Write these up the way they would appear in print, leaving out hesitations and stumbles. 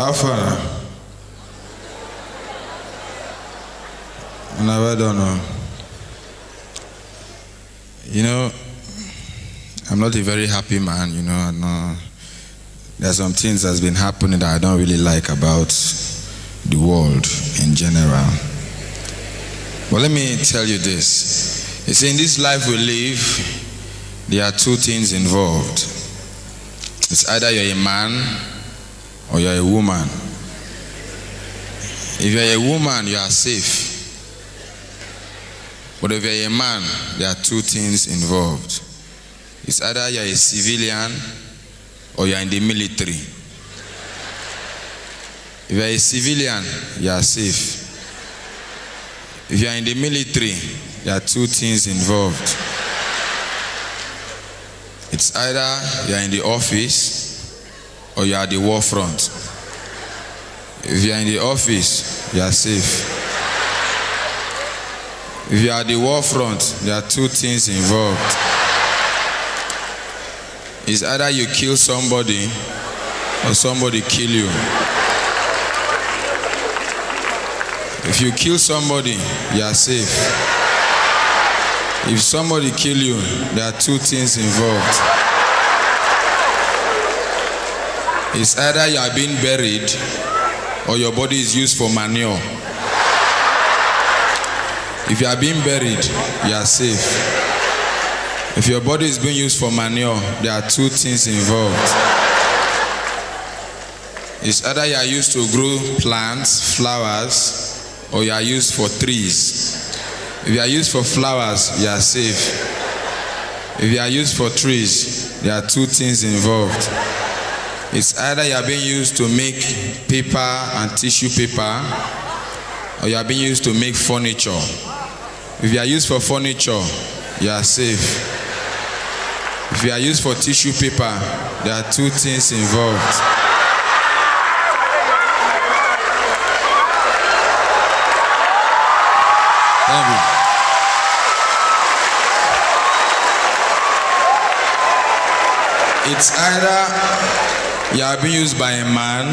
Alpha. I never don't know. You know, I'm not a very happy man, you know, and there are some things that's been happening that I don't really like about the world in general. But let me tell you this. You see, in this life we live, there are two things involved. It's either you're a man or you're a woman. If you're a woman, you are safe. But if you're a man, there are two things involved. It's either you're a civilian or you're in the military. If you're a civilian, you are safe. If you're in the military, there are two things involved. It's either you're in the office or you're at the war front. If you're in the office, you are safe. If you are at the war front, there are two things involved. It's either you kill somebody or somebody kill you. If you kill somebody, you are safe. If somebody kill you, there are two things involved. It's either you are being buried or your body is used for manure. If you are being buried, you are safe. If your body is being used for manure, there are two things involved. It's either you are used to grow plants, flowers, or you are used for trees. If you are used for flowers, you are safe. If you are used for trees, there are two things involved. It's either you are being used to make paper and tissue paper, or you are being used to make furniture. If you are used for furniture, you are safe. If you are used for tissue paper, there are two things involved. Thank you. It's either you are being used by a man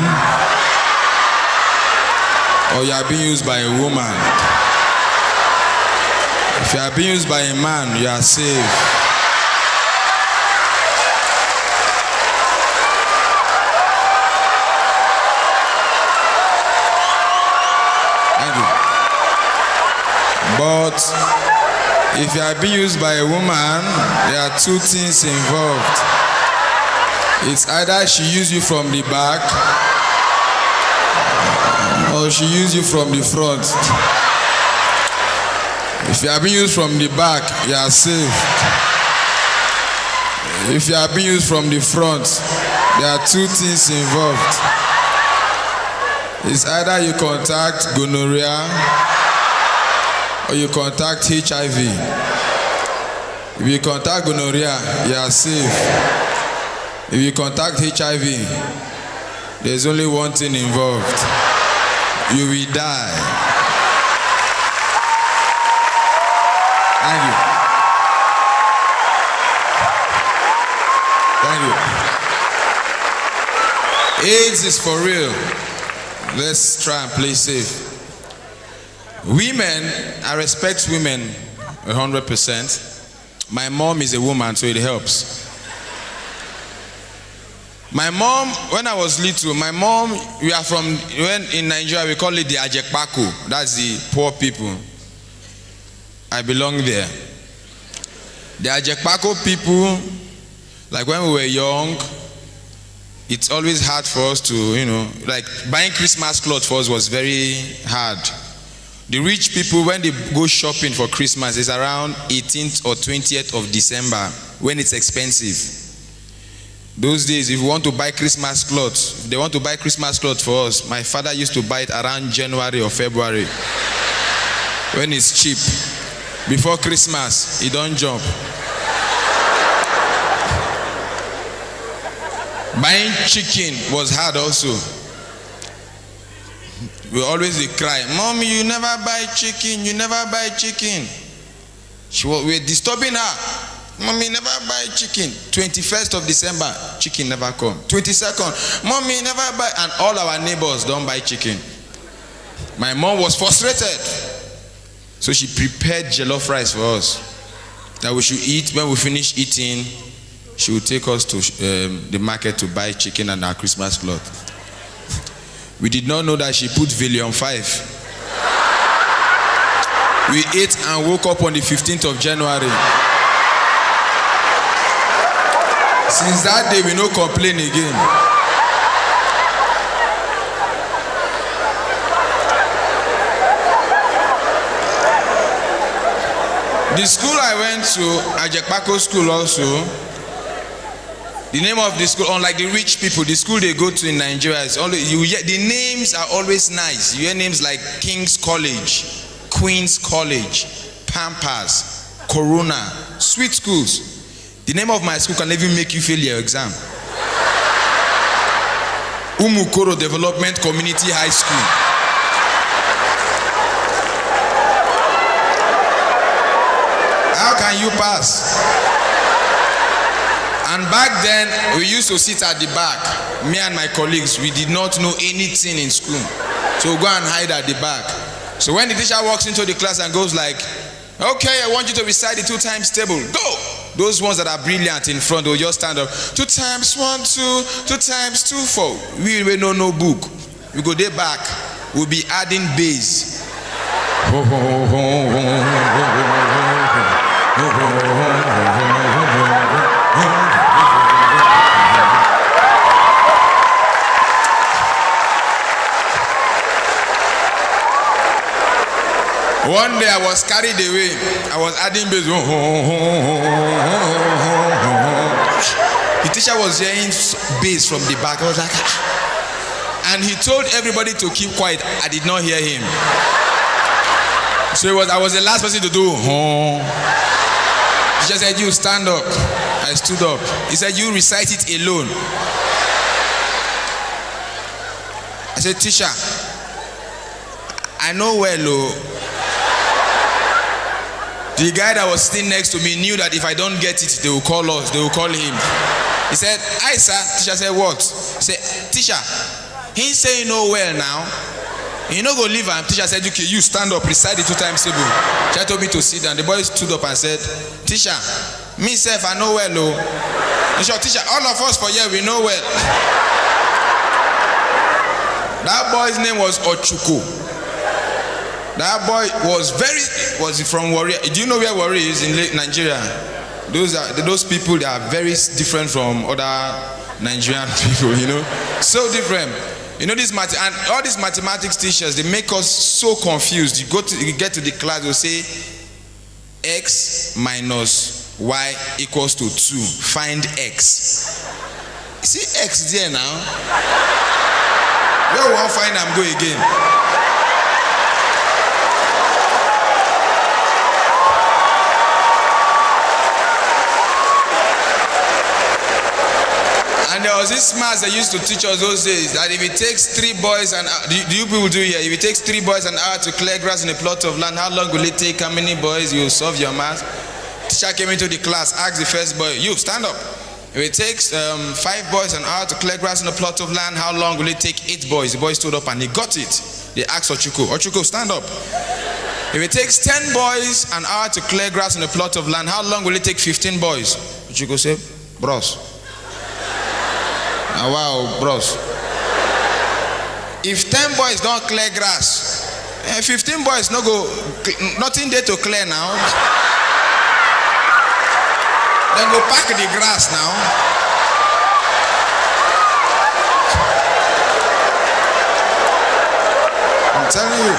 or you are being used by a woman. If you are being used by a man, you are safe. Thank you. But if you are being used by a woman, there are two things involved. It's either she used you from the back or she used you from the front. If you are being used from the back, you are safe. If you are being used from the front, there are two things involved. It's either you contact gonorrhea or you contact HIV. If you contact gonorrhea, you are safe. If you contact HIV, there's only one thing involved. You will die. Thank you. Thank you. AIDS is for real. Let's try and play safe. Women, I respect women 100%. My mom is a woman, so it helps. My mom, when I was little, we are from, in Nigeria, we call it the Ajekpaku. That's the poor people. I belong there. The Ajekpaku people, like when we were young, it's always hard for us to, like buying Christmas clothes for us was very hard. The rich people, when they go shopping for Christmas, it's around 18th or 20th of December when it's expensive. Those days, if you want to buy Christmas clothes, if they want to buy Christmas clothes for us, my father used to buy it around January or February when it's cheap. Before Christmas, he don't jump. Buying chicken was hard also. We always cry, "Mommy, you never buy chicken, you never buy chicken." We were disturbing her. Mommy never buy chicken. 21st of December, chicken never come. 22nd, mommy never buy, and all our neighbors don't buy chicken. My mom was frustrated, so she prepared jollof rice for us that we should eat. When we finish eating, she would take us to the market to buy chicken and our Christmas cloth. We did not know that she put Valium 5. We ate and woke up on the 15th of January. Since that day, we no complain again. The school I went to, Ajekpako school also, the name of the school, unlike the rich people, the school they go to in Nigeria is always, the names are always nice. You hear names like King's College, Queen's College, Pampers, Corona, sweet schools. The name of my school can even make you fail your exam. Umukoro Development Community High School. How can you pass? And back then, we used to sit at the back. Me and my colleagues, we did not know anything in school. So we go and hide at the back. So when the teacher walks into the class and goes like, okay, I want you to recite the 2 times table. Go! Those ones that are brilliant in front will just stand up. 2 times 1, 2, 2 times 2, 4. We will know no book. We go there back. We'll be adding bass. One day I was carried away. I was adding bass. The teacher was hearing bass from the back. I was like, ah. And he told everybody to keep quiet. I did not hear him. So I was the last person to do. He just said, you stand up. I stood up. He said, you recite it alone. I said, teacher, I know well, oh. The guy that was sitting next to me knew that if I don't get it, they will call us, they will call him. He said, "Hi, sir." Teacher said, "What?" He said, "Teacher, he say you know well now. You know go leave him." Teacher said, "Okay, you stand up, recite the 2 times table." Teacher told me to sit down. The boy stood up and said, "Teacher, me self, I know well, oh." He said, "Teacher, all of us for here, we know well." That boy's name was Ochuko. That boy was from Warri. Do you know where Warri is in Nigeria? Those people, they are very different from other Nigerian people, you know, so different. You know, and all these mathematics teachers, they make us so confused. You get to the class, they'll say x minus y equals to 2. Find x. You see x there now? Where won't find them go again? And there was this math they used to teach us those days that if it takes 3 boys and do you people do here? If it takes 3 boys an hour to clear grass in a plot of land, how long will it take? How many boys? You solve your math. Teacher came into the class, asked the first boy, "You stand up. If it takes 5 boys an hour to clear grass in a plot of land, how long will it take 8 boys? The boy stood up and he got it. They asked Ochuko, stand up. If it takes 10 boys an hour to clear grass in a plot of land, how long will it take 15 boys? Ochuko said, "Bros. Wow, bros. If 10 boys don't clear grass, 15 boys no go, nothing there to clear now. Then go pack the grass now." I'm telling you.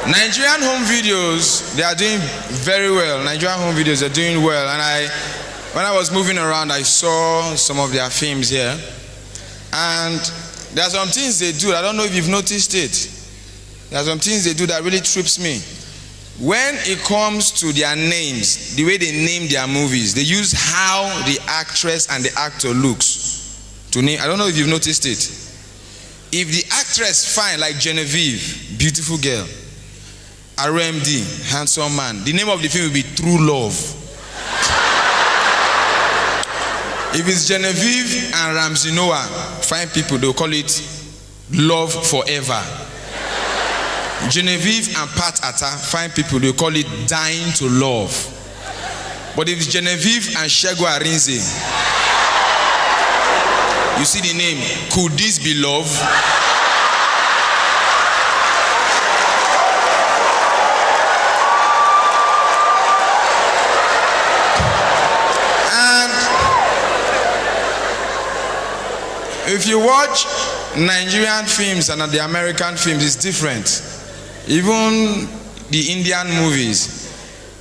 Nigerian home videos, they are doing very well. Nigerian home videos are doing well. And when I was moving around, I saw some of their films here. And there are some things they do. I don't know if you've noticed it. There are some things they do that really trips me. When it comes to their names, the way they name their movies, they use how the actress and the actor looks to name. I don't know if you've noticed it. If the actress fine like Genevieve, beautiful girl, RMD, handsome man, the name of the film will be True Love. If it's Genevieve and Ramsey Noah, fine people, they'll call it Love Forever. Genevieve and Pat Atta, fine people, they'll call it Dying to Love. But if it's Genevieve and Shego Arinze, you see the name, Could This Be Love? If you watch Nigerian films and the American films, it's different. Even the Indian movies.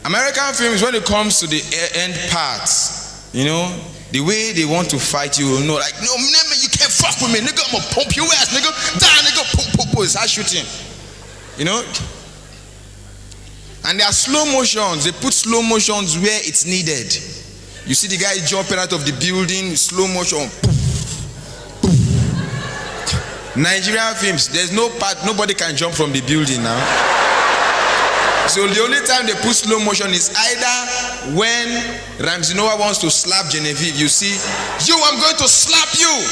American films, when it comes to the end parts, you know, the way they want to fight you, know, like, no, you can't fuck with me, nigga, I'm gonna pump your ass, nigga, die, nigga, pump, start shooting. You know? And there are slow motions. They put slow motions where it's needed. You see the guy jumping out of the building, slow motion. Nigerian films, there's no part, nobody can jump from the building now. So the only time they put slow motion is either when Ramsey Noah wants to slap Genevieve. You see, I'm going to slap you.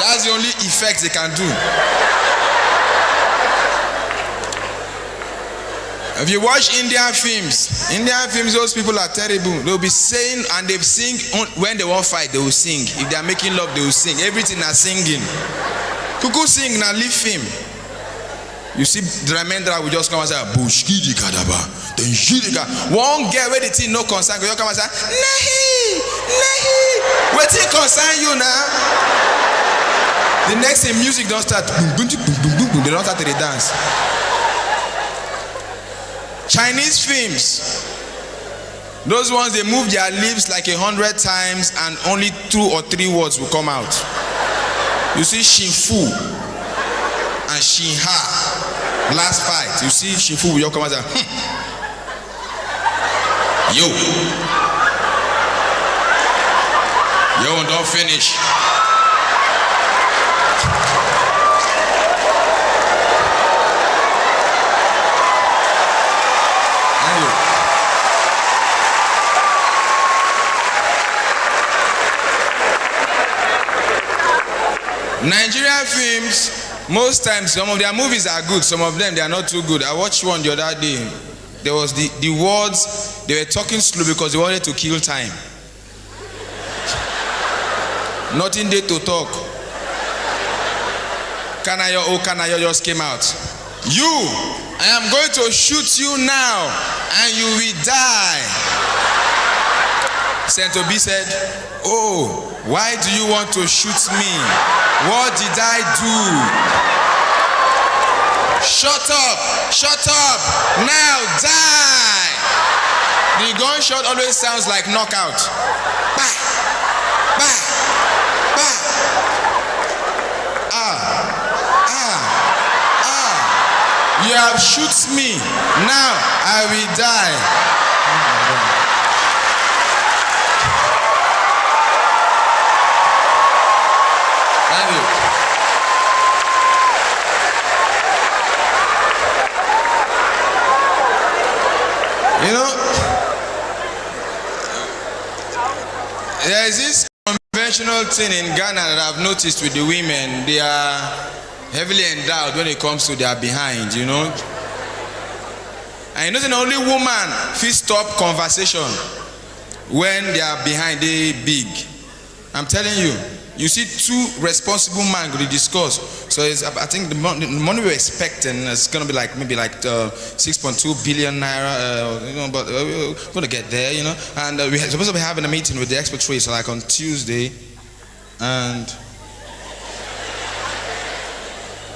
That's the only effect they can do. If you watch Indian films, those people are terrible. They'll be saying, and they sing, when they won't fight, they will sing. If they are making love, they will sing. Everything are singing. Kuku sing, now leave him. You see, Dramendra will just come and say, Bushkidi Kadaba. Then Shidika. One girl where the thing no concern, you come and say, Nahi. Where thing concern you now? The next thing, music don't start. They don't start to dance. Chinese films, those ones, they move their lips like 100 times and only 2 or 3 words will come out. You see Shinfu and Shinha, last fight, you see Shinfu will come out and say, Yo, don't finish. Nigerian films, most times some of their movies are good, some of them they are not too good. I watched one the other day. There was the words, they were talking slow because they wanted to kill time. Nothing there to talk. Kanayo just came out. I am going to shoot you now and you will die. Saint Obi said, oh, why do you want to shoot me? What did I do? Shut up, now die. The gunshot always sounds like knockout. Bah, bah, bah. You have shot me, now I will die. You know, there is this conventional thing in Ghana that I've noticed with the women. They are heavily endowed when it comes to their behind, you know. And you know, the only woman feels stop conversation when they are behind, they big. I'm telling you. You see 2 responsible men going to discuss. So I think the money we're expecting is going to be like maybe like 6.2 billion naira. You know, but we're going to get there, you know. And we're supposed to be having a meeting with the expatriates like on Tuesday. And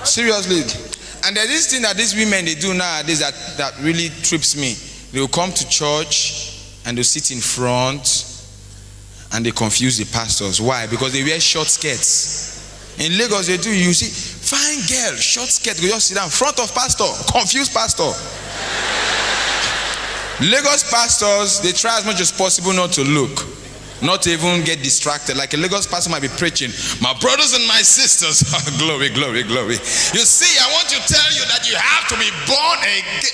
seriously, and there's this thing that these women they do nowadays that really trips me. They will come to church and they'll sit in front. And they confuse the pastors. Why? Because they wear short skirts. In Lagos, they do. You see, fine girl, short skirt, go just sit down in front of pastor, confused pastor. Lagos pastors, they try as much as possible not to look. Not to even get distracted. Like a Lagos pastor might be preaching, my brothers and my sisters, glory, glory, glory. You see, I want to tell you that you have to be born again.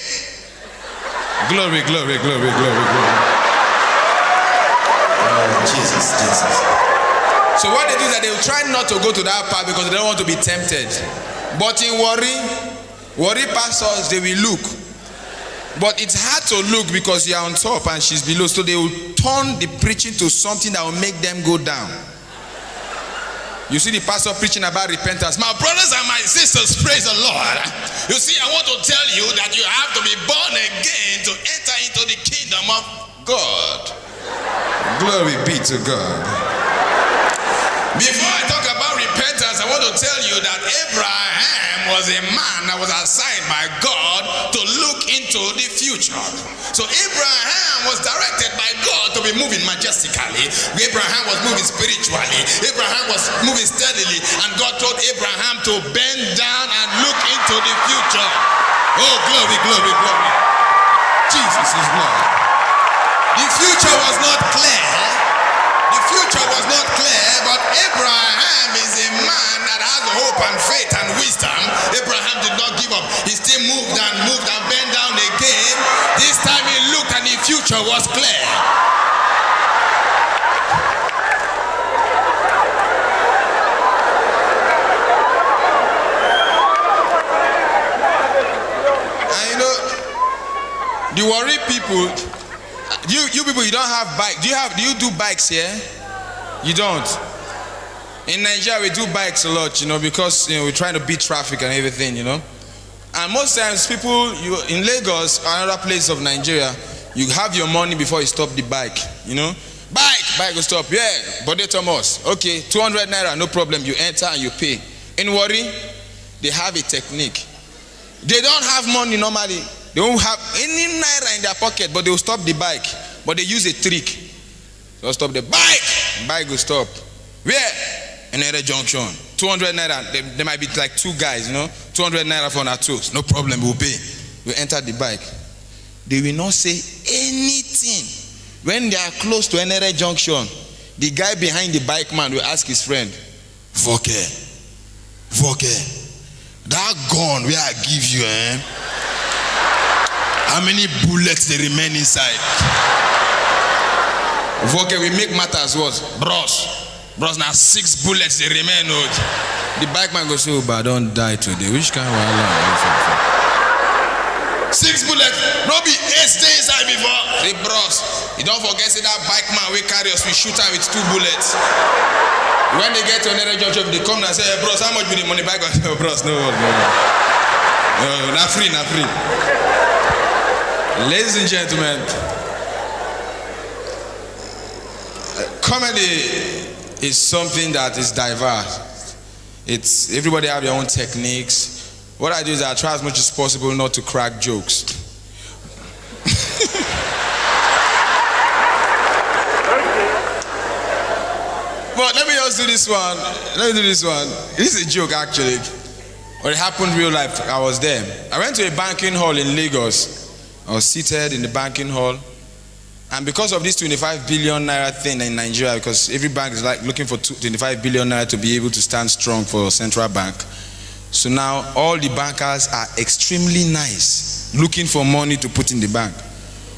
Glory, glory, glory, glory, glory. Oh, Jesus, Jesus. So what they do is that they will try not to go to that part because they don't want to be tempted. But in worry pastors, they will look. But it's hard to look because you are on top and she's below. So they will turn the preaching to something that will make them go down. You see the pastor preaching about repentance. My brothers and my sisters, praise the Lord. You see, I want to tell you that you have to be born again to enter into the kingdom of God. Glory be to God. Before I talk about repentance, I want to tell you that Abraham was a man that was assigned by God to look into the future. So Abraham was directed by God to be moving majestically. Abraham was moving spiritually. Abraham was moving steadily. And God told Abraham to bend down and look into the future. Oh, glory, glory, glory. Jesus is Lord. The future was not clear. The future was not clear, but Abraham is a man that has hope and faith and wisdom. Abraham did not give up. He still moved and bent down again. This time he looked and the future was clear. And you know, the worry people, you people, you don't have bike. Do you do bikes here? You don't. In Nigeria, we do bikes a lot, you know, because we're trying to beat traffic and everything, you know. And most times, people in Lagos or another place of Nigeria, you have your money before you stop the bike, you know. Bike will stop. Yeah, Bode Thomas. Okay, 200 naira, no problem. You enter and you pay. In Warri, they have a technique. They don't have money normally. They don't have any naira in their pocket, but they will stop the bike. But they use a trick. They'll stop the bike. Bike will stop. Where? Another junction. 200 naira. There might be like two guys, you know. 200 naira for our toes. No problem, we'll pay. We enter the bike. They will not say anything. When they are close to another junction, the guy behind the bike man will ask his friend, Voke, that gun where I give you, how many bullets they remain inside? Voke, we make matters worse. Bros, now 6 bullets they remain. The bike man goes, oh, but I don't die today. Which kind of alarm? 6 bullets, no be 8 stay inside before. Say, bros, you don't forget, say that bike man we carry us, we shoot her with 2 bullets. When they get to another junction, they come and say, hey, bros, how much be the money back? Oh, bros, no, not free. Ladies and gentlemen, comedy is something that is diverse. It's everybody have their own techniques. What I do is I try as much as possible not to crack jokes. But let me just do this one. This is a joke actually. But it happened real life. I was there. I went to a banking hall in Lagos. I was seated in the banking hall. And because of this 25 billion naira thing in Nigeria, because every bank is like looking for 25 billion naira to be able to stand strong for central bank. So now all the bankers are extremely nice, looking for money to put in the bank.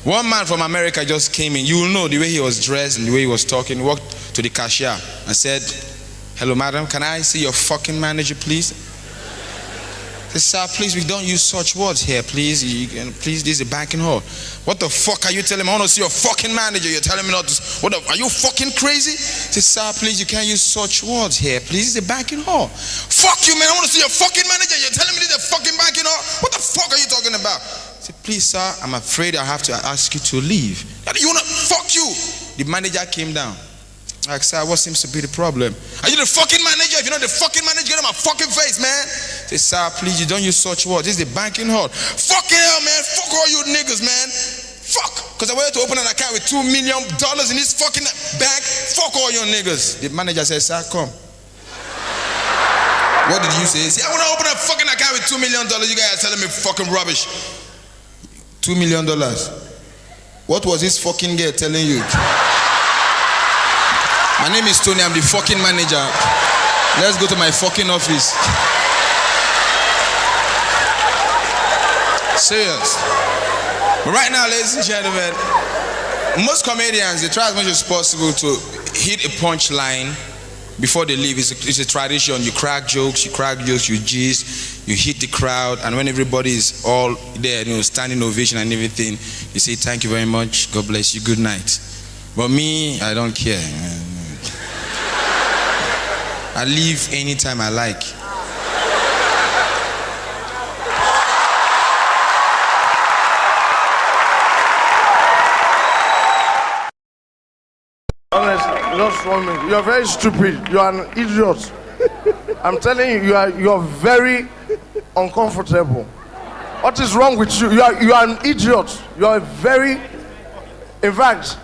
One man from America just came in. You will know the way he was dressed and the way he was talking. He walked to the cashier and said, hello, madam, can I see your fucking manager, please? He said, sir, please, we don't use such words here, please. Please, this is a banking hall. What the fuck are you telling me? I want to see your fucking manager. You're telling me not to. Are you fucking crazy? He said, sir, please, you can't use such words here, please. It's a banking hall. Fuck you, man. I want to see your fucking manager. You're telling me this is a fucking banking hall? What the fuck are you talking about? He said, please, sir, I'm afraid I have to ask you to leave. You want to? Fuck you. The manager came down. Like, sir, what seems to be the problem? Are you the fucking manager? If you're not the fucking manager, get on my fucking face, man. Say, sir, please, you don't use such words. This is the banking hall. Fucking hell, man. Fuck all you niggas, man. Fuck. Because I wanted to open an account with $2 million in this fucking bank. Fuck all you niggas. The manager said, sir, come. What did you say? See, I want to open a fucking account with $2 million. You guys are telling me fucking rubbish. $2 million. What was this fucking girl telling you? My name is Tony. I'm the fucking manager. Let's go to my fucking office. Serious. But right now, ladies and gentlemen, most comedians, they try as much as possible to hit a punchline before they leave. It's a tradition. You crack jokes, you gist, you hit the crowd, and when everybody is all there, standing ovation and everything, you say, thank you very much, God bless you, good night. But me, I don't care. I leave anytime I like. Honestly, just 1 minute. You're very stupid. You are an idiot. I'm telling you, you are very uncomfortable. What is wrong with you? You are an idiot. You are very. In fact,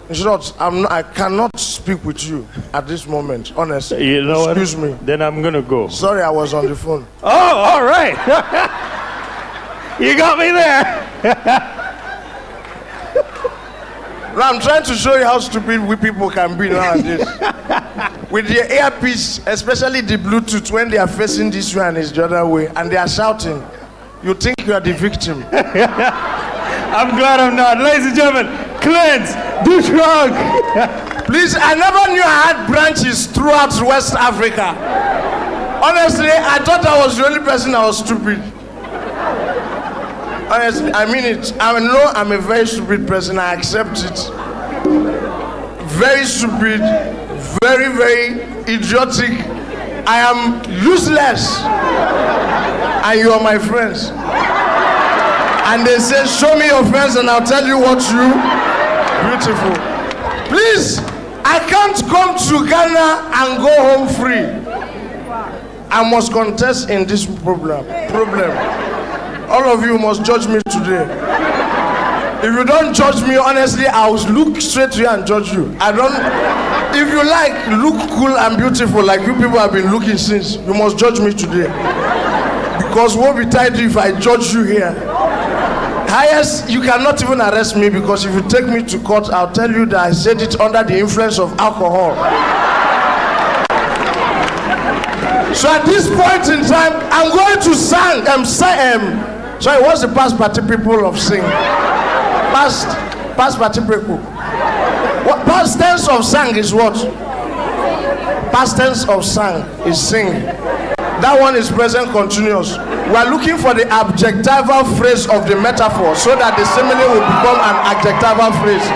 in short, I cannot speak with you at this moment. Honestly. You know Excuse me. Then I'm gonna go. Sorry, I was on the phone. Oh, all right. You got me there. Now I'm trying to show you how stupid we people can be nowadays. With the earpiece, especially the Bluetooth, when they are facing this way and it's the other way, and they are shouting, you think you are the victim. I'm glad I'm not. Ladies and gentlemen, kLINT, do trunk. Please, I never knew I had branches throughout West Africa. Honestly, I thought I was the only person that was stupid. Honestly, I mean it. I know I'm a very stupid person. I accept it. Very stupid, very, very idiotic. I am useless. And you are my friends. And they say, show me your friends and I'll tell you what you beautiful. Please, I can't come to Ghana and go home free. I must contest in this problem. All of you must judge me today. If you don't judge me, honestly, I'll look straight to you and judge you. If you like, look cool and beautiful like you people have been looking since, you must judge me today. Because what will be tied to if I judge you here? Highest, you cannot even arrest me because if you take me to court, I'll tell you that I said it under the influence of alcohol. So at this point in time, I'm going to sing. Sorry, what's the past party people of sing? Past party people. What past tense of sang is what? Past tense of sang is sing. That one is present continuous. We are looking for the adjectival phrase of the metaphor so that the simile will become an adjectival phrase.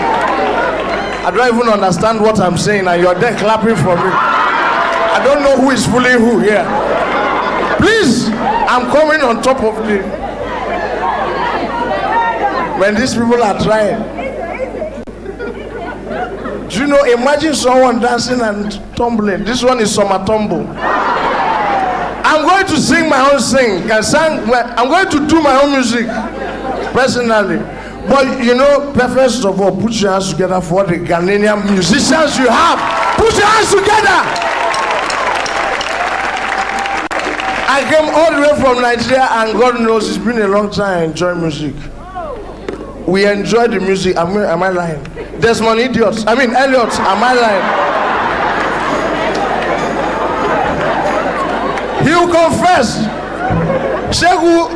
I don't even understand what I'm saying and you're there clapping for me. I don't know who is fooling who here. Please, I'm coming on top of the... When these people are trying. Do you know, imagine someone dancing and tumbling. This one is summer tumble. I'm going to sing my own sing. I'm going to do my own music, personally. But you know, first of all, put your hands together for the Ghanaian musicians you have. Put your hands together. I came all the way from Nigeria, and God knows it's been a long time I enjoy music. We enjoy the music. Am I lying? Desmond Elliot. Am I lying? He will confess. Shegu,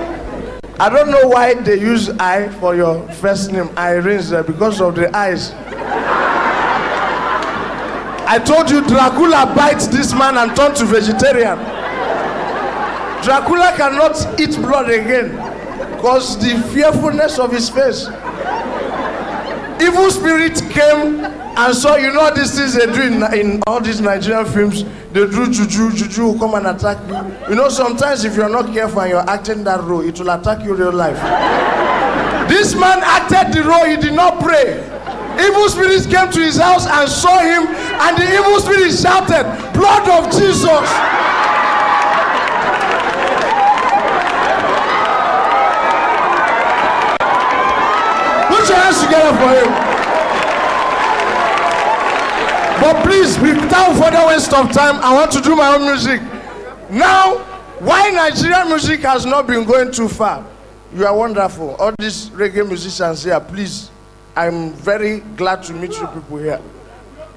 I don't know why they use I for your first name, Irene, because of the eyes. I told you Dracula bites this man and turned to vegetarian. Dracula cannot eat blood again because the fearfulness of his face. Evil spirit came and saw, you know these things they do in all these Nigerian films, they do juju will come and attack you. You know, sometimes if you're not careful and you're acting that role, it will attack you in real life. This man acted the role, he did not pray. Evil spirits came to his house and saw him, and the evil spirit shouted, blood of Jesus. Put your hands together for him. But please, without further waste of time, I want to do my own music. Now, why Nigerian music has not been going too far? You are wonderful. All these reggae musicians here, please, I'm very glad to meet you people here.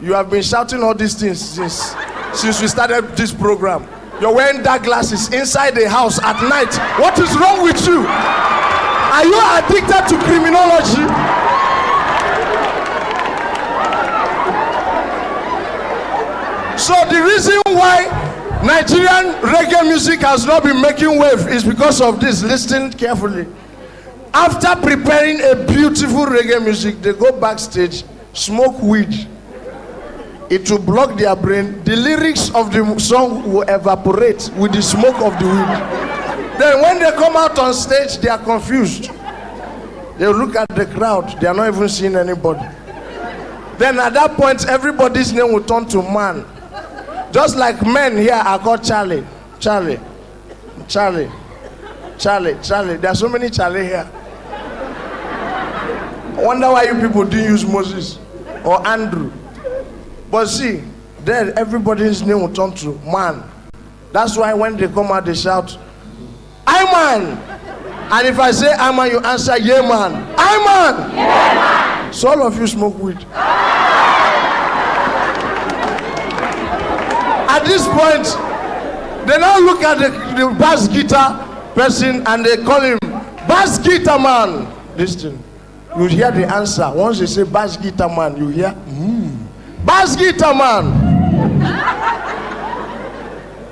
You have been shouting all these things since we started this program. You're wearing dark glasses inside the house at night. What is wrong with you? Are you addicted to criminology? So the reason why Nigerian reggae music has not been making wave is because of this. Listen carefully. After preparing a beautiful reggae music, they go backstage, smoke weed. It will block their brain. The lyrics of the song will evaporate with the smoke of the weed. Then when they come out on stage, they are confused. They look at the crowd. They are not even seeing anybody. Then at that point, everybody's name will turn to man. Just like men here are called Charlie. Charlie. Charlie. Charlie. Charlie. There are so many Charlie here. I wonder why you people didn't use Moses or Andrew. But see, then everybody's name will turn to man. That's why when they come out, they shout, "I man." And if I say "I man," you answer, "Yeah man." "I man." Yeah, man. So all of you smoke weed. At this point, they now look at the bass guitar person and they call him bass guitar man. Listen, you hear the answer. Once they say bass guitar man, you hear bass guitar man.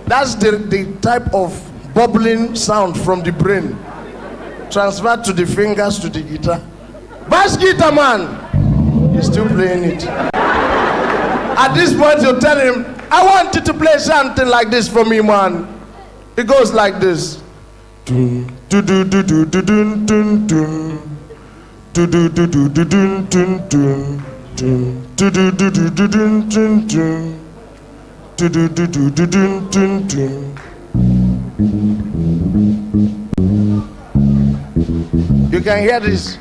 That's the type of bubbling sound from the brain transferred to the fingers to the guitar. Bass guitar man. He's still playing it. At this point, you tell him, "I want you to play something like this for me, man." It goes like this. You can hear this.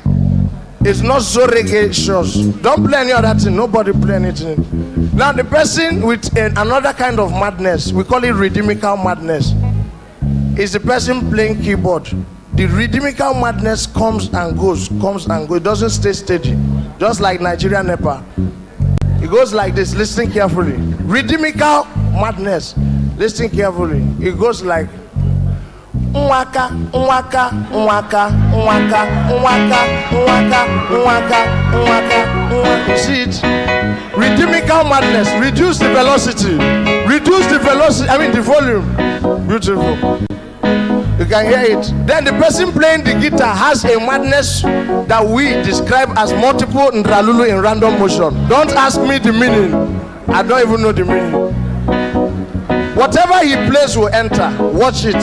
It's not so reggae shows. Don't play any other thing. Nobody play anything. Now the person with another kind of madness, we call it rhythmical madness, is the person playing keyboard. The rhythmical madness comes and goes, comes and goes. It doesn't stay steady. Just like Nigerian Nepal. It goes like this. Listen carefully. Rhythmical madness. Listen carefully. It goes like Nwaka, nwaka, nwaka, nwaka, nwaka, nwaka, nwaka, nwaka, nwaka. See it? Rhythmical madness. Reduce the velocity. Reduce the velocity. I mean the volume. Beautiful. You can hear it. Then the person playing the guitar has a madness that we describe as multiple ndralulu in random motion. Don't ask me the meaning. I don't even know the meaning. Whatever he plays will enter. Watch it.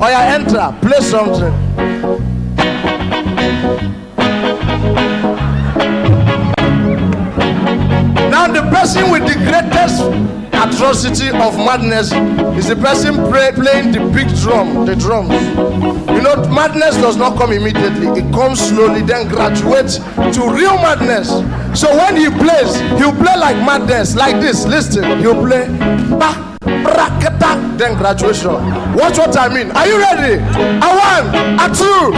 Or you enter. Play something. Now the person with the greatest atrocity of madness is the person playing the big drum, the drums. You know, madness does not come immediately. It comes slowly, then graduates to real madness. So when he plays, he'll play like madness, like this. Listen, he'll play ba, brakata, then graduation. Watch what I mean. Are you ready? A one, a two.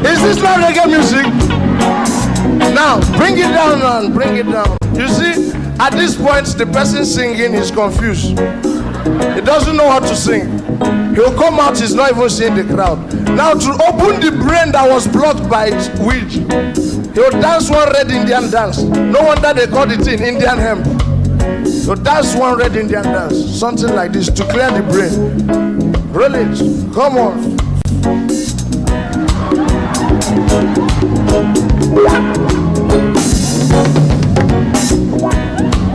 Is this not reggae music? Now, bring it down, man. Bring it down. You see, at this point, the person singing is confused. He doesn't know how to sing. He'll come out, he's not even seeing the crowd. Now, to open the brain that was blocked by weed, he'll dance one red Indian dance. No wonder they call it in Indian hemp. He'll dance one red Indian dance. Something like this to clear the brain. Roll it. Come on.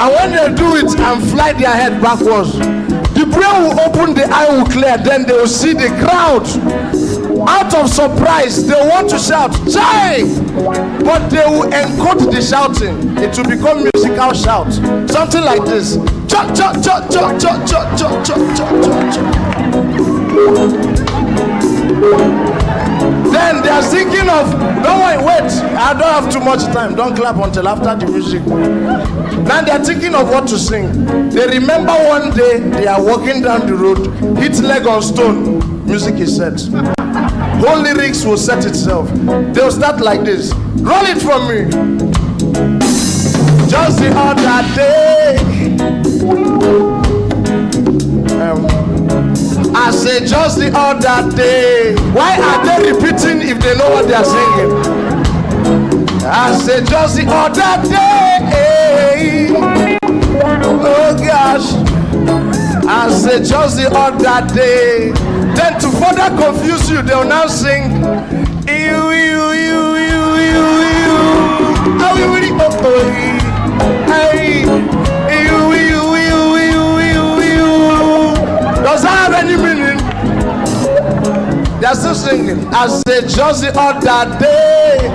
And when they do it and fly their head backwards, the brain will open, the eye will clear, then they will see the crowd. Out of surprise, they want to shout, "Jai!" But they will encode the shouting. It will become musical shout. Something like this. Cha cha cha cha cha cha cha cha cha cha. Then they are thinking of, don't worry, wait, I don't have too much time. Don't clap until after the music. Now they are thinking of what to sing. They remember one day they are walking down the road, hit leg on stone, music is set. Whole lyrics will set itself. They'll start like this. Roll it from me. Just the other day. I say just the other day. Why are they repeating if they know what they are singing? I say just the other day. Oh gosh. I say just the other day. Then to further confuse you, they will now sing. Does that have any meaning? They are still singing. I said just the other day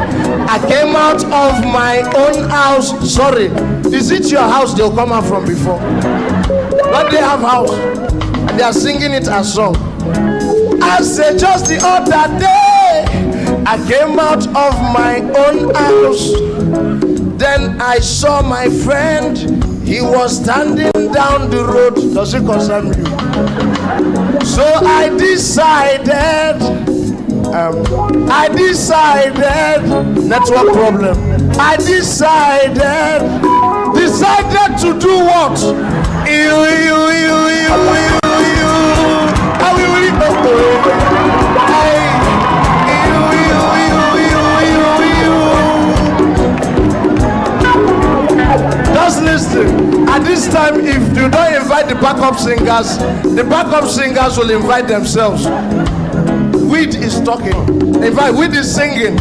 I came out of my own house. Sorry, is it your house they'll come out from before? But they have house and they are singing it as song. I said just the other day I came out of my own house. Then I saw my friend. He was standing down the road. Does it concern you? So I decided, network problem. I decided to do what? Just listen. At this time, if you don't invite the backup singers will invite themselves. Weed is talking. In fact, weed is singing.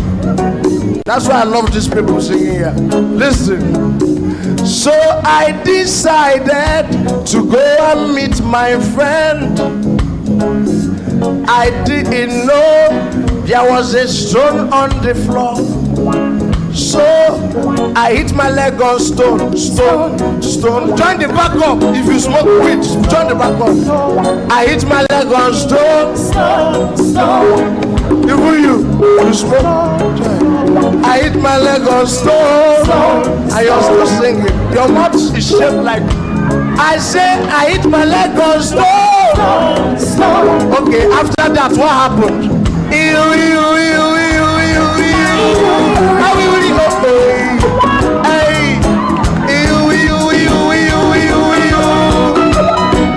That's why I love these people singing here. Listen. So I decided to go and meet my friend. I didn't know there was a stone on the floor. So I hit my leg on stone. Join the backup. If you smoke weed, join the backup. I hit my leg on stone. Even you smoke. I hit my leg on stone. And you're still singing. Your mouth is shaped like. I say I hit my leg on stone. Okay, after that, what happened?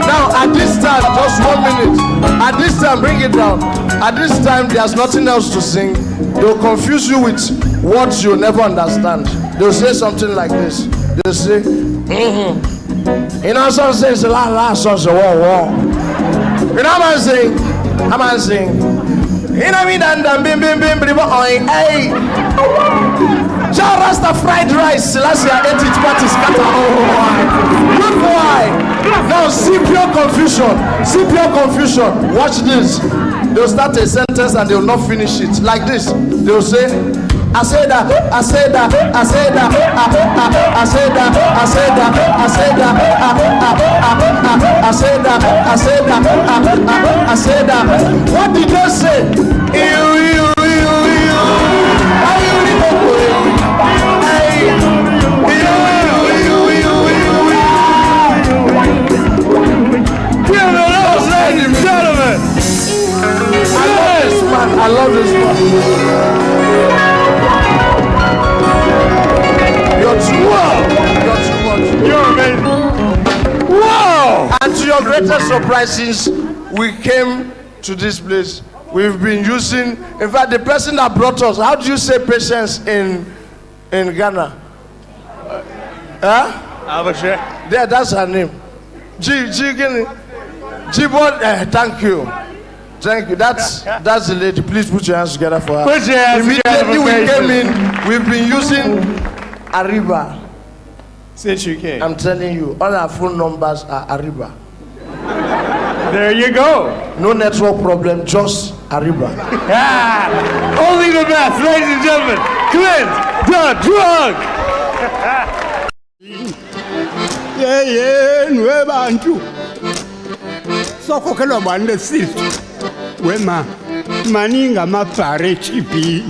Now at this time, just 1 minute. At this time, bring it down. At this time, there's nothing else to sing. They'll confuse you with words you'll never understand. They'll say something like this. They'll say, You know, some says la songs war. You know what I'm saying? I'm saying. You know me dan bim hey. Rasta fried rice, last year ate it, but it's scatter. Look why. Now see pure confusion. Watch this. They'll start a sentence and they'll not finish it. Like this. They'll say, I say that. What did they say? Ladies and gentlemen, I love this man. You're too much. You're amazing. Wow! And to your greatest surprises, we came to this place. We've been using, in fact, the person that brought us, how do you say patience in Ghana? Abashe. There, that's her name. Thank you. That's the lady. Please put your hands together for her. Put your hands Immediately we came in, we've been using Ariba. Since you came. I'm telling you, all our phone numbers are Ariba. There you go. No network problem, just Ariba. Only the best, ladies and gentlemen. Clint the Drug. Soko kelo bande sis. Wema. maninga mabhare chipini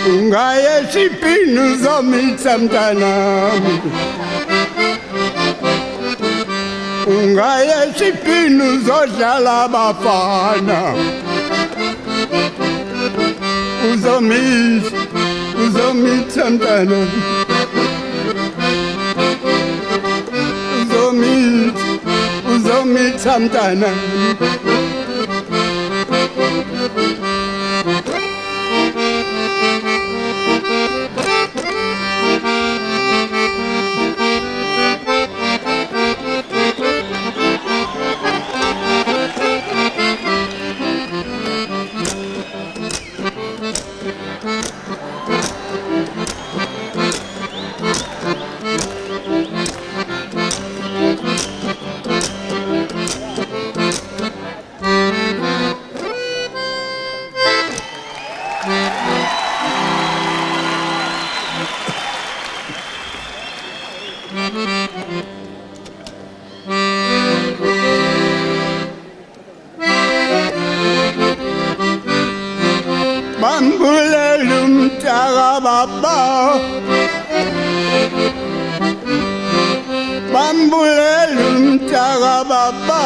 ungaya chipini uzomitha mntanami ungaya chipini uzodlala abafana uzomitha mntanami uzomitha mntanami Bambulela umntaka baba Bambulela umntaka baba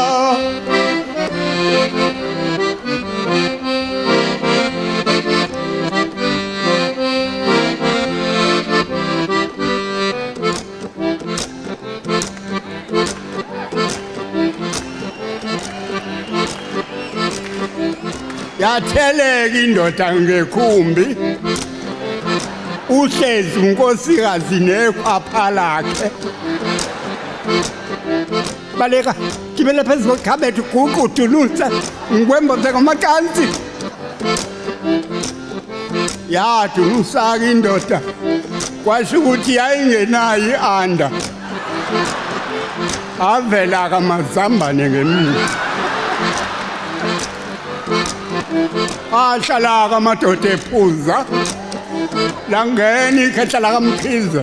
Yatheleka indoda ngekhumbi uhlezi unkosikazi nekhwapha lakhe baleka gibela phezu kwekhabethe guqudulunsa ngikwemboze ngamacansi yathi umsaka indoda kwasho ukuthi yayingenayo i-anda avela kamazambane ngemuva ahlala kamadoda ephuza langena ikhehla lakamkhiza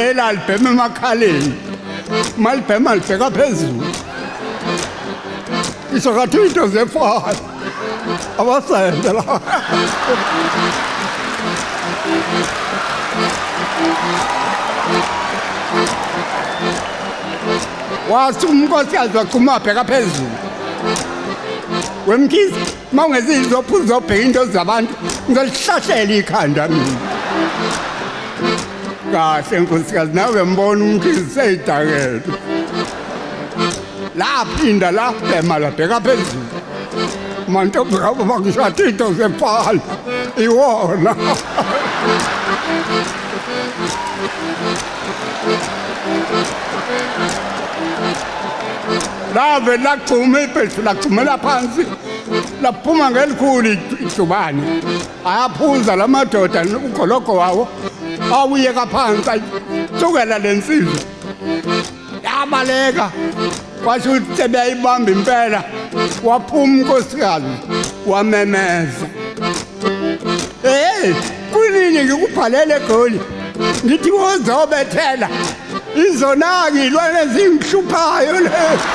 elalibhema emakhaleni malibhema libheka phezulu isokathi into zefana abasenze la wathi umnkosikazi waqhuma wabheka phezulu wemkhiza uma ungezizophuza uzobheka into zabantu ngizolihlahlela ikhanda mina kahle nkosikazi nawe mbona umkhizi seyidakele laphinda labhema labheka phezulu mantombazane bangishada into zefana iwona lave laqhuma ibheshu laqhumela phansi laphuma ngelikhulu ijubane ayaphuza lamadoda ugologo wawo awuyeka phansi tsukela lensizwe yabaleka kwasho ukuthi sebeyayibamba impela waphuma unkosikazi wamemeza kunini ngikubhalele egoli ngithi wozobethela izonaka ilwane ezingihlupayo lezo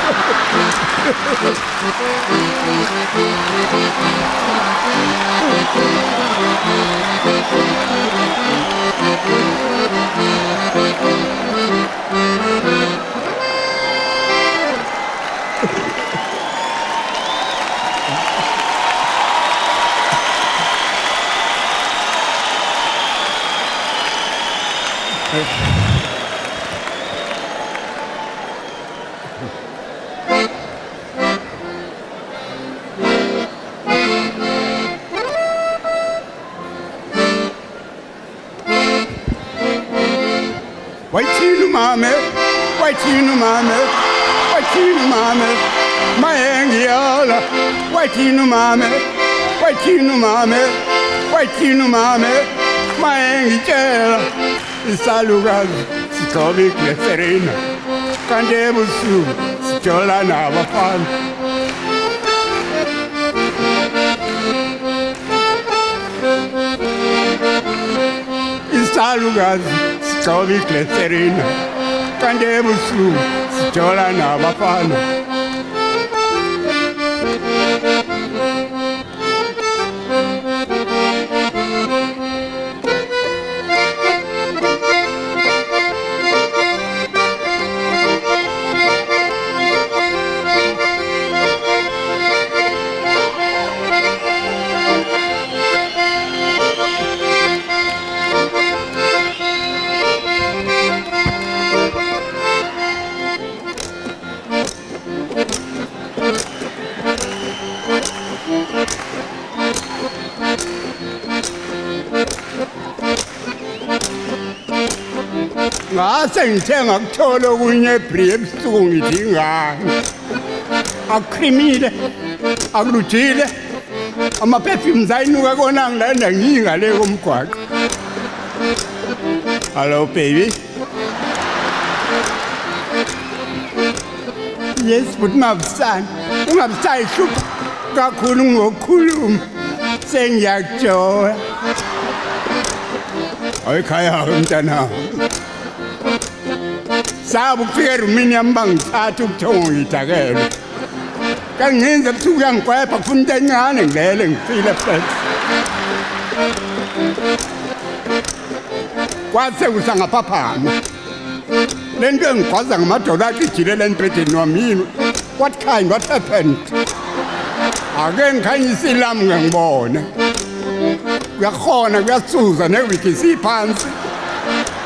mame mayengiyola wayithini mame mayengitshela isalukazi sigcoba igleserina kanti ebusuku sijola nabafana isalukazi sigcoba igleserina kanti ebusuku sijola nabafana ngase ngithe ngakuthola okunye ebri ebusuku ngithi ngani akukhrimile akulujile ama-perfumes ayinuka kona ngilanda ngiyingale komgwaqo. Hello baby. Yes but mabusana ungabusayihlupha kakhulu ngokukhuluma sengiyakujoya. Ayikhaya mntana sabe ukufika erumini yami bangithatha ubuthongo ngidakele kangenza ebusuku uyangikwepha kufuna into encane ngilele ngifile futhi kwase kusangaphaphama le nto engigwaza ngamadolo akhe ijile le mpedeni wami yini what happened ake ngikhanyisa ilami ngengibone kuyakhona kuyasuza newiki siphansi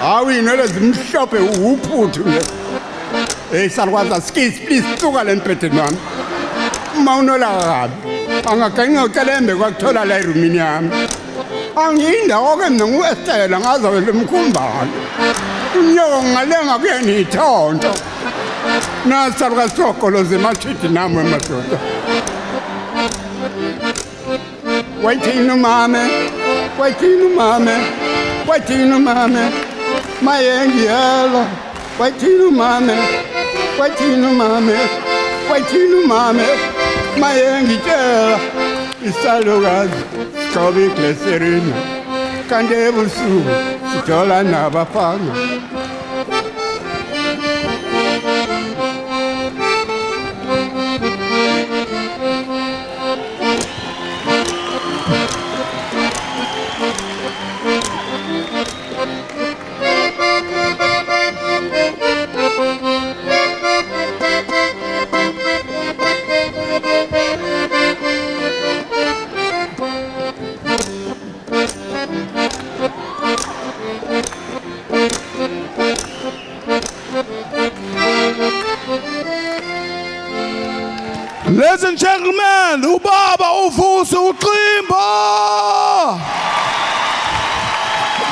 hawu inwele zimhlophe uphuthu nje salukwazi skis please suka le mpedeni wami uma unola kabi angagenga utelembe kwakuthola la erumini yami angiyindawo-ke mina nguwestela ngazawela umkhumbalo unyoko ngalenga kuyena ithonto nasalukazi sogoloza emashidi nami emadoda wayithini umame mayengiyela wayithini umame mayengitshela isalukazi sigcoba igleserina kanti ebusuku sithola nabafana. Ladies and gentlemen, ubaba uvusi uXimba.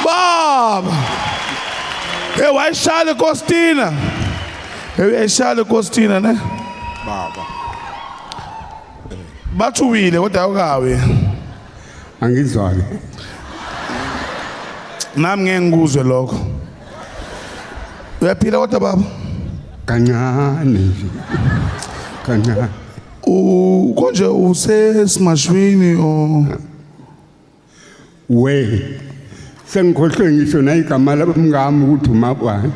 Baba. Hey, wayishaya Costina. Hey, wayishaya Costina ne? Baba. Bathuwile kodwa awukawe. Angizwali. Nami ngeke ngikuzwe lokho. Uyaphila kodwa baba? Kancane nje. Kancane. Konje usesimashwini o we sengikhohlwe ngisho na igama labomngami ukuthi umabani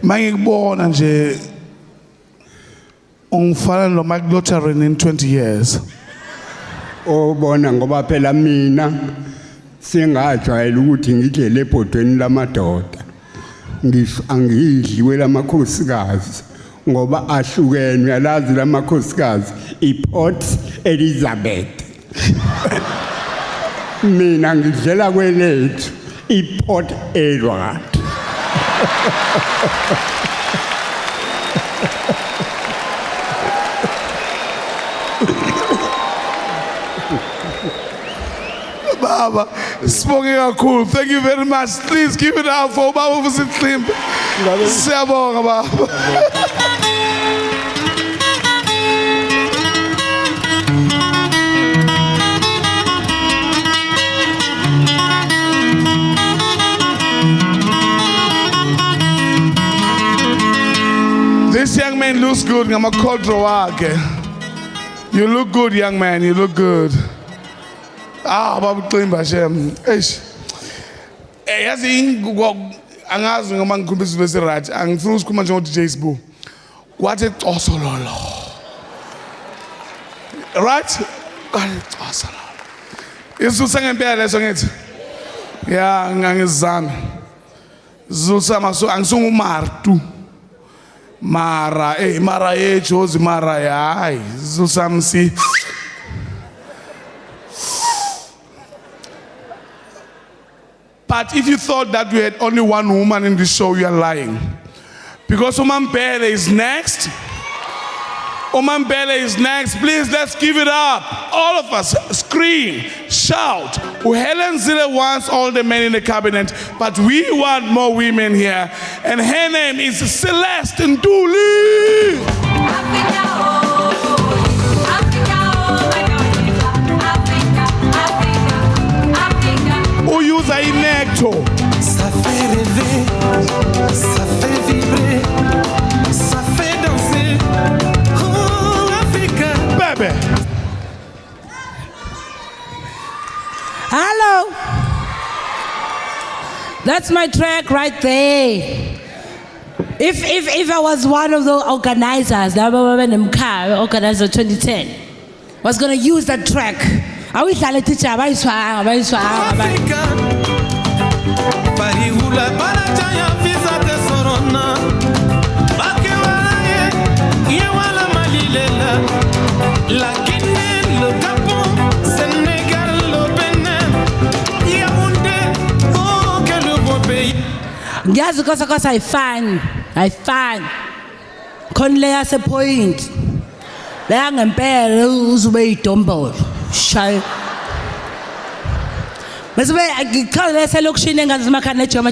mangikubona nje ungifana lo Mike Lotterin in 20 years obona ngoba phela mina singajwayela ukuthi ngidle ebhodweni lamadoda angidliwe lamakhosikazi ngoba ahlukene uyalazi lamakhosikazi iPort Elizabeth mina ngidlela kwelethu iPort Edward Baba, sibonge kakhulu. Thank you very much. Please give it up for Baba uvusi uXimba. Siyabonga baba. This young man looks good. Ngamakhodro wakhe. You look good, young man. You look good. Baba uXimba shem. Eish. Yazi angazi ngoma ngikhuluma isizulu esirathi angifuni ukukhuluma njengo DJ Sbu. Kwathi xosololo. Right? Kwathi xosololo. Isusa ngempela leso ngithi. Ya ngangizama. Zusama so angisungu martu. Mara mara yejozi mara ya hayi zusamsi. But if you thought that we had only one woman in the show, you are lying. Because Umampele is next. Umambele is next. Please, let's give it up. All of us, scream, shout. Helen Zille wants all the men in the cabinet, but we want more women here. And her name is Celeste Nduli. Who use a inecto? Ça fait rêver, ça fait vibrer, ça fait danser. Oh, Africa. Baby. Hello. That's my track right there. If I was one of the organizers, organizer 2010, was gonna use that track. I wish I let teacher. Yes, because I find. Conley as a point. Lang and bear lose weight dumbo. Shy. But I can't say look shooting as my nature.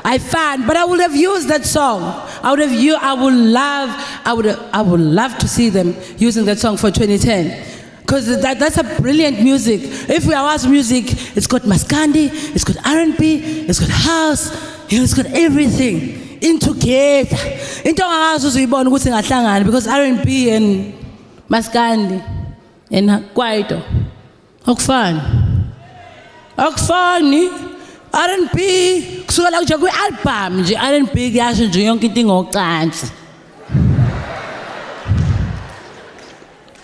I found, but I would have used that song. I would love to see them using that song for 2010. Because that's a brilliant music. If we ask music, it's got Maskandi, it's got R&B, it's got house, it's got everything in together. Into our house we born with because R&B and Maskandi and Kwaito. Okfan. R&B, kusuka la kuja album nje R&B kuyasho nje yonke into ngocansi.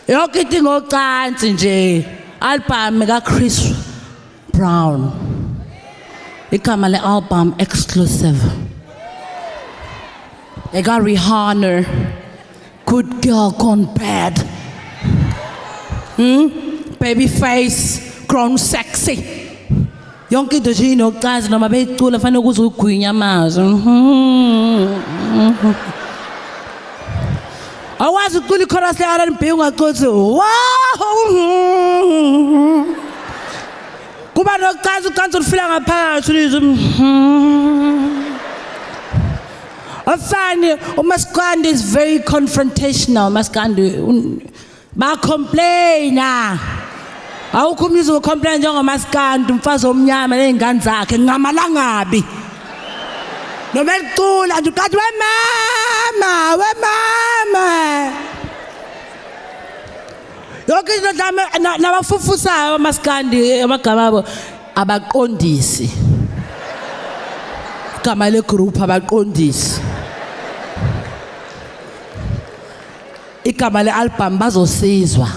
Yonke into ngocansi nje. Album ka Chris Brown. Igama le album exclusive. They got Rihanna. Good Girl Gone Bad. Babyface grown sexy. Yonke into nje inocansi noma becula fanele ukuze ugwinya amazwi. Awazi ukuli chorus le R&B ungacothi wow. Kuba nocansi ucansi ufila ngaphakathi ulizwe. Afani uMaskandi is very confrontational. Maskandi ba complainer. Awukho umyuzi ucomplain njengoMaskandi umfazi omnyama nezingane zakhe ngamalangabi. Noma ecula nje ukathi we mama. Yonke into nabafufusayo uMaskandi amagama abo abaqondisi. Igama le group abaqondisi. Igama le album bazosizwa.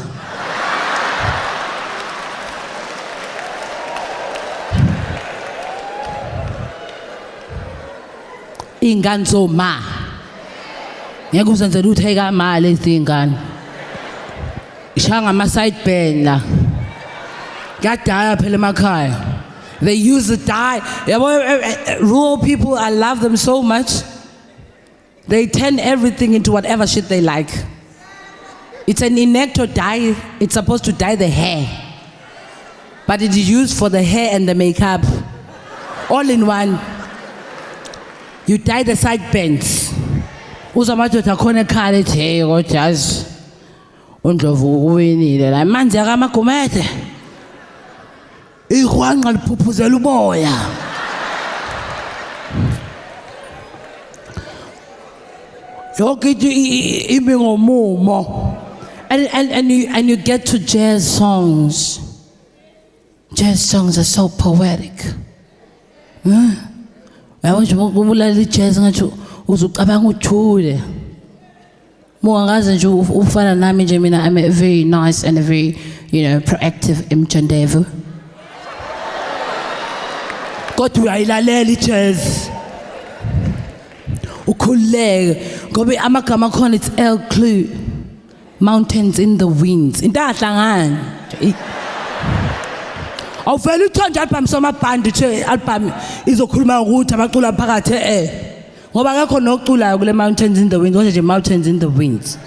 Ingane zoma ngeke uzenzele utheka imali ezingane ishanga ama side band la kuyadaya phela emakhaya they use the dye rural people I love them so much they turn everything into whatever shit they like. It's an inecto dye. It's supposed to dye the hair but it is used for the hair and the makeup all in one. You dye the side bands. Uzamadoda khona ekhaya ethi hey ngojazi uNdlovu uwinile la manzi akamagumede. Ihwanqa liphuphuzela umoya. Yonke into imi ngomumo. And you get to jazz songs. Jazz songs are so poetic. I want you to go jazz ngathi uzucabanga uthule. Mongaze nje ufana nami nje mina I'm a very nice and a very proactive emjandevu. Kodwa uyayilalela ijazz. Ukhuleke ngoba amagama khona it's kLINT. Mountains in the winds. Into ahlangana. Awuvela uthonje album somabhandi nje album izokhuluma ukuthi abacula phakathi Ngoba akekho nokuculayo kule Mountains in the Wind, kodwa nje Mountains in the Wind.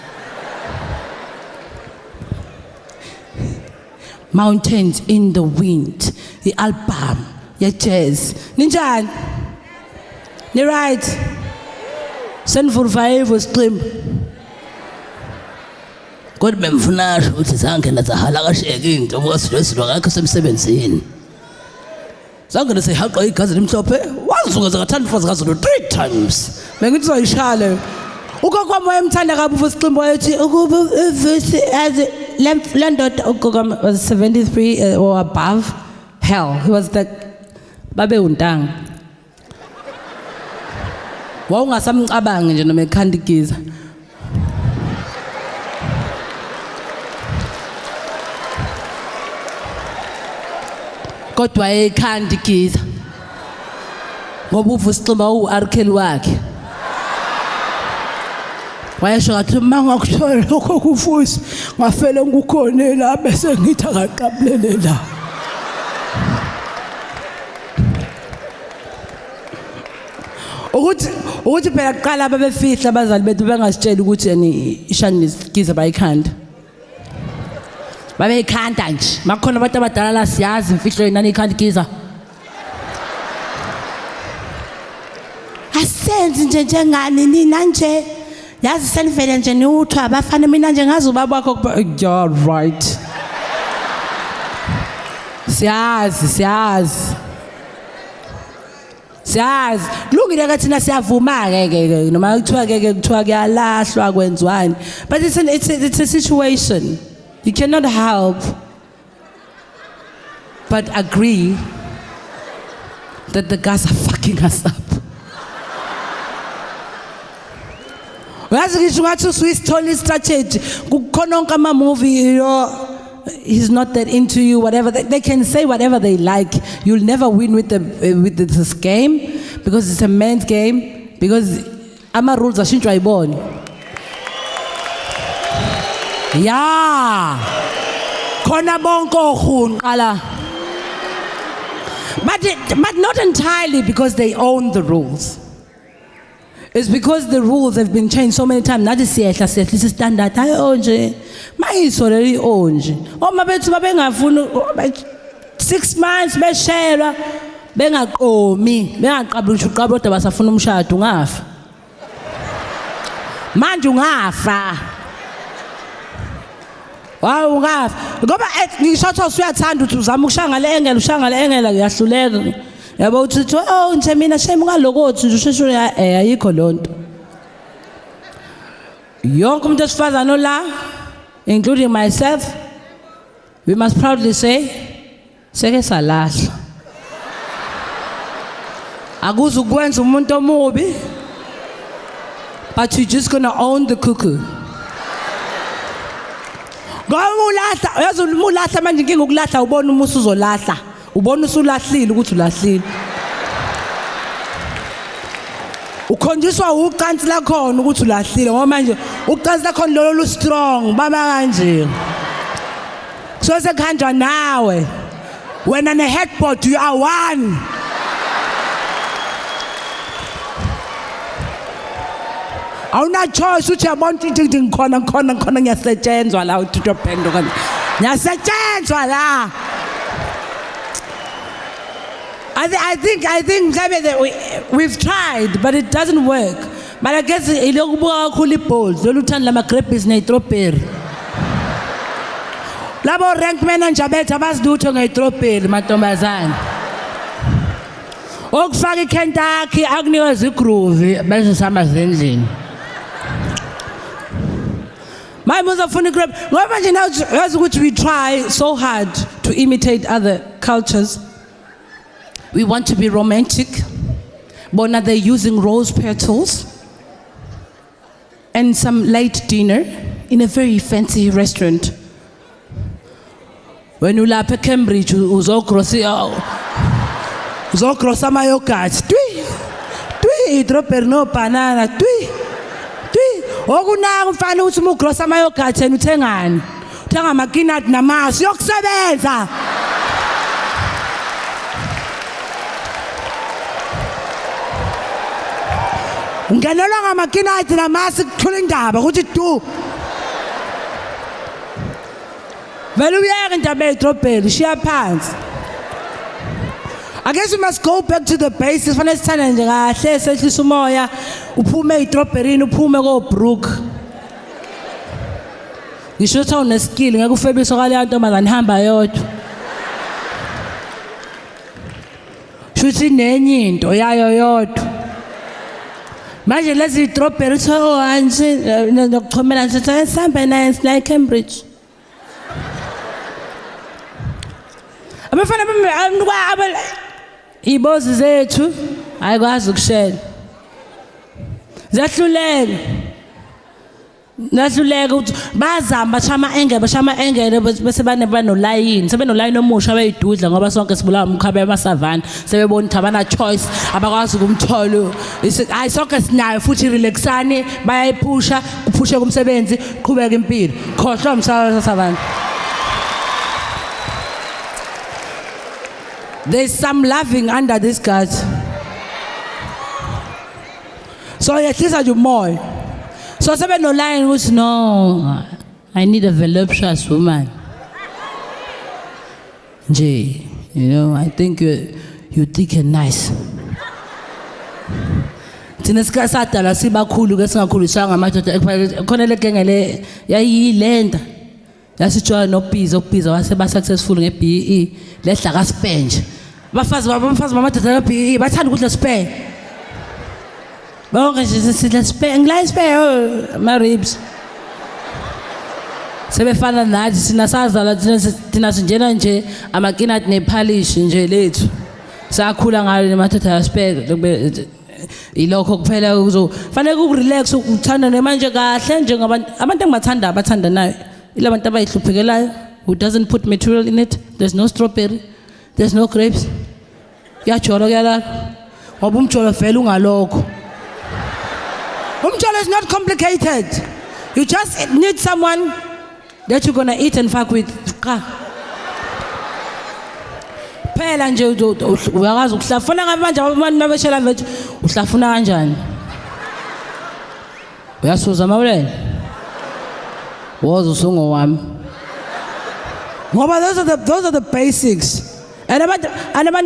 Mountains in the Wind, i-album ye-jazz. Ninjani? Ni right? Senivurifayivu siqimba. Kodwa bemfuna ukuthi zange nazahala kasheke into ngoba sihlosilo ngakho semsebenzini. Zange nesihaqa igazi limhlophe, wazuka zakathanda futhi kaZulu 3 times. Bengithi soyishale. Ugogo wayemthanda kabi usiqimba wayethi ukuba ivesi as landlord ugogo was 73 or above. Hell, he was the babe untanga. Wawungasamcabangi nje noma ekhanda igiza. Kodwa ekhanda igiza. Ngoba uvusiqimba uarkel wakhe. Wayesho ngathi mangakuthola lokho kufusi ngafele ngikukhonela bese ngithi akaqabulele la. Ukuthi phela kuqala ababefihla abazali bethu bengasitshela ukuthi yani ishani nesigiza bayikhanda. Babeyikhanda nje. Makhona abantu abadala la siyazi imfihlo yenani ikhanda igiza. Asenzi nje njengani nina nje. Yazi senivele nje niuthwa abafana mina nje ngazi ubaba wakho you're right. Siyazi. Lungile ke thina siyavuma ke noma kuthiwa ke kuthiwa kuyalahlwa kwenzwani. But it's a situation. You cannot help but agree that the guys are fucking us up. Wazi ngisho ngathi Swiss Tony strategy kukhona onke ama movie he's not that into you whatever they can say whatever they like. You'll never win with this game because it's a man's game because ama rules ashintshwa yibona. Yeah. Khona bonke ohunqala. But not entirely because they own the rules. It's because the rules have been changed so many times. Nathi siyehla sehlisa standard hayi onje. Mayisoleli onje. Oma bethu babengafuna 6 months beshelwa bengaqomi, bengaqabula uqabo kodwa basafuna umshado ungafa. Manje ungafa. Wow ungafa. Ngoba ngisho usuyathanda ukuthi uzama ukushanga le engela kuyahluleka. Yabo uthi nje mina shame ngalokothi nje usheshe ayikho lonto. Yonke umuntu esifazana la including myself we must proudly say seke salahla. Akuzu kwenza umuntu omubi but you just going to own the cuckoo. Ngawulahla yazi umulahla manje inkinga ukulahla ubona umusu uzolahla. Ubona usulahlile ukuthi ulahlile. Ukhonjiswa uqansi lakhona ukuthi ulahlile ngoba manje uqansi lakhona lolu strong baba kanje. So sekhanjwa nawe. When on a headboard you are one. Awuna choice uthi yabona into ngikhona ngiyasetshenzwa la uthi utopendo kana. Ngiyasetshenzwa la. I think we've tried, but it doesn't work. But I guess ilokubuka kakhulu ibhols, loluthanda lama grapes ne-strawberry. Labo rank manager bethu abazilutho nge-strawberry mantombazane. Okufaka iKentucky akunikeza igroove bese sihamba endlini. My mother funny grape. Ngoba manje nazi ukuthi we try so hard to imitate other cultures. We want to be romantic. Bona they're using rose petals and some late dinner in a very fancy restaurant. When you lapha eCambridge uzokrosa ama yogurt. Twi strawberry no banana. Twi. Okunaka mfana uthi umukrosa ama yogurt and uthengani? Uthenga amakinat namasi yokusebenza. Nganelwa ngamakinayithi namasi kuthula indaba ukuthi du. Vele uyeke indaba yedrobheli shiya phansi. I guess we must go back to the basics. Fanele sithanda nje kahle sehlisa umoya uphume edrobhelini uphume koBrook. Ngisho ukuthi une skill ngeke ufebiswa kwaleyo ntombazane hamba yodwa. Shuthi nenye into yayo yodwa. Manje lezi dropberry so anje nokuxhomela nje sihambe naye la Cambridge. Abafana bami ibozi zethu ayikwazi ukushela. Zahluleka ukuthi bazama bashama engele bese bano line sebe no line omusha bayidudla ngoba sonke sibulawa umkhabe emasavana sebebona ukuthi abana choice abakwazi ukumthola hayi sonke sinayo futhi relaxani bayayiphusha kuphushe kumsebenzi qhubeka impilo khohlwa umsavana. There's some loving under this guard. So yehlisa nje umoya. So sebe no line ukuthi no, I need a voluptuous woman. Nje, you know, I think you thick and nice. Thina sikasadala sibakhulu ke singakhuliswa ngamadoda khona le gengele yayilenda. Yasijwa nophiza waseba successful ngeBE lehla ka spenje. Abafazi bamadoda kaBE bathanda ukudla spenje. Bonke nje sidla spenje ngila spenje ma ribs. Sebefana nathi sinasazala thina sinjena nje amakina nepolish nje lethu. Sakhula ngayo nemadoda spenje ilokho kuphela kuzofanele ukurelax ukuthanda nemanje kahle njengabantu abantu engibathanda abathanda nayo. Ilabantu abayihluphekelayo who doesn't put material in it. There's no strawberry, there's no grapes. Kuyajolo kuyalala ngoba umjolo vele ungalokho. Umjolo is not complicated. You just need someone that you're gonna eat and fuck with. Phela nje uyakwazi ukuhlafuna ngabanje abantu mabeshela mfethu uhlafuna kanjani? Uyasuza mawulele. Woza usungo wami. Ngoba those are the basics. And abantu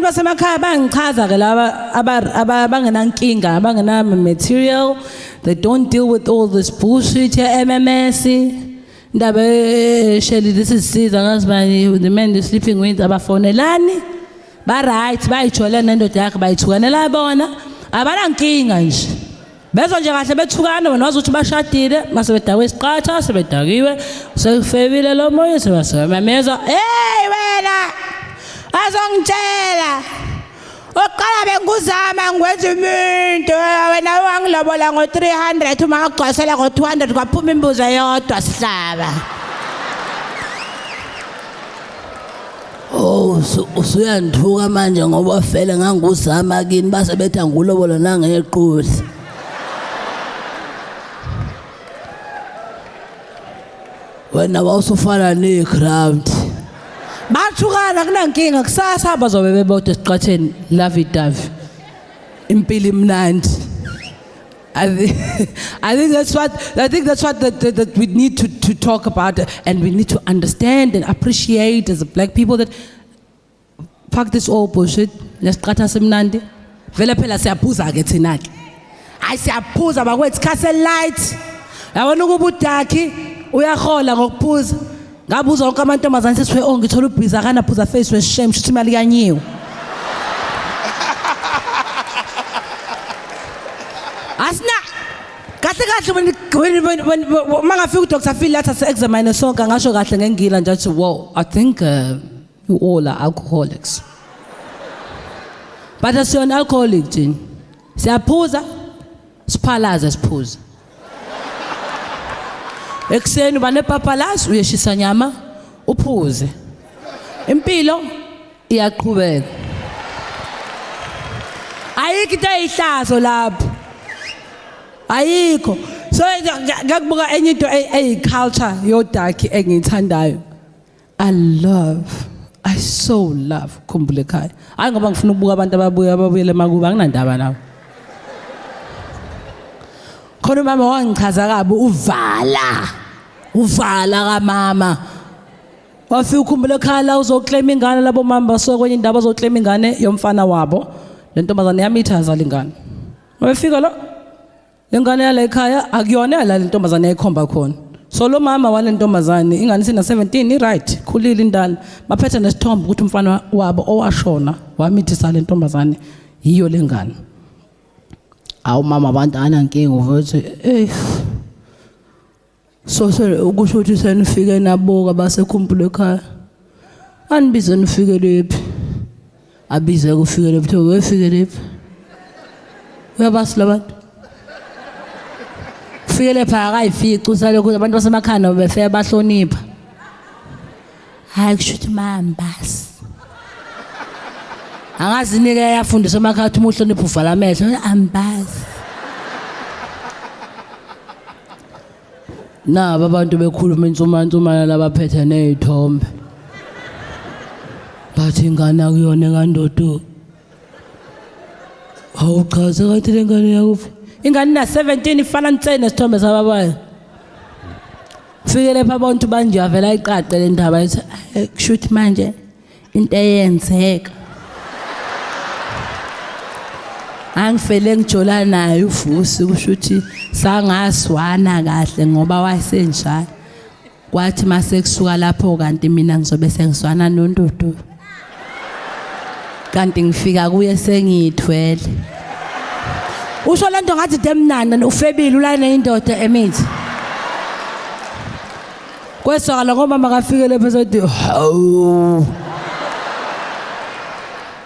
basemakhaya bangichaza ke laba abangenankinga abangena material. They don't deal with all this bullshit MMS. Ndabe Shelly, this is Caesar husband, the man you're sleeping with abafonelani. Ba right bayijole nendoda yakhe bayithukanela bona. Abanankinga nje. Bezo nje kahle bethukana wena wazi ukuthi bashadile mase bedakwe isiqatha sebedakiwe usefebile lo moya sebasebameza hey wena azongitshela oqala benguzama ngwenza umuntu wena wangilobola ngo300 uma ngagcwasela ngo200 kwaphuma imbuzo yodwa sihlaba. Oh usuyandhuka manje ngoba fele nganguzama kini base betha ngulobola nangeqhusi. Wena wawusufana neground. Bathukana kunankinga kusasa bazobe bebodwa esiqatheni love dove. Impilo imnandi. I think that's what that we need to talk about and we need to understand and appreciate as a black people that fuck this all bullshit. Lesiqatha semnandi. Vele phela siyaphuza ke thina ke. Hayi siyaphuza bakwethu castle light. Yabona ukubudaki uyahola ngokuphuza ngabuza wonke amantombazane sesithe ngithola ubhiza kana phuza face we shame shuthi imali kanyiwe. Asna kahle when mangafika uDr Phil lathi ase examine sonke ngasho kahle ngengila nje athi wow I think you all are alcoholics. But as you're an alcoholic Jane siyaphuza siphalaza siphuza. Ekseni bane papalazi uyeshisa nyama uphuze. Impilo iyaqhubeka. Ayikho into eyihlazo lapho. Ayikho. So ngakubuka enye into eyiculture yodaki engiyithandayo. I so love Khumbula Ekhaya. Hayi ngoba ngifuna ukubuka abantu ababuyele makuba nginandaba nawo. khona umama wangichaza kabi uvala kamama wafika ukhumbula ekhaya la uzoclaim ingane labo mama basokwenye indaba bazoclaim ingane yomfana wabo le ntombazane yami ithaza lengane wafika lo lengane yala ekhaya akuyona la le ntombazane yayikhomba khona so lo mama wale ntombazane ingane sina 17 right khulile indala baphethe nesithombe ukuthi umfana wabo owashona wamithisa le ntombazane yiyo lengane awu mama abantu anankinga uvuthi so ukusho ukuthi senifike naboka basekhumbula ekhaya anibize nifike lephi abize kufike lephi wefike lephi uyabasila abantu ufike lepha akayifici usalokhu abantu basemakhaya befike bahlonipha hayi kushuthi mambasi angazi nike yafundisa emakhaya ukuthi umuhlonipha uvala amehlo ambazi naba abantu bekhuluma insumansumana labaphethe nezithombe bathi ingane akuyona kandodo awuchaze kathi lengane yakufa ingane na 17 ifana nsene nesithombe sababayo fike lapha abantu banje avela iqaqe le ndaba ethi kushuthi manje into eyenzeka angifele ngijola naye uvusi kushuthi sangaswana kahle ngoba wayenjalo kwathi mase kusuka lapho kanti mina ngizobe sengiswana nondodo kanti ngifika kuye sengithwele usho lento ngathi demnana ufebile ulana indoda emithi kwesakala ngoba makafike lapho esethi hawu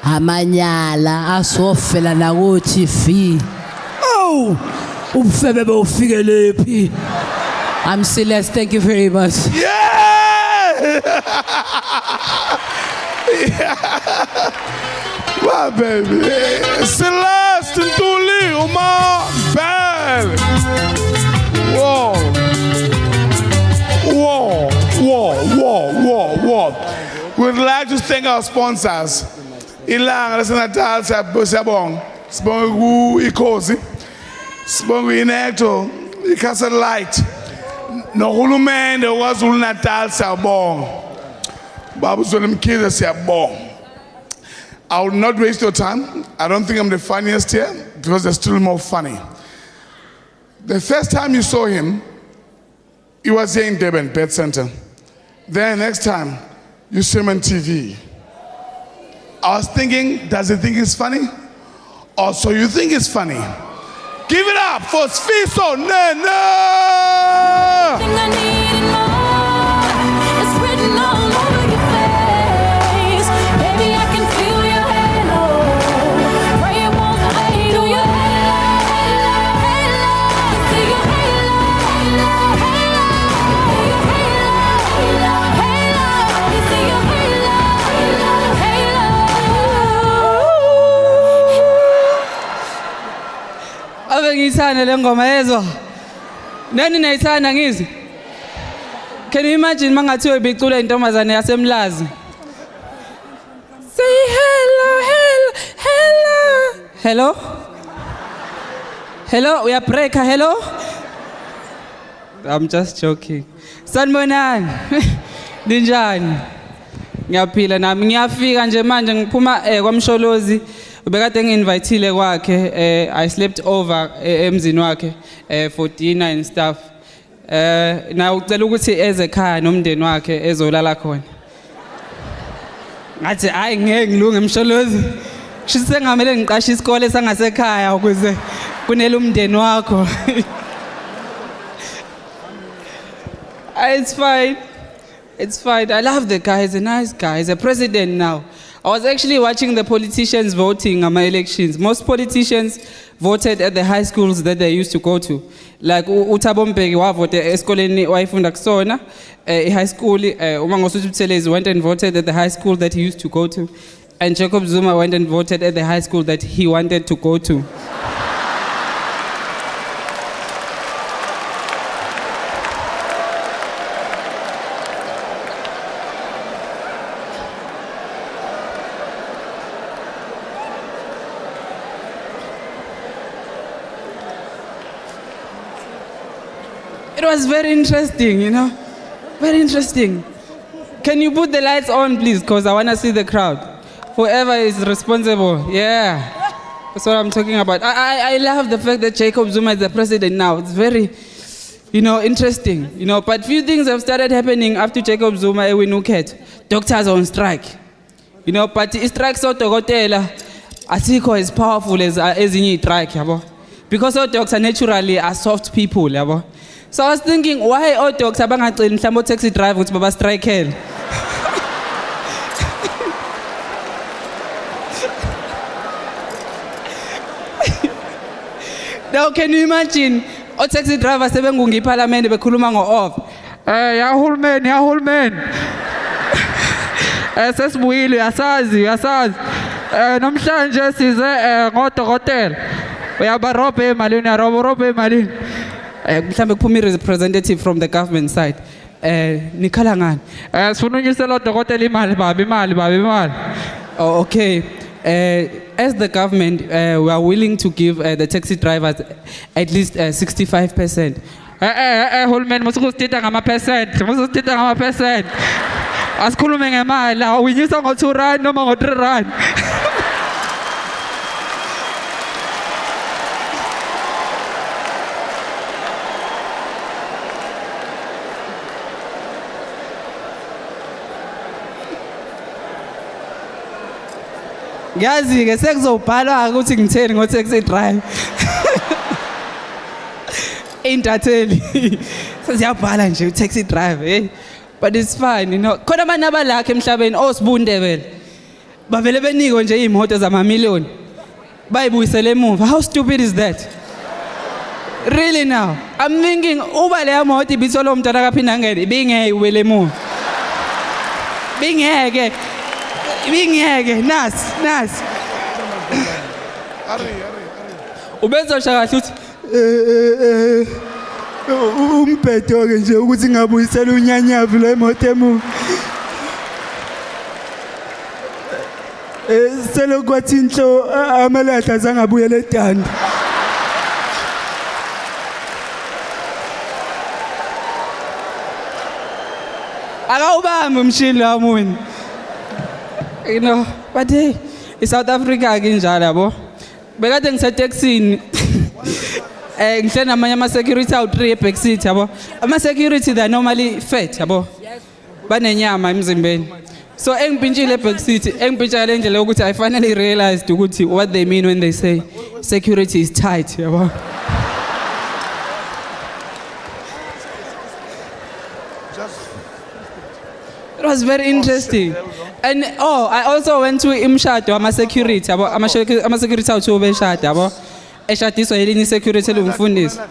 amanyala asofela la ku TV ufebe bofike lephi I'm Celeste, thank you very much. Yeah! My baby. Celeste Ntuli, Uma Bell. Whoa. Whoa, whoa, whoa, whoa, whoa. We'd like to thank our sponsors. Ilanga laseNatal siyabonga. Sibonga ku-Ikhozi. Sibonga ku-Inecto, iCastle Light. Nohulumende waZulu Natal siyabonga. Baba Zulu Mkhize siyabonga. I will not waste your time. I don't think I'm the funniest here because they're still more funny. The first time you saw him, he was here in Durban, Pet Center. Then next time, you see him on TV. I was thinking, does he think it's funny? Or so you think it's funny? Give it up for Sfiso Nena! It's written all over your face. Baby, I can feel your halo. Pray it won't fade. Do your halo, halo. See your halo, halo, halo. Your halo, halo, halo. You see your halo, halo, halo. Ave ngiyithanda le ngoma yezwa. Nani nayithanda ngizi? Can you imagine mangathiwe bicula intombazane yasemlazi? Say hello, hello, hello. Hello? Hello, we are breaker, hello? I'm just joking. Sanibonani. Ninjani? Ngiyaphila nami ngiyafika nje manje ngiphuma kwaMsholozi. Ubekade ngi-invitile kwakhe I slept over emzini wakhe for dinner and stuff. Na ucela ukuthi eze ekhaya nomndeni wakhe ezolala khona. Ngathi hayi ngeke ngilunge eMsholozi. Kusho sengamele ngiqashe isikole sangasekhaya ukuze kunele umndeni wakho. It's fine. It's fine. I love the guy. He's a nice guy. He's a president now. I was actually watching the politicians voting on my elections. Most politicians voted at the high schools that they used to go to. Like uThabo Mbeki wavote esikoleni wayefunda kusona high school uMangosuthu Buthelezi went and voted at the high school that he used to go to, and Jacob Zuma went and voted at the high school that he wanted to go to. It was very interesting, you know. Very interesting. Can you put the lights on, please? Because I want to see the crowd. Whoever is responsible. Yeah. That's what I'm talking about. I love the fact that Jacob Zuma is the president now. It's very, you know, interesting. You know, but few things have started happening after Jacob Zuma ewinuket. Doctors on strike. You know, but the strike so dokotela asikho as powerful as ezinye strike, yabo. Because all dogs are naturally are soft people, yabo. So I was thinking, why all dogs are bangacini mhlawumbe taxi driver ukuthi baba strike? Now can you imagine all taxi drivers sebengungi parliament bekhuluma ngo-off. Ya hulumeni. Sesibuyile yasazi. Namhlanje size ngodokotela. Uyabarobha emalini. Mhlambe kuphuma representative from the government side. Nikhala ngani? Sifuna unyisela udokotela imali. Oh, okay. As the government, we are willing to give the taxi drivers at least 65%. Hulumeni musukusitita ngama-percent. Asikhulume ngemali, uyinyusa ngo-2 noma ngo-3. Ngiyazi-ke sekuzobhalwa ukuthi ngitheni ngo-taxi drive. Intatheli. Seziyabhala nje u-taxi drive, eh? But it's fine, you know. Khona abantu abalakhe emhlabeni osibundebele. Bavele benikwe nje iy'moto zamamiliyoni. Bayibuyisele emuva. How stupid is that? Really now? I'm thinking uba leya moto ibitholwa umntwana akaphinde angene ibingeke iwele emuva. Bingeke. Nasi. Ubenza kahle uthi umbhedo-ke nje ukuthi ngabuyisela unyanyavu le moto emuva. Selokwathi inhlo amalahla azangabuyela eDanda. Akawubambi umshini la muntu. You know, but hey, in South Africa kinjalo yabo. Bekade ngiseTexini. Ngihle namanye ama-security awu-3 e-backseat yabo. Ama-security they are normally fat yabo. Banenyama emzimbeni. So engipintshile e-backseat, engipintsha le ndlela ukuthi I finally realized ukuthi what they mean when they say security is tight yabo. It was very interesting. And I also went to imshado ama-security yabo, ama-security awu-2 beshada yabo. Eshadiswa elinye security elungifundisa.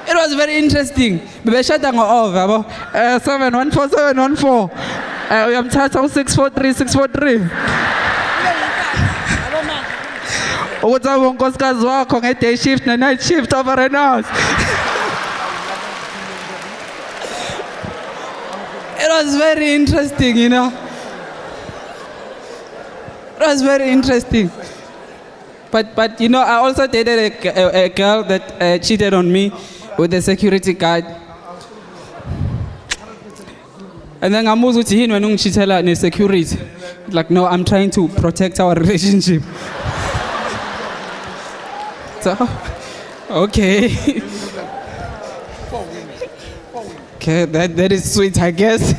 It was very interesting. Bebeshada ngo-off yabo. 714. Uyamthatha u-643. Ukuthi abe unkosikazi wakho nge-day shift ne-night shift over and out. It was very interesting, you know. It was very interesting. But you know, I also dated a girl that cheated on me with the security guard. And then ngamuza ukuthi yini wena ungishithela ne-security. Like, no, I'm trying to protect our relationship. So, okay. Okay, that is sweet, I guess.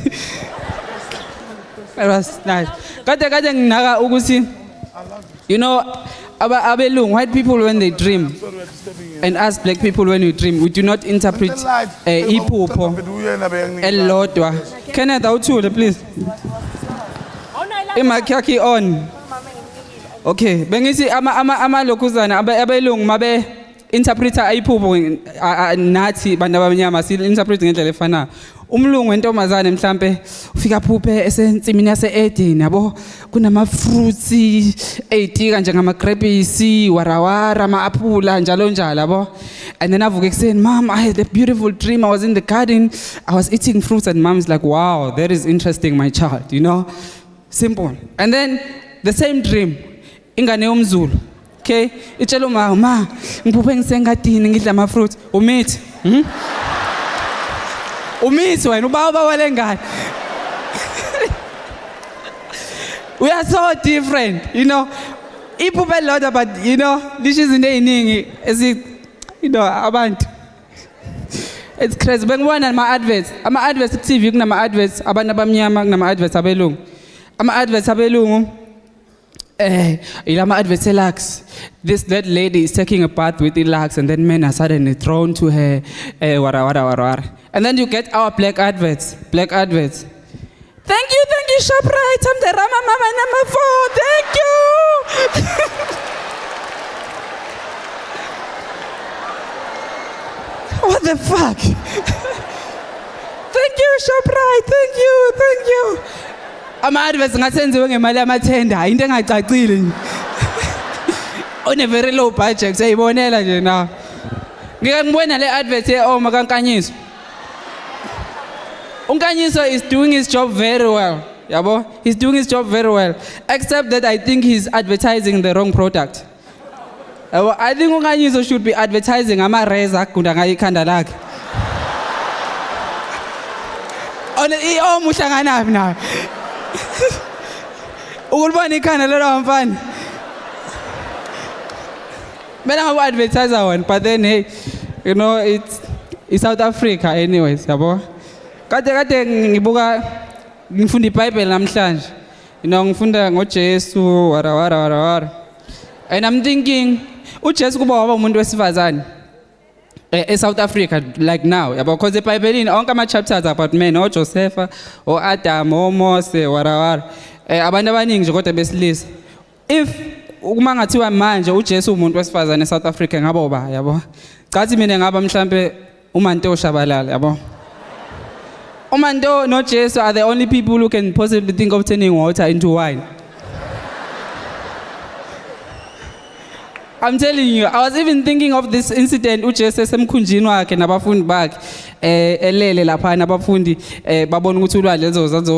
That was nice. Kade nginaka ukuthi, you know, abelungu, white people when they dream, and us black people when we dream, we do not interpret iphupho elilodwa. Kenneth, awuthule please. Imakhakhi on. Okay, bengithi amalokuzana abelungu mabe interpreter ayiphupho nathi bantu abamnyama si interpret ngendlela efanayo. Umlungu wentombazane mhlambe ufika phuphe esensimini yase-Eden yabo kunama fruits ezitika njengama grapes, warawara, ama-apula njalo yabo. And then avuka ekuseni, Mom, I had a beautiful dream. I was in the garden. I was eating fruits and Mom's like, wow, that is interesting, my child, you know. Simple. And then the same dream ingane yomZulu Okay, itshela ma, ngiphuphe ngisengadini ngidla ama-fruits. Umithi? Umithi wena, uba wale ngane. We are so different, you know. Iphuphe elilodwa, but you know, this is into eziningi you know, abantu. It's crazy. Bengibona ama-adverts. Ama-adverts ku-TV kunama-adverts abantu abamnyama kunama-adverts abelungu. Ama-adverts abelungu ilama-adverts e-Lux. That lady is taking a bath with Lux, and then men are suddenly thrown to her wara. And then you get our black adverts. Thank you, ShopRite. I'm the Rama Mama number 4. Thank you. What the fuck? Thank you, ShopRite. Thank you. Ama-adverts ngasenziwe ngemali yamathenda, into engacacile. On a very low budget, sayibonela nje na. Ngike ngibona le advert ye-Oma kaNkanyiso. uNkanyiso is doing his job very well. Yabo? He's doing his job very well. Except that I think he's advertising the wrong product. I think uNkanyiso should be advertising ama-razor agunda ngayo ikhanda lakhe. I-Oma uhlanganaphi nayo? Ukulibona ikhanda lelo mfana. But I'm an advertiser one, but then hey, you know, it's South Africa anyways, yabo. Kade ngibuka ngifunda iBhayibheli namhlanje. You know, ngifunda ngoJesu wara. And I'm thinking uJesu kuba waba umuntu wesifazane eSouth Africa like now, yabo, because eBhayibhelini onke ama chapters about men, Joseph, Adam, Mose, wara. Abantu abaningi nje kodwa besilisa. If uma ngathiwa manje uJesu umuntu wesifazane eSouth Africa ngabo ba, yabo. Cathi mina ngaba mhlambe uManto Shabalala, yabo. uManto no Jesu are the only people who can possibly think of turning water into wine. I'm telling you, I was even thinking of this incident uJesu esemkhunjini wakhe nabafundi bakhe elele lapha nabafundi babona ukuthi ulwandle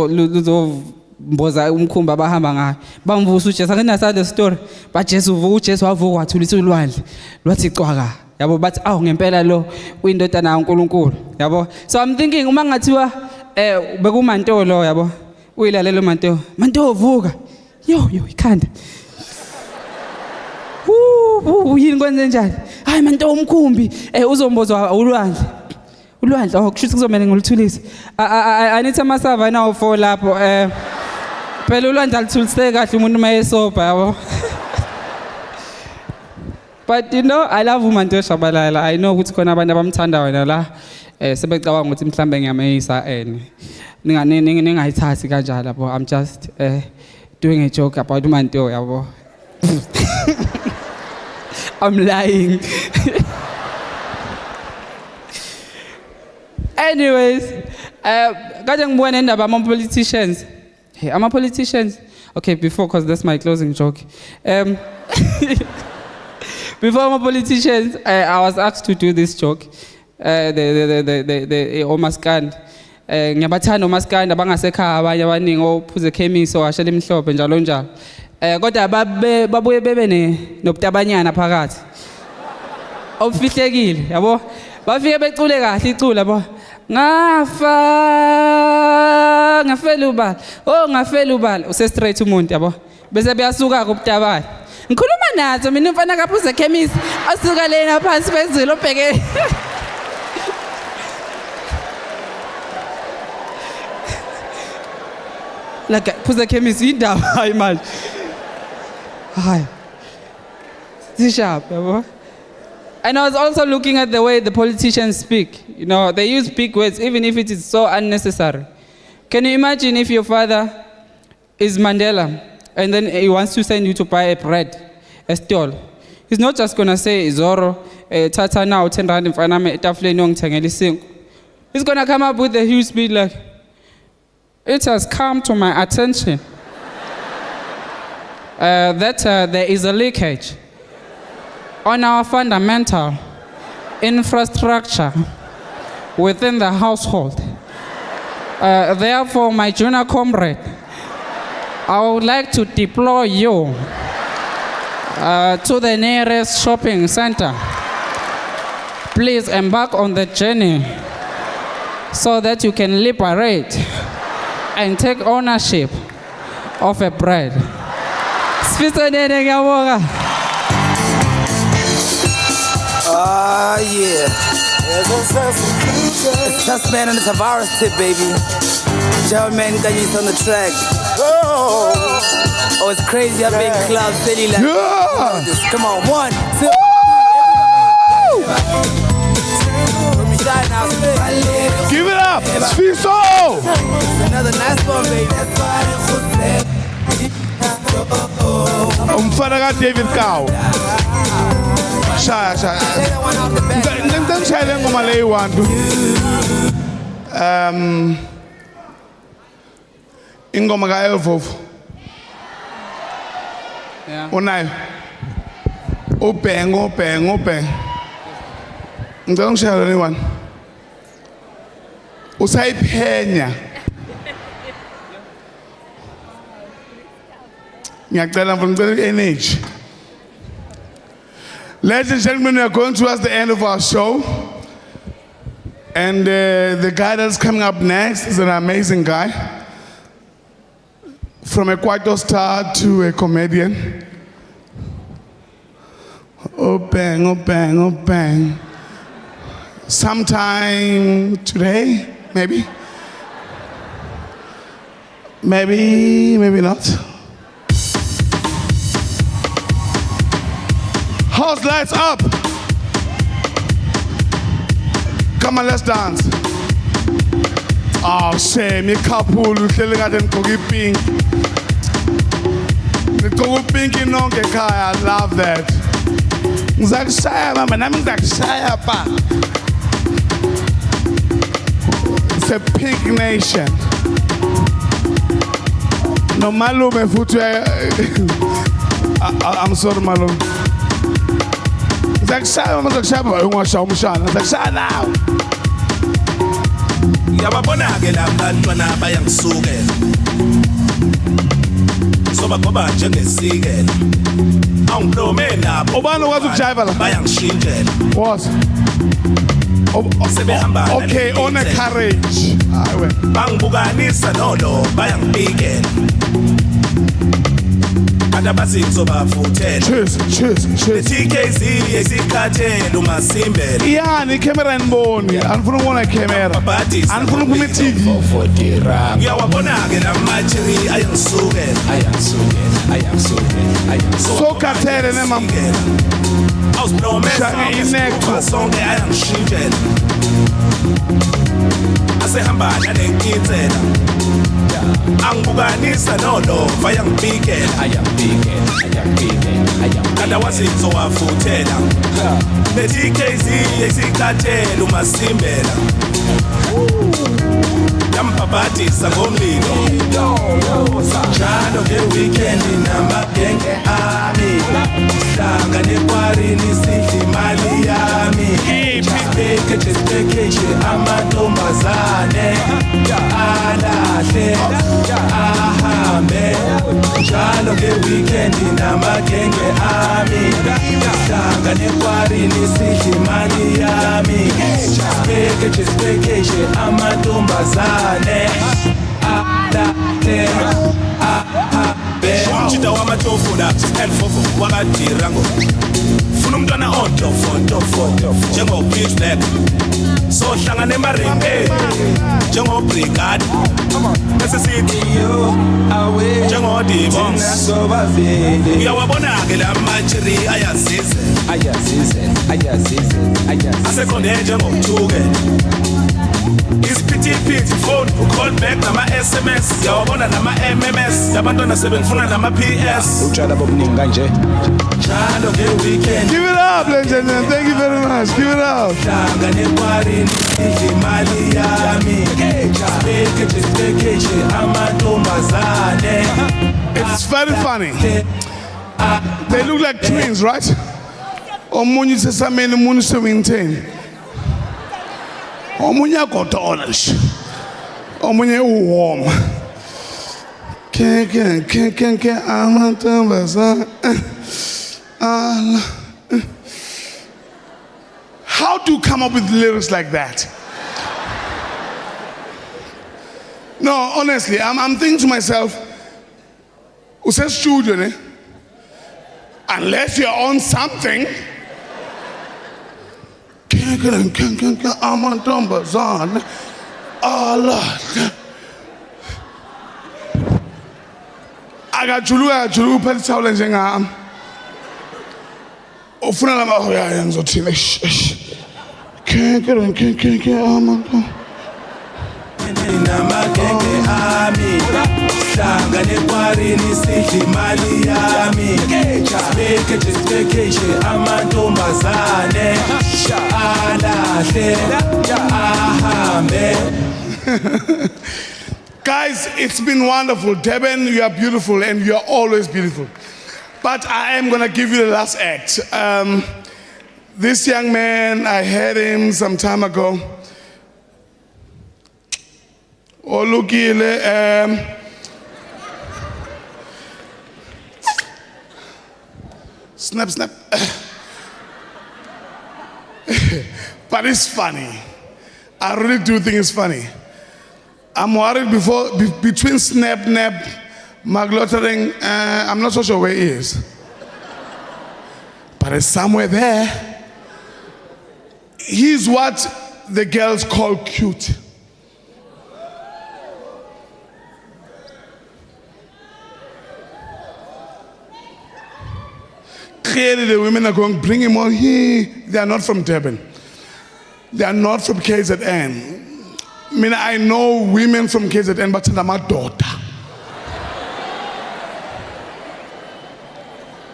luzomboza umkhumbi abahamba ngayo. Bamvusa uJesu angenasa the story. But uJesu wavuka wathulisa ulwandle lwathi cwaka. Yabo bathi awu ngempela lo uyindodana kaNkulunkulu. Yabo. So I'm thinking uma ngathiwa bekuManto lo, yabo. Uyilalela Manto vuka. Yo ikhanda. Yini kwenze njani? Hayi Manto umkhumbi uzombozwa ulwandle. Ulwandle kushuthi kuzomela ngoluthulisa. I need amasava now for lapho phela ulwandle aluthuliseke kahle umuntu mayesoba, yabo. But you know, I love uManto Shabalala. I know ukuthi khona abantu abamthanda wena la sebecabanga ukuthi mhlambe ngiyameyisa ningayithathi kanjalo, yabo. I'm just doing a joke about uManto, yabo. I'm lying. Anyways, kade ngibona indaba ama-politicians. Hey, ama-politicians. Okay, because that's my closing joke. Before ama-politicians, I was asked to do this joke. The omaskandi. Ngiyabathanda omaskandi abangasekhaya abanye abaningi ophuze ekhemisi owashela imhlophe njalo njalo. Kodwa babuye bebe nobutabanyana phakathi. Obufihlekile, yabo. Bafike becule kahle icula, yabo. Ngafela ubala. Ngafela ubala. Use straight umuntu, yabo. Bese beyasuka kubutabani. Ngikhuluma nazo mina umfana kaphuze ekhemisi asuka lena phansi phezulu obheke. Like phuze ekhemisi indaba hayi manje. Hi. Sharp. And I was also looking at the way the politicians speak. You know, they use big words, even if it is so unnecessary. Can you imagine if your father is Mandela and then he wants to send you to buy a bread, a stall? He's not just going to say, Zoro, tata now, 10 rand in front of me, he's going to come up with a huge speech like, it has come to my attention that there is a leakage on our fundamental infrastructure within the household. Therefore, my junior comrade, I would like to deploy you to the nearest shopping center. Please embark on the journey so that you can liberate and take ownership of a bride. Sifisonene ngiyabonga. Ah, yeah. It's just man and it's a virus tip, baby. German Ganyis on the track. Oh, it's crazy up in club city like this. Come on, 1, 2. Give it up, Sfiso! Another nice one, baby. Umfana ka David Cow. Shaya. Ngicela shaya ngoma leyi wantu. Ingoma ka INVLOVE. Yeah. Unayo. Ubheng. Ngicela ngishaya le one. Usayiphenya. Ngiyacela ngicela energy. Ladies and gentlemen, we are going towards the end of our show. And the guy that's coming up next is an amazing guy. From a kwaito star to a comedian. Oh bang. Sometime today, maybe. Maybe not. House lights up. Come on, let's dance. Oh, shame. You couple, you feel like I'm going pink. The go pink in on I love that. Zak Shaya, mama, I'm Zak Shaya, pa. It's a pink nation. No, Malume, I'm sorry, Malume. Zak Shaya, mama, Zak Shaya, I want to show me Shana. Zak Shaya now. Yababona ke labantwana bayangisukela soba ngoba njengesikela awungihlome nabo Ubani ukwazi ukujiva la? bayangishintshela What? sebehamba Okay, on a carriage. bangibukanisa nolo bayangibikela adabazinzo bafuthela Cheers. TKZ esikhathela umasimbela Yani camera niboni anifuna ukubona camera anifuna ukuphuma TV ngiyawabona ke lamajiri ayangisukela so kathele nemamkela awusinomesa inekho sonke ayangishintshela asehamba nalenkitsela angibukanisa nolo bayangibikela kada wazinzo wafuthela ne-TKZ esikhathela umasimbela yampaphathisa ngomlilo njalo nge-weekend namagenge ami hlanga nekwarini sidla imali yami sibhekeshe amantombazane alahle ahambe njalo nge-weekend namagenge ami hlanga nekwarini sidla imali yami sibhekeshe amantombazane alahle umjida wamatofu la elfofo wakadirango funa umntwana ontofo njengo-Pitch Black sohlangana emarimbe njengo-Brigade bese sithi njengo-Dibongs uyawabona-ke la majiri ayazizela asekhonde njengomthuke isiphithiphithi phone ucall back nama-SMS uyawabona nama-MMS labantwana sebengifuna nama-PS utshala bobuningi kanje njalo nge-weekend. Give it up, ladies and gentlemen. Thank you very much. Give it up. hlanga nekwarini idla imali yami sibhekeshe amantombazane. It's very funny. They look like twins, right? Omunye sesameni, omunye se-Winten. Omunye agodola nje. Omunye uwarm. Ke amantombazane. How do you come up with lyrics like that? No, honestly, I'm thinking to myself, who says studio, ne? Unless you're on something. I'm on Tombazon. Oh, Lord. I got Julu, Petitol and Jangam. Oh, Funala, oh, yeah, I'm so teenage. Can't get on, namagenge ami hlangane kwarini sidle imali yami sibhekeshe amantombazane alahle ahambe. Guys, it's been wonderful. Durban, you are beautiful and you are always beautiful. But I am going to give you the last act. This young man, I had him some time ago. Oh, look here. Snap. But it's funny. I really do think it's funny. I'm worried between Snap, Maglottering, I'm not so sure where he is. But it's somewhere there. He's what the girls call cute. Clearly the women are going, bring him on here. They are not from Durban. They are not from KZN. I mean, I know women from KZN, but I'm my daughter.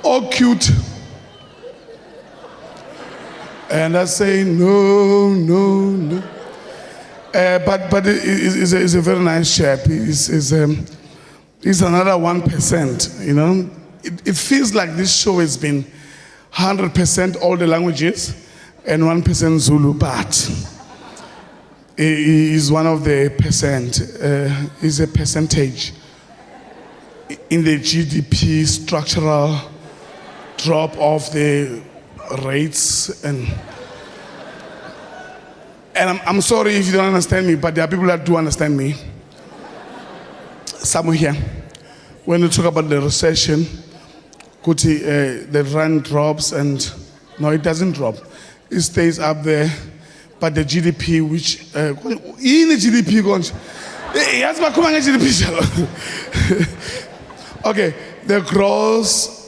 All cute. And I say, no. But he's a very nice chap. He's another 1%, you know. It feels like this show has been 100% all the languages and 1% Zulu, but he is one of the percent, is a percentage in the GDP structural drop of the rates. And I'm sorry if you don't understand me, but there are people that do understand me. Somewhere here, when you talk about the recession, the rand drops and no, it doesn't drop. It stays up there, but the GDP, which in the GDP, okay, the gross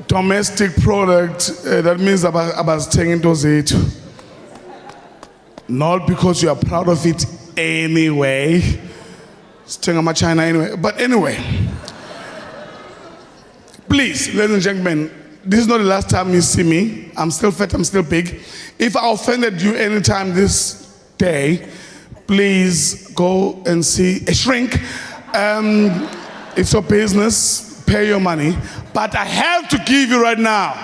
domestic product, that means about 10 to 8. Not because you are proud of it anyway. It's China anyway, but anyway. Please, ladies and gentlemen, this is not the last time you see me. I'm still fat, I'm still big. If I offended you anytime this day, please go and see a shrink. It's your business, pay your money. But I have to give you right now,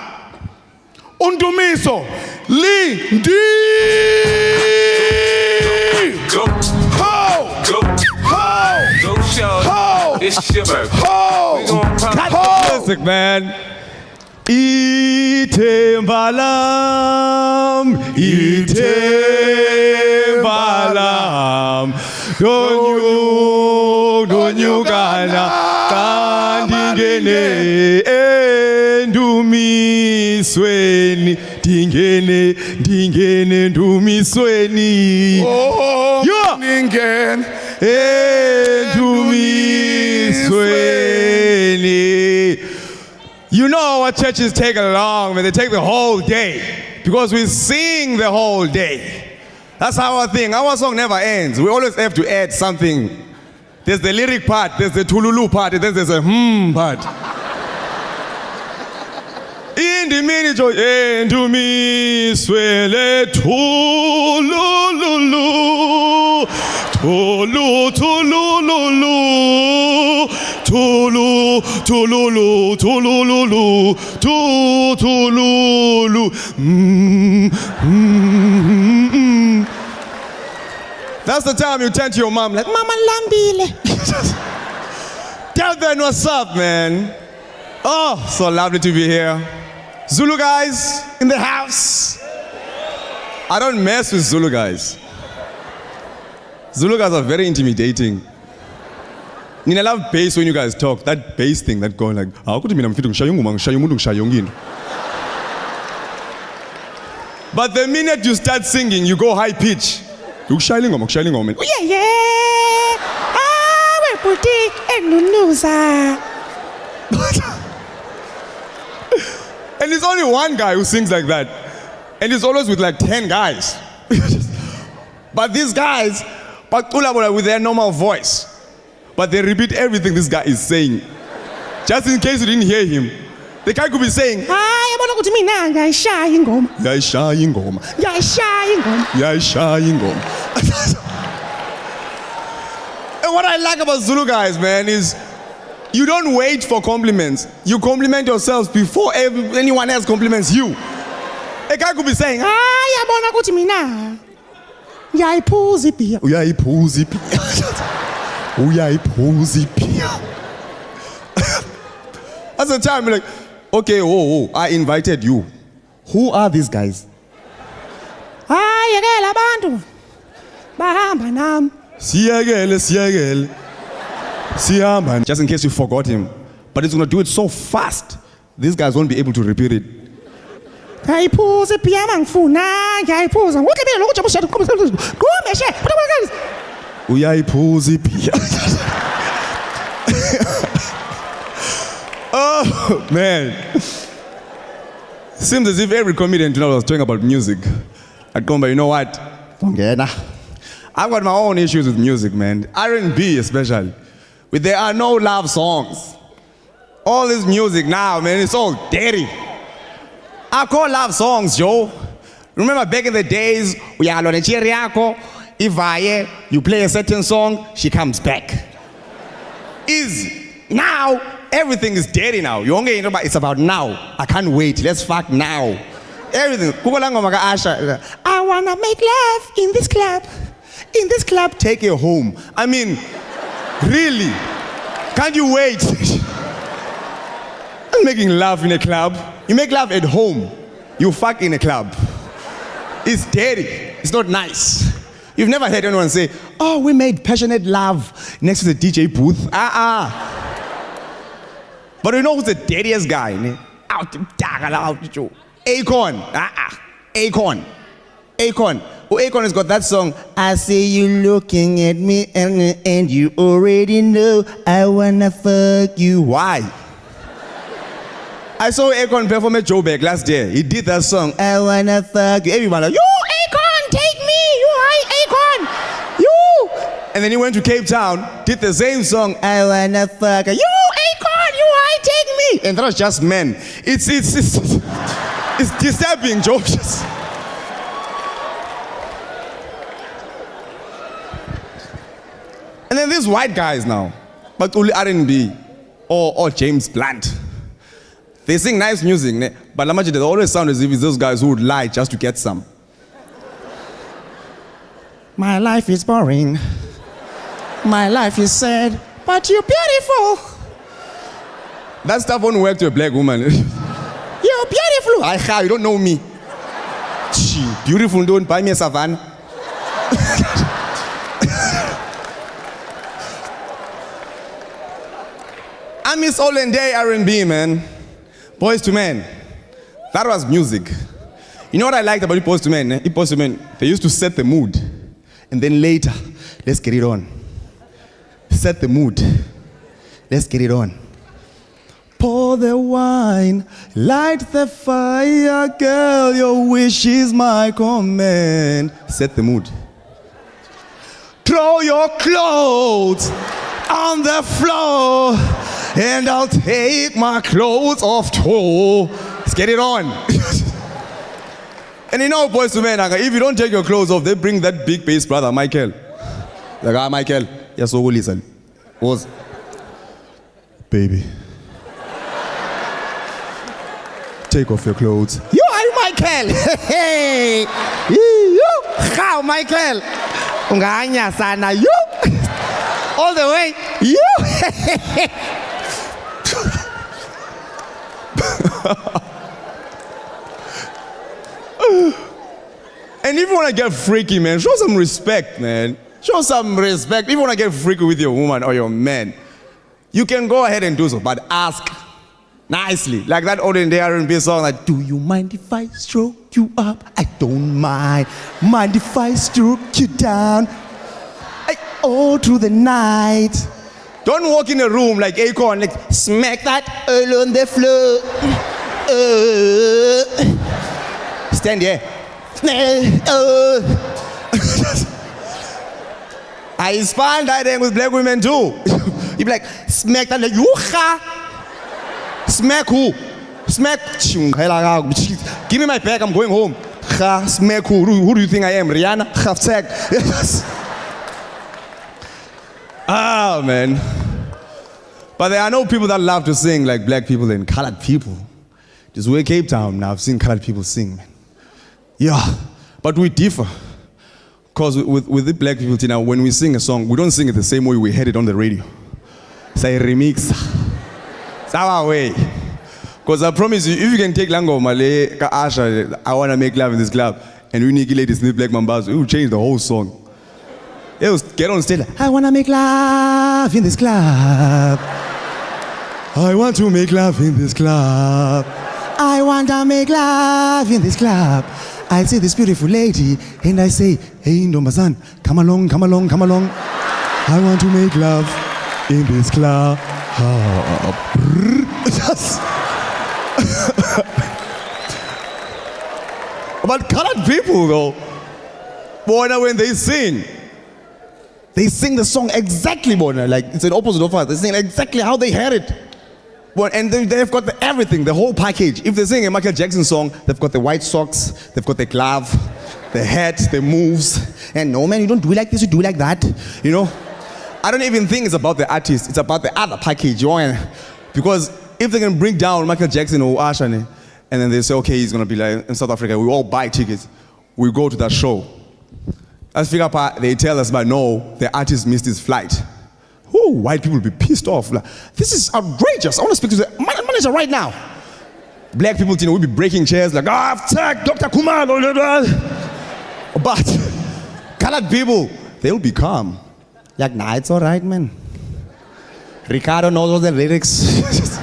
Undumiso, Lindi! Go, it's your birthday. We gonna pop the music, man. Itembalam. Don't you gana kandingene endumisweni dingene endumisweni. Oh, yeah. You know what churches take along, man. They take the whole day because we sing the whole day. That's our thing. Our song never ends. We always have to add something. There's the lyric part, there's the tululu part, and then there's a part. In the minute, into me swele tululu, tulu tululu, tulu tululu, tululu, tululu. That's the time you turn to your mom like, Mama Lambile. Tell them what's up, man. Oh, so lovely to be here. Zulu guys in the house. I don't mess with Zulu guys. Zulu guys are very intimidating. I love bass when you guys talk. That bass thing, that going like, but the minute you start singing, you go high pitch. Oh yeah, yeah. Ah, we put it and there's only one guy who sings like that. And he's always with like 10 guys. But these guys, with their normal voice. But they repeat everything this guy is saying. Just in case you didn't hear him. The guy could be saying, and what I like about Zulu guys, man, is you don't wait for compliments. You compliment yourselves before anyone else compliments you. A guy could be saying, That's the time like, okay, I invited you. Who are these guys? Just in case you forgot him. But he's going to do it so fast, these guys won't be able to repeat it. Oh, man. Seems as if every comedian tonight was talking about music. I'd come, but you know what? I've got my own issues with music, man. R&B especially. There are no love songs. All this music now, man, it's all dirty. I call love songs, Joe. Remember back in the days, you play a certain song, she comes back. Now, everything is dirty now. It's about now. I can't wait. Let's fuck now. Everything. I wanna make love in this club. In this club, take it home. I mean, really? Can't you wait? I'm making love in a club. You make love at home. You fuck in a club. It's dirty. It's not nice. You've never heard anyone say, oh, we made passionate love next to the DJ booth. But you know who's the dirtiest guy? Akon. Akon. Akon has got that song, I see you looking at me and you already know I wanna fuck you. Why? I saw Akon perform at Joburg last year. He did that song, I wanna fuck you. Everyone like, you Akon, take me. You Akon. You. And then he went to Cape Town, did the same song, I wanna fuck you. Akon, you take me. And that was just men. It's disturbing, Joe. And then these white guys now, but only R&B or James Blunt. They sing nice music, but they always sound as if it's those guys who would lie just to get some. My life is boring. My life is sad, but you're beautiful. That stuff won't work to a black woman. You're beautiful. You don't know me. Beautiful, don't buy me a savannah. I miss all and day R&B, man. Boys to Men. That was music. You know what I liked about Boys to Men? Boys to Men, they used to set the mood. And then later, let's get it on. Set the mood. Let's get it on. Pour the wine, light the fire, girl, your wish is my command. Set the mood. Throw your clothes on the floor, and I'll take my clothes off too. Let's get it on. And you know, Boys to Men, if you don't take your clothes off, they bring that big bass brother, Michael. Like, Michael, yes, so listen. Was, baby, take off your clothes. You are Michael. Hey, you, how Michael? Unganya sana, you, all the way, you. And if you want to get freaky, man, show some respect, man. Show some respect. If you want to get freaky with your woman or your man, you can go ahead and do so, but ask nicely. Like that old R&B song, like, do you mind if I stroke you up? I don't mind. Mind if I stroke you down? All through the night. Don't walk in a room like Akon, like, smack that all on the floor. Stand here. I inspired that with black women too. You be like, smack that, like, yuha. Smack who? Smack. Give me my bag, I'm going home. Smack who? Who do you think I am? Rihanna? Ah, man. But there are no people that love to sing like black people and colored people. Just where Cape Town now, I've seen colored people sing, man. Yeah, but we differ. Because with the black people, now, when we sing a song, we don't sing it the same way we heard it on the radio. It's a remix. It's our way. Because I promise you, if you can take Lango Malay, Ka Asha, I want to make love in this club, and we need ladies in the black mambas, it will change the whole song. It will get on stage like, I want to make love in this club. I want to make love in this club. I want to make love in this club. I see this beautiful lady and I say, hey, Ndombazan, come along, come along, come along. I want to make love in this club. But colored people though, boy, when they sing the song exactly, boy, like it's an opposite of us. They sing exactly how they heard it. But, and they've got everything, the whole package. If they sing a Michael Jackson song, they've got the white socks, they've got the glove, the hat, the moves. And no, man, you don't do it like this, you do it like that. You know? I don't even think it's about the artist, it's about the other package. You know? Because if they can bring down Michael Jackson or Usher, and then they say, okay, he's going to be like in South Africa, we all buy tickets, we go to that show. As figure out, they tell us, but no, the artist missed his flight. Ooh, white people will be pissed off. Like, this is outrageous. I want to speak to the manager right now. Black people, will be breaking chairs like, I've tagged Dr. Kumar. But colored people, they'll be calm. Like, nah, it's all right, man. Ricardo knows all the lyrics.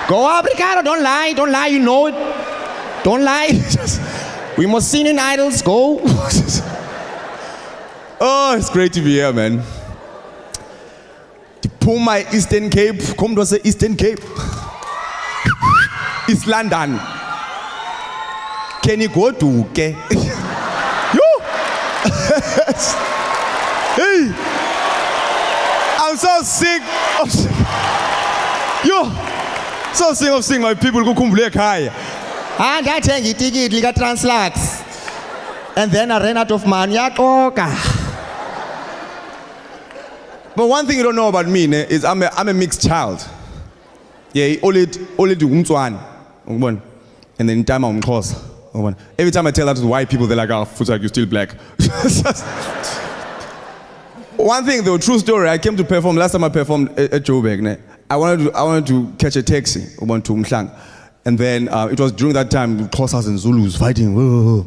Go up, Ricardo. Don't lie. You know it. Don't lie. We must sing in idols. Go. Oh, it's great to be here, man. Pull my Eastern Cape. Come to say Eastern Cape. It's London. Can you go to UK? Yo! Hey! I'm so sick of so sick of seeing my people go kumble high. And I take it ticket like a Translax. And then I ran out of money. But one thing you don't know about me is I'm a mixed child. Yeah, only do umtswana. And then in time I'm close. Every time I tell that to the white people, they're like, oh, Futak, you're still black. One thing, though, true story, I came to perform, last time I performed at Joburg. I wanted to catch a taxi, to Mhlang. And then it was during that time, Xhosas and Zulus fighting. Whoa.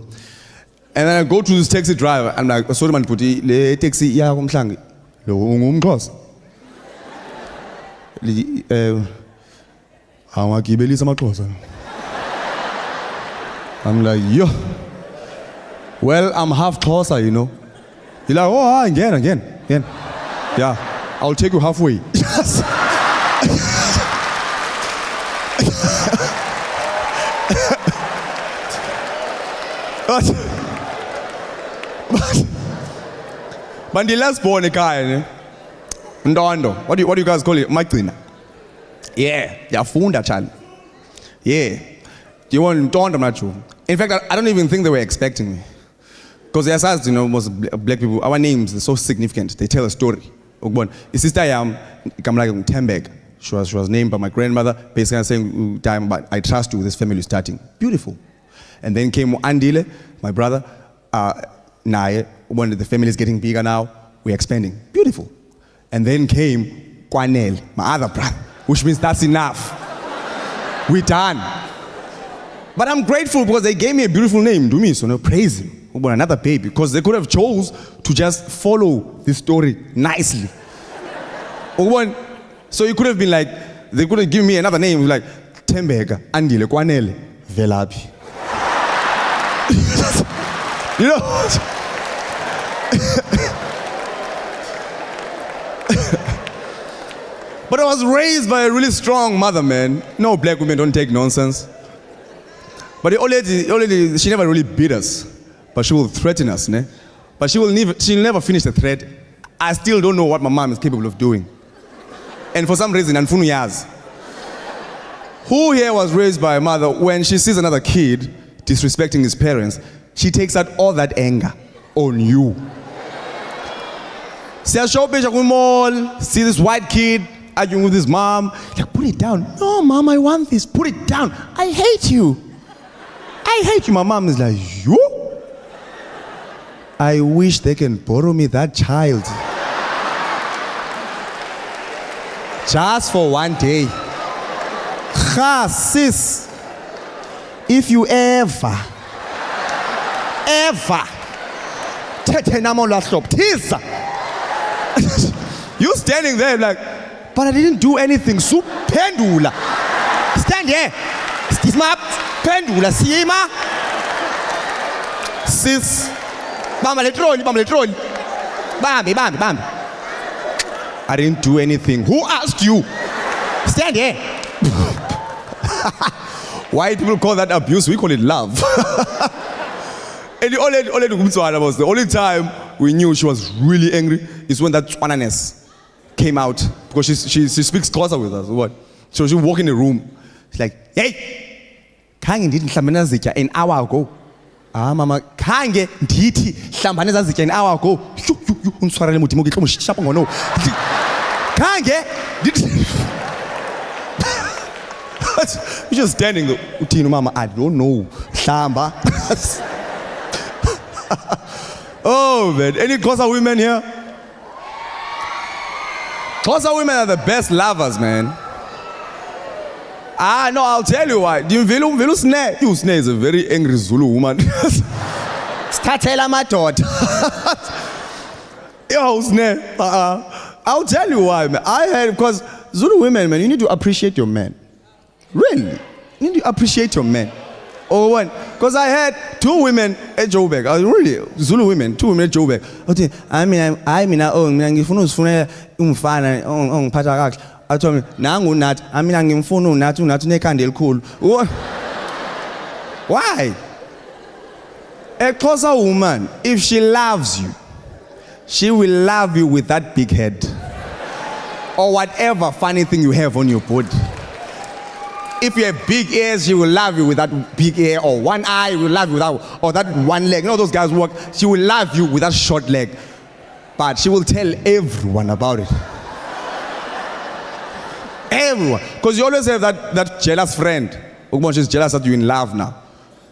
And then I go to this taxi driver, I'm like, sorry man, puti, le taxi, yeah, Mhlang. Umkhosi awagibelisa amaXhosa. I'm like, yo, well, I'm half Xhosa, you know. He's like, oh, again. Yeah, I'll take you halfway. But the last born a guy, Ndondo. What do you guys call it? Magcina. Yeah, Yafunda child. Yeah. Do you want Ndondo, not true? In fact, I don't even think they were expecting me. Because as us, most black people, our names are so significant. They tell a story. His sister Kamla Tembek. She was named by my grandmother, basically saying, "Time, but I trust you. This family is starting." Beautiful. And then came Andile, my brother. Naye, when the family is getting bigger now, we're expanding. Beautiful. And then came Kwanel, my other brother, which means that's enough. We're done. But I'm grateful because they gave me a beautiful name. Do me so no praise him. About another baby. Because they could have chose to just follow this story nicely. So it could have been like, they could have given me another name like Tembeka, Andile, Kwanele, Velapi. You know? But I was raised by a really strong mother, man. No, black women don't take nonsense. But she never really beat us. But she will threaten us, ne? But she'll never finish the threat. I still don't know what my mom is capable of doing. And for some reason, Anfunu Yaz. Who here was raised by a mother, when she sees another kid disrespecting his parents, she takes out all that anger on you. See this white kid arguing with his mom, like, put it down. No, mom, I want this. Put it down. I hate you. I hate you. My mom is like, you? I wish they can borrow me that child. Just for one day. Ha, sis. If you ever you standing there like, but I didn't do anything. So pendula. Stand here. Stisma pendula. Sima. Sis. Bamba le troll. Bambi. I didn't do anything. Who asked you? Stand here. White people call that abuse. We call it love. And the only time we knew she was really angry is when that Tswananess came out, because she speaks Xhosa with us. What? So she walk in the room. She's like, hey, Kange didn't hlambana zitya an hour ago. Ah, mama, Kange ndithi hlambana zitya an hour ago. You unswarele muthi moke tlo shapa ngono. Kange did. You're just standing there. Utino mama, I don't know. Hlamba. Oh man, any Xhosa women here? Xhosa women are the best lovers, man. Ah, no, I'll tell you why. Velu Sne. You Sne is a very angry Zulu woman. Statela matot. Yo, Sne. I'll tell you why, man. I heard, because Zulu women, man, you need to appreciate your men. Really? You need to appreciate your men. Oh, one. Because I had 2 women at Joburg. Really, Zulu women, 2 women at Joburg. I told me, nangu nat, amina ngimfuna unatu nekande elikhulu. Why? A Xhosa woman, if she loves you, she will love you with that big head. Or whatever funny thing you have on your body. If you have big ears, she will love you with that big ear, or one eye, will love you with that, or that one leg. You know those guys work. She will love you with that short leg, but she will tell everyone about it. Everyone, because you always have that jealous friend. She's jealous that you're in love now.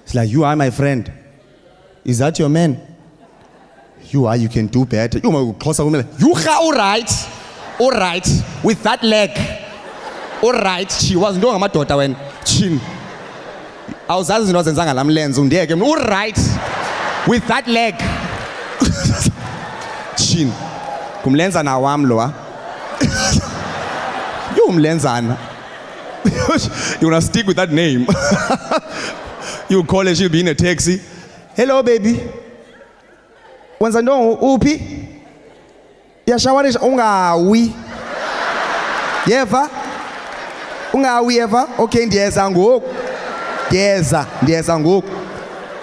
It's like, you are my friend. Is that your man? You are. You can do better. You are closer woman. You are all right, with that leg. All right, she was doing my daughter when chin. I was asking us and saying, "I'm lens on there." All right, with that leg, chin. Kum lenzana wam loa. You lenzana. You wanna stick with that name? You call her. She'll be in a taxi. Hello, baby. Wanza ndo upi? Yashawarisha ungawi. Yeva. Ungawi eva. Okay, ndiyeza ngoku. Ndiyeza ngoku.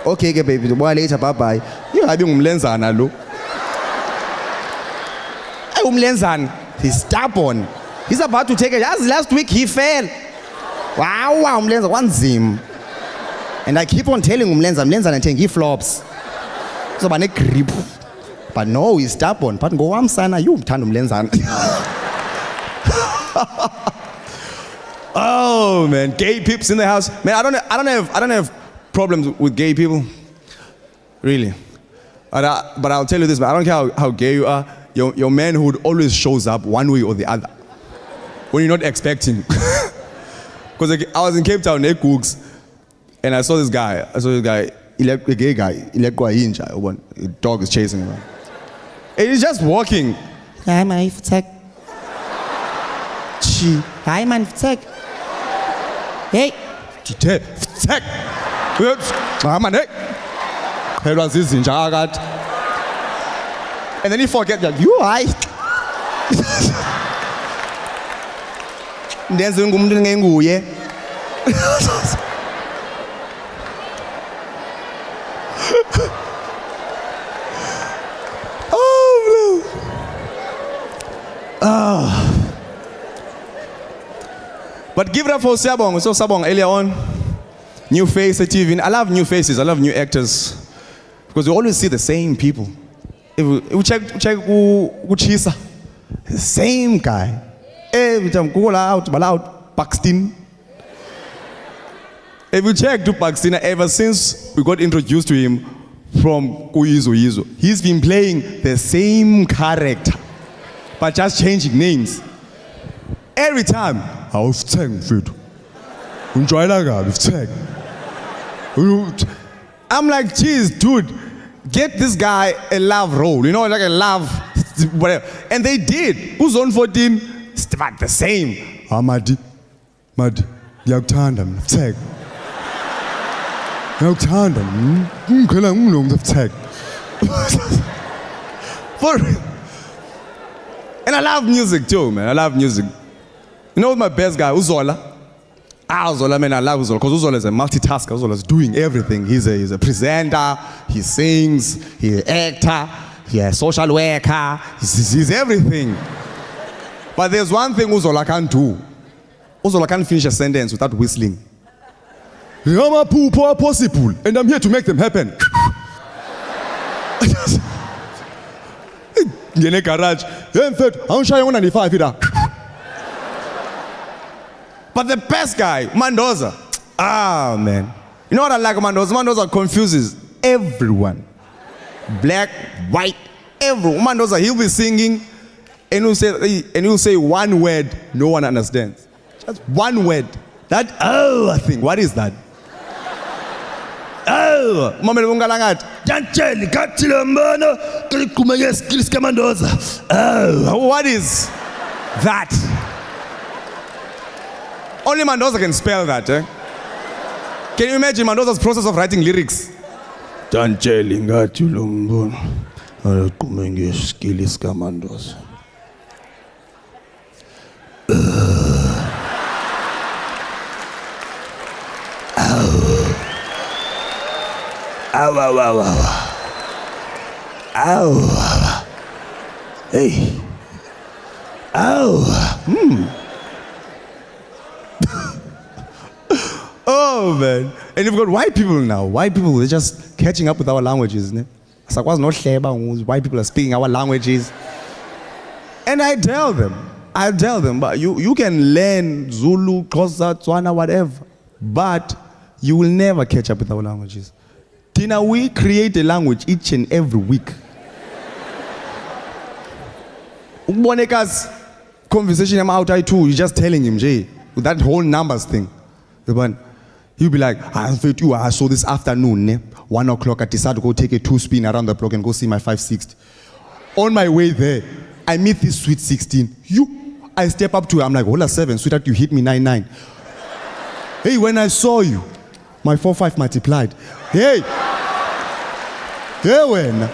Okay ke baby, boy later, bye bye. You habi ngumlenzana lo. Hey, umlenzana. He's stubborn. He's about to take it. As last week he fell. Wow, umlenza wanzima. And I keep on telling umlenza and he flops. So bane grip. But no, he's stubborn. But go wamsana, you umthanda umlenza. Oh man, gay peeps in the house. Man, I don't have problems with gay people. Really. But I'll tell you this, man. I don't care how gay you are. Your manhood always shows up one way or the other when you're not expecting. Because I was in Cape Town, Googs. And I saw this guy, a gay guy, a dog is chasing him. And he's just walking. Hi, man, tech. Hi, man, tech. Hey. Tech. And then he forget that you are. There's a woman in Nguye. But give it up for Sabong. So Sabong earlier on, new face at TV. I love new faces. I love new actors because we always see the same people. If we check Uchisa, the same guy. Every time go out, Paxton. If we check to Paxton, ever since we got introduced to him from Kuyizo, he's been playing the same character, but just changing names. Every time, I'm like, geez, dude, get this guy a love role, you know, like a love, whatever. And they did. Who's on 14? But the same. Madi, yakuthanda tag. Yakuthanda. Ngicela ngilonga tag. And I love music too, man. I love music. You know my best guy, Uzola? Uzola, man, I love Uzola because Uzola is a multitasker. Uzola is doing everything. He's a presenter, he sings, he's an actor, he's a social worker, he's everything. But there's one thing Uzola can't do. Uzola can't finish a sentence without whistling. Are possible, and I'm here to make them happen. In a garage, in fact, I'm shy 195. But the best guy, Mendoza. Ah, man. You know what I like about Mendoza? Mendoza confuses everyone. Black, white, everyone. Mendoza, he'll be singing and he'll say one word no one understands. Just one word. That, I think. What is that? Oh, what is that? Only Mendoza can spell that, eh? Can you imagine Mendoza's process of writing lyrics? Hey. Oh, man. And you've got white people now. White people, they're just catching up with our languages. White people are speaking our languages. And I tell them, but you can learn Zulu, Xhosa, Tswana, whatever, but you will never catch up with our languages. Tina, we create a language each and every week. Boneka's conversation I'm out too, you're just telling him, Jay, with that whole numbers thing. He'll be like, I saw this afternoon, 1 o'clock, I decided to go take a 2-spin around the block and go see my 560. On my way there, I meet this sweet 16. I step up to her, I'm like, hola 7, sweetheart, you hit me 99. Hey, when I saw you, my 45 multiplied. Hey, when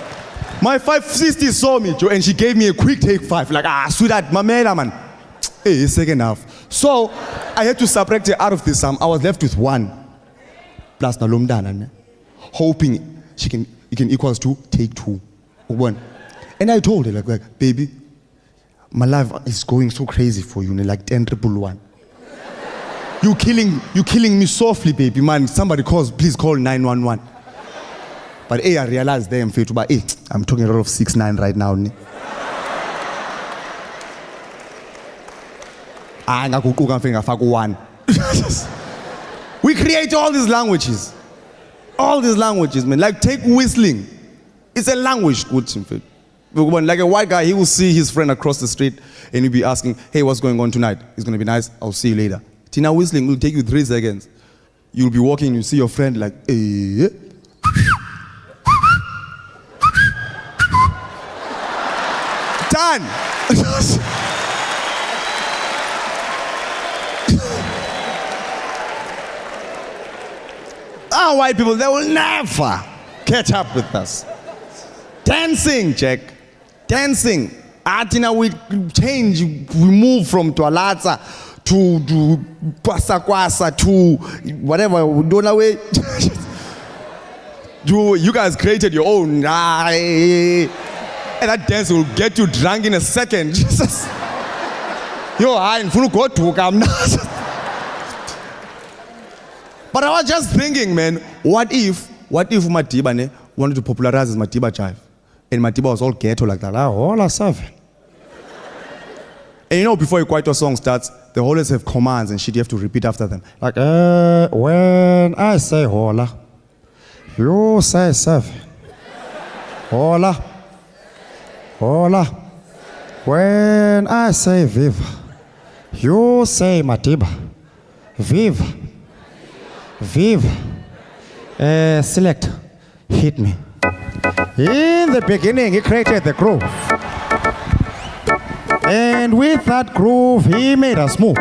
my 560 saw me, Joe, and she gave me a quick take 5. Like, sweetheart, my man. Hey, second half. So I had to subtract her out of this sum. I was left with 1 plus Nalumdana, hoping it can equals to take 2. 1. And I told her, like, baby, my life is going so crazy for you, like 10 111. You killing me softly, baby, man. Somebody calls, please call 911. But I realized then, I'm talking a lot of 6-9 right now. We create all these languages. All these languages, man. Like, take whistling. It's a language. Like a white guy, he will see his friend across the street and he'll be asking, hey, what's going on tonight? It's going to be nice. I'll see you later. Tina, whistling will take you 3 seconds. You'll be walking, you see your friend like, eh. Done. Our white people, they will never catch up with us. Dancing, Jack. Dancing. Atina, we change, we move from Tualatsa to Kwasa to whatever, we don't know way. You guys created your own. And that dance will get you drunk in a second. Jesus. Yo, I in full go to come now. But I was just thinking, man, what if Matiba wanted to popularize his Matiba jive? And Matiba was all ghetto like that. All are 7. And you know, before a Kwaito song starts, they always have commands and shit you have to repeat after them. Like, when I say hola, you say 7. Hola. Hola. When I say viva, you say Matiba. Viva. Viva. Select. Hit me. In the beginning, he created the groove. And with that groove, he made us move.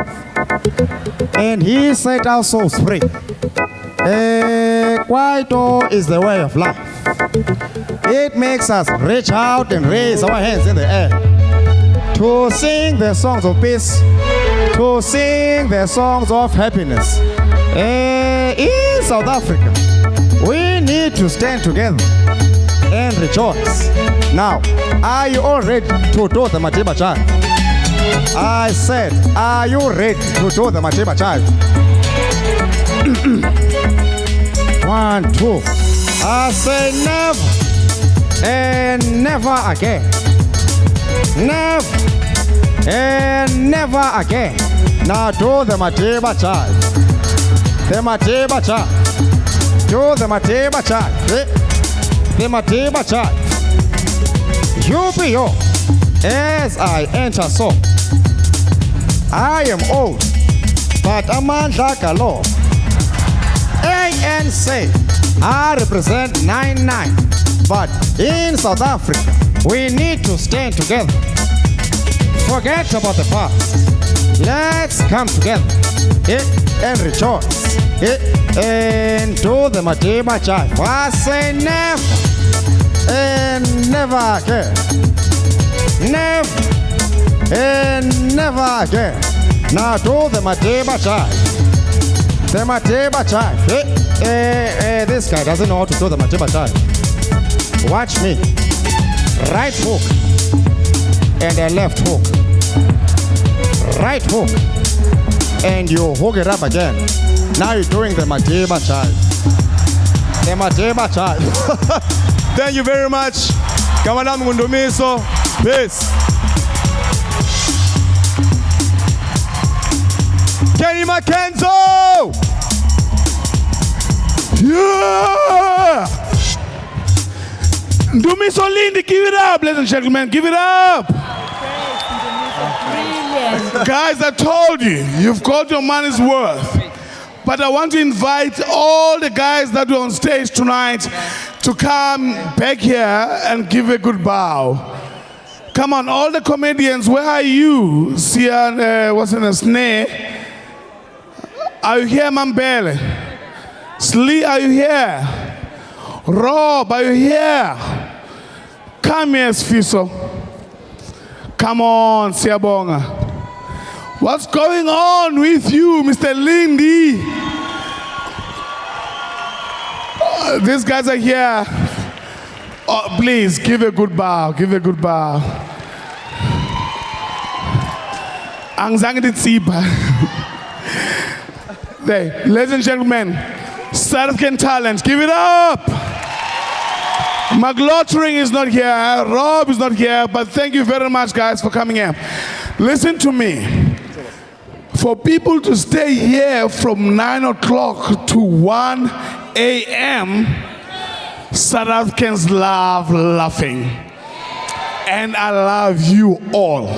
And he set our souls free. Kwaito is the way of life. It makes us reach out and raise our hands in the air to sing the songs of peace, to sing the songs of happiness. In South Africa, we need to stand together and rejoice. Now, are you all ready to do the Matiba child? I said, are you ready to do the Matiba child? 1, 2. I say never and never again. Never and never again. Now do the Matiba child. The Matiba child. Do the Matiba child. The Matiba child. You be yo. As I enter so. I am old, but a man like a law. ANC, I represent 99. But in South Africa, we need to stand together. Forget about the past. Let's come together and rejoice and do the Matiba jive. I say never and never again. Never and never again. Now do the Matiba jive. The Matiba jive. This guy doesn't know how to do the Matiba jive. Watch me. Right hook and a left hook. Right hook and you hook it up again. Now you're doing the Matiba jive. The Matiba jive. Thank you very much. Kamanam Ngundumiso. Peace. Kenny Mackenzo! Yeah! Ndumiso Lindy, give it up, ladies and gentlemen, give it up! Guys, I told you, you've got your money's worth. But I want to invite all the guys that were on stage tonight to come back here and give a good bow. Come on, all the comedians, where are you? Sian, what's in a snare? Are you here, Mambele? Slee, are you here? Rob, are you here? Come here, Sfiso. Come on, Siabonga. What's going on with you, Mr. Lindy? These guys are here. Oh, please, give a good bow. Give a good bow. Angzangi Tsiba. There, ladies and gentlemen, South African talent, give it up. McLaughlin is not here, Rob is not here, but thank you very much, guys, for coming here. Listen to me. For people to stay here from 9 o'clock to 1 a.m., South Africans love laughing. And I love you all.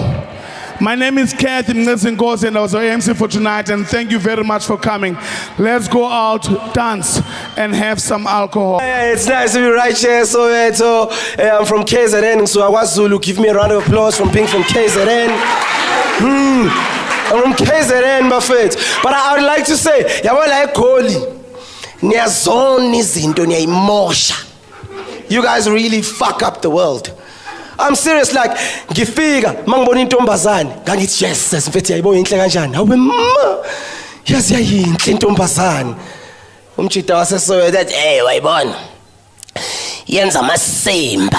My name is Kathy Mnetsinkosi and I was the MC for tonight, and thank you very much for coming. Let's go out, dance, and have some alcohol. It's nice to be right here, Soweto. I'm from KZN, so KwaZulu. Give me a round of applause from being from KZN. I'm from KZN, Buffett. But I would like to say, you guys really fuck up the world. I'm serious, like, ngifika mangibona intombazane ngangithi yes mfethu yayibona inhle kanjani awu ma yes yayinhle intombazane umjida wasesowe that hey wayibona yenza amasimba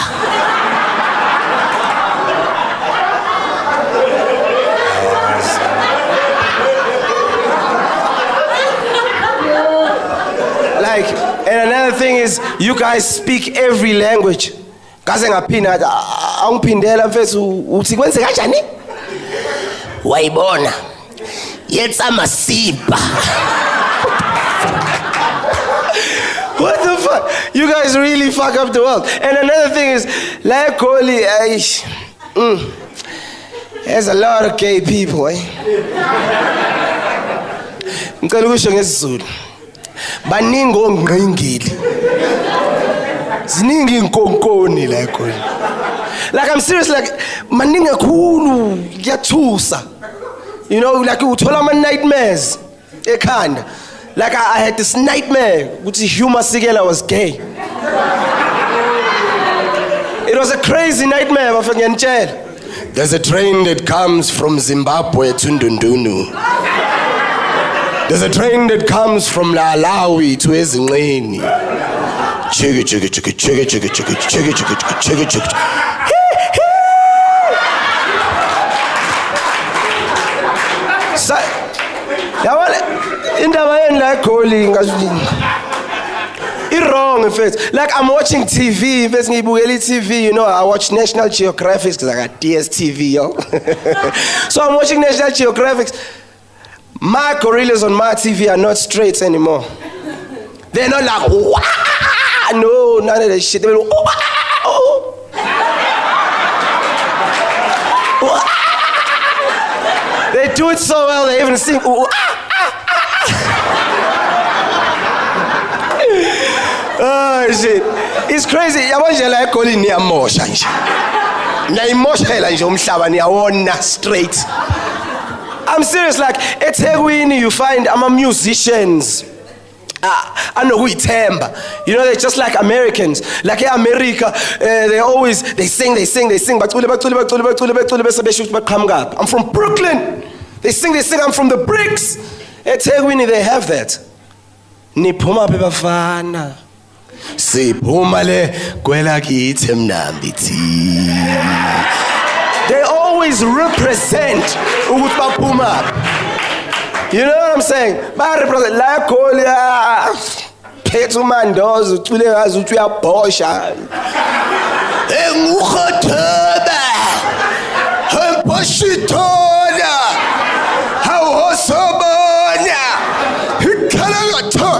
like, and another thing is you guys speak every language. Kaze ngaphinda awungiphindela mfethu uthi kwenze kanjani wayibona yenza amasimba. What the fuck? You guys really fuck up the world. And another thing is like Koli, there's a lot of gay people, ngicela ukusho ngesizulu baningi ongqingili ziningi inkonkoni la khona. Like, I'm serious, like maningi kakhulu kuyathusa, you know, like uthola ama nightmares ekhanda. Like I had this nightmare ukuthi Hugh Masekela was gay. It was a crazy nightmare, bafika ngiyantshela. There's a train that comes from Zimbabwe to Ndundunu. There's a train that comes from Malawi to Ezinqeni. Chugga chugga chugga chugga chugga chugga chugga chugga chugga chugga. So, indaba yeni la Kholi ngazulini. It's wrong, in fact. Like, I'm watching TV, if it's TV, you know, I watch National Geographic because I got DSTV, yo. So I'm watching National Geographic. My gorillas on my TV are not straight anymore. They're not like, wah! No, none of that shit. They will, oh. They do it so well, they even sing, oh, oh shit. It's crazy. Yabanje la eGoli niyamosha nje. Niyayimoshela nje umhlaba niyawona straight. I'm serious, like eThekwini you find musicians anokuyithemba. You know, they're just like Americans. Like in America, they sing, bacule bese besho ukuthi baqhamuka. I'm from Brooklyn. They sing, I'm from the bricks. eThekwini they have that. Niphuma phe bafana. Siphuma le kwela kithi mnambithi. They always represent ukuthi baphuma. You know what I'm saying? Ba represent la eGoli phethe umandozo ucule ngazi ukuthi uyabhosha. Engukhotheba. Emposhitona. Hawhosobona. Hikhalakatha.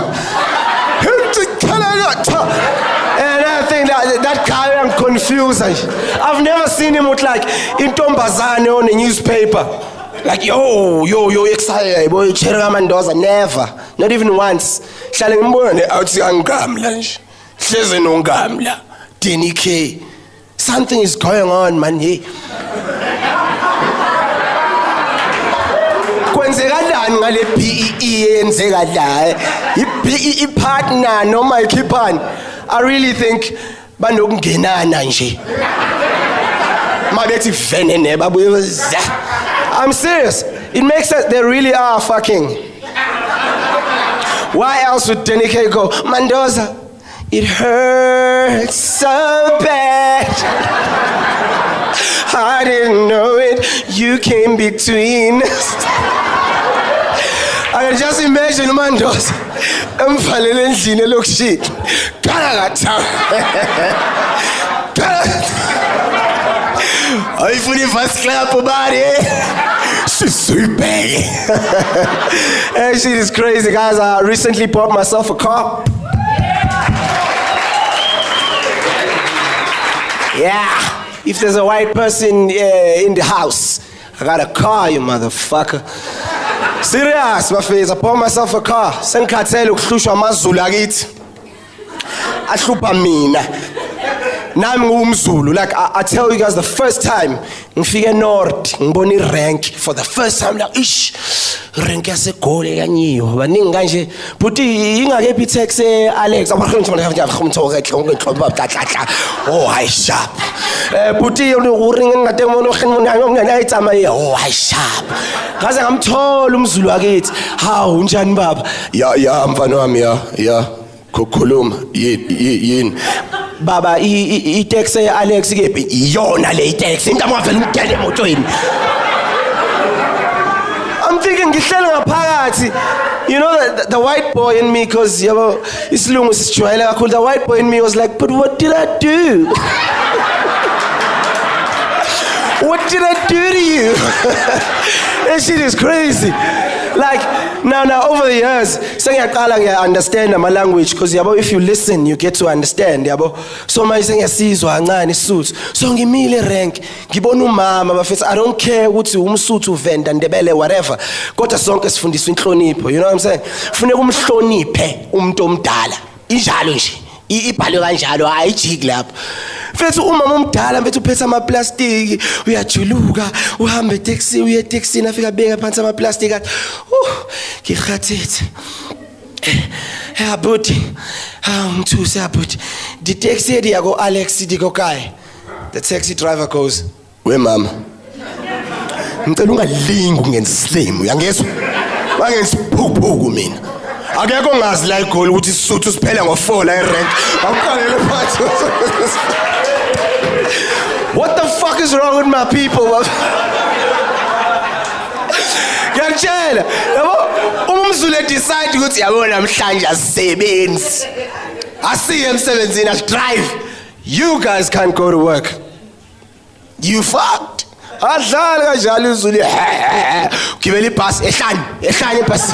And I think that guy, I'm confused. I've never seen him with like intombazane on a newspaper. Like, yo, excited, boy, Cherga Mendoza, never. Not even once. Hlale ngimbone awuthi angamla nje. Hleze nongamla. DNK. Something is going on, man. Hey. Kwenzekalani ngale PEE yenzeka la? I partner noma ikhipani. I really think banokungenana nje. Mabethi venene babuye. I'm serious. It makes sense. They really are fucking. Why else would DNK go, Mendoza, it hurts so bad. I didn't know it. You came between. I can just imagine Mendoza. Emvalele endlini look shit. I fully first clap about it. She's sweet baby. That shit is crazy, guys. I recently bought myself a car. Yeah. If there's a white person in the house, I got a car, you motherfucker. Serious, bafethu. I bought myself a car. Sengikhathele ukuhlushwa amazulu akithi. Ahlupha mina. Nami ngumzulu. Like I tell you guys, the first time ngifike North, ngibona irank for the first time, like ish, rank yasegoli kanyiwe. Baningi kanje. Buti ingakephi taxi Alex. Oh, hi sharp. Buti uring ngade oh, hi sharp. Ngaze ngamthola umzulu wakithi. Hawu unjani baba? Ya mfana wami ya. Kukhuluma yini. Baba i-taxi Alex kephi iyona le taxi into amavela umdele emotweni. I'm thinking ngihlele ngaphakathi. You know the white boy in me, cause yabo isilungu sisijwayele kakhulu. The white boy in me was like, but what did I do? What did I do to you? That shit is crazy. Like now over the years, I understand my language, because if you listen, you get to understand. So my saying suits. So give me a rank. I don't care what suit to vend and debele whatever. Got a song is from this inhlonipho. You know what I'm saying? Fune umhloniphe umuntu omdala. Injalo nje. Ibhalo kanjalo ayijiki lapho. Mfethu umama omdala mfethu uphethe ama plastic uyajuluka uhambe taxi uye taxi nafika beka phansi ama plastic athi ngikhathithe buti ngithusa buti the taxi yako Alex diko kai. The taxi driver goes, we mama ngicela ungalingi ungenza slim uyangezwa bangenza phukuphuku mina akekho ngazi la igoli ukuthi isisuthu siphela ngo4 la rent awuqalele phansi. What the fuck is wrong with my people? Ngiyakutshela yabo umzulu decide ukuthi yabo namhlanje asisebenzi asiye emsebenzini asdrive. You guys can't go to work. You fucked. Adlala kanjalo uzulu gibela ibhasi ehlanye ibhasi.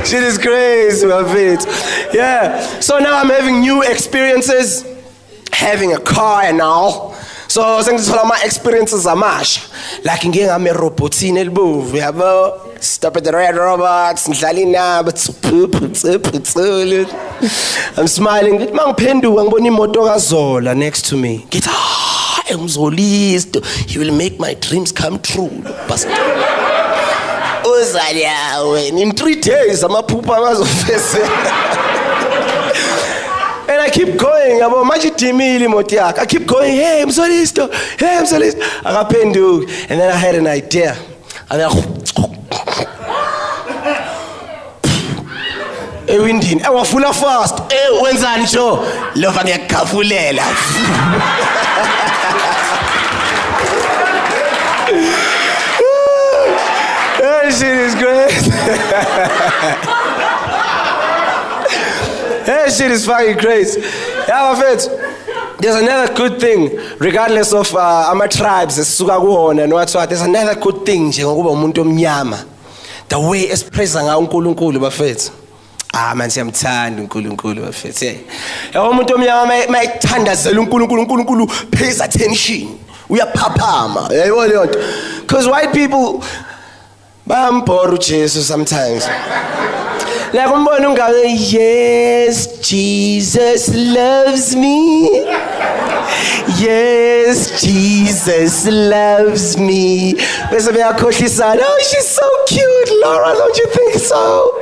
Shit is crazy, my friend. Yeah. So now I'm having new experiences, having a car and all. So sengithola my experiences amasha. Like ngingame robotini elibovu yabo. Stop at the red robots, ngidlala inaba. I'm smiling. Mangiphenduka ngibona imoto kaZola next to me. Ngithi ngizolisto. He will make my dreams come true. In 3 days amaphupha amazofese. And I keep going, yabo manje idimile imoto yakhe. I keep going, hey mzolisto. Akaphenduka. And then I had an idea. Ewindini awafula fast wenzani sho lova ngiyakhafulela. That shit is great. That shit is fucking crazy. Yeah, my friends. There's another good thing, regardless of our tribes, there's another good thing njengokuba umuntu omnyama. The way expressa nga uNkulunkulu bafethu. Man siyamthanda uNkulunkulu bafethu. Yabo umuntu omnyama mayithandazela uNkulunkulu pays attention. Uyaphaphama. Yayibona leyo nto. Because white people bayambora uJesu sometimes. Like umbona ungabe yes Jesus loves me. Yes Jesus loves me. Bese beyakhohlisana. Oh, she's so cute, Laura, don't you think so?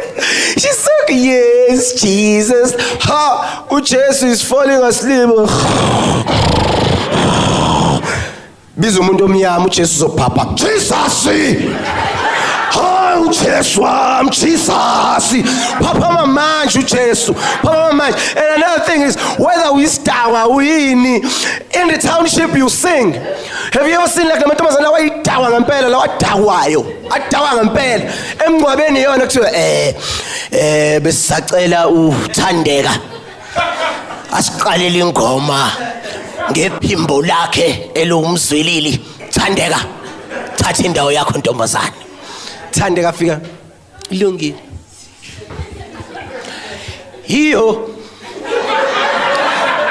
She's so cute. Yes Jesus. Ha, uJesu is falling asleep. Biza umuntu omnyama uJesu uzophapha. Jesus! Oh, Jesus, Papa manje uJesu, Papa manje. And another thing is, whether we stawa wini in the township you sing. Have you ever seen like amantombazana wayitawa ngempela lawa dawayo? Adawa ngempela. Emngcwabeni yona kuthiwa besacela uThandeka. Asiqalele ingoma ngephimbo lakhe elumzwilili. Thandeka, thatha indawo yakho ntombazana. Thandeka fika ilungile.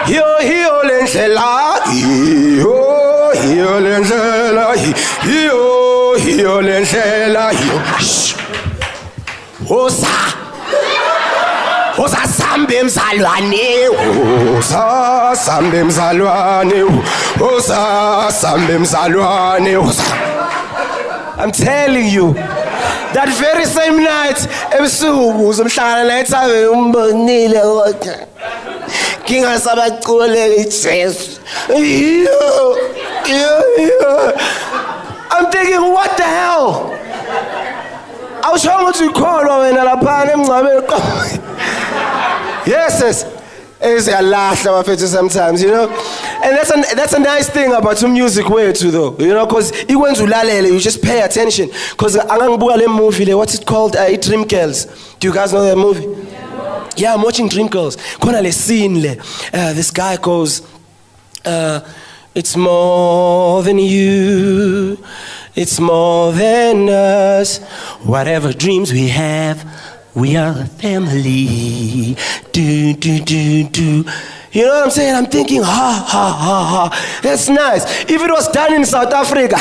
hiyo lendlela, hiyo lendlela, hiyo lendlela, Osa sambe mzalwane, osa sambe mzalwane, osa sambe mzalwane, osa. I'm telling you, that very same night, ebusuku uzomhlangana naye ethi umbonile kodwa. Kinga sabacule iJesu. I'm thinking, what the hell? I was trying to call when I yes, it's a laugh sometimes, you know. And that's a nice thing about some music way too, though, you know, because you just pay attention. Because movie, what's it called? Dream Girls. Do you guys know that movie? Yeah, I'm watching Dream Girls. This guy goes, it's more than you. It's more than us. Whatever dreams we have, we are a family. Do. You know what I'm saying? I'm thinking, ha. That's nice. If it was done in South Africa,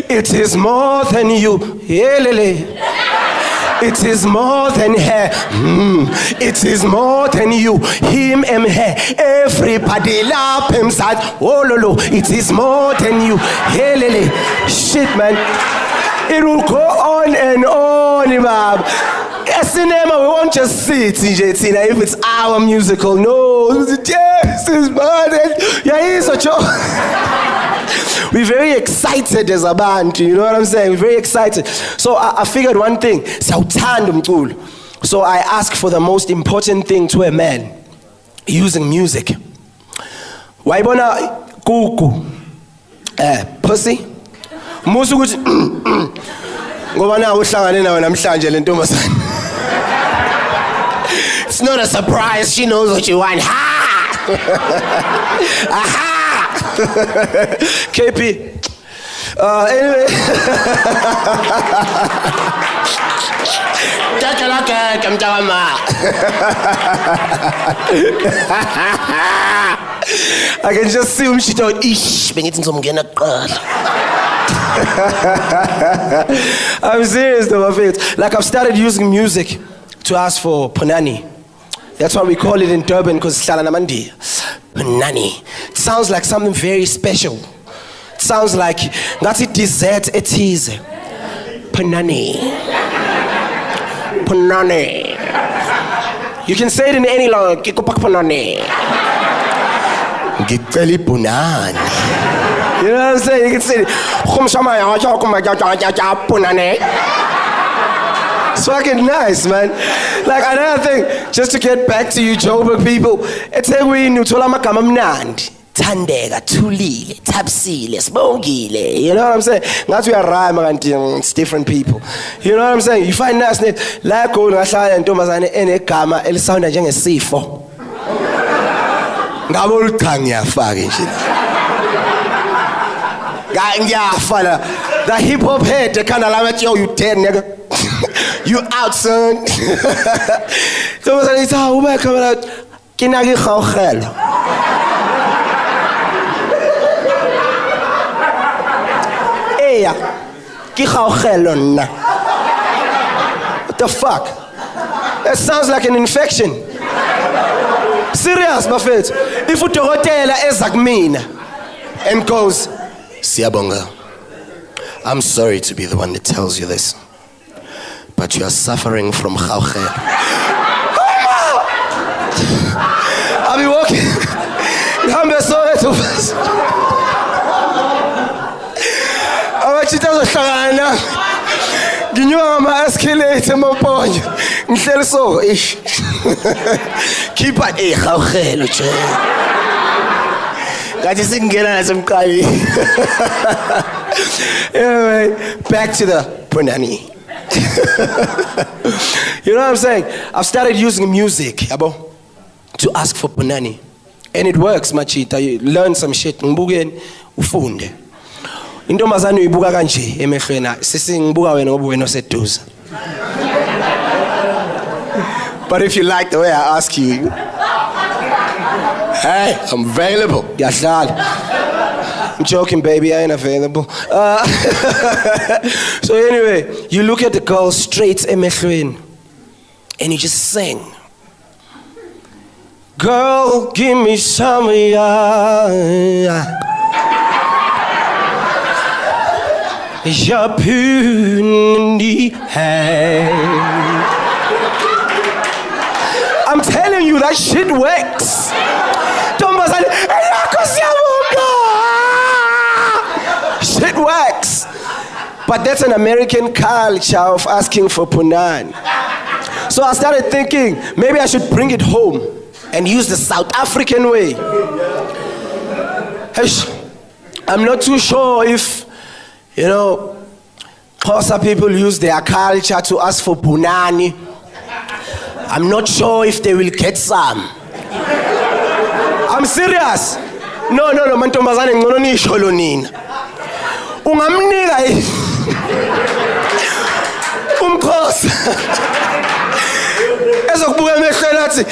it is more than you. It is more than her. It is more than you. Him and her. Everybody love him side. Oh lolo. It is more than you. Hey, shit, man. It will go on and on, Imam. Cinema, we won't just see it, TJ Tina, if it's our musical. No, yes, it's bad. Yeah, he's a joke. We're very excited as a band, you know what I'm saying? We're very excited. So I figured one thing. So I asked for the most important thing to a man using music. Waibona kuku, pussy. Musu kuchi. Ngoba na uhlangane nawe namhlanje le ntombazane. It's not a surprise. She knows what you want. Ha! Aha! KP. Anyway. I can just see him. She thought, "Ish, I'm serious though, my friends. Like I've started using music to ask for punani. That's why we call it in Durban, because it's Shalanamandi. Punani. It sounds like something very special. It sounds like that's it dessert it is. Punani. Punani. You can say it in any language. Kikopak punani. Gikeli punani. You know what I'm saying? You can say it. It's fucking nice, man. Like another thing, just to get back to you Joburg people, it's like we nuthola amagama amnandi. Thandeka, thulile, tapsile, sibongile. You know what I'm saying? Ngathi uyarhyme kanti it's different people. You know what I'm saying? You find nice net la go ngahlala intombazane enegama elisounda njengesifo. Ngabo cha ngiyafaka nje. The hip hop head, the kind of like, yo, you dead nigga. You out, son. So I said, "How am I coming out? Can I get khawkhel?" Hey, ki khawkhel na. What the fuck? That sounds like an infection. Serious, my friends. If you dokotela ezakumina and goes, "Siyabonga, I'm sorry to be the one that tells you this, but you are suffering from khawkhel." I'll be walking. I'm so fast. Abachita zohlangana. Nginywa ama escalator maponyo. Ngihleli so ish. Keep at khawkhel nje. Anyway, back to the punani. You know what I'm saying? I've started using music, yabo, to ask for punani. And it works, machita. You learn some shit. Ngibukeni ufunde. Intombazane uyibuka kanje emehlweni. Sisi ngibuka wena ngoba wena oseduza. But if you like the way I ask you, hey, I'm available. I'm joking, baby, I ain't available. So anyway, you look at the girl straight emehlweni and you just sing. Girl, give me some of your puny hand. I'm telling you, that shit works. Shit works. But that's an American culture of asking for punani. So I started thinking, maybe I should bring it home and use the South African way. I'm not too sure if, Xhosa people use their culture to ask for punani. I'm not sure if they will get some. I'm serious. No, mantombazane ngcono nisholo nina. Ungamnika umkhosi. Ezokubuka emehlweni athi,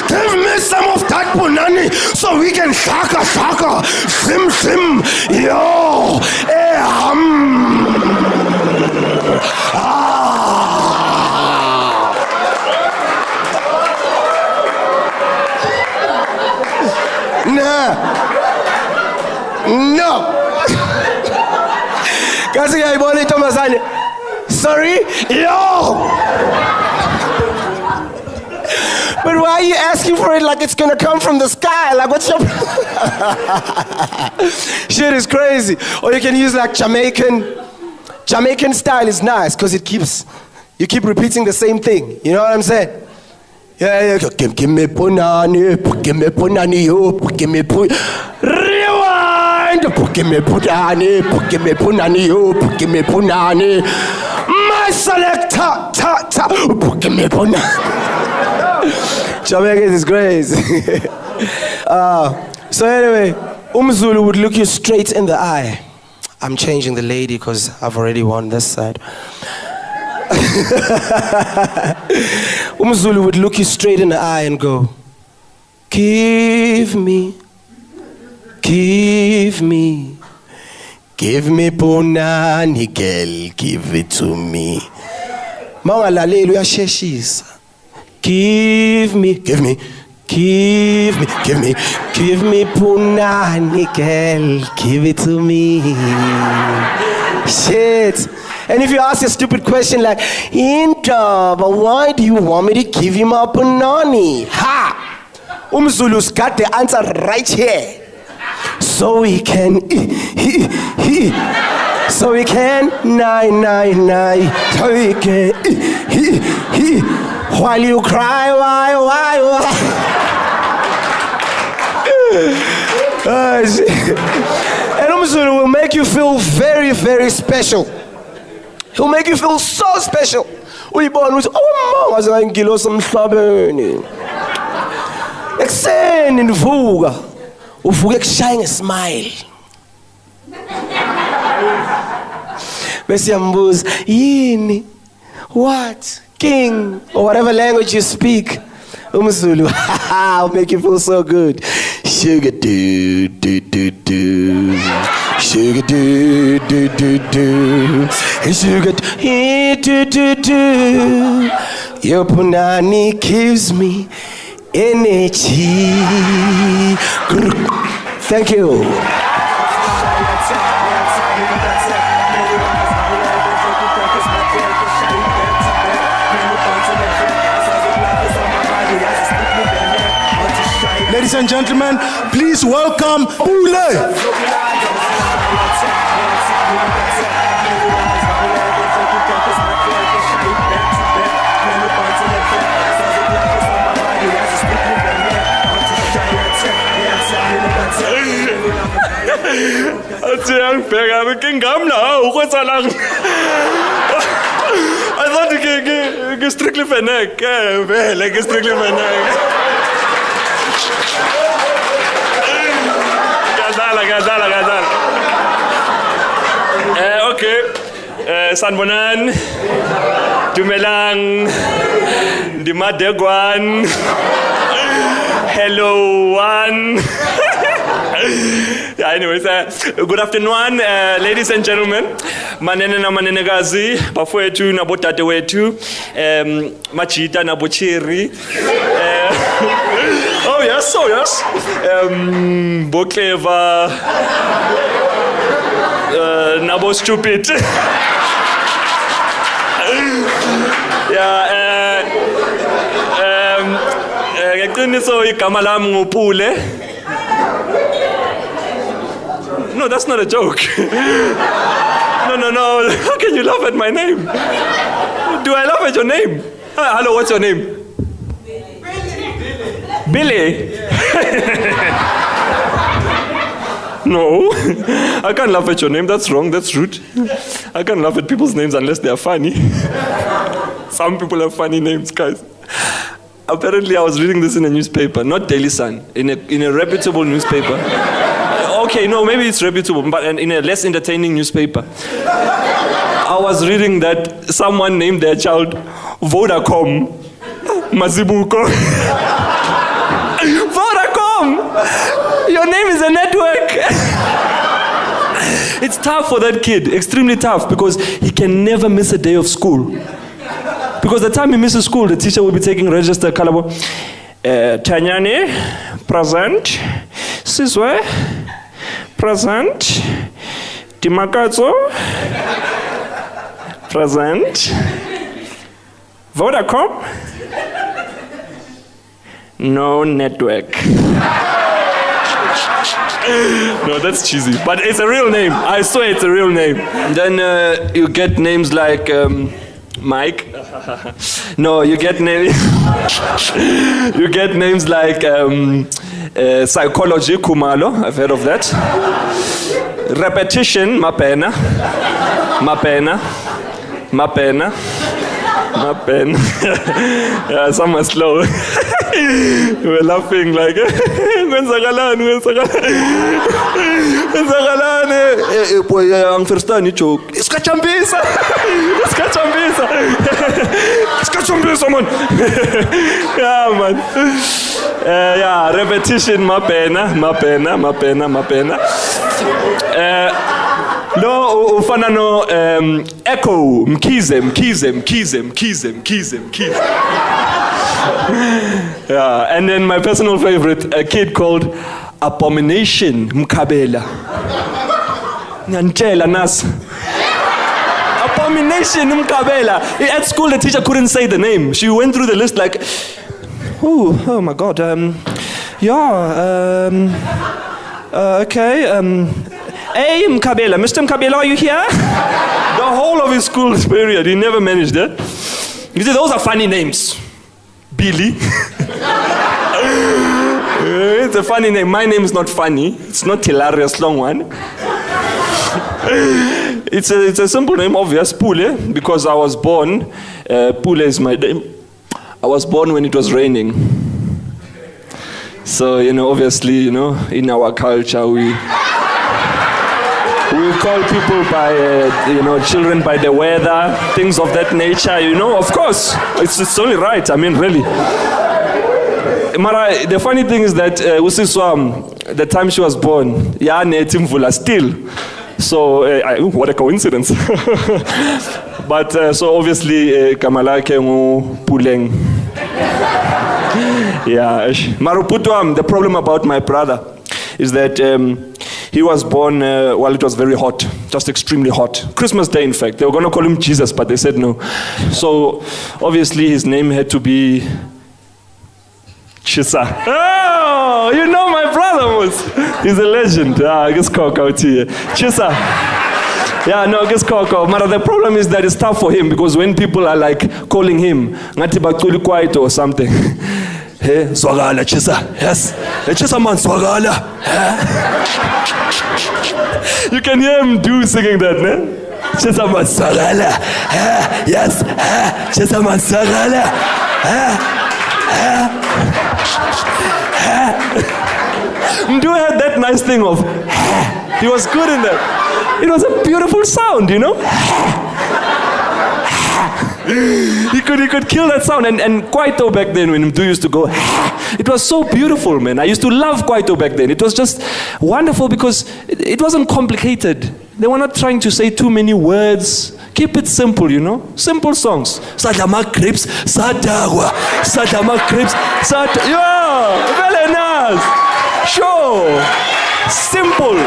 "Give me some of that punani so we can shaka, sim, yo, No. Kasi ngiyayibona intombazane. Sorry? Yo! But why are you asking for it like it's gonna come from the sky? Like, what's your... Shit is crazy. Or you can use like Jamaican style is nice because you keep repeating the same thing. You know what I'm saying? Yeah, give me punani, yo, give me punani. Rewind, give me punani, yo, give me punani. My selector, give me punani. Jamaican is crazy. So anyway, Zulu would look you straight in the eye. I'm changing the lady because I've already won this side. Zulu would look you straight in the eye and go, give me punani, girl, give it to me. Mangalaleli uyasheshisa. Give me punani, girl, give it to me. Shit. And if you ask a stupid question like, but why do you want me to give you my punani? Ha! Zulu's got the answer right here. So we can, so we can, nine. So we can, while you cry, why? And Zulu will make you feel very, very special. He'll make you feel so special. Uyibona uthi mama ngizangilo semhlabeni. Ekseni nivuka. Uvuka ekushaya ngesmile. Bese yambuza, "Yini? What? King?" Or whatever language you speak. Zulu, I'll make you feel so good. Sugar do. Sugar do. Sugar do. Your punani gives me energy. Thank you. Ladies and gentlemen, please welcome Ule. I thought you strictly fennec. Like strictly fennec. Gadala. Okay. Sanbonan. Dumelang. Dimadegwan. Hello, one. Yeah, anyways, good afternoon, ladies and gentlemen. Manene na manenekazi, bafowethu nabodade wethu, machita nabochiri. Oh yes, Bokleva, nabo stupid. Yeah, ngaqiniso igama lami ngupule. No, that's not a joke. No. How can you laugh at my name? Do I laugh at your name? Hello, what's your name? Billy. No, I can't laugh at your name. That's wrong. That's rude. I can't laugh at people's names unless they are funny. Some people have funny names, guys. Apparently, I was reading this in a newspaper, not Daily Sun, in a reputable newspaper. Okay, no, maybe it's reputable, but in a less entertaining newspaper. I was reading that someone named their child Vodacom Mazibuko. Vodacom! Your name is a network. It's tough for that kid, extremely tough, because he can never miss a day of school. Because the time he misses school, the teacher will be taking register Kalabo. Tanyane, present. Siswe, present. Timakazo, present. Vodacom, no network. No, that's cheesy, but it's a real name. I swear it's a real name. Then you get names like Mike. No, you get names. You get names like psychology Kumalo. I've heard of that. Repetition Mapena. Yeah, some are slow. We're laughing like man. Yeah, man. Yeah, repetition mapena. No, ufana no echo mkize. Yeah, and then my personal favorite, a kid called Abomination Mkabela. Nyantela nas. Abomination Mkabela. At school the teacher couldn't say the name. She went through the list like, oh my God, okay, hey Mkabela, Mr. Mkabela, are you here? The whole of his school period, he never managed it. You see, those are funny names. Billy. It's a funny name. My name is not funny. It's not hilarious, long one. It's a simple name, obvious, Pule, because I was born, Pule is my name. I was born when it was raining. So, obviously, in our culture, we call people by, children by the weather, things of that nature, of course. It's only right, I mean, really. Mara, the funny thing is that Usiswam, the time she was born, Timvula still. So, what a coincidence. But, so obviously, Kamala Kengu Puleng. Yeah, Maruputuam, the problem about my brother is that he was born while it was very hot, just extremely hot. Christmas Day, in fact. They were going to call him Jesus, but they said no. So, obviously, his name had to be Chisa. Oh, you know my brother was. He's a legend. I guess Coco out here. Chisa. Yeah, no, I guess Coco. But the problem is that it's tough for him because when people are like calling him, Ngati Bakuli Kwaito or something. Hey, Swagala, Chisa. Yes. Chisa man, Swagala. You can hear him singing that, ne? Chisa man, Swagala. Yes. Chisa man, Swagala. Mdu had that nice thing of he was good in that. It was a beautiful sound, He could kill that sound. And Kwaito back then, when Mdu used to go, it was so beautiful, man. I used to love Kwaito back then. It was just wonderful because it wasn't complicated. They were not trying to say too many words. Keep it simple, you know? Simple songs. Sadama Crips, Sadagwa, Sadama Crips, yeah, very nice. Sure. Simple.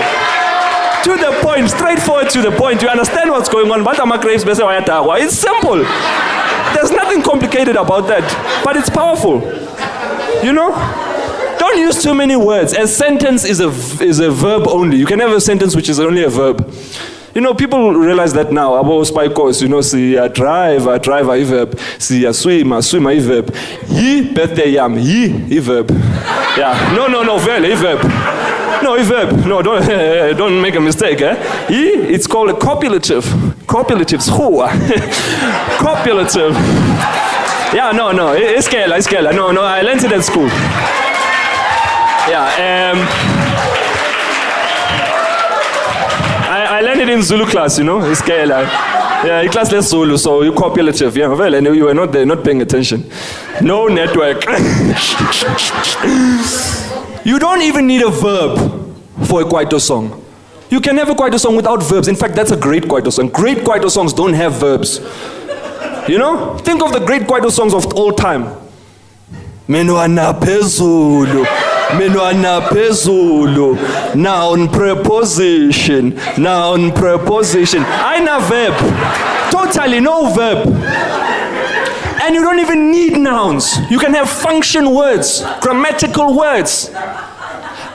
To the point, straightforward to the point. You understand what's going on. It's simple. There's nothing complicated about that. But it's powerful. You know? Don't use too many words. A sentence is a verb only. You can have a sentence which is only a verb. You know, people realize that now. About spy course, you know, see, I drive, I verb. See, I swim, I verb. He, birthday yam, he verb. Yeah, no, very, verb. No, verb. No, don't make a mistake, eh? It's called a copulative. Copulatives, copulative. Yeah, no, it's kela. No, I learned it at school. Yeah, I learned it in Zulu class, you know, it's kela. Yeah, in class less Zulu, so you copulative. Yeah, well, and you were not there, not paying attention. No network. You don't even need a verb for a Kwaito song. You can have a Kwaito song without verbs. In fact, that's a great Kwaito song. Great Kwaito songs don't have verbs. You know? Think of the great Kwaito songs of all time. Menwana pezulu. Noun preposition. Aina verb. Totally no verb. And you don't even need nouns. You can have function words, grammatical words.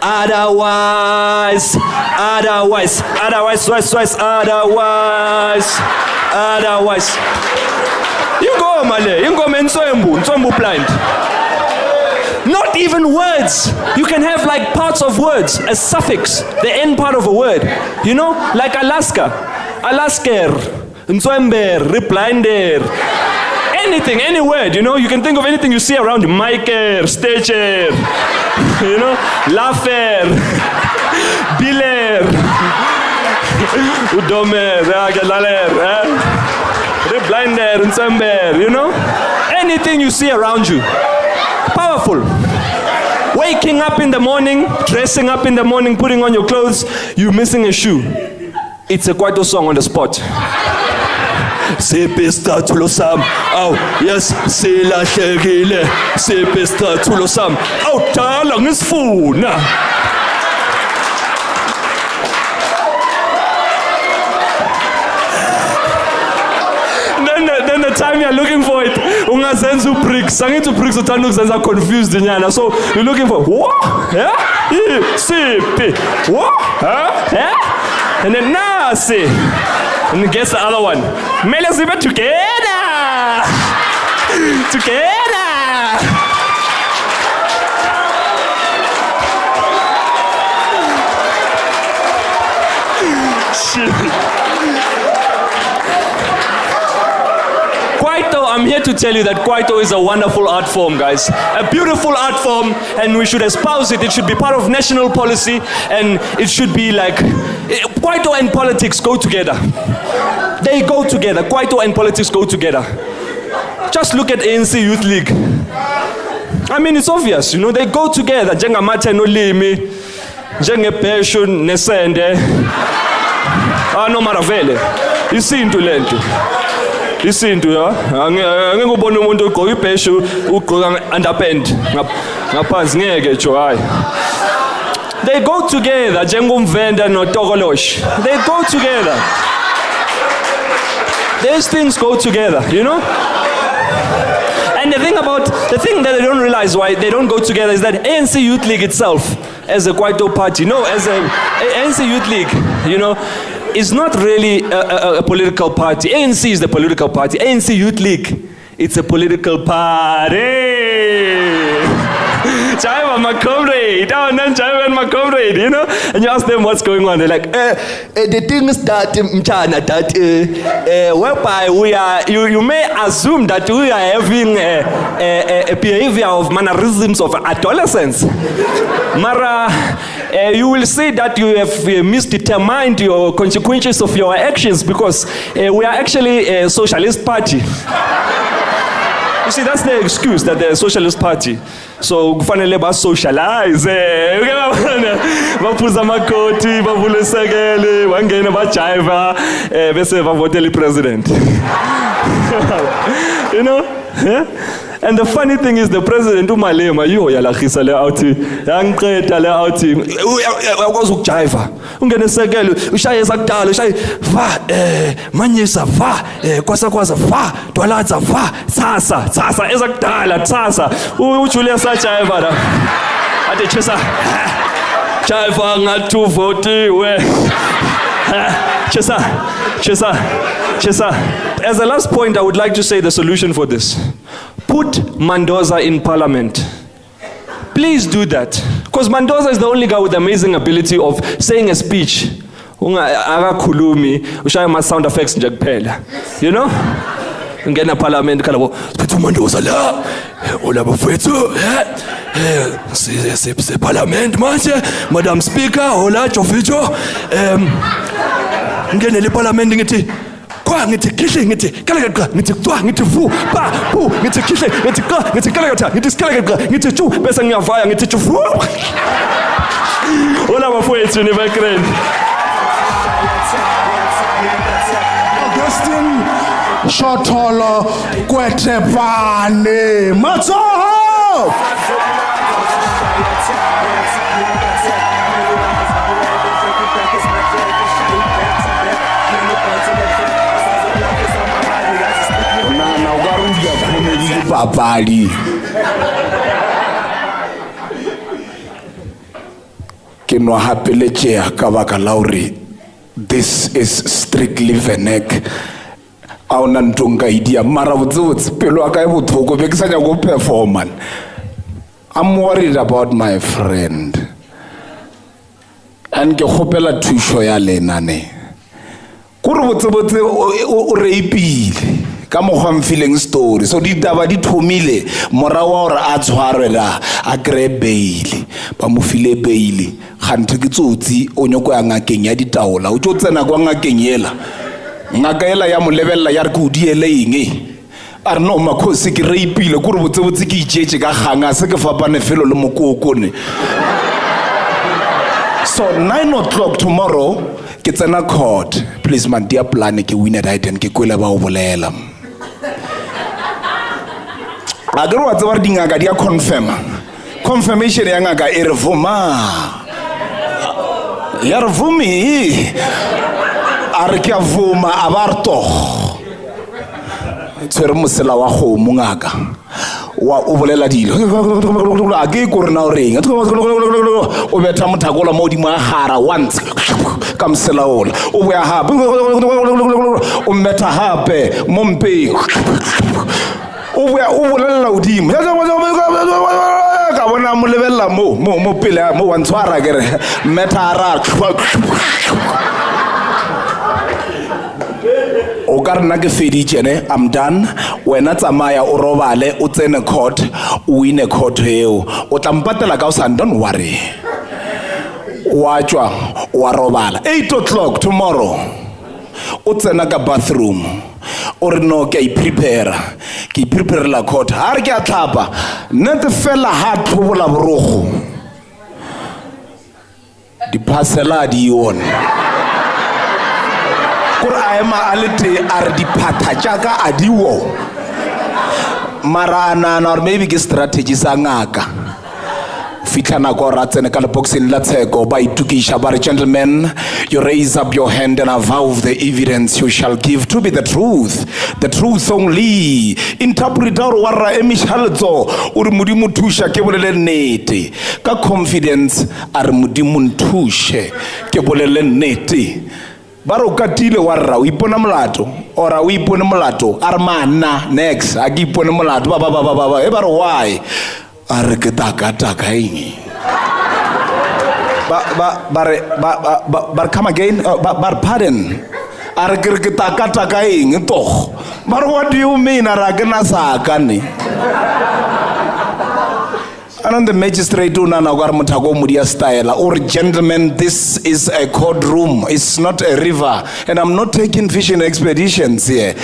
Otherwise. You go, Male. You go, Nsombu blind. Not even words. You can have like parts of words, a suffix, the end part of a word. You know, like Alaska. Alasker, Nsomber, Replinder. Anything, any word, you know, you can think of anything you see around you. Miker, Stager, you know, Lafer, Biller, Udomer, Reblinder, Nsomber, you know, anything you see around you. Powerful. Waking up in the morning, dressing up in the morning, putting on your clothes, you're missing a shoe. It's a Kwaito song on the spot. Sepesta tulosam, oh yes, selahlekile. Sepesta tulosam, oh tala ngisifuna. Then the time you're looking for it, ungazenza bricks. Angithi bricks uthanda ukuzenza confused nyana. So you're looking for what? Yeah? Sipi. What? Yeah? And then nasi. And guess the other one. Mele zibe together. Together. Shit. Kwaito, I'm here to tell you that Kwaito is a wonderful art form, guys. A beautiful art form, and we should espouse it. It should be part of national policy, and it should be like... Kwaito and politics go together. They go together. Kwaito and politics go together. Just look at ANC Youth League. I mean, it's obvious, you know, they go together. Njengamathe nolimi, njengebheshu nesende. No maravele. Isintu lento. Isintu, ya. Angeke ubone umuntu ugqoka ibheshu, ugqoka underpant. Ngaphansi ngeke jo hayi. They go together, njengomvenda notokolosh. They go together. These things go together, you know? And the thing that they don't realize why they don't go together is that ANC Youth League itself, as a Kwaito party, no, as a ANC Youth League, you know, is not really a political party. ANC is the political party. ANC Youth League, it's a political party. Jaiva, my comrade, Jaiva, my comrade, you know? And you ask them what's going on. They're like, the things that, whereby we are, you may assume that we are having a behavior of mannerisms of adolescents. Mara, you will see that you have misdetermined your consequences of your actions because we are actually a socialist party. You see, that's the excuse that they're a socialist party. So, kufanele ba socialize. Baphuza amakoti, bavule sekele, bangena bajiva, bese bavotela president. You know? Yeah? And the funny thing is, the president umalema yalahisa le outi, yangiqeda le outi, uyakwazi ukujiva. Ungene sekele, ushaye sakudala, ushaye va manyisa va, kwasa va, dwalatsa va, tsasa ezakudala tsasa. uJulius ajiva la. Ade chesa. Jiva ngathi uvotiwe. Chesa. As a last point, I would like to say the solution for this. Put Mandoza in parliament. Please do that. Because Mandoza is the only guy with the amazing ability of saying a speech. Akakhulumi, ushaya ma sound effects nje kuphela. You know? Ngena parliament kala bo, "Phethu Mandoza la. Ola bafethu, se parliament manje, Madam Speaker, hola Jovijo. Ngene le parliament ngithi ngithi kihle ngithi kalaka ngithi twa ngithi vu ba bu ngithi kihle ngithi ka ngithi kalaka ngithi skalaka ngithi chu bese ngiyavaya ngithi chu vu ola bafowethu ne bakreni Augustine Shotolo Kwetepane Matsoho Babali. Kino hapeleche kabaka lauri. This is strictly Venek. Auna ntunga idea mara wutsi pelo akaye buthuko bekisanya go perform. I'm worried about my friend. And ke khopela thusho ya lena ne. Kuri botse o reipile. Kamo I'm feeling story. So di daba di thomile morawa hore a tshwarela a grab bail. Ba mo file bail. Khanthe ke tsotsi o nyoko ya ngakeng ya ditaola. O tlo tsena kwa ngakeng yela. Ngakaela ya mo lebella ya re go diele eng. A re no makhosi ke reipile kore botse ke itjetse ka ganga se ke fapane felo le mokoko ne. So 9 o'clock tomorrow ke tsena court. Please man dia plan ke win at item ke kwela ba o bolela. Agero wa tsaba dingaka dia confirmation ya ngaka e re vuma ya re vumi a re ke vuma a ba re togo tsere mosela wa go mongaka wa o bolela dilo a ke gore na o reng o betha mothakola mo di ma gara once ka mosela ola o boya hape o metha hape mo mpeng o bolela udimo ka bona mo lebella mo pele mo wa ntshwara ke re metara o ka rena ke feditšene I'm done wena tsamaya o robale o tsene court o win court eo o tla mpatela ka o san don't worry wa tswa wa robala 8 o'clock tomorrow o tsena ka bathroom o re no ke prepare la court ha re ke a tlhapa nne fela ha tlhobola borogo di parcela di yone kore a ema a lete a re diphatha jaaka a diwo mara anana or maybe ke strategy sa ngaka fitla nako ra tsene ka boxing la tsheko ba itukisha ba re gentlemen you raise up your hand and avow the evidence you shall give to be the truth only interpreter wa ra emishaltso o re modimo thusha ke bolele nnete ka confidence a re modimo nthushe ke bolele nnete ba ro katile wa ra o ipona molato ora o ipone molato a re mana next a ke ipone molato ba e ba re why are ke taka eng ba come again pardon are ke taka eng toch but what do you mean are ke na saka ne And the magistrate style or gentlemen, this is a courtroom, it's not a river, and I'm not taking fishing expeditions here.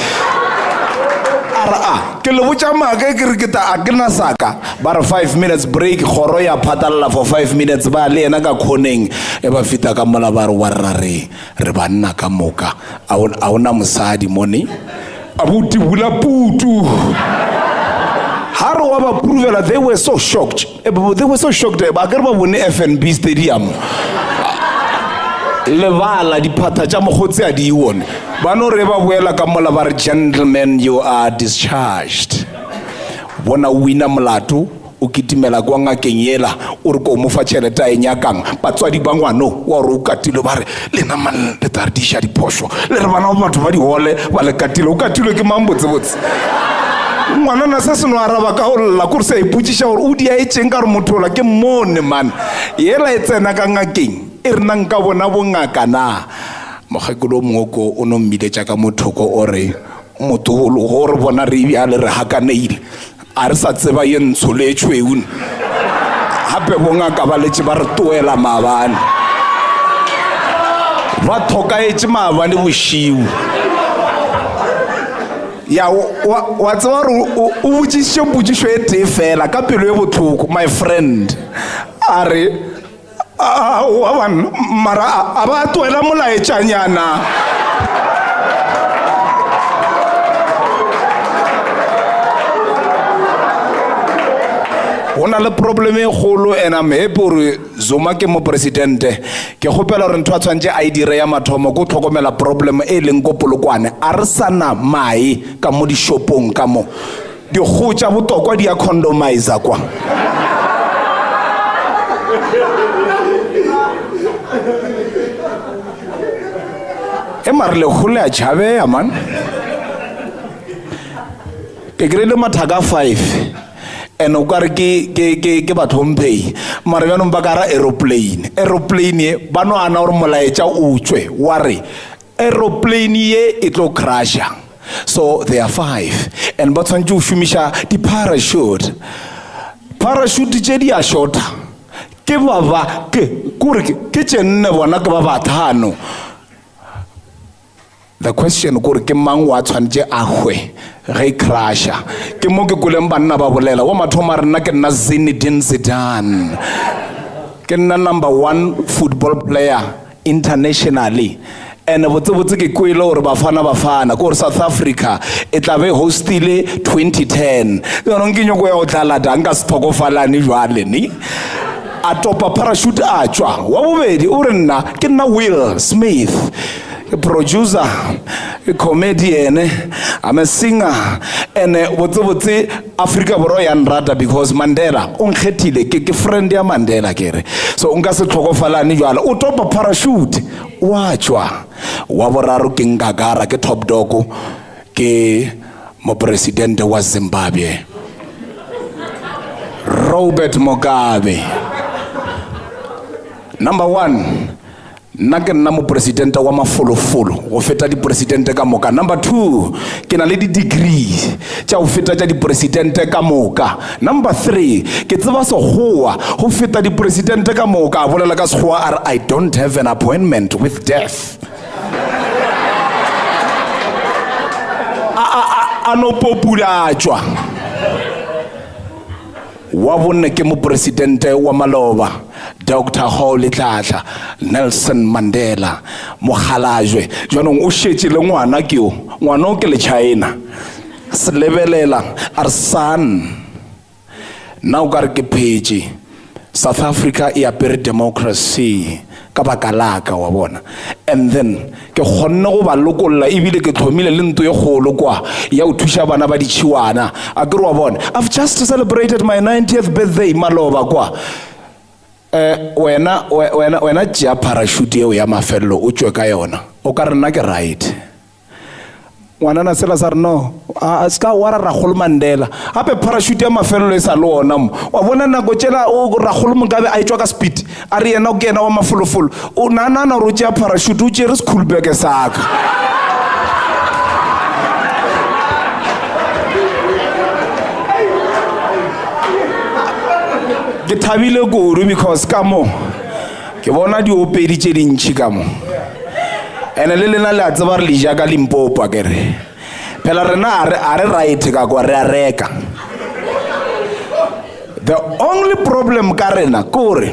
But 5 minutes break, Horoya Patala for 5 minutes, Balenaga Koning, Eva Fitaka Malabar Warare, Rebana Kamoka, Auna Musadi money, Abuti Wula Putu. How approval? They were so shocked. They were so shocked. Bagarba won FNB Stadium. Levala di pata jamo khotse adi won. Bano reba wela kamola bar gentlemen, you are discharged. Bona wina mlato ukitimela kwa ngakenyela urko mo fa tšhelete e nyakang batswadi ba ngwano wa ro ukatilo bare le na man le tardisha di posho le re bana ba batho ba di hole ba le katilo ukatilo ke mambotse botse. Ngwana na se seno araba ka go lla go se iputsisha gore o di a etseng ka re mothola ke mone man yela e tsena ka ngakeng e re nang ka bona bongaka na mogekolo mongoko o no mmile ka mothoko o re motolo go re bona re bia le re hakaneile a re sa tseba ye ntsho le tshweun hape bongaka ba letse ba re toela mabane ba thoka etse mabane boshiu ya wa tswa re o butsishe butsisho e te fela ka pelo e botlhoko my friend are wa ban mara aba toela molaetsanyana ona le probleme e kgolo and I'm happy gore Zuma ke mo presidente ke gopela re ntwa tshwantse a dire ya mathomo go tlhokomela problem e leng go polokwane a re sana mai ka mo di shopong ka mo di gotsa botokwa di a condomizer kwa e marle khole a chabe ya man ke grele mathaga 5 and o ka re ke bathompei mara bjanong ba ka ra aeroplane ye ba no ana gore molaetša o tswe wa re aeroplane ye e tlo crasha so there are 5 and ba tshwantse o šomiša di-parachute tše di a shorta ke baba kore ke tše nne bona ke ba bathano the question gore ke mang wa tshwantse a hwe ge crasha ke mo ke koleng banna ba bolela wa mathoma rena ke nna Zinedine Zidane ke nna number 1 football player internationally and botse ke kwele gore bafana gore South Africa e tla be hostile 2010 yona ke nyoko ya go tlala danga spokofalane jwale ni a topa parachute a tswa wa bobedi o re nna ke nna Will Smith a producer, a comedian, I'm a singer, and what's Africa Boroyan Rata because Mandela, unkhetile, ke friend ya Mandela kere. So ungase tokofala ni jwala, utopa parachute, wachwa, waboraru kingagara ke top dogo, ke mo presidente wa Zimbabwe, Robert Mugabe. Number 1. Nake nna mo presidente wa mafolofolo go feta di presidente ka moka. Number 2 ke na le di degree tša go feta tša di presidente ka moka. Number 3 ke tseba sekgowa go feta di presidente ka moka a bolela ka sekgowa a re I don't have an appointment with death. a no popula tšwa wa bone ke mo presidente wa maloba Dr. Hole Tlatla Nelson Mandela Mohalajwe jwanong o shetse le ngwana ke o ngwana o ke le China se lebelela arsan now ka re ke page South Africa e apere democracy ka bakalaka wa bona and then ke khonne go ba lokolla ebile ke thomile le ntwe golo kwa ya o thusha bana ba ditšhiwana a ke re wa bona I've just celebrated my 90th birthday maloba kwa wena tšea parachute eo ya mafelelo o tswe ka yona o ka re nna ke right ngwanana sela sa re no a ska wa Ragolo Mandela gape parachute ya mafelelo e sa le ona mo wa bona nako tšela o Ragolo Mugabe a etswa ka speed a re yena o ke ena wa mafolofolo o naanana gore o tšea parachute o tšere school bag saka ke thabile kudu because ka mo ke bona diopedi tše dintšhi ka mo ene le lena le a tseba re leja ka Limpopo a kere phela rena a re right ka kwa re a reka. The only problem ka rena kore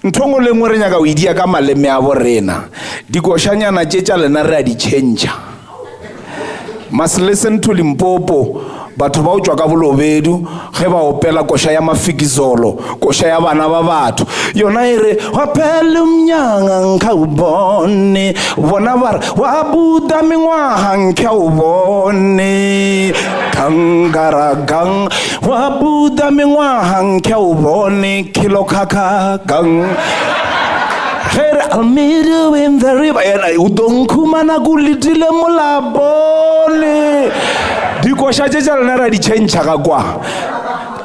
nthongo le ngwe re nyaka o idia ka maleme a bo rena dikošanyana tše tša lena re a di change. Must listen to Limpopo batho ba o tswa ka bolobedu ge ba opela koša ya mafikizolo koša ya bana ba batho yona e re wa phele mnyanga nka o bone bona ba re wa buda mengwaga nka o bone kangaragang wa buda mengwaga nka o bone kilokaka gang I'll meet you in the river. Udonkumana kulitile mulabole. Dikosha tša lena ra di change ka kwa.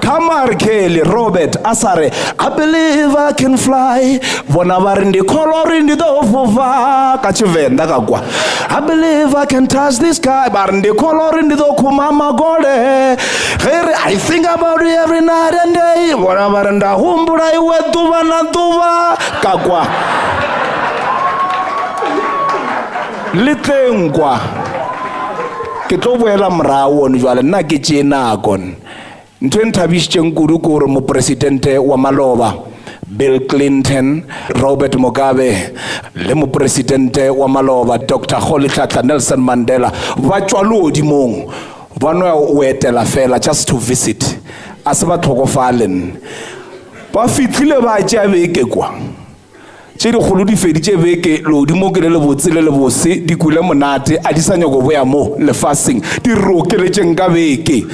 Kamar Kelly Robert Asare I believe I can fly. Bona ba re ndi color ndi do fova ka Tshivenda ka kwa. I believe I can touch the sky. Ba re ndi color ndi do kumama gole. I think about you every night and day. Bona ba re nda humbula iwe tuba na tuba ka kwa. Litengwa ke tlo boela morao ne jwale nna ke tšena kon ntho e nthabisitseng kudu ke gore mopresidente wa maloba Bill Clinton, Robert Mugabe le mopresidente wa maloba Dr. Kgolihlatla Nelson Mandela ba tswa lodimong ba no o etela fela just to visit a se ba tlhokofalen ba fitlhile ba tšea beke kwa tše dikgolo di feditše beke lodimo ke le botse le bose di kule monate a di sa nyako boya mo lefaseng di rokeletšeng ka beke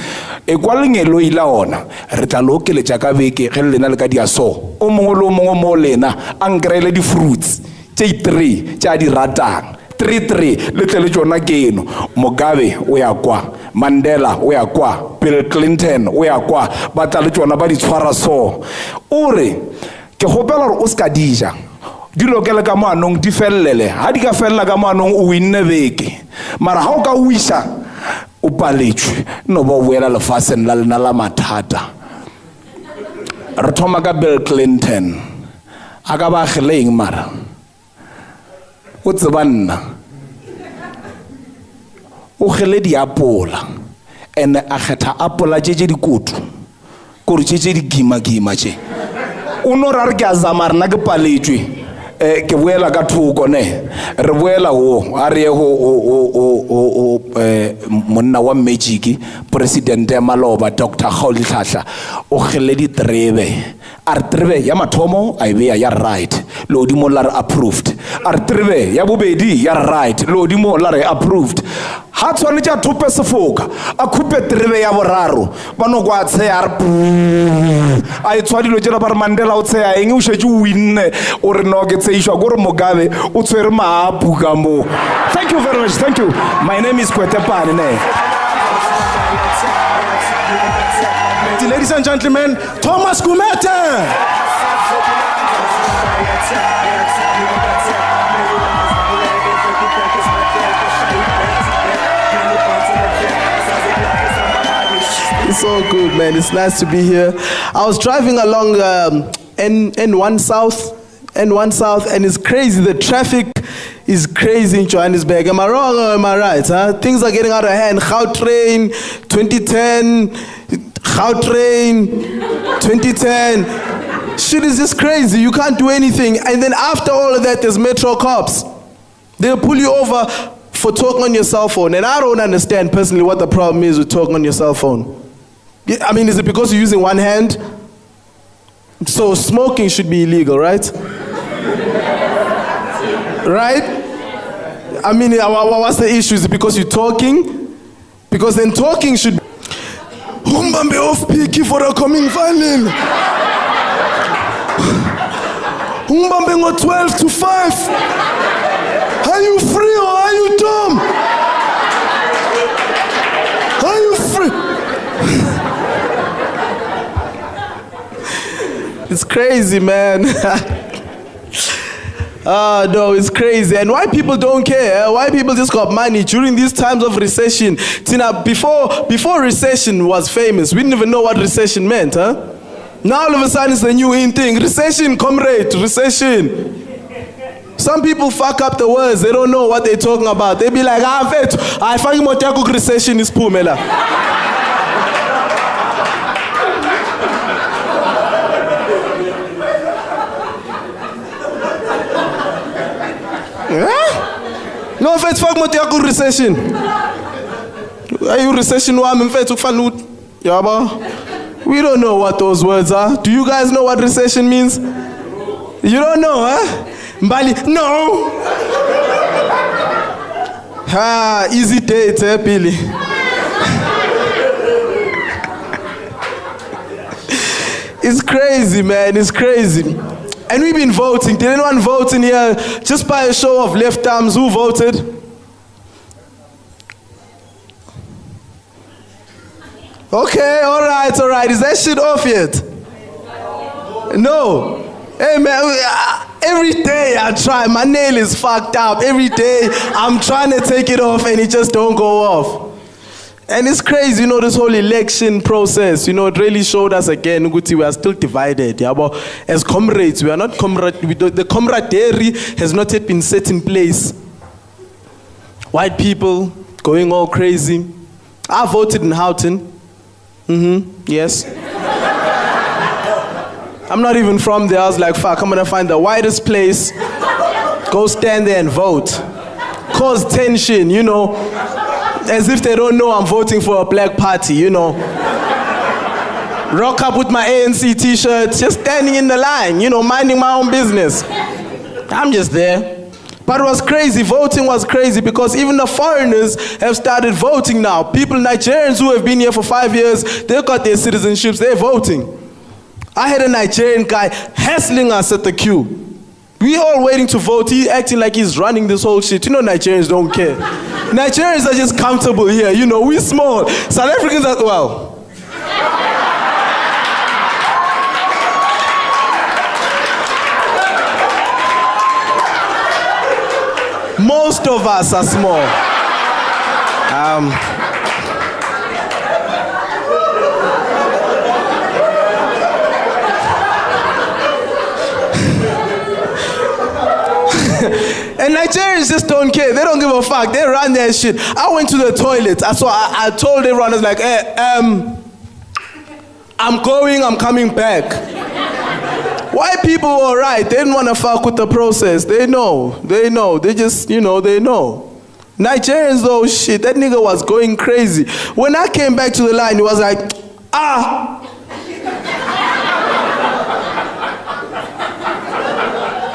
e kwa lengelo ila ona re tla lokeletša ka beke ge le lena le ka diaso o mongwe le o mongwe mo lena a nkreele di-fruits tše 3 tša di ratang 3 le tle le tšona keno Mugabe o ya kwa Mandela o ya kwa Bill Clinton o ya kwa ba tla le tšona ba di tshwara so o re ke gopela gore o se ka dija di lokele ka moanong di felele ha di ka felela ka moanong o winne beke mara ha o ka wisha o paletšwe no ba boela lefaseng la lena la mathata re thoma ka Bill Clinton a ka ba geleng mara o tseba nna o gele diapola ene a kgetha apola tše dikutu kore tše di gima tše o no ra re ke a zama rena ke paletšwe ke boela ka thoko ne re boela o a re go monna wa magic president ya maloba Dr. Kgolihlatla o gele di trebe a re trebe ya mathomo a beya ya right lodimo la re approved a re trebe ya bobedi ya right lodimo la re approved ha tshwanetse a thope sefoka a khupe trebe ya boraro ba no kwa tsheya a itshwadilo tšela ba re Mandela o tsheya eng o šetse o winne o re no ke tsheishwa gore Mugabe o tshwere maapu ka mo. Thank you very much. Thank you. My name is Kwetepane ne. Ladies and gentlemen, Thomas Kumete. It's so good, man. It's nice to be here. I was driving along N1 South, and it's crazy. The traffic is crazy in Johannesburg. Am I wrong or am I right? Huh? Things are getting out of hand. Gautrain 2010, Gautrain 2010. Shit is just crazy. You can't do anything. And then after all of that, there's metro cops. They'll pull you over for talking on your cell phone. And I don't understand personally what the problem is with talking on your cell phone. I mean, is it because you're using one hand? So smoking should be illegal, right? Right? I mean, what's the issue? Is it because you're talking? Because then talking should be... Umbambe off peaky for the coming final. Umbambe ngo 12 to 5. Are you free or are you dumb? Are you free? It's crazy, man. No, it's crazy. And why people don't care? Why people just got money during these times of recession? Tina, before recession was famous, we didn't even know what recession meant, huh? Now all of a sudden it's the new in thing. Recession, comrade, recession. Some people fuck up the words. They don't know what they're talking about. They be like, I find motakuk recession is pumela. No, if it's fuck motakuk recession. Are you recession one? In fact, we don't know what those words are. Do you guys know what recession means? You don't know, huh? Mbali, no. Easy date, eh, Billy? It's crazy, man. It's crazy. And we've been voting. Did anyone vote in here? Just by a show of left arms, who voted? Okay, all right. Is that shit off yet? No. Hey, man, every day I try. My nail is fucked up. Every day I'm trying to take it off and it just don't go off. And it's crazy, you know, this whole election process, you know, it really showed us again, Guti, we are still divided. Yeah, but as comrades, we are not the camaraderie has not yet been set in place. White people going all crazy. I voted in Houghton. Yes. I'm not even from there. I was like, fuck, I'm gonna find the widest place, go stand there and vote. Cause tension, you know, as if they don't know I'm voting for a black party, you know. Rock up with my ANC t-shirt, just standing in the line, you know, minding my own business. I'm just there. But it was crazy, voting was crazy because even the foreigners have started voting now. People, Nigerians who have been here for 5 years, they've got their citizenships, they're voting. I had a Nigerian guy hassling us at the queue. We all waiting to vote, he acting like he's running this whole shit. You know Nigerians don't care. Nigerians are just comfortable here, you know, we small. South Africans are, well. Most of us are small. And Nigerians just don't care. They don't give a fuck. They run their shit. I went to the toilet. So I told everyone, I was like, hey, I'm going, I'm coming back. White people were all right. They didn't want to fuck with the process. They know. They just, you know, they know. Nigerians though, shit, that nigga was going crazy. When I came back to the line, he was like,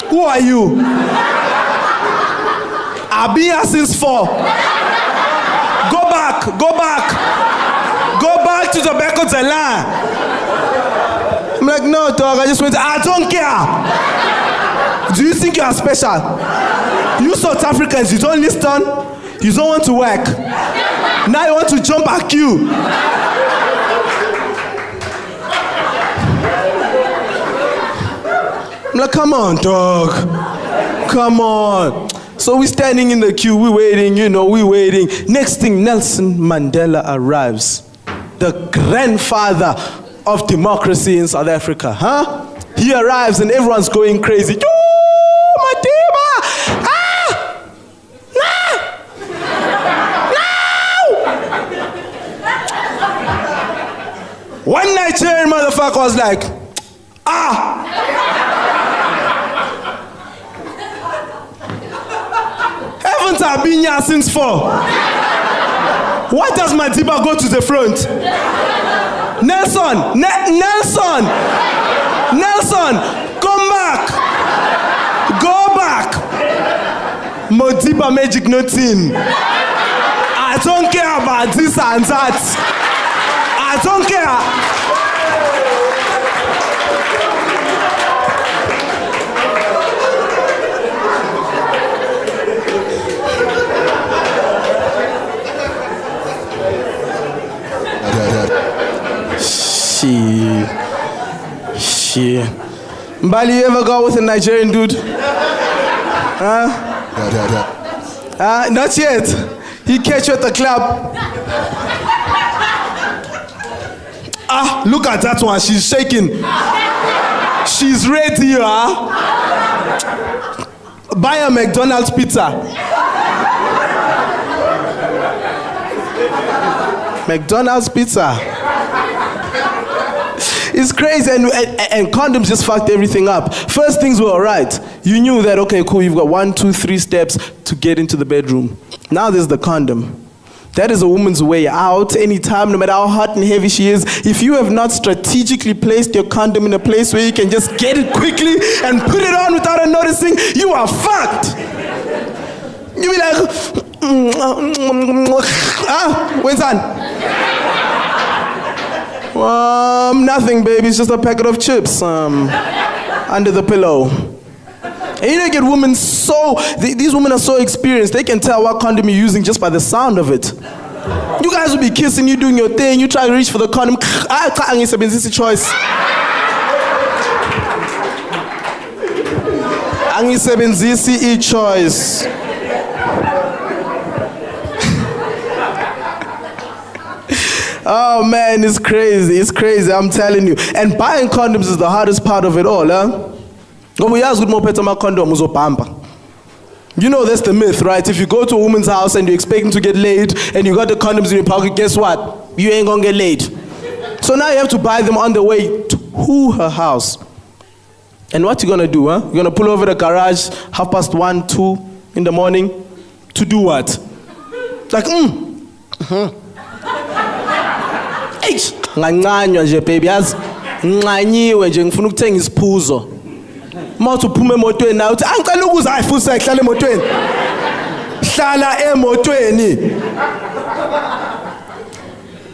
who are you? I've been here since 4. Go back to the back of the line. I'm like, no, dog, I just went, I don't care. Do you think you are special? You South Africans, you don't listen, you don't want to work. Now you want to jump a queue. I'm like, come on, dog. Come on. So we're standing in the queue, we're waiting, you know, we're waiting. Next thing, Nelson Mandela arrives. The grandfather of democracy in South Africa, huh? He arrives and everyone's going crazy. Yo, Madiba! No! One Nigerian motherfucker was like, haven't I been here since 4? Why does Madiba go to the front? Nelson, come back. Go back. Madiba magic nothing. I don't care about this and that. I don't care. Shit. Mbali, you ever go with a Nigerian dude? Not yet. He catch you at the club. Ah, look at that one. She's shaking. She's ready, huh? Buy a McDonald's pizza. McDonald's pizza. It's crazy, and condoms just fucked everything up. First things were alright. You knew that, okay, cool, you've got 1, 2, 3 steps to get into the bedroom. Now there's the condom. That is a woman's way out anytime, no matter how hot and heavy she is. If you have not strategically placed your condom in a place where you can just get it quickly and put it on without her noticing, you are fucked. You be like, when's on? Nothing, baby. It's just a packet of chips under the pillow. And you know, get women these women are so experienced, they can tell what condom you're using just by the sound of it. You guys will be kissing, you doing your thing, you try to reach for the condom. Angisebenzisi choice. Angisebenzisi choice. Oh man, it's crazy, I'm telling you. And buying condoms is the hardest part of it all, huh? You know that's the myth, right? If you go to a woman's house and you're expecting to get laid and you got the condoms in your pocket, guess what? You ain't gonna get laid. So now you have to buy them on the way to her house. And what you gonna do, huh? You're gonna pull over the garage 1:30, 2 in the morning to do what? Like, ngancanywa nje baby, yazi nqanyiwe nje ngifuna ukuthenga isiphuzo. Mawuthi uphuma emotweni nawe uthi angicela ukuza hayi futhi sayihlala emotweni. Hlala emotweni.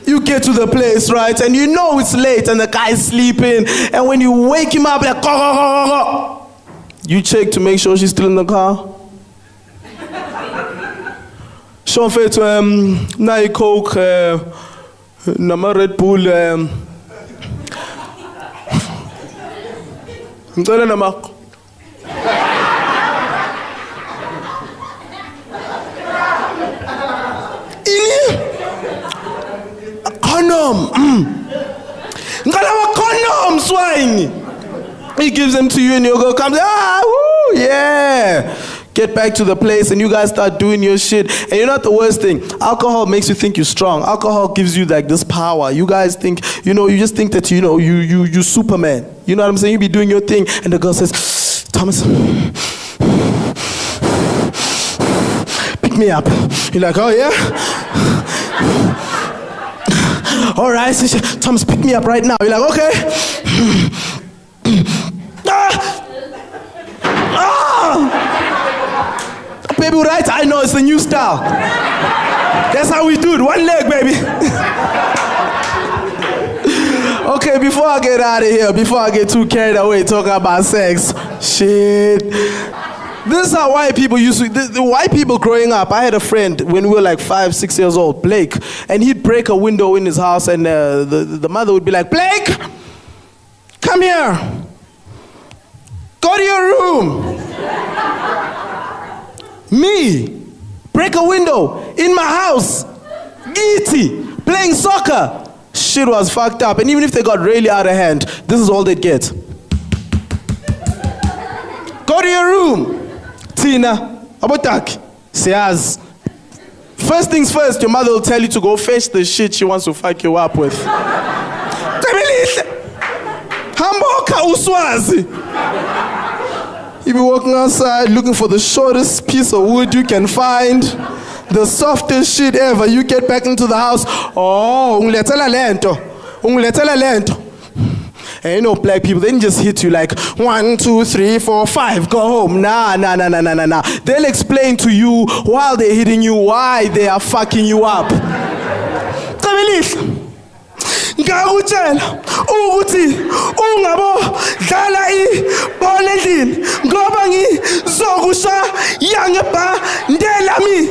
You get to the place, right? And you know it's late and the guy's sleeping, and when you wake him up like you check to make sure she's still in the car. Show to na Coke nama Red Bull ngicela nama condom ngicela wa condom swine. He gives them to you and you go come woo, yeah. Get back to the place and you guys start doing your shit. And you know what the worst thing? Alcohol makes you think you're strong. Alcohol gives you like this power. You guys think, you know, you just think that, you know, you Superman. You know what I'm saying? You be doing your thing and the girl says, Thomas, pick me up. You're like, oh yeah? All right, so Thomas, pick me up right now. You're like, okay. Baby, right? I know, it's the new style. That's how we do it. One leg, baby. Okay, before I get out of here, before I get too carried away talking about sex, shit. This is how white people used to, the white people growing up. I had a friend when we were like 5, 6 years old, Blake, and he'd break a window in his house and the mother would be like, Blake, come here. Go to your room. Me, break a window in my house, Giti, playing soccer. Shit was fucked up. And even if they got really out of hand, this is all they'd get. Go to your room. Tina, Abotak, Siaz. First things first, your mother will tell you to go fetch the shit she wants to fuck you up with. Hamboka Uswazi. You be walking outside looking for the shortest piece of wood you can find, the softest shit ever. You get back into the house. Oh, ungiletela lento. And you know, black people, they didn't just hit you like 1, 2, 3, 4, 5, go home. Nah. They'll explain to you while they're hitting you why they are fucking you up. Ngakutshela ukuthi ungabo dlala ibhola endlini ngoba ngizokusha yangebha ndelami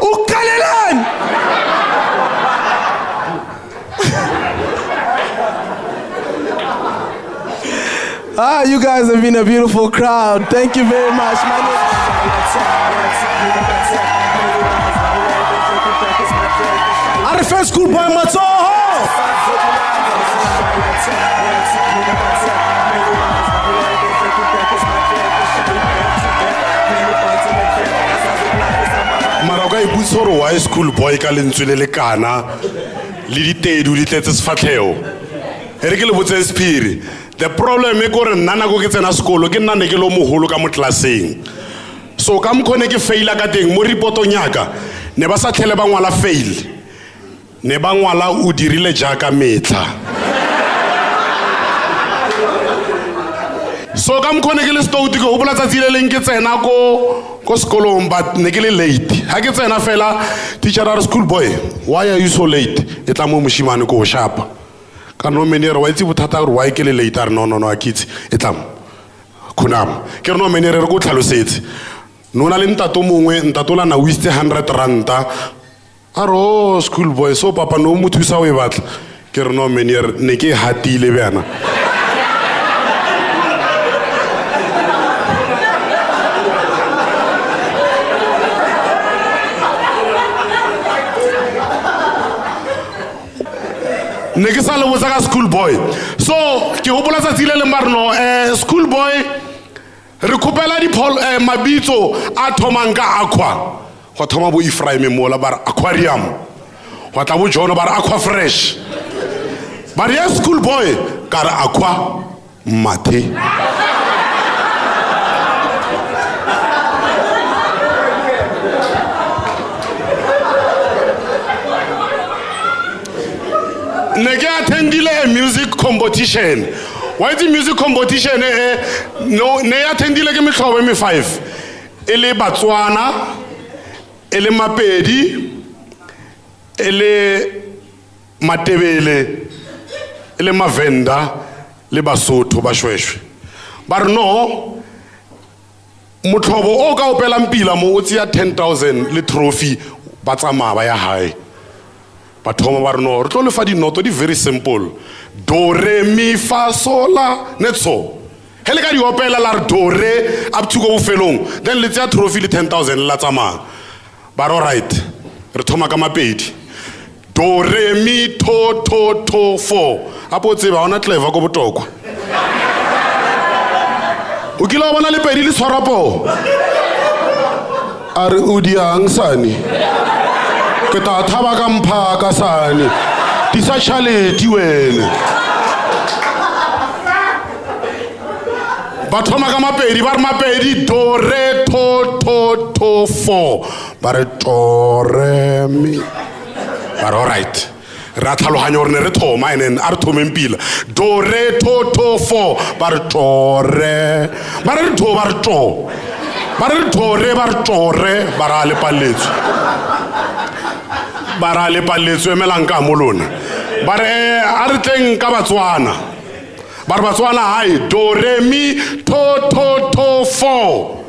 ukhalelani. You guys have been a beautiful crowd. Thank you very much. My name is Everybody first schoolboy matsoho. Mara ka iputsa gore why schoolboy ka lentswe le lekana le ditedu di tletse sefatlhego e re ke le botse Sephiri. The problem e gore nna nako ke tsena sekolo ke nna ne ke lo mogolo ka mo tlelaseng, so ka mokgone ke faila ka teng mo repotong yaka ne ba sa tlhele ba ngwala fail, ne ba ngwala o dirile jaaka metla. So ka mokgone ke le stouti ke gopola tsatsi le leng ke tsena ko sekolong but ne ke le late. Ha ke tsena fela teacher a re schoolboy why are you so late? E tla mo moshimane ko shapa ka no menere wa itse bothata gore why ke le late a re no a kitse e tla khunama ke re no menere re go tlhalosetse no na le ntato mongwe ntatola na wiste 100 ranta a re oh schoolboy so papa no mo thusa o e batla ke re no menere ne ke hatile bana. Ne ke sa le botsa ka schoolboy, so ke gopola tsatsi le leng ba re no schoolboy re khopela mabitso a thomang ka aqua, go thoma bo Ephraim mola ba re aquarium, go tla bo John ba re aqua fresh, ba re schoolboy ka re aqua mathe. Ne ke attendile a music competition. Why the music competition no ne attendile ke mehlobo me 5. Ele Batswana, ele Mapedi, ele Matebele, ele Mavenda, le Basotho ba Shweshwe. Ba re no mothobo o ka opela mpila mo o tsia 10,000 le trophy ba tsamaya ba ya hae. But Tom Warno, totally for the note, very simple. Do, re, mi, fa, sol, la, netso. Helga you opela la do, re, up to go felong. Then let's have trophy 10,000 latama. But all right, Retoma kama paid. Do, re, mi, to, fo. Apo tseba ona clever go botokwa. Ukila wana le pedi le swarapo. Are udiang sani. Ke ta thaba ka mpha ka sane di sa chaleti wena ba thoma ka mapedi ba re mapedi do re to fo ba re to re mi ba re all right ra tlhaloganya gore ne re thoma and then a re thomeng pila do re to fo ba re to re ba re to ba re to ba re to re ba re to re ba ra le paletswe bara le paletswe melang ka molona ba re a re teng ka Batswana ba re Batswana hai do re mi to fo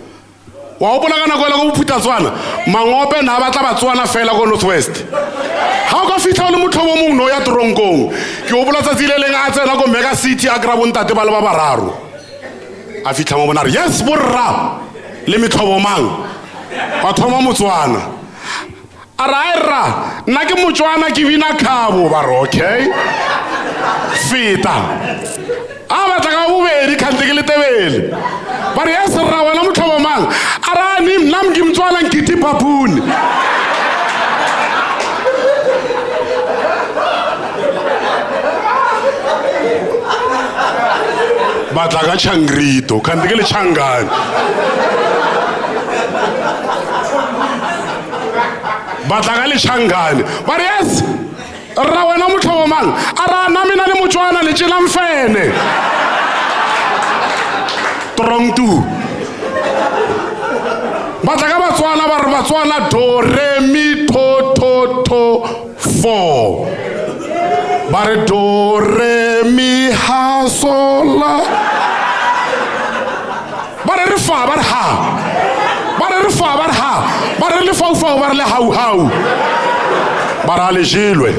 wa o bona kana go la go phuta Tswana mangope na ba tla Batswana fela go Northwest ha o ka fitha le motho mo mongwe no ya Tronkong ke o bola tsatsi le leng a tsena go Mega City a grabo ntate ba le ba bararo a fitha mo bona yes borra le mithobo mang ba thoma Motswana Araira, na ke Motswana ke bina khabo ba re okay fita a ba tla ka bobedi khante ke letebele ba re ya serra wena mothobo mang arani mnam ke Motswana nkiti papuni ba tla ka Changrito khante ke le Changani batla le Changani but yes ra wena motho mang ara na mina le Motswana le tshela mfene trong tu batla ka Batswana ba re Batswana do re mi to fo ba re do re mi ha sol la ba re fa ba re ha ba re fa ba re ha ba re le fau ba re le hau ba ra le jilwe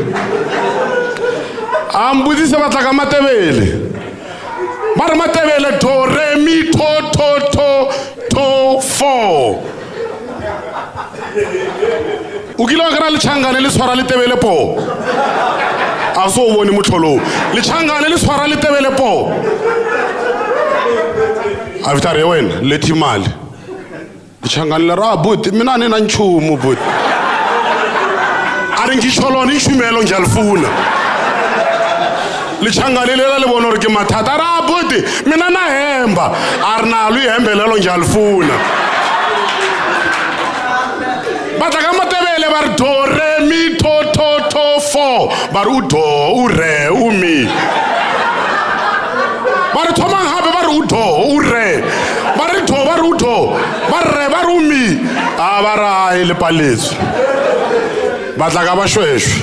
ambudi se batla ka Matebele ba re Matebele do re mi to fo o kile wa kry-a letšhangane le tshwara le tebele po a se o bone motlholong letšhangane le tshwara le tebele po a fita re wena lethi mali letšhangane le ra buti mina ni na nchumu buti a re nkitšholone išumelo njalfuna letšhangane lela le bona gore ke mathata a re a buti mina na hemba a re nalo ihembelelo njalfuna ba tla ka matebele ba re do re mi to to to fo ba re o do o re o mi ba re thomang gape ba re o do o re ba re do ba re o do ba re ba re o mi a ba ra e le paletso ba tla ka bašwešwe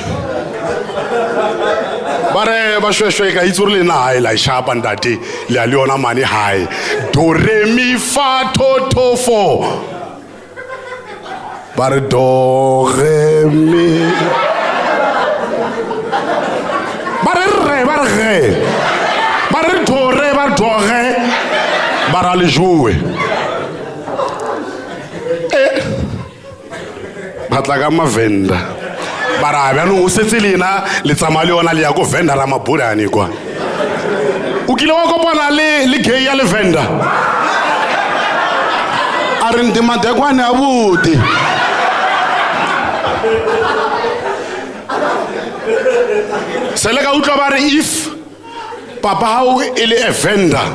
ba re bašwešwe ka itse gore le na gae la ishapa ntate le a le yona mane gae do re mi fa to to fo ba re do re mi ba re re ba re ge ba re do re ba do ge ba ra le jowe ba tla ka mavenda ba ra bjanong o setse lena le tsamaya le yona le ya ko venda ra maburane kwa o kile wa kopana le gay ya le venda a re ntimadekwane a bute sele ka utlwa ba re if papa hao e le a vendor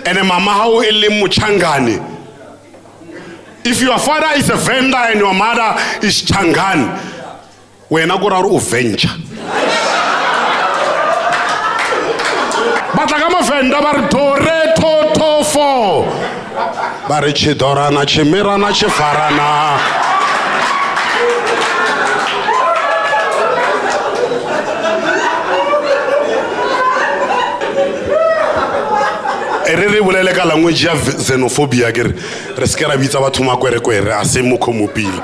and mama hao e le motšhangane if your father is a vendor and your mother is changane wena ko ra gore o venture ba tla ka mavenda ba re do re to to fo ba re tshidorana tshimirana tshifarana re bolele ka language ya xenophobia ke re se ke ra bitsa batho makwerekwere a se mokhomopila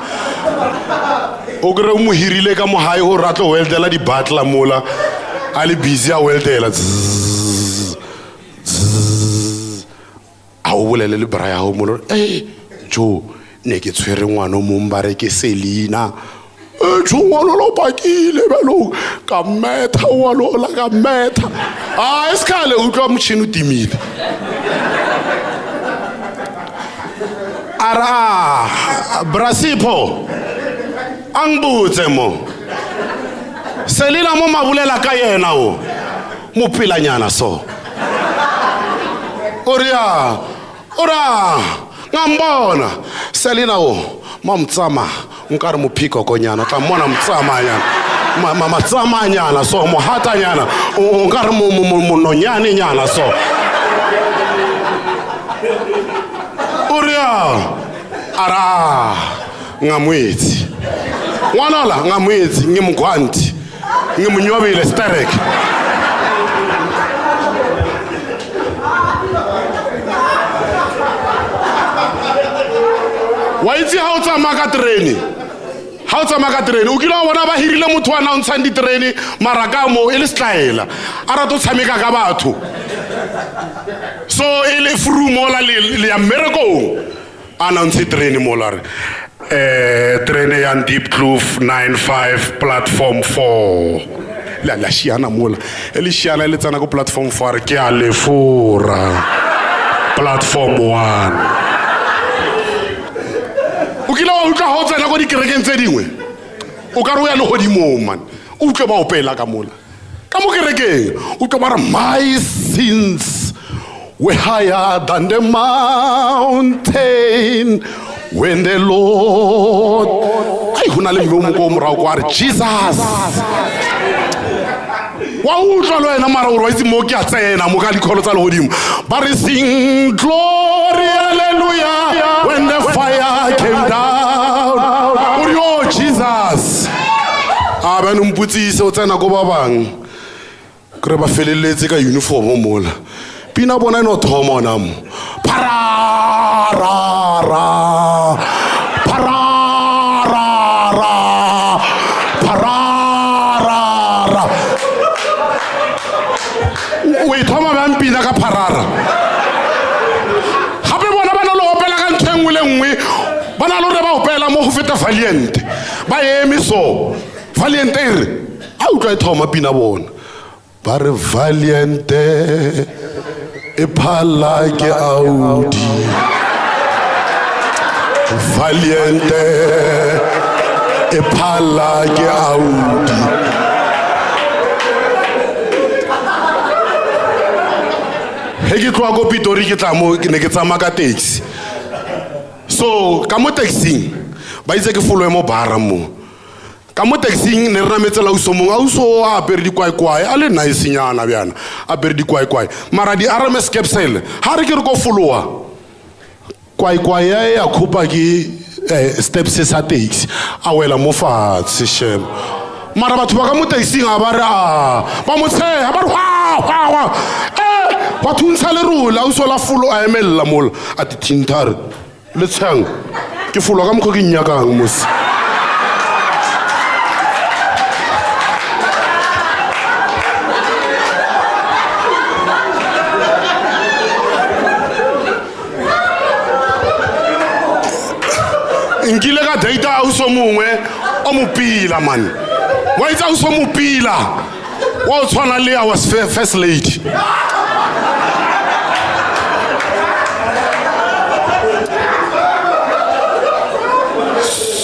o kry o mo hirile ka mogae gore a tlo weldela di-butler mola a le busy a weldela a o bolele le bra ya gago molo jo ne ke tshwere ngwana o mong ba re ke Selina jo ngwana lo pakile belo ka metha o alola ka metha a eskale o tloa motšhini o timile ara brasipo angbutse mo Selina mo mabulela ka yena o mo pilanyana so ora ngambona Selina o mamtsama nkare mo phiko konyana tla mona mtsamanyana mama tsamanyana so mo hatanyana nkare mo nonyane nyana so ora ara ngamwetsi ngwana la ngamwetsi ngimgwanti ngimnywabile starek wa itse ha o tsamaya ka terene o kile wa bona ba hirile motho wa nantshang diterene maraka mo e le stlaela a rata o tshameka ka batho so e le fru mola le ya mmerekong a nantse terene mola re terene ya Deep Kloof 95 platform 4 la shiana mola e le shiana le tsana ko platform 4 ke a le fora platform 1 o kile wa utlwa ho tsena go dikerekeng tse dingwe o ka re o ya le godimo man o utlwe ba opela ka mola ka mo kerekeng o tlo ba re my sins were higher than the mountain when the Lord ai hona le mo mo morao kwa re Jesus wa utlwa lo ena mara o re itse mo ke a tsena mo ka dikholo tsa le godimo ba re sing glory hallelujah when the fire came down o re oh Jesus a ba nomputsise o tsena go ba bang kre ba feleletse ka uniform mola pina bona no thoma namo pararara we thoma ba mpina ka parara gape bona ba no le opela ka ntshengwe le nngwe ba na le re ba opela mo go feta valiant ba eme so Valiant ere a utlwa e thoma pina bona ba re Valiant e phala ke Audi Valiant e phala ke Audi he ke tloa ko Pitori ke tla mo ke ne ke tsamaya ka taxi so ka mo taxing ba itse ke followe mo bara mo ka mo taxing ne re nametsela uso mong auso a apere dikwaikwai a le nice nyana bjana a apere dikwaikwai mara di RMS capsule ha re ke re ko followa kwaikwai ya khupa ke steps sa taxi a wela mo fatshe shem mara batho ba ka mo taxing a ba re ba mo tsheha ba re wa ba thuntsha le rula auso la folo a emella mola a tintare le tshang ke folo ka mokho ke nyakang mos nkile ka data auso mongwe o mopila man wa itse auso mopila wa o tshwana le our first lady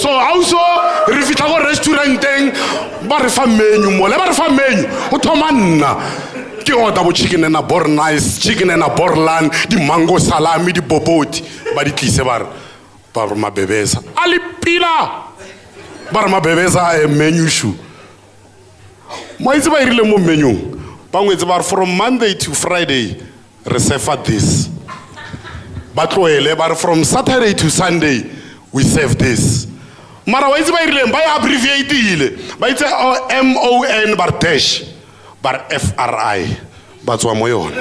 so auso re fitla go restauranteng ba re fa menu mo le ba re fa menu o thoma nna ke order bo chicken and a bor nice chicken and a borlan di mango salami di boboti ba di tlise ba re mabebeza ali pila ba re mabebeza e menu shoe mo itse ba irile mo menu ba ngwetse ba re from Monday to Friday re serve this ba tloele ba re from Saturday to Sunday we serve this mara wa itse ba irile ba abbreviate ile ba itse MON bar dash bar FRI ba tswa mo yona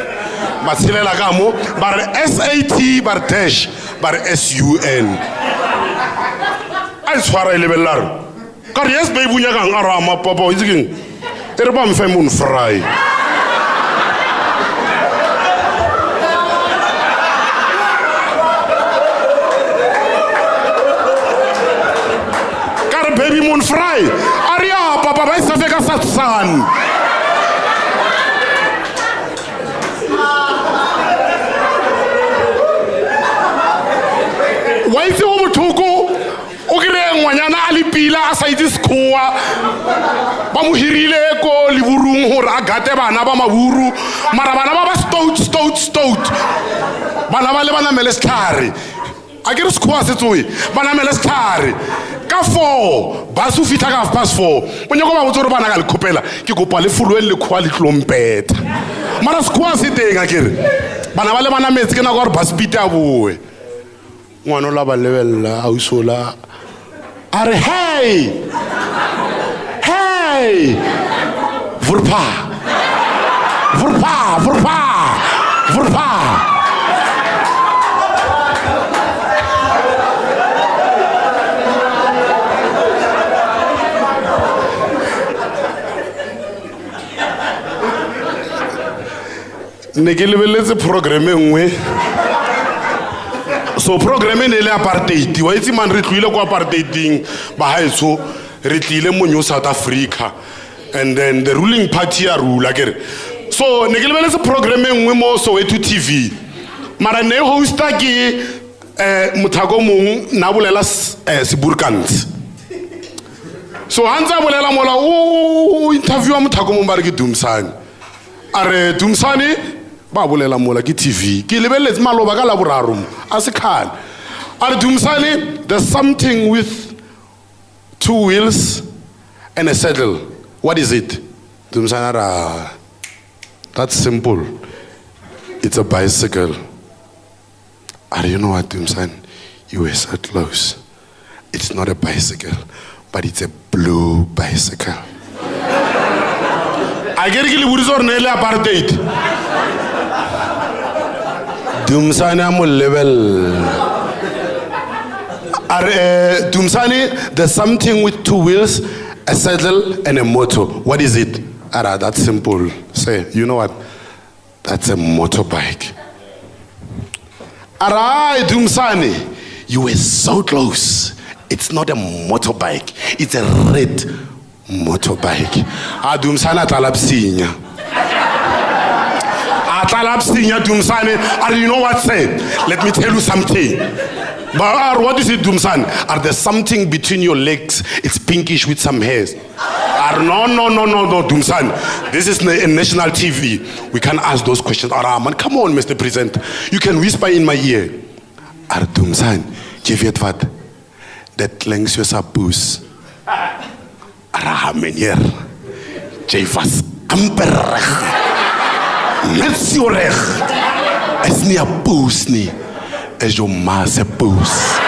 ba tshelela ka mo bar SAT bar dash bar SUN ai tshwara ile bellar ka re yes baby bunya kang arama papa itse keng e re ba mfe mon fry ka re baby mon fry aria papa ba isa feka satsan wa itse o bothoko o kire ngwanyana a le pila a sa itse sekgowa ba mo hirile ko leburung gore a gate bana ba maburu mara bana ba stout bana ba le bana mele setlhare a ke re sekgowa se tsoe bana mele setlhare ka 4 ba se fitha ka 4:30 o nyako ba botse gore bana ka le khopela ke kopa le foloe le khwa le tlompeta mara sekgowa se teng a kere bana ba le bana metsi ke na gore ba spite a boe ngwana la ba lebella ausola a re hey vurpa ne ke lebeletse program e nngwe so program ne le apartheid wa itse man re tlile ko apartheiding ba haetso re tlile mo New South Africa and then the ruling party ya rule kere so ne ke lebeletse program e nngwe mo Soweto TV mara ne hosta ke mothako mong na bolela seburkant so hanza bolela mola o interview mothako mong ba re ke Dumsani are Dumsani ba bolela mola ke TV ke lebeletse maloba ka la boraro a se khale are Dumsani there's something with 2 wheels and a saddle what is it Dumsani that's simple it's a bicycle you know what Dumsani you were so close it's not a bicycle but it's a blue bicycle I get ke le buriso re ne le apartheid Dumsani am level Dumsani there's something with 2 wheels a saddle and a motor what is it that's simple say you know what that's a motorbike Dumsani you were so close it's not a motorbike, it's a red motorbike. Dumsana talapsinya. Atalapsinya Dumsane. And you know what say? Let me tell you something. But what is it, Dumsan? Are there something between your legs? It's pinkish with some hairs. No, Dumsan. This is a national TV. We can't ask those questions. Man, come on, Mr. President. You can whisper in my ear. Dumsan, je weet wat? Dat langs je sapoes. Meneer. Je was amper recht. Net zo recht. Is niet een poes, niet. Is je ma's een poes.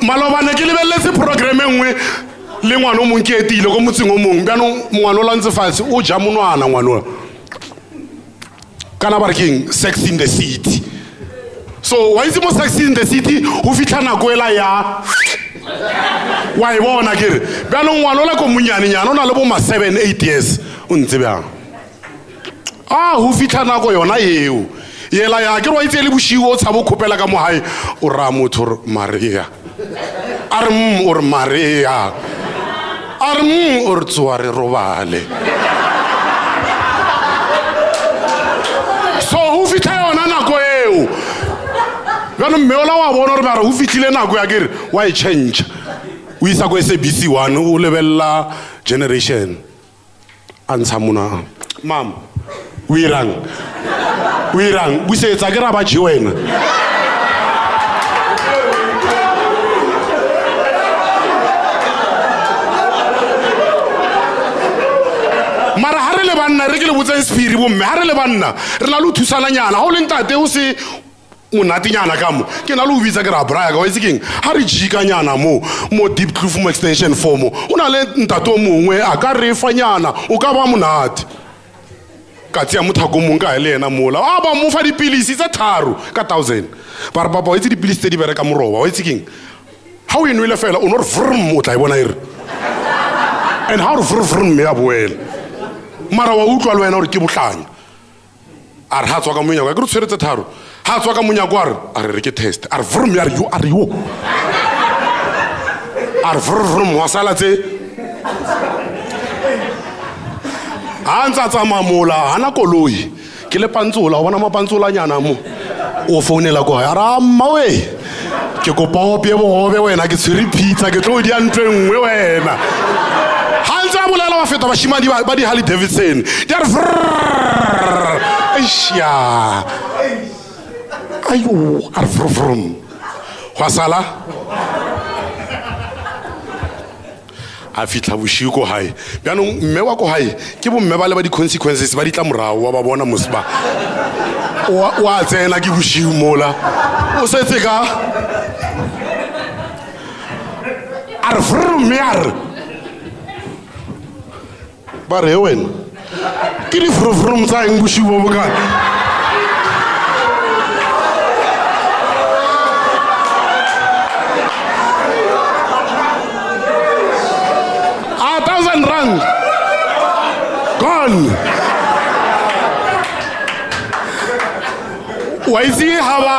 Malobane ke lebeletse programme nngwe le ngwana o mong ke etile go motseng o mong bjanong ngwana o lantse fatshe o ja monwana ngwana kana ba re keng Sex in the City. So wa itse mo Sex in the City ho fitla nako ela ya wa e bona ke re bjanong ngwana o la ko monyane nyana o na le bo ma 7-8 years o ntse bjang ho fitla nako yona eo yela ya ke re wa itse le boshiwo o tshabo khopela ka mo hae o ra motho Maria or Maria or tsware robale. So who fit yona nako eo bjana mme ola wa bona gore mara ho fitlile nako ya kere wa e change o isa go SABC 1 o lebella Generation antsha mona mam o irang busetsa ke ra ba je wena. Mara ha re le banna re ke le botsa spiri bo mme ha re le banna re na le thusana nyana ha o le ntate o se monate nyana ka mo ke na le o bitsa ke ra braya ka wa itse keng ha re jika nyana mo Deep Kloof mo extension 4 mo o na le ntate o mongwe a ka re fa nyana o ka ba monate ka tsia mothako mong ka le yena mola ba mo fa dipilisi tse 3 ka 1000 ba ba itse dipilisi tse di bereka moroba wa itse keng ha o enwele fela o no re vrum o tla e bona ire and how vrum me ya boela mara wa utlwa le wena gore ke botlanya a re ha tswa ka monyako ke re tshweretse 3 ha tswa ka monyako a re ke test a re vrum ya re yo a re yo a re vrum wa sala tse a ntsa tsamamola hana koloi ke le pantsola o bona mapantsola nyana mo o founela go ya ra mmawe ke kopa opye bobe wena ke tshwere pizza ke tlo di antwe nngwe wena hanza bolela ba feta bashimadi ba di Harley Davidson they are aisha ayo ar vrum khwasala a fitla boshiu ko hae bjanong mme wa ko hae ke bo mme ba le ba di consequences ba di tla morao wa ba bona mosba wa tsena ke boshiu mola o setse ka ar vrum yar ba re wena ke di vrum tsa eng boshiu bo bokana 1,000 rand gone. Wa itse ha ba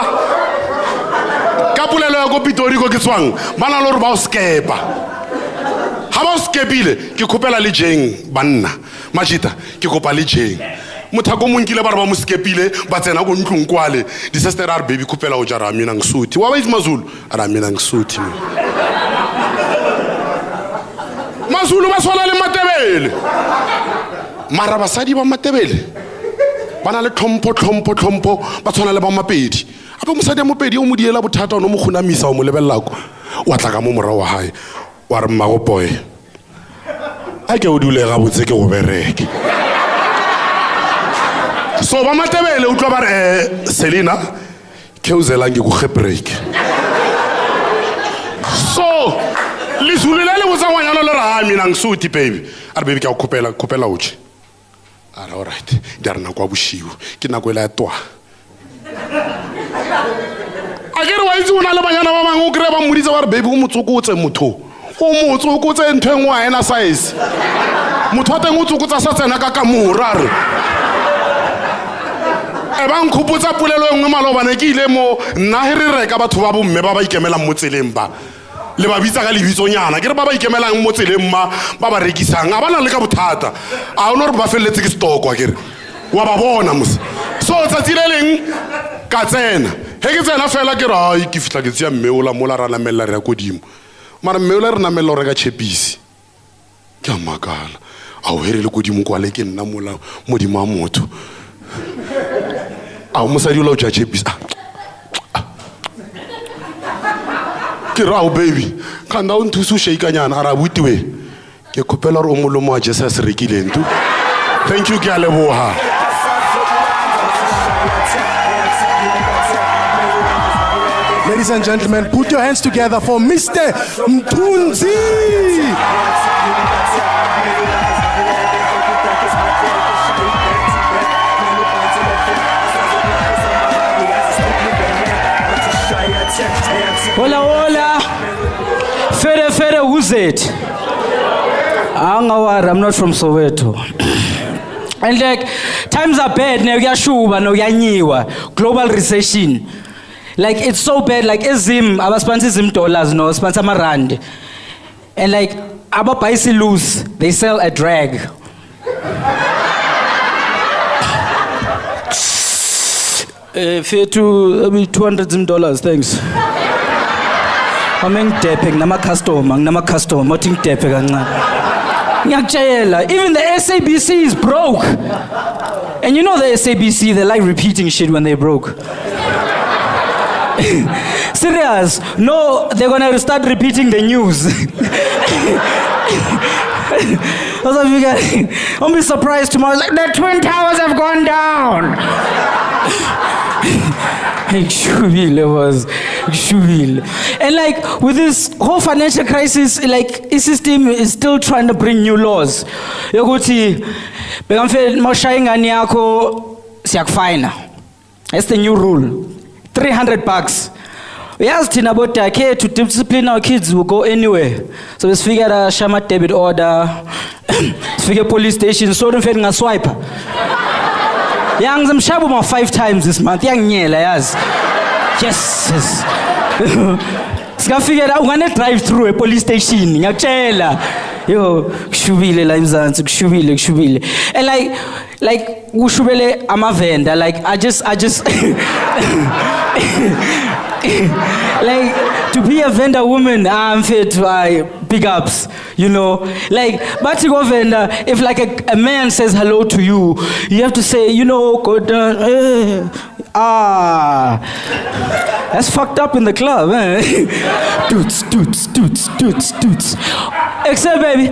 ka polelo ya go Pitori go ke tswang bana le re ba o skepa ha ba o skepile ke khopela le jeng banna machita ke kopa le jeng mothako monkile ba re ba mo skepile ba tsena go ntlong kwale di sister are baby khopela o jara mina ngisuthi wa ba itse mazulu ara mina ngisuthi mazulu ba sola le matebele mara basadi ba matebele bana le tlhompho ba tshwana le ba mapedi ape mosadi ya mopedi o mo diela bothata no mo khunamisa o mo lebellako wa tla ka mo morao wa hae wa re mmago boy a ke o dulega botse ke go bereke so ba matebele utlwa ba re Selina ke o zela nge go gebreak so lizulile le botsangwanyana le ra mina ngisuthi baby a re baby ke a khopela uche ara all right di re nako a boshiu ke nako ela ya twa a ke re wa itse o na le banyana ba bangwe o kry-e ba mmoditse ba re baby o motsokotse motho o motse o kotse ntho engwe a ena size motho wa teng o tsokotsa sa tsena ka mora re e ba nkhopotsa polelo engwe malobane ke ile mo nna he re reka batho ba bomme ba ba ikemelang mo tseleng ba le ba bitsa ka lebitsonyana ke re ba ba ikemelang mo tseleng ma ba ba rekisang a bana le ka bothata a o no re ba felletse ke stokwa ke re wa ba bona mos so tsatsi le leng ka tsena he ke tsena fela ke ra ke fitla ke tsia mmeola mola ra namella re ya kodimo mara mmeola re namella re ka chepisi ke a makala a o here le kodimo kwa le ke nna mola modimo a motho a o mosadi o la o tja chepisi ke rao baby khanda o nthusa o shaikanyana ara butiwe ke khopela re o molomo wa Jesus rekileng tu thank you ke a leboha. Ladies and gentlemen, put your hands together for Mr. Mthunzi. Hola, hola. Fere, who's it? I'm not from Soweto. And like, times are bad, now yashuba, no yanyiwa, global recession. Like, it's so bad, like, ezim, abaspansi zim dollars, no, spansa marand. And like, abapaisi loose, they sell a drag. Fair to $200, thanks. I'm tapping, nama customer, moting tapping. Even the SABC is broke. And you know the SABC, they like repeating shit when they're broke. Serious? No, they're gonna start repeating the news. Don't be surprised tomorrow. Like, the Twin Towers have gone down. And like with this whole financial crisis, like the system is still trying to bring new laws. That's the new rule. $300. We asked him about the care to discipline our kids will go anywhere. So we figured a Shama debit order, figure police station, so don't feel a swipe. Young them shabu 5 times this month. Young yes. Ska figure out when I drive through a police station. Ngachela. Yo, kushubile la imzansi, kushubile. And like ushubele I'm a vendor. Like I just like to be a vendor woman, I'm fit by big ups, you know. Like, but to go vendor, if like a man says hello to you, you have to say, you know, go down, that's fucked up in the club, eh? Toots. Except baby,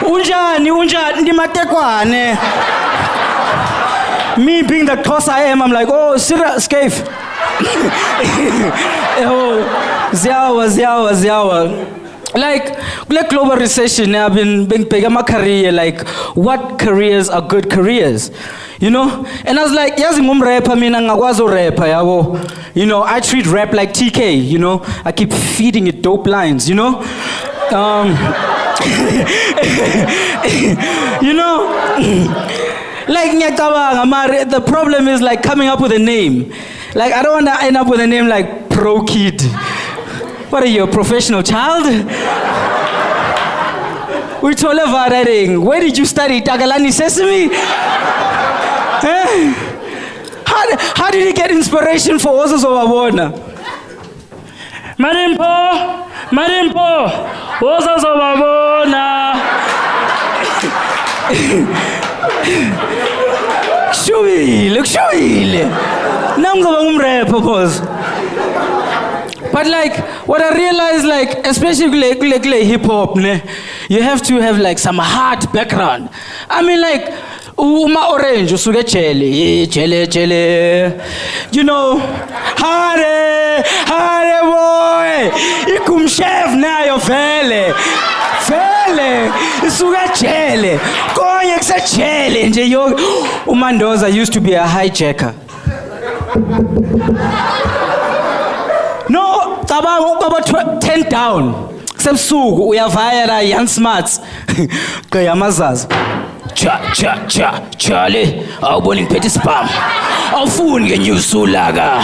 unjani ndimatekwane. Me being the close I am, I'm like, oh, serious, Scave. Oh, ziawa. Like global recession, I've been paying my career, like, what careers are good careers? You know? And I was like, you know, I treat rap like TK, you know? I keep feeding it dope lines, you know? You know? Like the problem is like coming up with a name. Like I don't want to end up with a name like Pro Kid. What are you, a professional child? We're told about writing. Where did you study? Tagalani Sesame? How did you get inspiration for Osos of Awona? Marimpo, Osos of Awona. Shuvile. But like, what I realized, like, especially like hip hop, you have to have like some hard background. I mean, like, uma orange, usuke chele. You know, hare boy, ikum chef na yo fele, isuka chele, konye kse chele nje yo. Umandoza used to be a hijacker. cabanga ukaba 10 down sebusuku uyavayela yan smarts qeyamazaza cha le awubona ngiphethe spam awufuni ke nyusulaka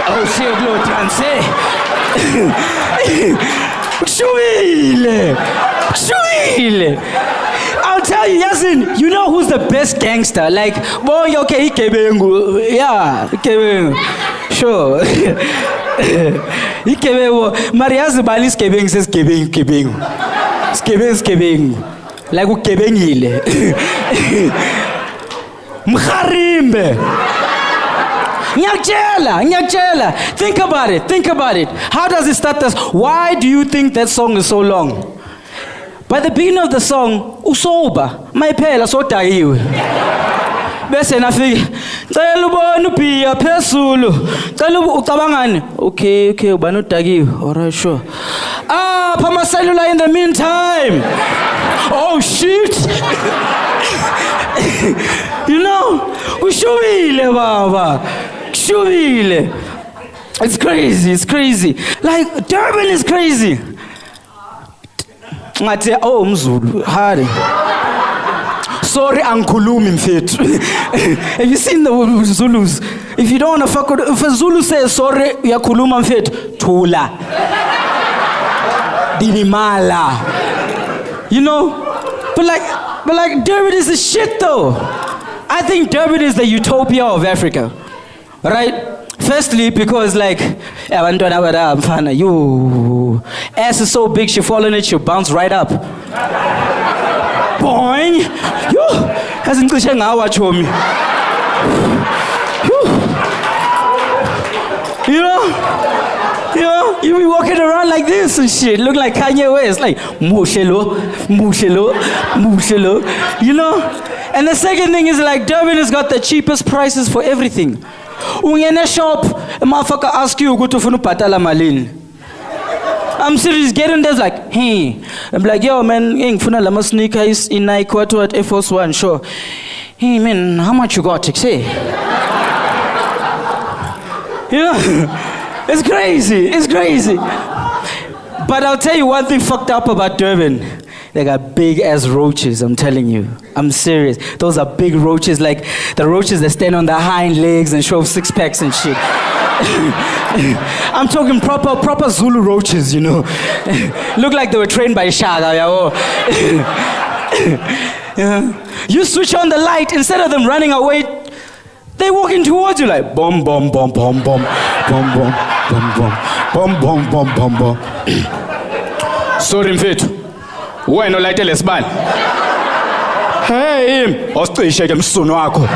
awushiye kulo dance Shwile. I'll tell you, Yasin, you know who's the best gangster? Like, boy, okay, Ikebengu. Yeah, Ikebengu. Sure. Ikebengu. Mariazi Balis Kebeng says Kebeng. Skebeng. Like, Ukebengile. Mkharimbe. Nyakjela. Think about it. How does it start this? Why do you think that song is so long? By the beginning of the song, usoba, mayiphela sodayiwe. Bese nafika, cela ubone uphiya phezulu. Cela ucabangani? Okay, ubani udakiwe. Alright, sure. Phama cellular in the meantime. Oh shit. You know, ushubile baba. Shubile. It's crazy. Like Durban is crazy. Ngathi oh umzulu hard. Sorry angikhulumi mfethu. Have you seen the Zulus? If you don't want to fuck with, if a Zulu says sorry uyakhuluma mfethu thula. Dinimala. You know? But like Durban is the shit though. I think Durban is the utopia of Africa. Right? Firstly, because like mfana, you ass is so big, she fall in it, she'll bounce right up. Boing! You hasn't cliche watch me. You know, you be walking around like this and shit, look like Kanye West, like mushelo. You know? And the second thing is like Durban has got the cheapest prices for everything. Ungena shop, a motherfucker ask you go to funu patala malini. I'm serious, getting there like, hey. I'm like, yo man, ngifuna lama sneakers in Nike what Air Force One, sure. Hey man, how much you got? Say. You know, it's crazy. But I'll tell you one thing fucked up about Durban. They got big ass roaches, I'm telling you. I'm serious. Those are big roaches, like the roaches that stand on their hind legs and show 6 packs and shit. I'm talking proper Zulu roaches, you know. Look like they were trained by Shaga. Yeah. You switch on the light, instead of them running away, they walking towards you like bom bom bom bom bom bom bom bom bom bom bom bom. Sorry mfethu. Wena olayitele sibani. Hey, osicishe ke msuno wakho.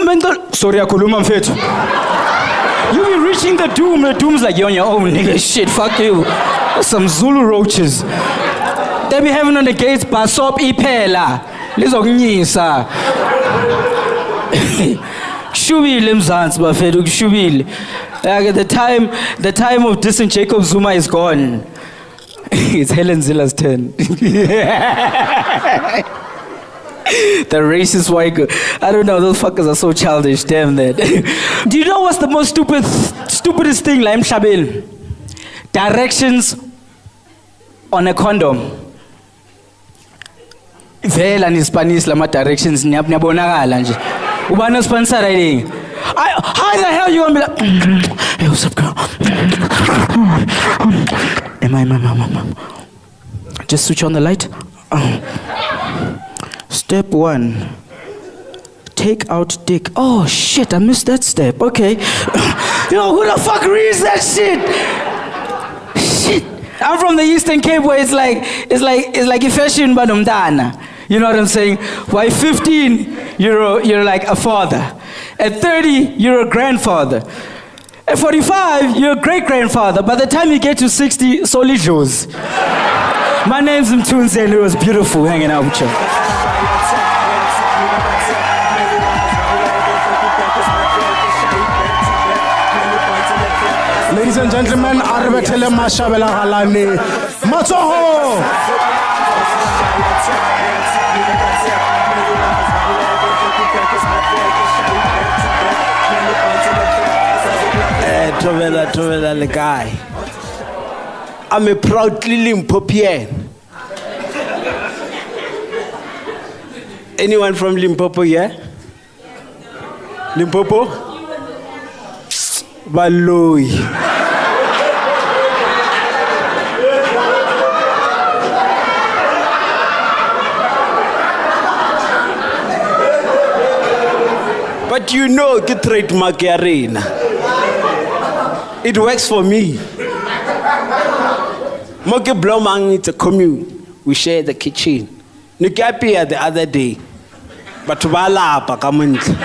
Mental sorry akhuluma mfethu. You be reaching the doom's like you're on your own nigga shit, fuck you. Some Zulu roaches. They be having on the gates basop iphela. Lizokunyisa. Shubile mzansi bafethu kushubile. Like the time of dissing Jacob Zuma is gone. It's Helen Zilla's turn. The racist white girl. I don't know, those fuckers are so childish, damn that. Do you know what's the most stupidest thing, like Shabil? Directions on a condom. Vela ni Spanish lama directions nyabonakala nje. Ubani sponsor riding. How the hell you gonna be like, hey, what's up, girl? Am I? Just switch on the light. Step 1. Take out dick. Oh shit, I missed that step. Okay. Yo, who the fuck reads that shit? Shit. I'm from the Eastern Cape where it's like a fashion banumdana. You know what I'm saying? By 15, you're like a father. At 30, you're a grandfather. At 45, you're a great-grandfather. By the time you get to 60, solely yours. My name's Mtunze and it was beautiful hanging out with you. Ladies and gentlemen, Arbetele Mashabela Halani. Matsoho! Trovela le guy. I'm a proudly Limpopian. Anyone from Limpopo here? Limpopo? Baloi. But you know, get trademark arena. It works for me. Moke Blomang, it's a commune. We share the kitchen. Nikapi the other day. But wala pa kamuntu.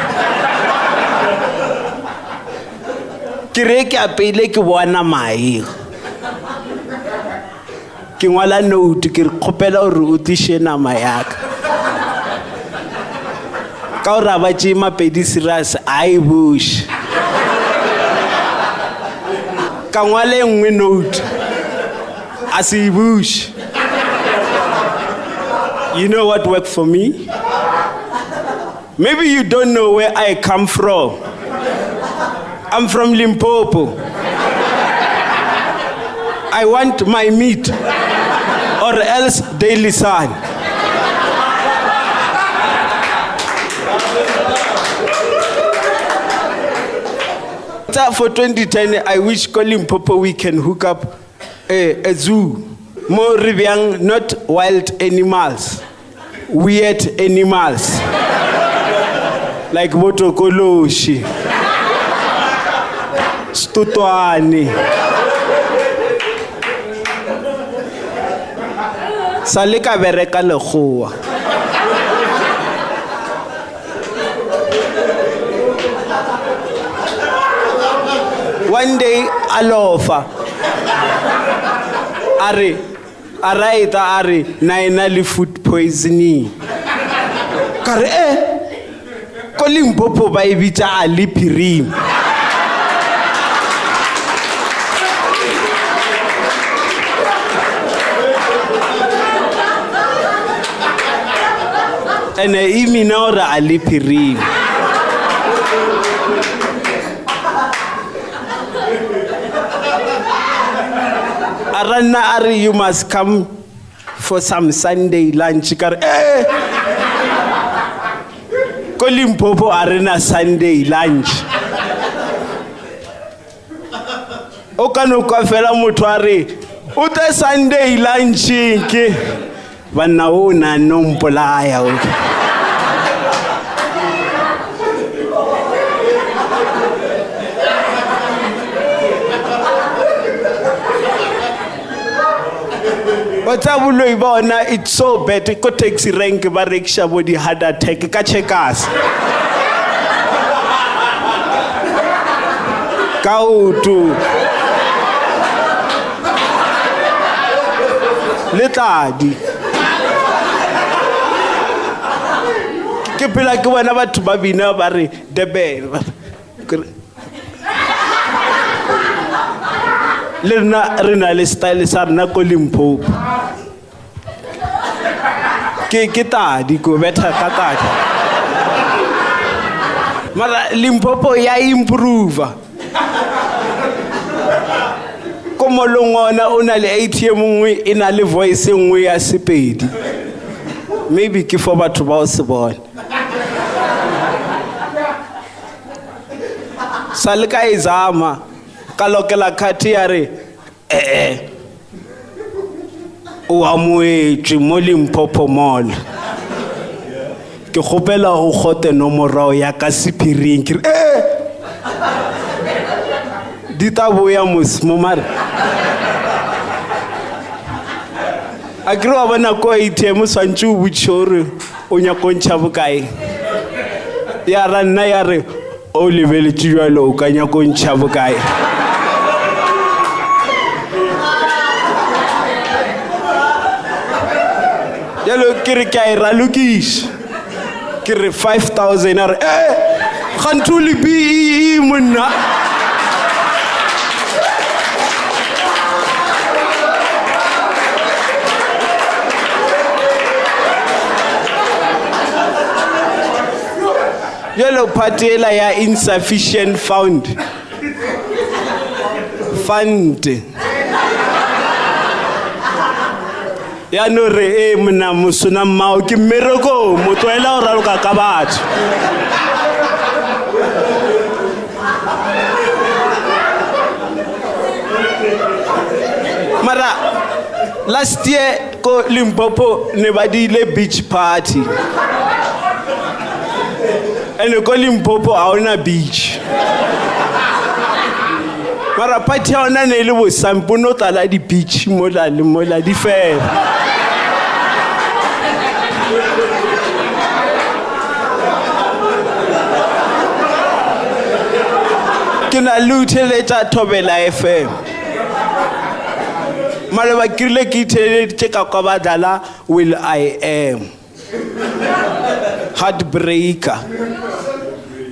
Kireke apele ke bona mai. Ke ngwala note ke khopela hore o tishe nama yaka. Ka ora ba tshima pedi serious I bush. Ka ngwala engwe note. Asi bush. You know what worked for me? Maybe you don't know where I come from. I'm from Limpopo. I want my meat or else Daily Sun. For 2010, I wish Limpopo we can hook up a zoo. More riviang, not wild animals, weird animals. Like Motokoloshi, Stutwani, Salika Bereka Lekhua. One day, Alofa, Ari, Araita Ari, Nainali food poisoning. Kare. Limpopo ba ibitsa Ali Pirim. And iminora Ali Pirim. Arana Ari, you must come for some Sunday lunch. Limpopo Arena Sunday lunch. Okano kafela mutware. Ute Sunday lunch ke. Wanaona nompolaya. It's so bad. It could take rank bareksha body heart attack. Kachekas. Kautu. Letadi. Kepila ke bona batho ba bina ba re debe. Lena rena le style sa rena ko Limpopo. Ke tadi ko betha ka tadi. Mara Limpopo ya improve. Komo longona ona le ATM nngwe ina le voice nngwe ya Sepedi. Maybe ke for batho ba o se bona. Salika izama kalokela khati ya re o amoetse mo Limpopo mall. Ke khopela o khote nomoro ya ka Sephiring ke ditabo ya mosmomar agro bana ko ATM swantšu butshore o nya kontšha bokae ya ranna ya re o lebele tšwalo o ka nya kontšha bokae yalo kire ke a ira lokish kire 5000 are khantuli bi monna yellow party ya insufficient fund elephant ya no re mna musuna mmao ke mmereko motho ela o raloka ka batho mara last year ko Limpopo ne ba dile beach party ene ko Limpopo a ona beach mara party ya ona ne le bo sampono tala di beach mola di fair ke na lutheletsa Thobela FM mara ba kirile ke ithele ka kwa badala Will I Am Heartbreaker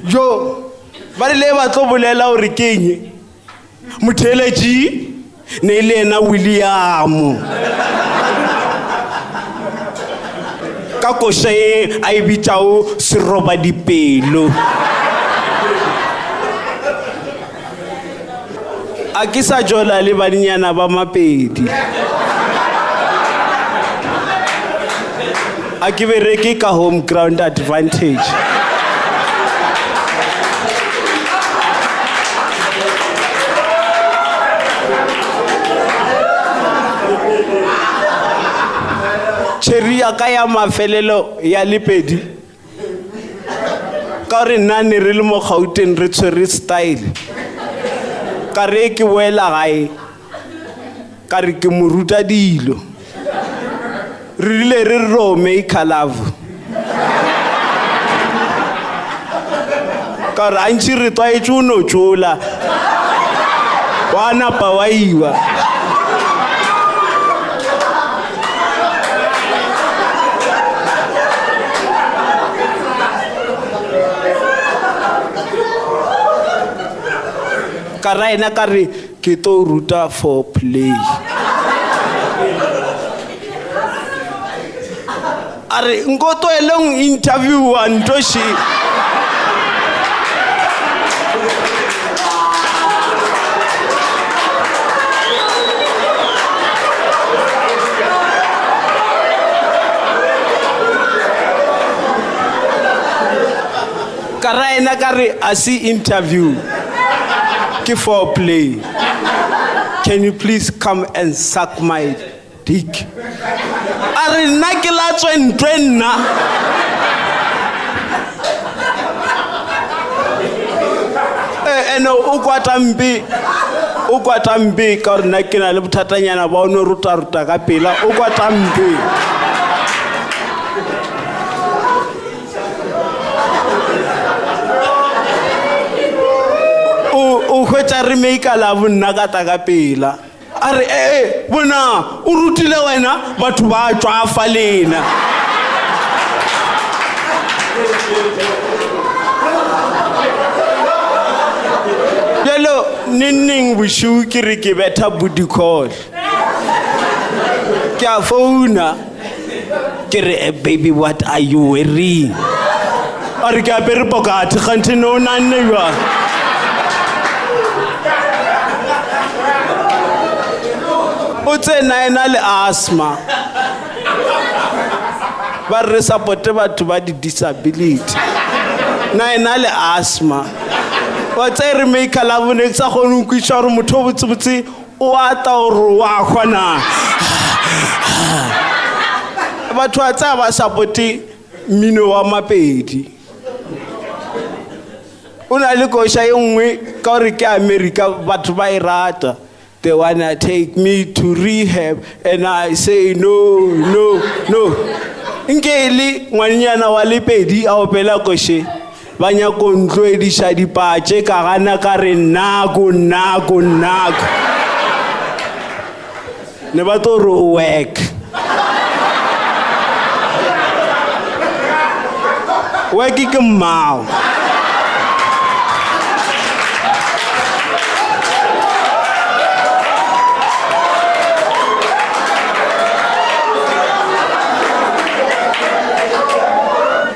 jo ba le ba tlo bolela hore kenye motheletsi ne le ena William ka koshe a ibitao seroba dipelo a ke sa jola le banyana ba Mapedi a ke bereke ka home ground advantage cherry ya ka ya mafelelo ya Lepedi ka re nna ne re le mo Gauteng re tshwere style ka re ke wela gae ka re ke moruta dilo re ile re rome kLINT ka re antši re twaetše o no tšola wa napa wa iwa ka raena ka re ke to ruta for play are ngoto elong interview antoshi ka raena ka re asi interview ke for play can you please come and suck my dick are nna ke la tswentwenna eno o kwata mpe ka re nna ke na le bothatanyana ba o no ruta ka pela o kwata mpe o hwetša re meika la bonna ka taka pela a re bona o rutile wena batho ba tšwafa lena bjalo neneng bošiu ke re ke betha booty call ke a founa ke re baby what are you wearing a re ke apere pokate kganthe no nanne jwa o tsena ena le asthma ba re supporte batho ba di disability na ena le asthma wa tsere me kLINT ne tsa go nkwisha gore motho o botsebotse o ata gore wa khona batho a tsa ba supporte mmino wa Mapedi o na le kosha e nngwe ka gore ke America batho ba irata they wanna take me to rehab and I say no nkeli ngwanyana wa Lepedi a opela koshe ba nya go ntloedisha dipatše ka gana ka re nako ne ba to re work ke mmao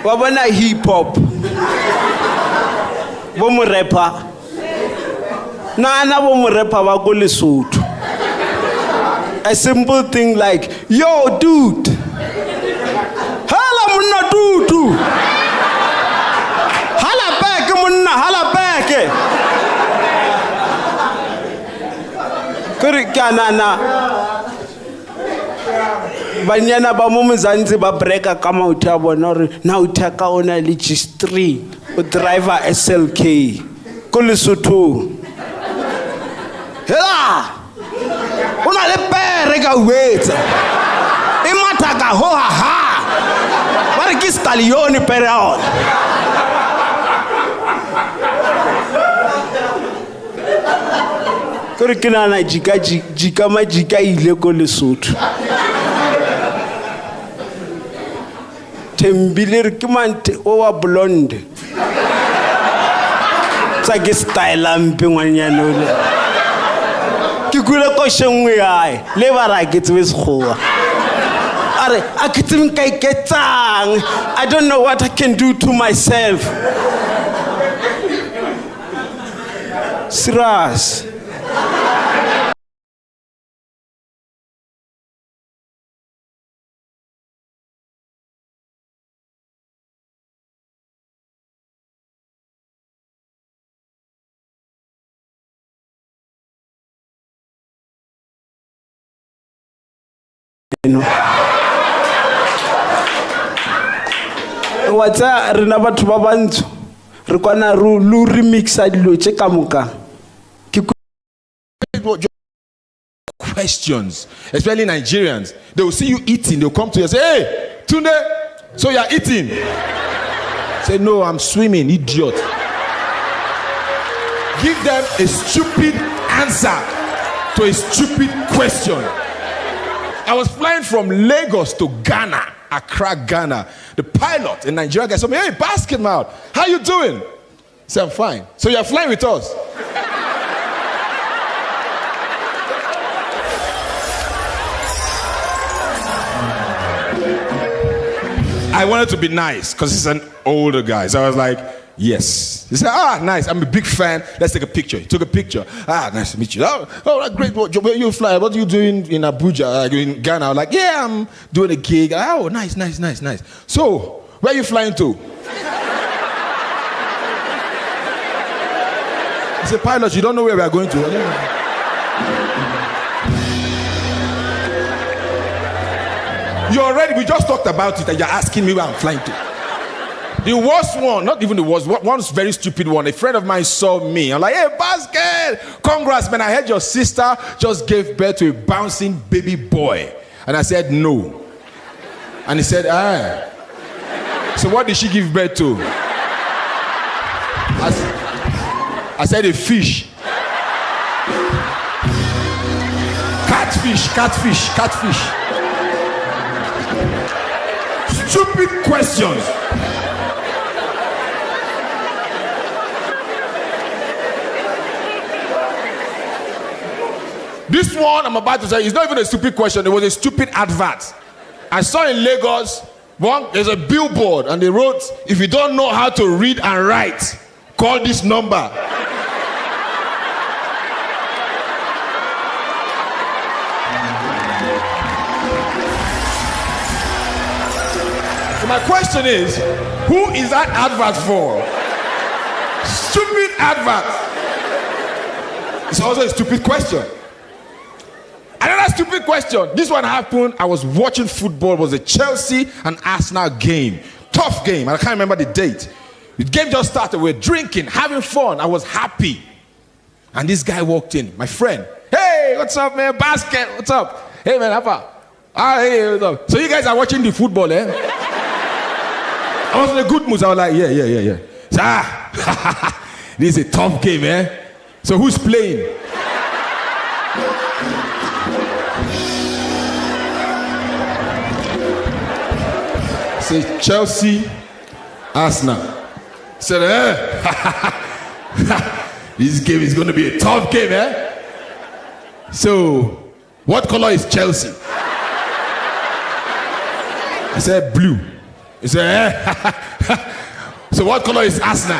wa bona hip hop bo mo rapper Nana bo mo repa ba ko Lesotho. A simple thing like, yo, dude. Hala monna dude. Hala back monna, hala back. Kuri kanana. Banyana ba mo Mzanzi ba breaka ka maoto a bona hore na o thaka ona le G3 o driver SLK ko Lesotho. Hela una le pere ka wetsa e matha ka ho ha ba re ke stallion pere ona. Kore ke nana jika majika ile ko Lesotho. Tembile re ke mante o wa blonde. Tsa ke style ampe ngwanyana ole. Ke kule ko shengwe yae le ba ra ke tswe sekgowa. Are a ke tseng ka iketsang. I don't know what I can do to myself. Serious. Whatsa rena batho ba bantsho re kwana lu remixa dilo tse ka moka. Questions, especially Nigerians. They will see you eating, they'll come to you and say, hey, Tunde, so you're eating? Say, no, I'm swimming, idiot. Give them a stupid answer to a stupid question. I was flying from Lagos to Ghana, Accra, Ghana. The pilot in Nigeria guy said, hey, basketball, how you doing? I said, I'm fine. So you're flying with us? I wanted to be nice because he's an older guy. So I was like, yes. He said, nice. I'm a big fan. Let's take a picture. He took a picture. Nice to meet you. Oh, great. Where you fly? What are you doing in Abuja, in Ghana? I was like, yeah, I'm doing a gig. Oh, nice. So, where are you flying to? He said, pilot, you don't know where we are going to. We just talked about it and you're asking me where I'm flying to. The worst one, not even the worst, one's very stupid one. A friend of mine saw me. I'm like, hey, basket, congrats, man. I heard your sister just gave birth to a bouncing baby boy. And I said, no. And he said, so what did she give birth to? I said, a fish. Catfish. Stupid questions. This one I'm about to say is not even a stupid question. It was a stupid advert. I saw in Lagos, there's a billboard and they wrote, if you don't know how to read and write, call this number. My question is, who is that advert for? Stupid advert. It's also a stupid question. Another stupid question. This one happened. I was watching football. It was a Chelsea and Arsenal game. Tough game. I can't remember the date. The game just started. We were drinking, having fun. I was happy. And this guy walked in. My friend. Hey, what's up, man? Basket. What's up? Hey, man, Papa. Hey, what's up? So you guys are watching the football, eh? I was in a good mood. I was like, yeah. So, this is a tough game, eh? So who's playing? Say Chelsea, Arsenal. Said, this game is going to be a tough game, eh? So, what color is Chelsea? I said blue. He said, so what color is Arsenal?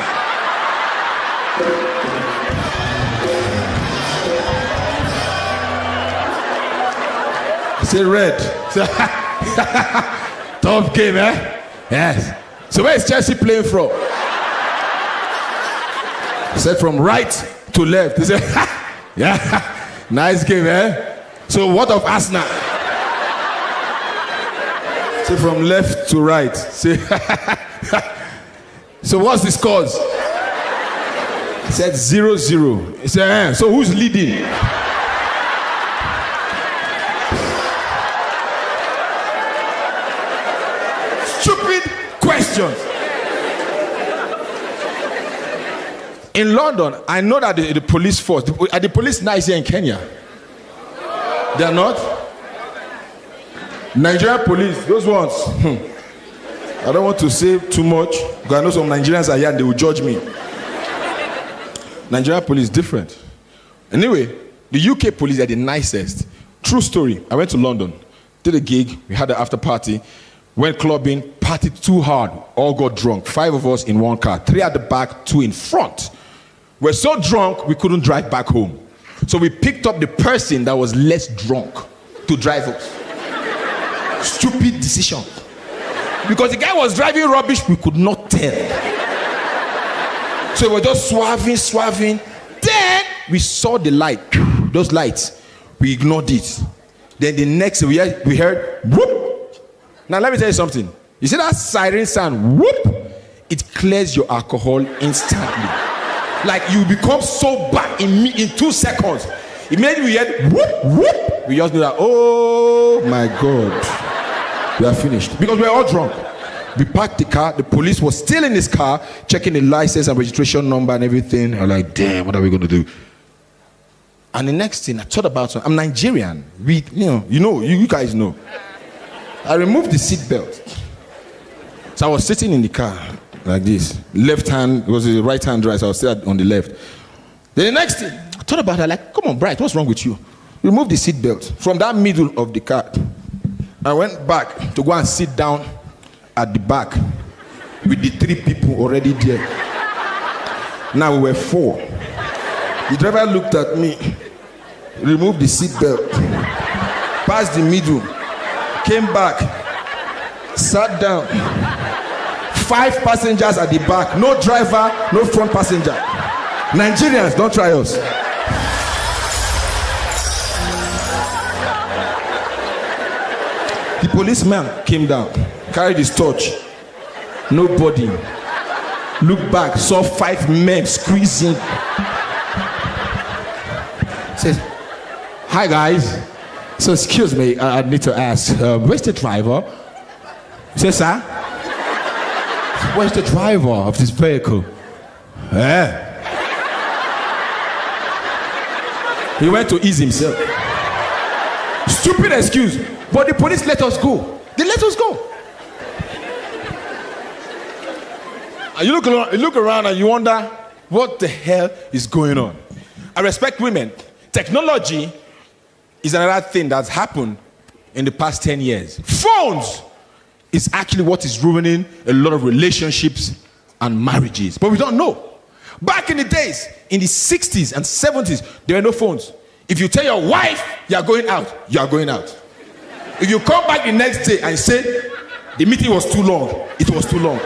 Say red. Tough game, eh? Yes. So where is Chelsea playing from? He said from right to left. He said, yeah, nice game, eh? So what of Arsenal? Say from left to right. Say, so what's the scores? He said 0-0. He said, so who's leading? Stupid questions. In London, I know that the police force, are the police nice here in Kenya? They are not? Nigerian police, those ones. I don't want to say too much because I know some Nigerians are here and they will judge me. Nigerian police different. Anyway, the UK police are the nicest. True story. I went to London, did a gig, we had an after party, went clubbing, partied too hard, all got drunk. 5 of us in one car, 3 at the back, 2 in front. We're so drunk we couldn't drive back home. So we picked up the person that was less drunk to drive us. Stupid decision. Because the guy was driving rubbish, we could not tell. So we were just swerving. Then we saw the light, those lights. We ignored it. Then the next we heard whoop. Now let me tell you something. You see that siren sound, whoop? It clears your alcohol instantly. Like you become sober in 2 seconds. Immediately we heard whoop, whoop. We just knew that, oh my God, we are finished. Because we are all drunk. We parked the car, the police was still in his car, checking the license and registration number and everything. I'm like, damn, what are we going to do? And the next thing I thought about, I'm Nigerian. You guys know. I removed the seat belt. So I was sitting in the car like this. Left hand was the right hand drive, so I was still on the left. Then the next thing, I thought about it, like, come on, Bright, what's wrong with you? Remove the seat belt from that middle of the car. I went back to go and sit down at the back with the 3 people already there. Now we were 4. The driver looked at me, removed the seat belt, passed the middle, came back, sat down. 5 passengers at the back, no driver, no front passenger. Nigerians, don't try us. The policeman came down, carried his torch. Nobody. Looked back, saw 5 men squeezing. Says, hi guys. So excuse me, I need to ask, where's the driver? He says, sir? Where's the driver of this vehicle? He went to ease himself. Stupid excuse. But the police let us go. They let us go. And you look around and you wonder what the hell is going on. I respect women. Technology is another thing that's happened in the past 10 years. Phones is actually what is ruining a lot of relationships and marriages. But we don't know. Back in the days, in the 60s and 70s, there were no phones. If you tell your wife you are going out, you are going out. If you come back the next day and say, the meeting was too long, it was too long.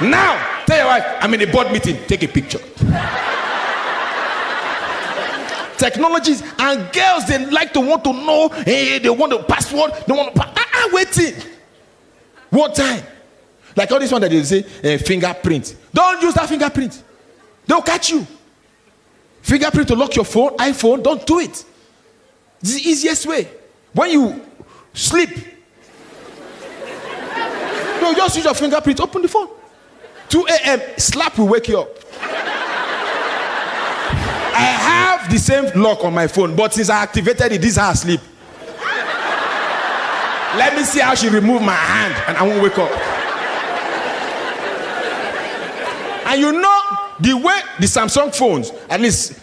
Now, tell your wife, I'm in a board meeting, take a picture. Technologies and girls, they like to want to know, hey, they want the password, they want to, waiting. What time? Like all this one that they say, fingerprint. Don't use that fingerprint. They'll catch you. Fingerprint to lock your phone, iPhone, don't do it. It's the easiest way. When you sleep, no, just use your fingerprint, open the phone. 2 a.m., slap will wake you up. I have the same lock on my phone, but since I activated it, this is how I sleep. Let me see how she remove my hand and I won't wake up. And you know, the way the Samsung phones, at least,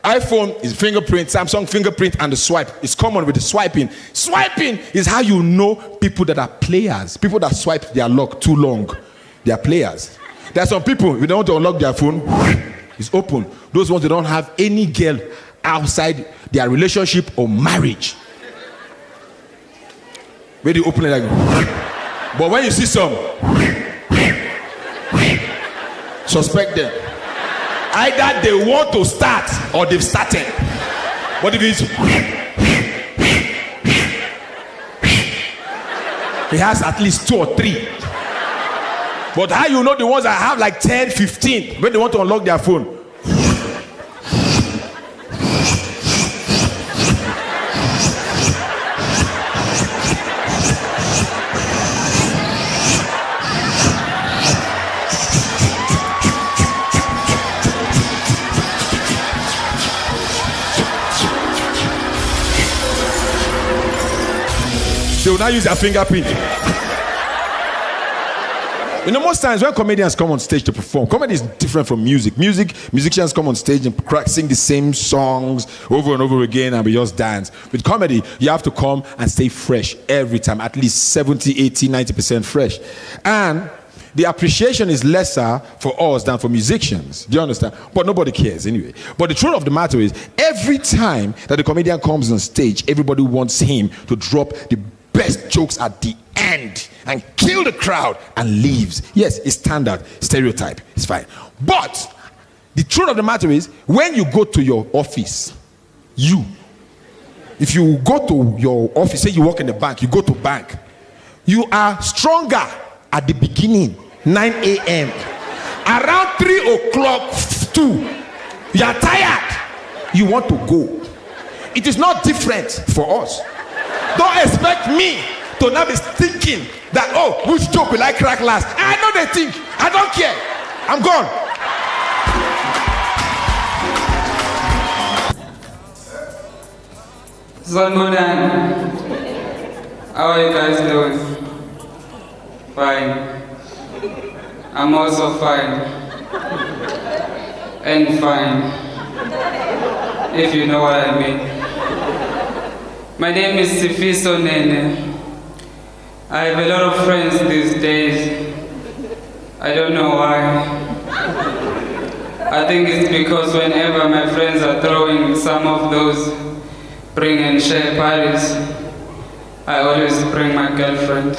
iPhone is fingerprint, Samsung fingerprint, and the swipe. It's common with the swiping. Swiping is how you know people that are players. People that swipe their lock too long. They are players. There are some people, if they want to unlock their phone, it's open. Those ones, they don't have any girl outside their relationship or marriage. where they open it like. But when you see some, suspect them. Either they want to start or they've started. But if it's, he has at least 2 or 3. But how you know the ones that have like 10, 15 when they want to unlock their phone? They will not use their fingerprint. You know, most times when comedians come on stage to perform, comedy is different from music. Musicians come on stage and sing the same songs over and over again and we just dance. With comedy, you have to come and stay fresh every time, at least 70, 80, 90% fresh. And the appreciation is lesser for us than for musicians. Do you understand? But nobody cares anyway. But the truth of the matter is, every time that the comedian comes on stage, everybody wants him to drop the best jokes at the end and kill the crowd and leaves. Yes, it's standard, stereotype, it's fine. But the truth of the matter is, when you go to your office, if you go to your office, say you work in the bank, you go to bank, you are stronger at the beginning, 9 a.m. Around 3 o'clock, 2, you are tired, you want to go. It is not different for us. Don't expect me to now be thinking that, oh, which joke will I crack last? I know they think. I don't care. I'm gone. Zolmodan, how are you guys doing? Fine. I'm also fine. And fine. If you know what I mean. My name is Sifiso Nene. I have a lot of friends these days. I don't know why. I think it's because whenever my friends are throwing some of those bring and share parties, I always bring my girlfriend.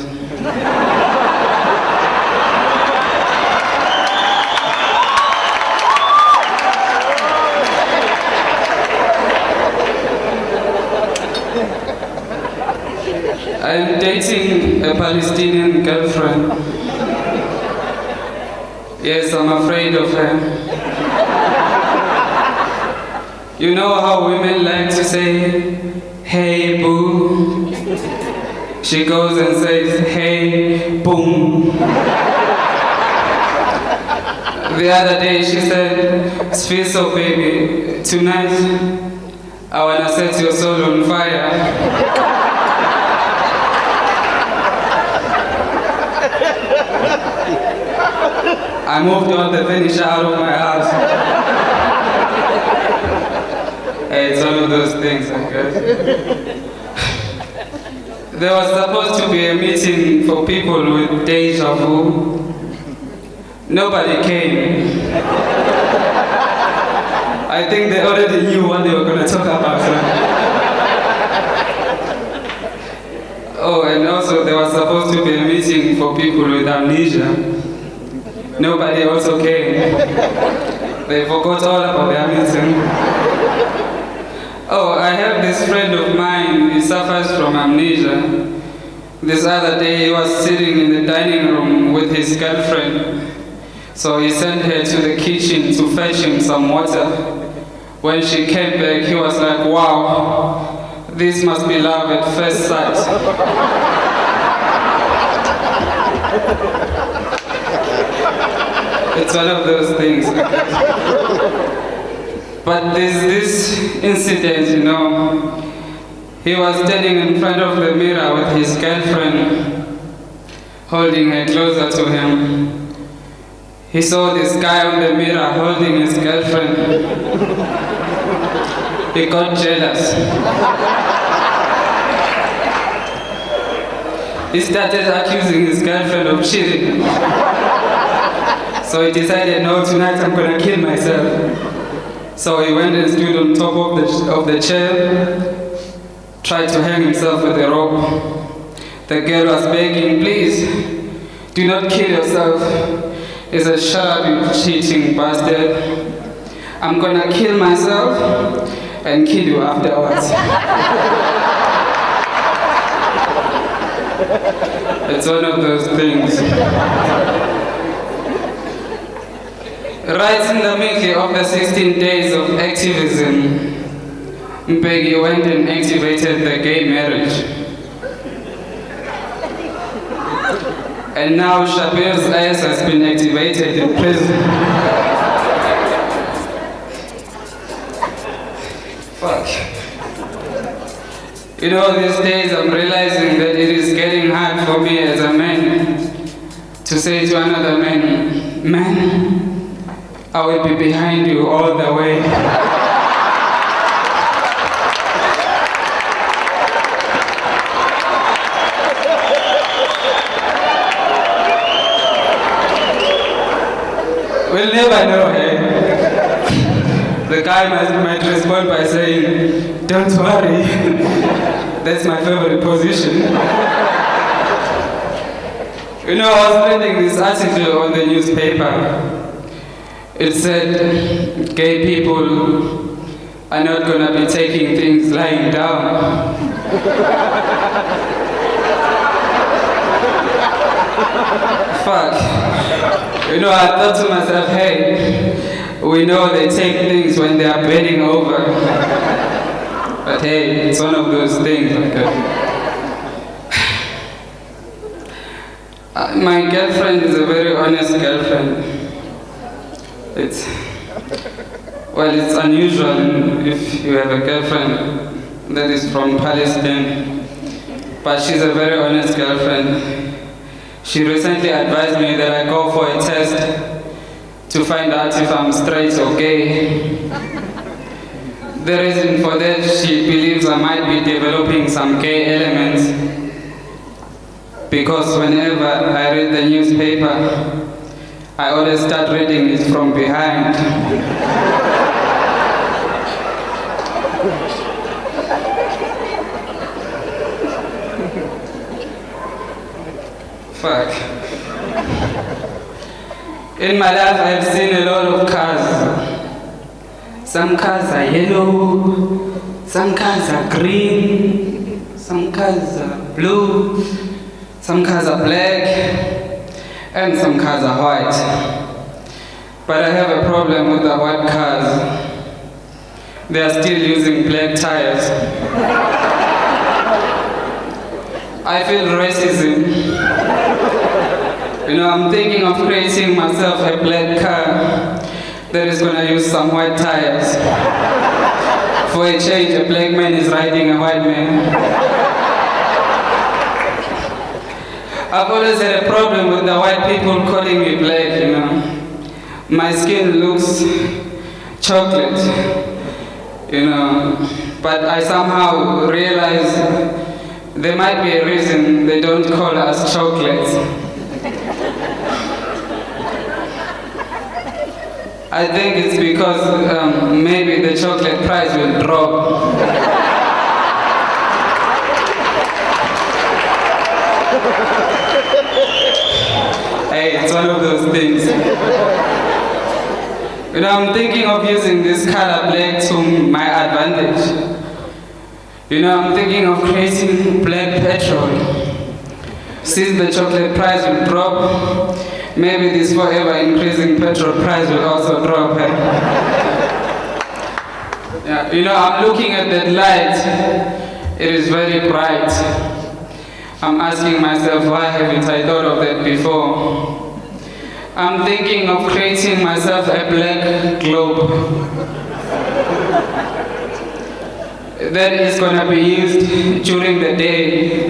I'm dating a Palestinian girlfriend. Yes, I'm afraid of her. You know how women like to say, hey boo? She goes and says, hey boom. The other day she said, Sfiso baby, tonight I wanna set your soul on fire. I moved all the furniture out of my house. Hey, it's one of those things, I guess. There was supposed to be a meeting for people with deja vu. Nobody came. I think they already knew what they were going to talk about. Oh, and also there was supposed to be a meeting for people with amnesia. Nobody also came. They forgot all about their meeting. Oh, I have this friend of mine, he suffers from amnesia. This other day he was sitting in the dining room with his girlfriend. So he sent her to the kitchen to fetch him some water. When she came back, he was like, wow, this must be love at first sight. It's one of those things. But there's this incident, you know. He was standing in front of the mirror with his girlfriend, holding her closer to him. He saw this guy on the mirror holding his girlfriend. He got jealous. He started accusing his girlfriend of cheating. So he decided, no, tonight I'm gonna kill myself. So he went and stood on top of the chair, tried to hang himself with a rope. The girl was begging, please, do not kill yourself. He said, shut up, you cheating bastard. I'm gonna kill myself and kill you afterwards. It's one of those things. Right in the middle of the 16 days of activism, Mpegi went and activated the gay marriage. And now Shabir's ass has been activated in prison. Fuck. You know, these days I'm realizing that it is getting hard for me as a man to say to another man, man, I will be behind you all the way. We'll never know, eh? The guy might respond by saying, don't worry, that's my favorite position. You know, I was reading this article on the newspaper. It said, gay people are not gonna be taking things lying down. Fuck. You know, I thought to myself, hey, we know they take things when they are bending over. But hey, it's one of those things. My girlfriend is a very honest girlfriend. It's unusual if you have a girlfriend that is from Palestine. But she's a very honest girlfriend. She recently advised me that I go for a test to find out if I'm straight or gay. The reason for that, she believes I might be developing some gay elements. Because whenever I read the newspaper, I always start reading it from behind. Fuck. In my life, I've seen a lot of cars. Some cars are yellow, some cars are green, some cars are blue, some cars are black, and some cars are white. But I have a problem with the white cars. They are still using black tires. I feel racism. You know, I'm thinking of creating myself a black car that is gonna use some white tires. For a change, a black man is riding a white man. I've always had a problem with the white people calling me black, you know. My skin looks chocolate, you know, but I somehow realize there might be a reason they don't call us chocolates. I think it's because maybe the chocolate price will drop. Hey, it's one of those things. You know, I'm thinking of using this color black to my advantage. You know, I'm thinking of creating black petrol. Since the chocolate price will drop, maybe this forever increasing petrol price will also drop. Yeah, you know, I'm looking at that light. It is very bright. I'm asking myself, why haven't I thought of that before? I'm thinking of creating myself a black globe that is going to be used during the day.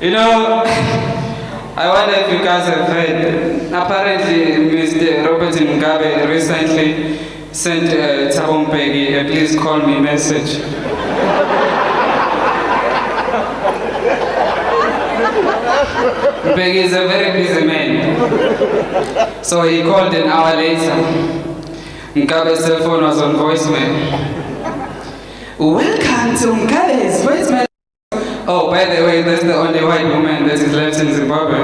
You know, I wonder if you guys have heard. Apparently, Mr. Robert Mugabe recently sent Thabo Mbeki a please call me message. Mbeki is a very busy man. So he called an hour later. Mugabe's cell phone was on voicemail. Welcome to Mugabe's voicemail. Oh, by the way, that's the only white woman that is left in Zimbabwe.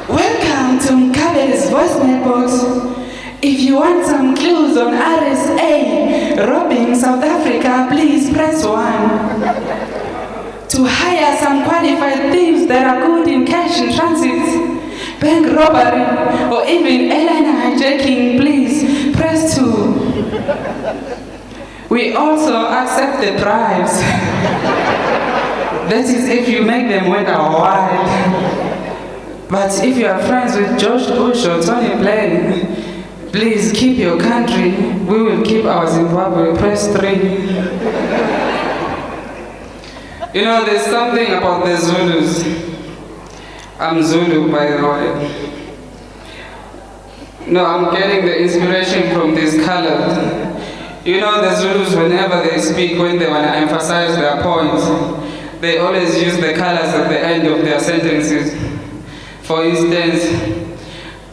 Welcome to Mkabe's voicemail box. If you want some clues on RSA robbing South Africa, please press 1. To hire some qualified thieves that are good in cash in transit, bank robbery, or even airline hijacking, please press 2. We also accept the bribes. That is if you make them wait a while. But if you are friends with George Bush or Tony Blair, please keep your country. We will keep our Zimbabwe. Press 3. You know, there's something about the Zulus. I'm Zulu, by the way. No, I'm getting the inspiration from these colors. You know, the Zulus, whenever they speak, when they want to emphasize their points, they always use the colors at the end of their sentences. For instance,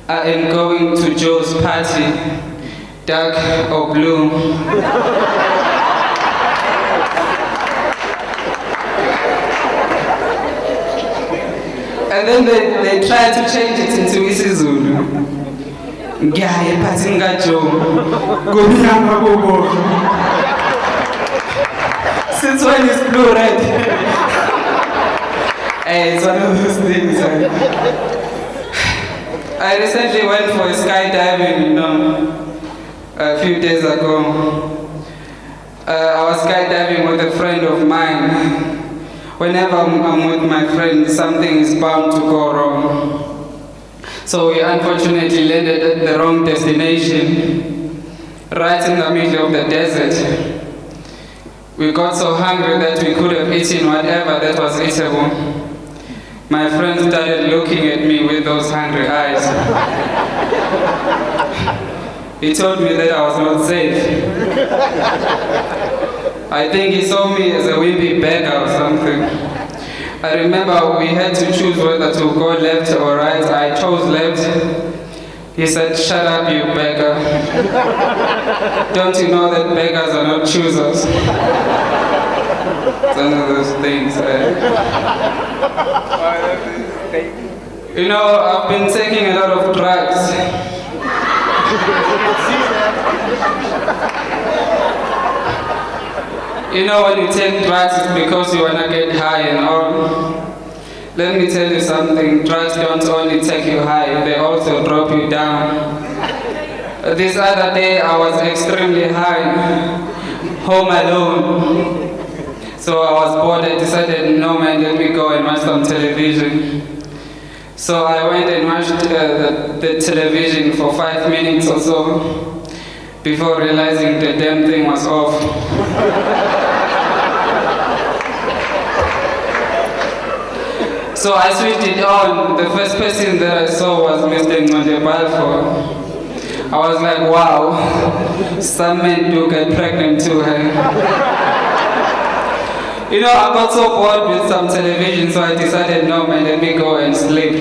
I am going to Joe's party, dark or blue. And then they try to change it into isiZulu. Ngiyaye ephathini kaJoe. Kumnyama bobo. Since when is blue red? Hey, it's one of those things. I recently went for skydiving, you know, a few days ago. I was skydiving with a friend of mine. Whenever I'm with my friend, something is bound to go wrong. So we unfortunately landed at the wrong destination, right in the middle of the desert. We got so hungry that we could have eaten whatever that was eatable. My friend started looking at me with those hungry eyes. He told me that I was not safe. I think he saw me as a wimpy beggar or something. I remember we had to choose whether to go left or right. I chose left. He said, "Shut up, you beggar. Don't you know that beggars are not choosers?" It's one of those things. You know, I've been taking a lot of drugs. You know, when you take drugs, it's because you want to get high and all. Let me tell you something, drugs don't only take you high, they also drop you down. This other day, I was extremely high, home alone. So I was bored, I decided, no man, let me go and watch some television. So I went and watched the television for 5 minutes or so, before realizing the damn thing was off. So I switched it on. The first person that I saw was Mr. Balfour. I was like, wow, some men do get pregnant too, hey? You know, I got so bored with some television, so I decided, no man, let me go and sleep.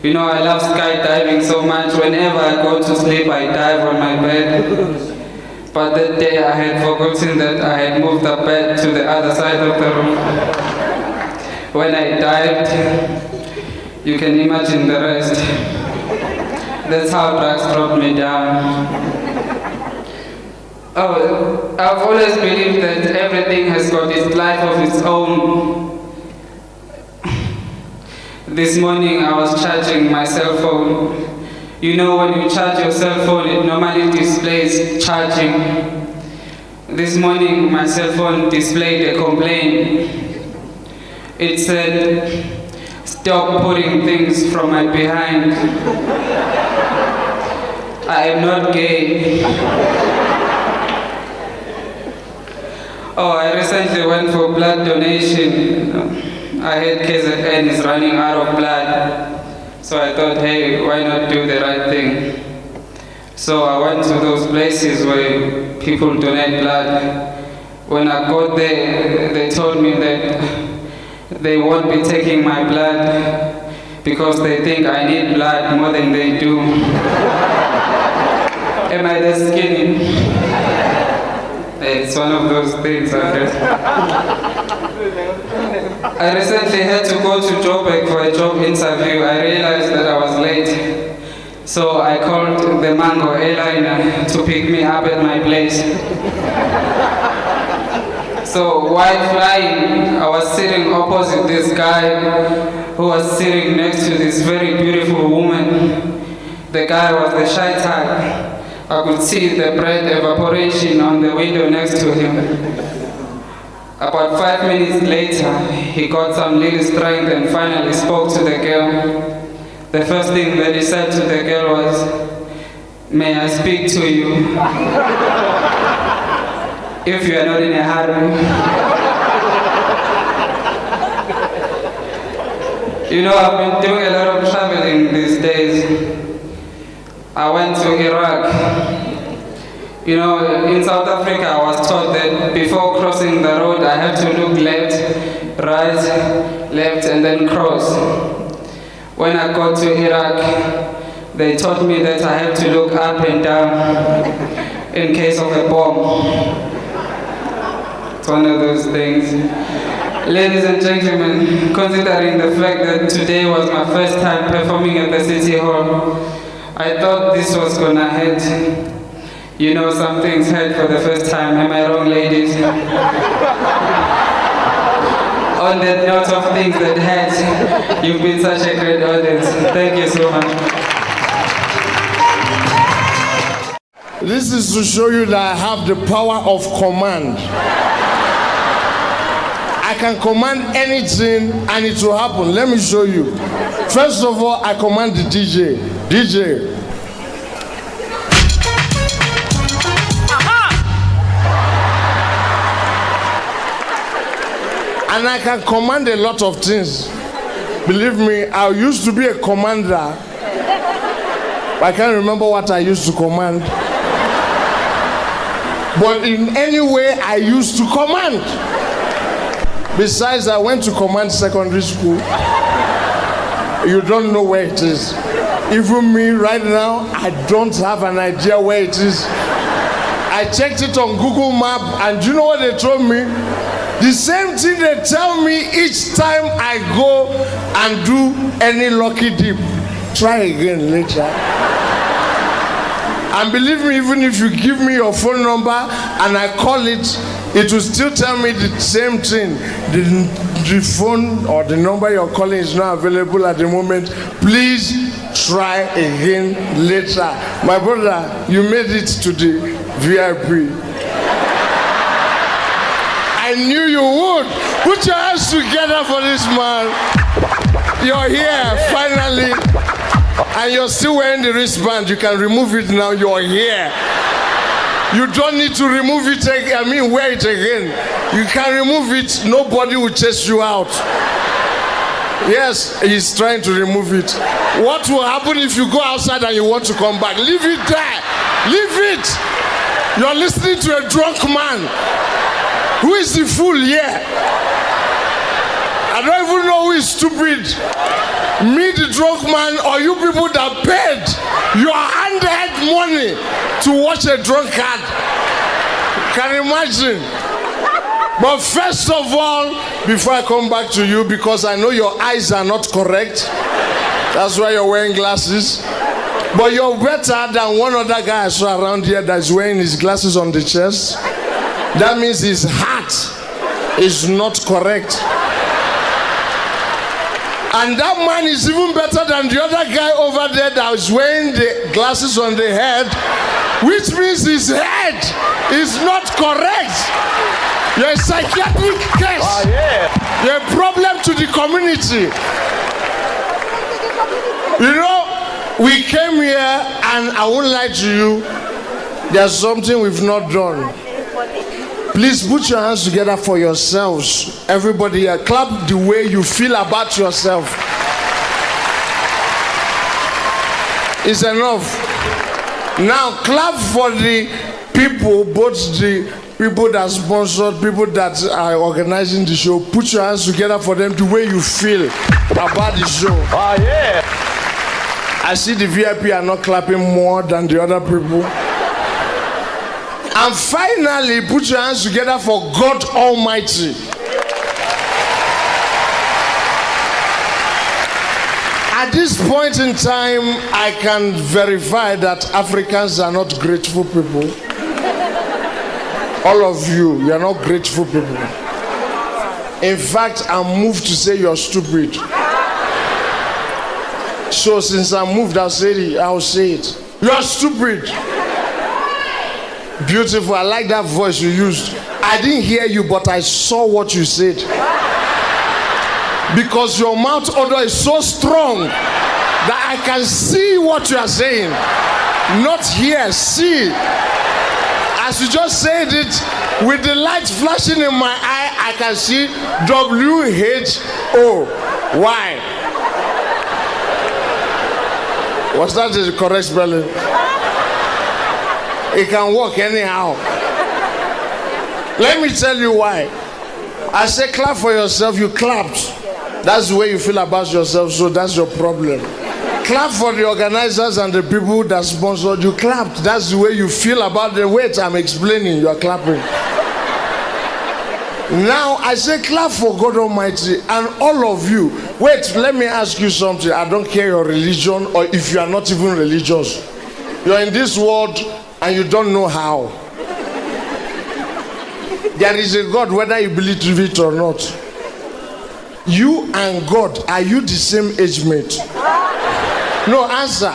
You know, I love skydiving so much. Whenever I go to sleep, I dive on my bed. But that day I had forgotten that I had moved the bed to the other side of the room. When I dived, you can imagine the rest. That's how drugs dropped me down. Oh, I've always believed that everything has got its life of its own. This morning I was charging my cell phone. You know, when you charge your cell phone, it normally displays charging. This morning my cell phone displayed a complaint. It said, "Stop putting things from my behind. I am not gay." Oh, I recently went for blood donation. I heard KZN is running out of blood. So I thought, hey, why not do the right thing? So I went to those places where people donate blood. When I got there, they told me that they won't be taking my blood because they think I need blood more than they do. Am I that skinny? It's one of those things, I guess. I recently had to go to Joburg for a job interview. I realized that I was late. So I called the Mango airliner to pick me up at my place. So while flying, I was sitting opposite this guy who was sitting next to this very beautiful woman. The guy was the shy type. I could see the breath evaporation on the window next to him. About 5 minutes later, he got some little strength and finally spoke to the girl. The first thing that he said to the girl was, "May I speak to you? If you are not in a hurry." You know, I've been doing a lot of traveling these days. I went to Iraq. You know, in South Africa, I was taught that before crossing the road, I have to look left, right, left, and then cross. When I got to Iraq, they taught me that I have to look up and down in case of a bomb. It's one of those things. Ladies and gentlemen, considering the fact that today was my first time performing at the City Hall, I thought this was gonna hurt. You know, some things hurt for the first time. Am I wrong, ladies? On that note of things that hurt, you've been such a great audience. Thank you so much. This is to show you that I have the power of command. I can command anything and it will happen. Let me show you. First of all, I command the DJ. DJ. And I can command a lot of things. Believe me, I used to be a commander. But I can't remember what I used to command. But in any way, I used to command. Besides, I went to command secondary school. You don't know where it is. Even me right now, I don't have an idea where it is. I checked it on Google Map, and do you know what they told me? The same thing they tell me each time I go and do any lucky dip. Try again later. And believe me, even if you give me your phone number and I call it, it will still tell me the same thing. The phone or the number you're calling is not available at the moment. Please try again later. My brother, you made it to the VIP. I knew you would. Put your hands together for this man. You're here, finally. And you're still wearing the wristband. You can remove it now. You're here. You don't need to remove it again. Wear it again. You can remove it. Nobody will chase you out. Yes, he's trying to remove it. What will happen if you go outside and you want to come back? Leave it there. Leave it. You're listening to a drunk man. Who is the fool here? I don't even know who is stupid. Me, the drunk man, or you people that paid your handed money to watch a drunkard. Can you imagine? But first of all, before I come back to you, because I know your eyes are not correct, that's why you're wearing glasses. But you're better than one other guy I saw around here that's wearing his glasses on the chest. That means his heart is not correct. And that man is even better than the other guy over there that was wearing the glasses on the head, which means his head is not correct. You're a psychiatric case. Oh, yeah. You're a problem to the community. You know, we came here and I won't lie to you, there's something we've not done. Please put your hands together for yourselves. Everybody here, clap the way you feel about yourself. It's enough. Now clap for the people, both the people that sponsored, people that are organizing the show. Put your hands together for them the way you feel about the show. Oh yeah. I see the VIP are not clapping more than the other people. And finally, put your hands together for God Almighty. At this point in time, I can verify that Africans are not grateful people. All of you are not grateful people. In fact, I'm moved to say you're stupid. So since I'm moved, I'll say it. You're stupid. Beautiful. I like that voice you used. I didn't hear you, but I saw what you said. Because your mouth odor is so strong that I can see what you are saying. Not hear, see. As you just said it, with the light flashing in my eye, I can see WHO. Why? Was that the correct spelling? It can work anyhow. Let me tell you why. I say clap for yourself, you clapped. That's the way you feel about yourself, so that's your problem. Clap for the organizers and the people that sponsored you. Clapped. That's the way you feel about the weight I'm explaining. You are clapping. Now I say clap for God Almighty and all of you. Wait, let me ask you something. I don't care your religion or if you are not even religious. You are in this world and you don't know how. There is a God whether you believe it or not. You and God, are you the same age mate? No, answer.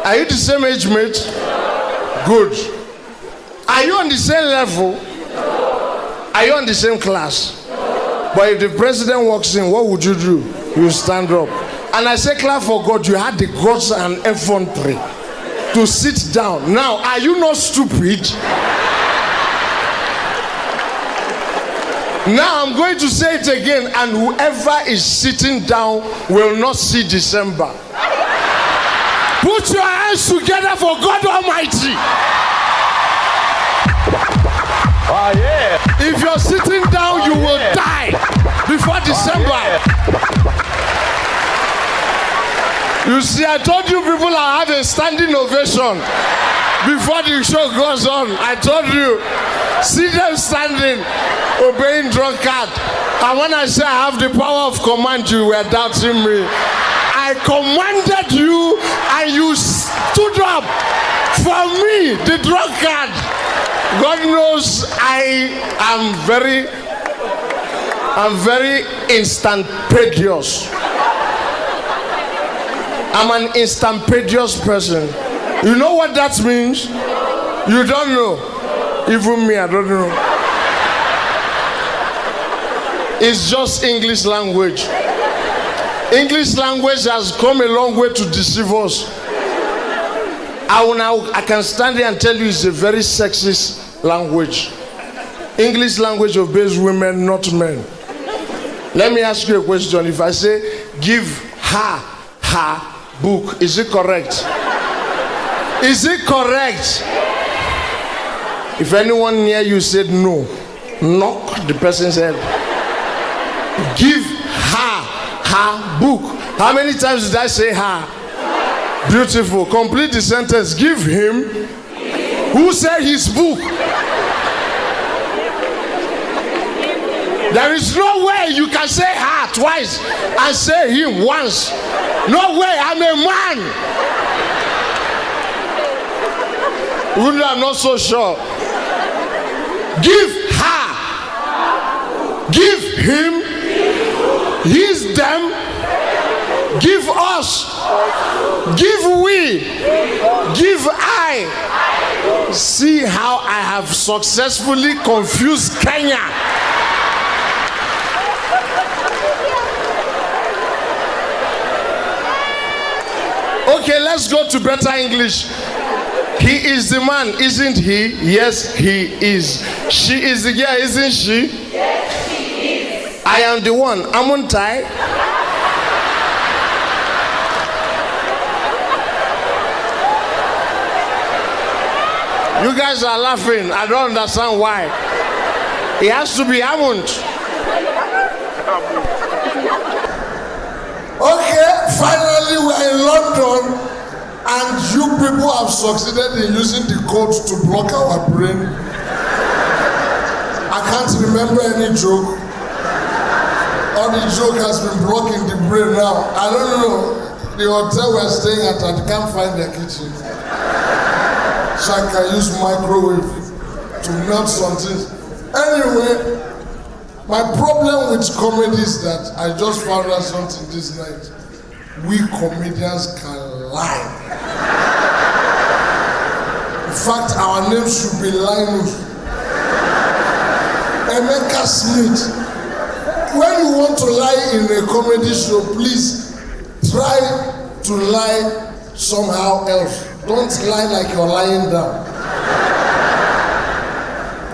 Are you the same age mate? Good. Are you on the same level? Are you on the same class? But if the president walks in, what would you do? You stand up. And I say clap for God, you had the guts and effrontery to sit down. Now, are you not stupid? Now I'm going to say it again, and whoever is sitting down will not see December. Put your hands together for God Almighty. Oh, yeah. If you're sitting down, you will die before December. You see, I told you people are having standing ovation before the show goes on. I told you, see them standing, obeying drunkard. And when I say I have the power of command, you were doubting me. I commanded you and you stood up for me, the drunkard. God knows I'm very instantaneous. I'm an instantaneous person. You know what that means? You don't know. Even me, I don't know. It's just English language. English language has come a long way to deceive us. I can stand here and tell you it's a very sexist language. English language obeys women, not men. Let me ask you a question. If I say, give her book, is it correct? Is it correct? If anyone near you said no, knock the person's head. Give her book. How many times did I say her? Beautiful. Complete the sentence. Give him. Who said his book? There is no way you can say her twice and say him once. No way. I'm a man. Even though I'm not so sure. Give her. Give him. His them. Give us. Give we. Give I. See how I have successfully confused Kenya. Okay, let's go to better English. He is the man, isn't he? Yes, he is. She is the girl, isn't she? Yes, she is. I am the one. Aren't I? You guys are laughing. I don't understand why. It has to be Hammond. Okay, finally we're in London and you people have succeeded in using the code to block our brain. I can't remember any joke. All All the joke has been blocking the brain now. I don't know. The hotel we're staying at, I can't find the kitchen. So I can use microwave to melt some things. Anyway, my problem with comedy is that I just found out something this night. We comedians can lie. In fact, our name should be Linus. Emeka Smith. When you want to lie in a comedy show, please try to lie somehow else. Don't lie like you're lying down.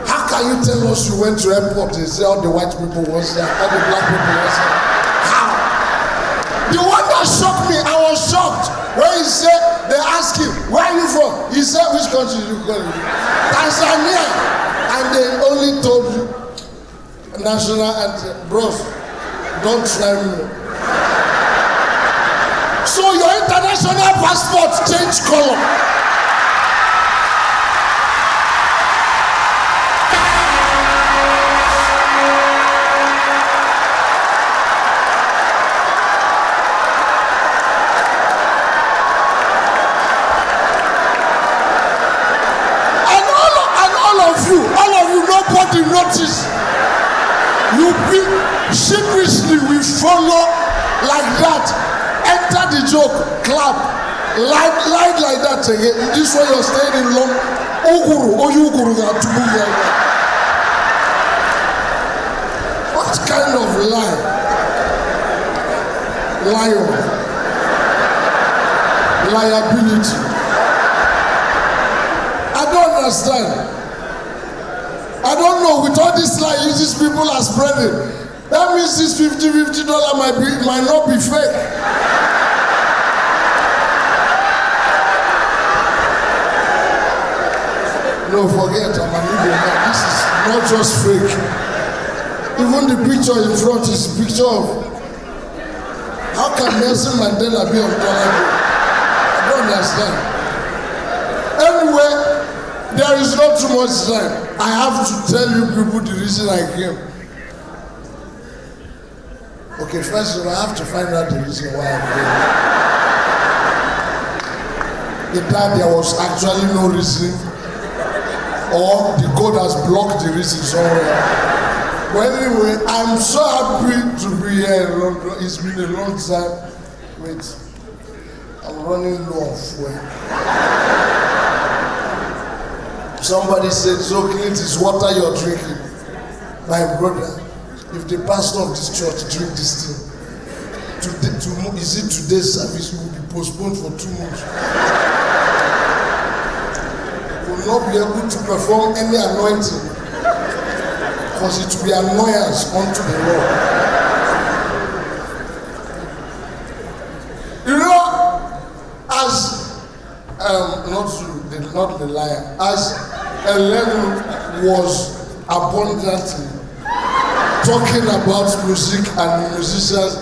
How can you tell us you went to airport and say all the white people was there, all the black people was there? How? The one that shocked me, I was shocked. When he said, they asked him, where are you from? He said, which country you go to? Tanzania. And they only told you national anthem. Bros, don't try me. So your international passport change color. Nobody notice. You be sheepishly we follow like that. Enter the joke, clap, like that again. This way you're staying in long. What kind of lie? Lion. Liability. I don't understand. I don't know, with all this lie these people are spreading, that means this $50 might not be fake. No, forget, I'm an idiot. This is not just fake. Even the picture in front is a picture of, how can Nelson Mandela be on dollar bill? I don't understand. Anyway, there is not too much time. I have to tell you people the reason I came. Okay, first of all, I have to find out the reason why I came. Either there was actually no reason, or the God has blocked the reason somewhere. But anyway, I'm so happy to be here in London. It's been a long time. Wait, I'm running low on fuel. Somebody said, so kLINT is water you're drinking. My brother, if the pastor of this church drink this thing, is it today's service will be postponed for 2 months? Will not be able to perform any anointing because it will be annoyance unto the Lord. You know, as not the liar, as Ellen was abundantly talking about music and musicians,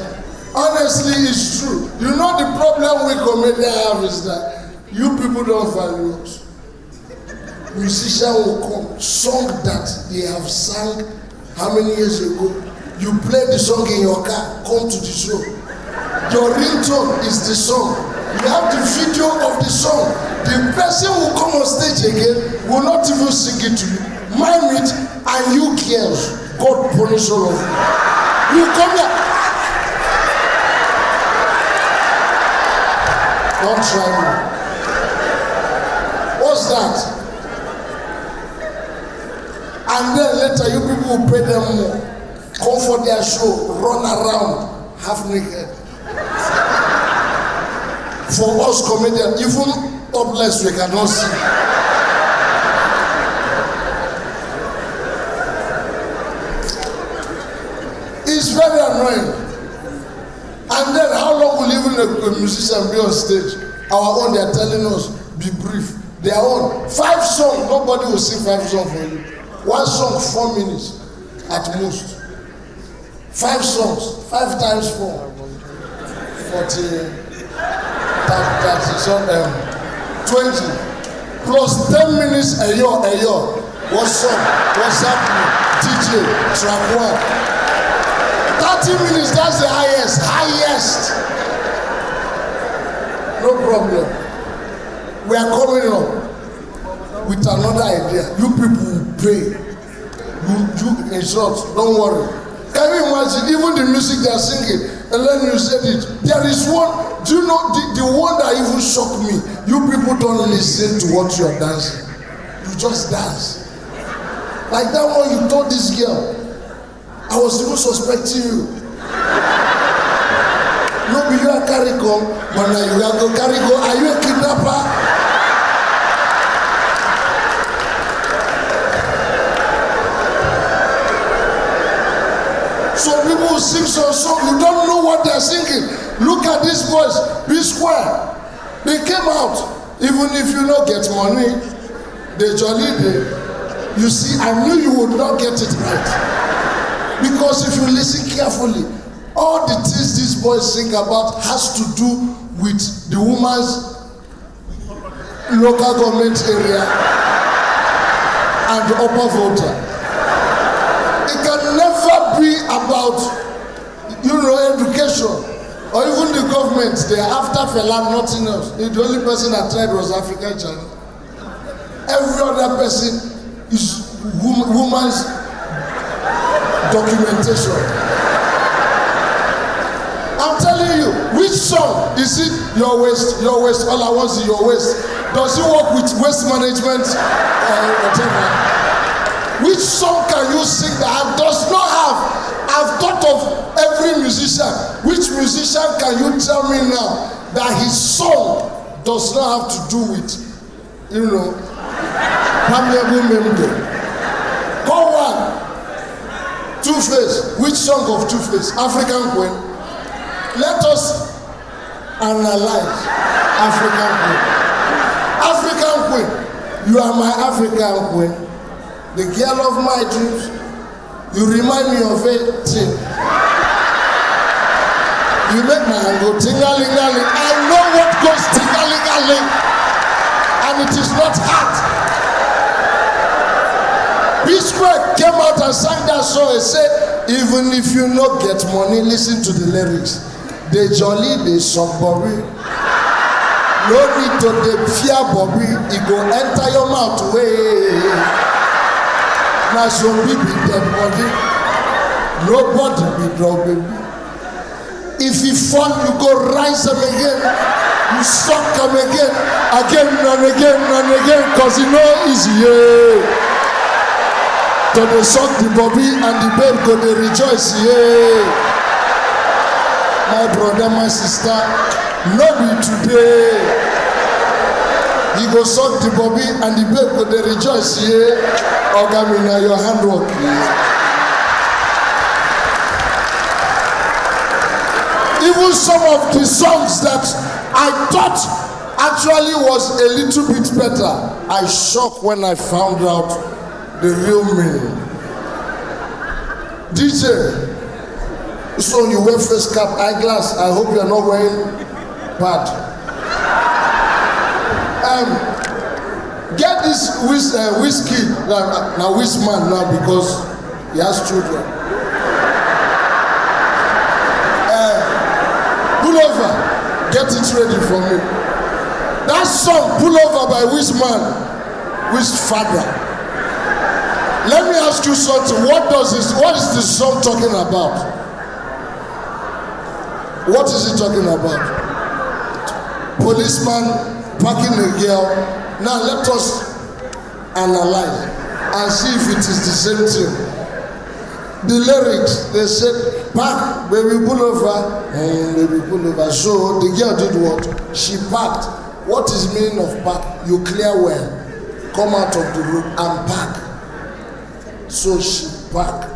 honestly, it's true. You know the problem we comedians have is that you people don't value us. Musician will come, song that they have sang how many years ago. You play the song in your car, come to the show. Your ringtone is the song. You have the video of the song. The person will come on stage again, will not even sing it to you. Mime it, and you girls, God punish all of you. You come here. Don't try me. What's that? And then later you people will pay them more. Come for their show, run around, half naked. For us comedians, even topless we cannot see. It's very annoying. And then how long will even a musician be on stage? Our own, they are telling us, be brief. Their own, 5 songs, nobody will sing 5 songs for you. 1 song, 4 minutes at most. 5 songs, 5 times 4. 40. 20 plus 10 minutes a year. What's up? What's happening? DJ, track 1. That 30 minutes, that's the highest. No problem. We are coming up with another idea. You people will pay. You in short, don't worry. Can you imagine, even the music they are singing, and then you said it. There is one, do you know, the one that even shocked me, you people don't listen to what you are dancing. You just dance. Like that one you told this girl, I was even suspecting you. No, you are carry come, but now you are go carry go. Are you a kidnapper? So people who sing some song, you don't know what they're singing. Look at these boys, be square. They came out, even if you don't get money, they jolly day. You see, I knew you would not get it right. Because if you listen carefully, all the things these boys sing about has to do with the woman's local government area and the upper voter. It can never be about, education or even the government. They are after Fela, nothing else. The only person that tried was African China. Every other person is woman's documentation. I'm telling you, which song is it? Your waist, all I want is your waist. Does it work with waste management or whatever? Which song can you sing that does not have? I've thought of every musician. Which musician can you tell me now that his song does not have to do with, permeable memory? Call one. Two-Face. Which song of Two-Face? African Queen. Let us analyze African Queen. African Queen. You are my African Queen. The girl of my dreams. You remind me of a thing. You make my hand go ting-a-ling-a-ling. I know what goes ting-a-ling-a-ling. And it is not hard. P-Square came out and sang that song and said, even if you not get money, listen to the lyrics. They jolly, they suck Bobby. No need to they fear Bobby. It go enter your mouth way. Now some people dead body. Nobody be drunk, baby. If you fall, you go rise them again. You suck them again and again, cause you know it's yeah. So they suck the bobby and the babe go they rejoice, yeah. My brother, my sister, not be today. You go suck the bobby and the babe go they rejoice, yeah. Ogamina, your handwork, yeah. Even some of the songs that I thought actually was a little bit better, I shocked when I found out the real meaning. DJ, so you wear face cap, eyeglass. I hope you're not wearing pad. Get this whiskey now, which man now because he has children. Pull over, get it ready for me. That song, Pull Over by which man? Which father? Let me ask you something. What is this song talking about? What is it talking about? Policeman packing a girl. Now let us analyze and see if it is the same thing. The lyrics, they said, park, baby, pull over, baby, pull over. So the girl did what? She parked. What is the meaning of park? You clear well, come out of the road and park. So she parked.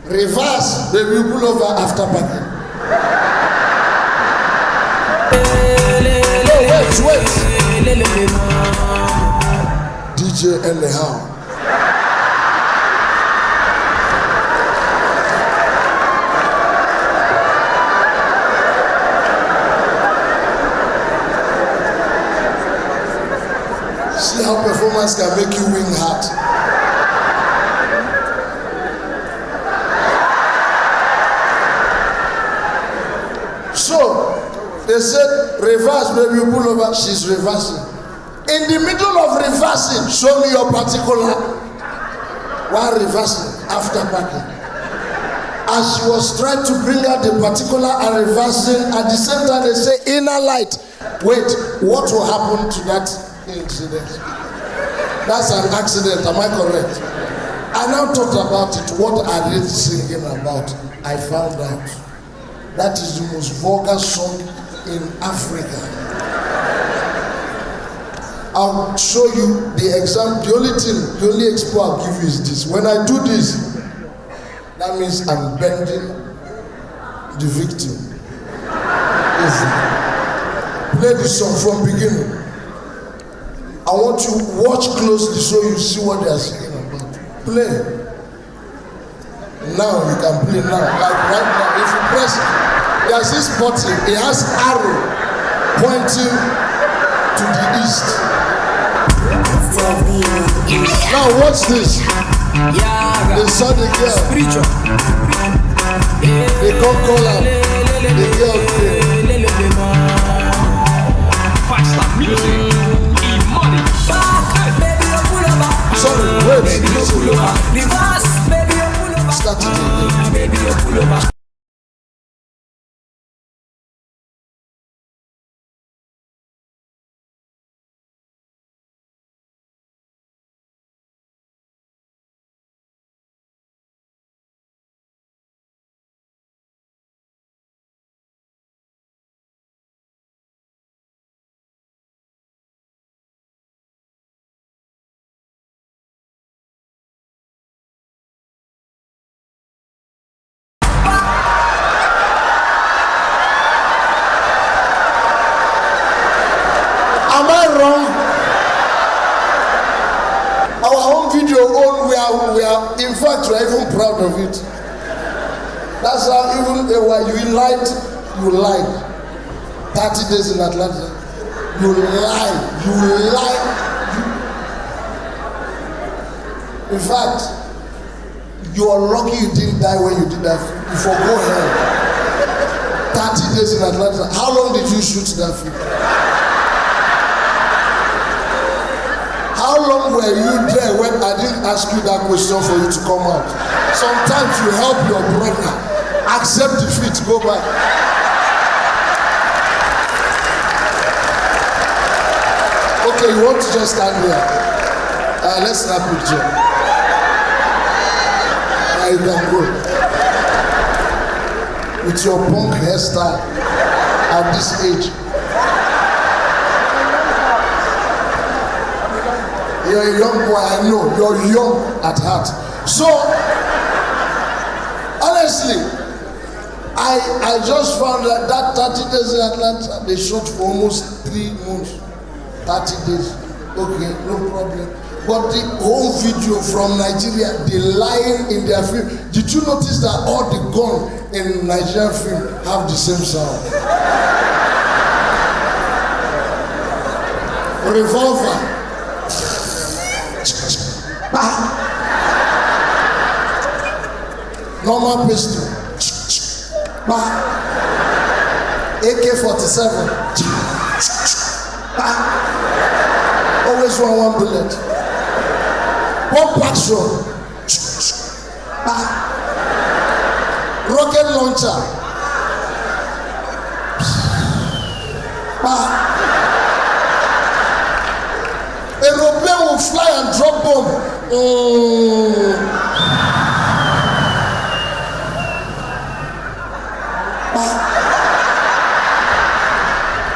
Reverse, baby, pull over after parking. No, wait. DJ anyhow. See how performance can make you win heart. They said, reverse, baby, you pull over. She's reversing. In the middle of reversing, show me your particular. While reversing, after parking. As she was trying to bring out the particular and reversing, at the same time they say, inner light. Wait, what will happen to that incident? That's an accident, am I correct? I now thought about it. What are they singing about? I found out. That is the most vulgar song in Africa. I'll show you the example. The only example I'll give you is this. When I do this, that means I'm bending the victim. Easy. Play the song from beginning. I want you to watch closely so you see what they are singing about. Play. Now you can play now. Like right now, if you press, there's this button. It has arrow pointing to the east. Now watch this. They saw the girl. They can't call her. The girl came. Faster music. E-money. Sorry, wait. Baby, you pull over. Reverse. Baby, you pull over. Start it again. Baby, you pull over. Am I wrong? Our own video, we are, in fact, we are even proud of it. That's how even when you lied, you lied. 30 days in Atlanta. You lied. In fact, you are lucky you didn't die when you did that. You forgo hell. 30 days in Atlanta. How long did you shoot that film? How long were you there when I didn't ask you that question for you to come out? Sometimes you help your brother. Accept defeat, go back. Okay, you want to just stand here? Let's snap a picture. You can go. With your punk hairstyle at this age. You're a young boy, I know. You're young at heart. So, honestly, I just found that 30 days in Atlanta, they shot for almost 3 months. 30 days. Okay, no problem. But the whole video from Nigeria, the lion in their film. Did you notice that all the guns in Nigerian film have the same sound? Revolver. Normal pistol. AK-47. Always one bullet. Pump action. Rocket launcher. Aeroplane will fly and drop bomb.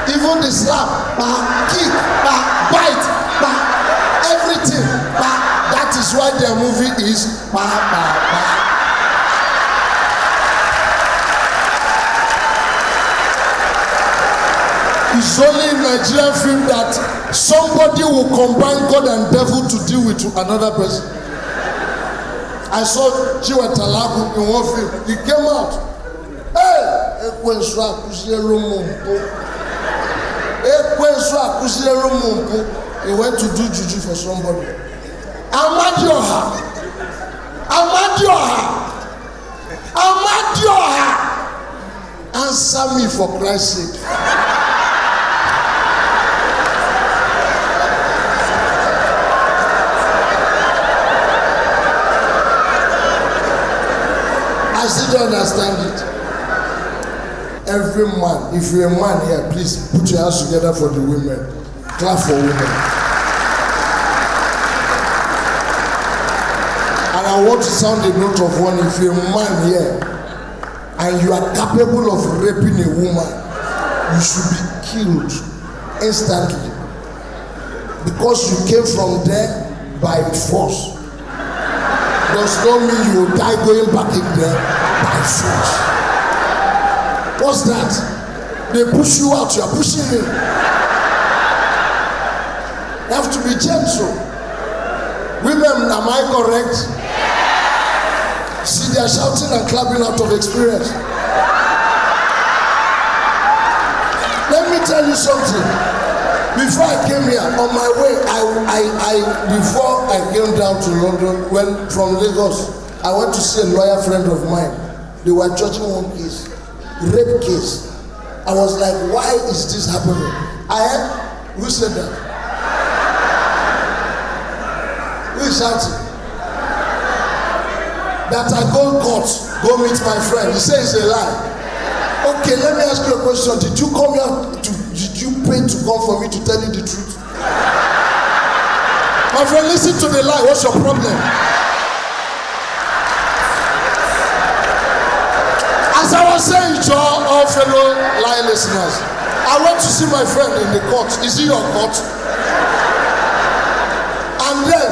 Even the slap, kick, bite, everything. That is why their movie is It's only in Nigerian film that somebody will combine God and devil to deal with another person. I saw Chiwetalagu in one film. He came out. Hey, he went to do juju for somebody. Amadioha. Answer me for Christ's sake. still don't understand it. Every man, if you're a man here, please put your hands together for the women. Clap for women. And I want to sound a note of warning. If you're a man here and you are capable of raping a woman, you should be killed instantly. Because you came from there by force. Does not mean you will die going back in there by force. What's that? They push you out, you are pushing me. You have to be gentle. Women, am I correct? See, they are shouting and clapping out of experience. Let me tell you something. Before I came here, on my way, before I came down to London, when from Lagos, I went to see a lawyer friend of mine. They were judging one case, rape case. I was like, why is this happening? Who said that? Who is shouting? That I go court, go meet my friend. He says it's a lie. Okay, let me ask you a question. Did you come here did you pay to come for me to tell you the truth? My friend, listen to the lie. What's your problem? As I was saying to all fellow lie listeners, I went to see my friend in the court. Is he your court? And then,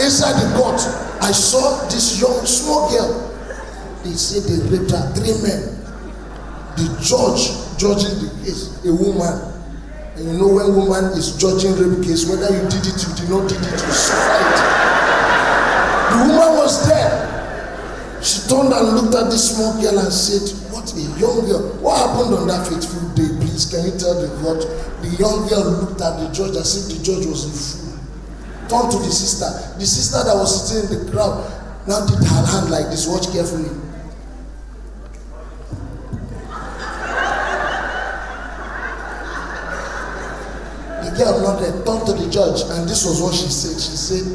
inside the court, I saw this young, small girl. They said they raped her, 3 men. The judge judging the case, a woman. And you know when woman is judging rape case, whether you did it, you did not did it, you suffer it. The woman was there. She turned and looked at this small girl and said, what a young girl. What happened on that fateful day, please? Can you tell the court? The young girl looked at the judge as if the judge was a fool. Turned to the sister. The sister that was sitting in the crowd now did her hand like this. Watch carefully. The girl nodded, turned to the judge, and this was what she said. She said,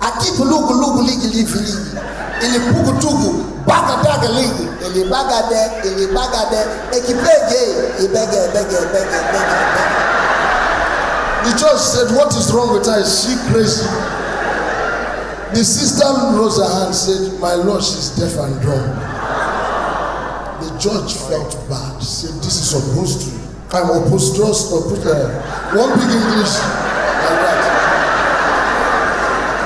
Ati lugu lugu ligi ligi ligi. Ili pugu tugu, baga daga ligi. Ili baga de, ekipege, ibege. The judge said, what is wrong with her? Is she crazy? The sister rose her hand and said, my lord, she's deaf and dumb. The judge felt bad. He said, this is supposed to. I'm opposed to us, one big English like that.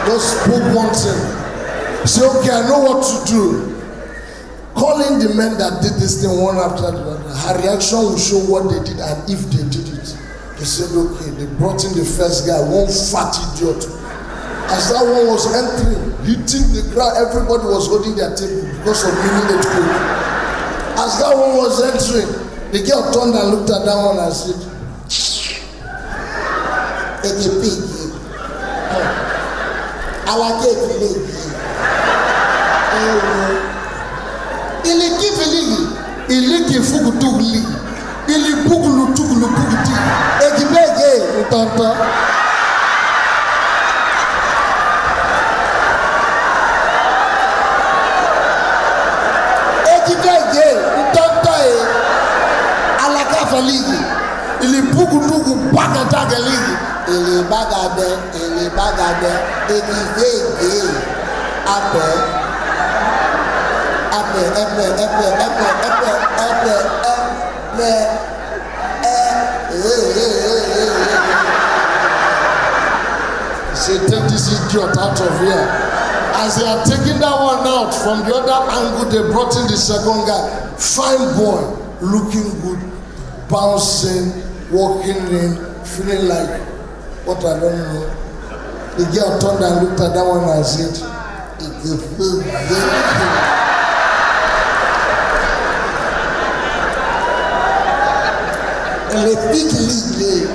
Just spoke one thing. Say, okay, I know what to do. Calling the men that did this thing one after the other. Her reaction will show what they did and if they did it. He said, okay, they brought in the first guy, one fat idiot. As that one was entering, hitting the ground, everybody was holding their table because of minute coke. As that one was entering, the girl turned and looked at that one and said, it's a pig. I like it. Il est qui fait il est qui faut que tout lit. Il est beaucoup le tout le petit. Et qui bégé, t'entends? Et qui bégé, t'entends? À la café ligue. Il est beaucoup tout bagada ligue. Il est bagade, et qui bégé. Après. Say, take this idiot out of here. As they are taking that one out, from the other angle, they brought in the second guy. Fine boy, looking good, bouncing, walking in, feeling like, what I don't know. The girl turned and looked at that one and said, it's a food. Le big league,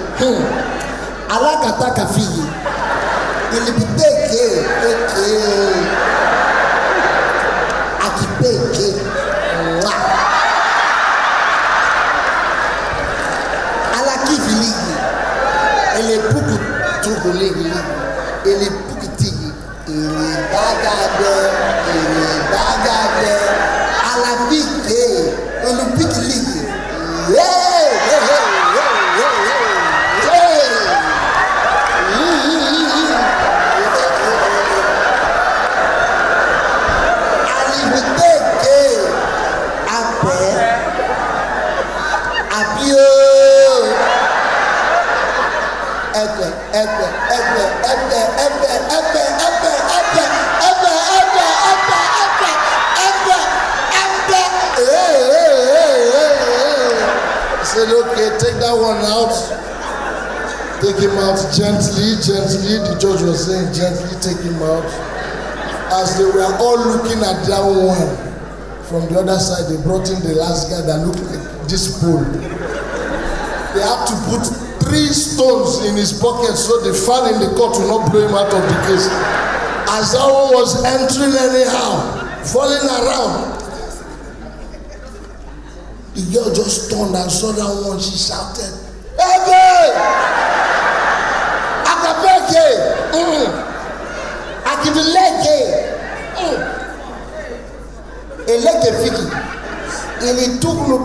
alakata kafiyi, il biteke, akipeke, alakifi league, ele puku tuku league, ele pukitigi, ele bagade, ele said, okay, take that one out. Take him out gently, gently. The judge was saying, gently take him out. As they were all looking at that one, from the other side, they brought in the last guy that looked like this pole. They had to put 3 stones in his pocket so the fan in the court will not blow him out of the case. As that one was entering anyhow, falling around, the girl just turned and saw that one. She shouted, "Hey, Akapeke, Akibileke, Eleke Fiki, Ili Tuklu,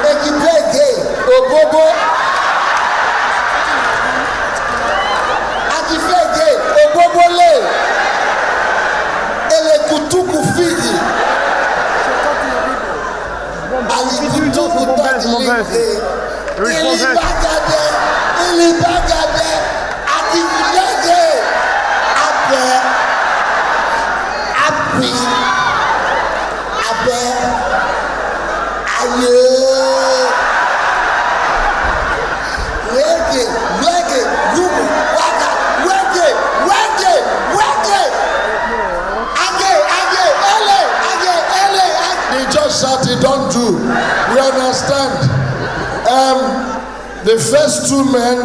Ekipeke, Obobo, Akifeke, Obobole, Elekutuku Fiki. Shouted, don't do. We understand. The first 2 men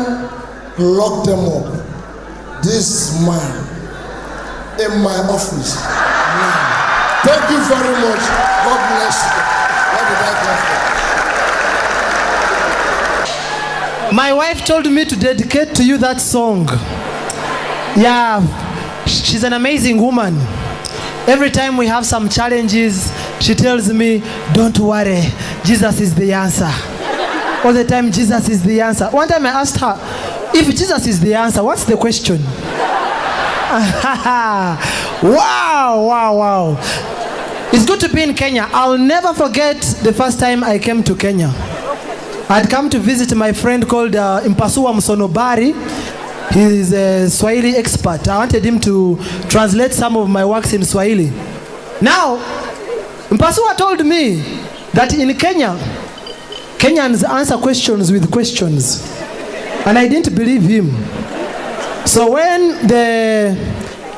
locked them up. This man in my office. Thank you very much. God bless you. Where did I come from? My wife told me to dedicate to you that song. Yeah, she's an amazing woman. Every time we have some challenges, she tells me, don't worry, Jesus is the answer. All the time, Jesus is the answer. One time I asked her, if Jesus is the answer, what's the question? Wow. It's good to be in Kenya. I'll never forget the first time I came to Kenya. I'd come to visit my friend called Impasua Msonobari. He's a Swahili expert. I wanted him to translate some of my works in Swahili. Now, Mpasua told me that in Kenya, Kenyans answer questions with questions. And I didn't believe him. So when the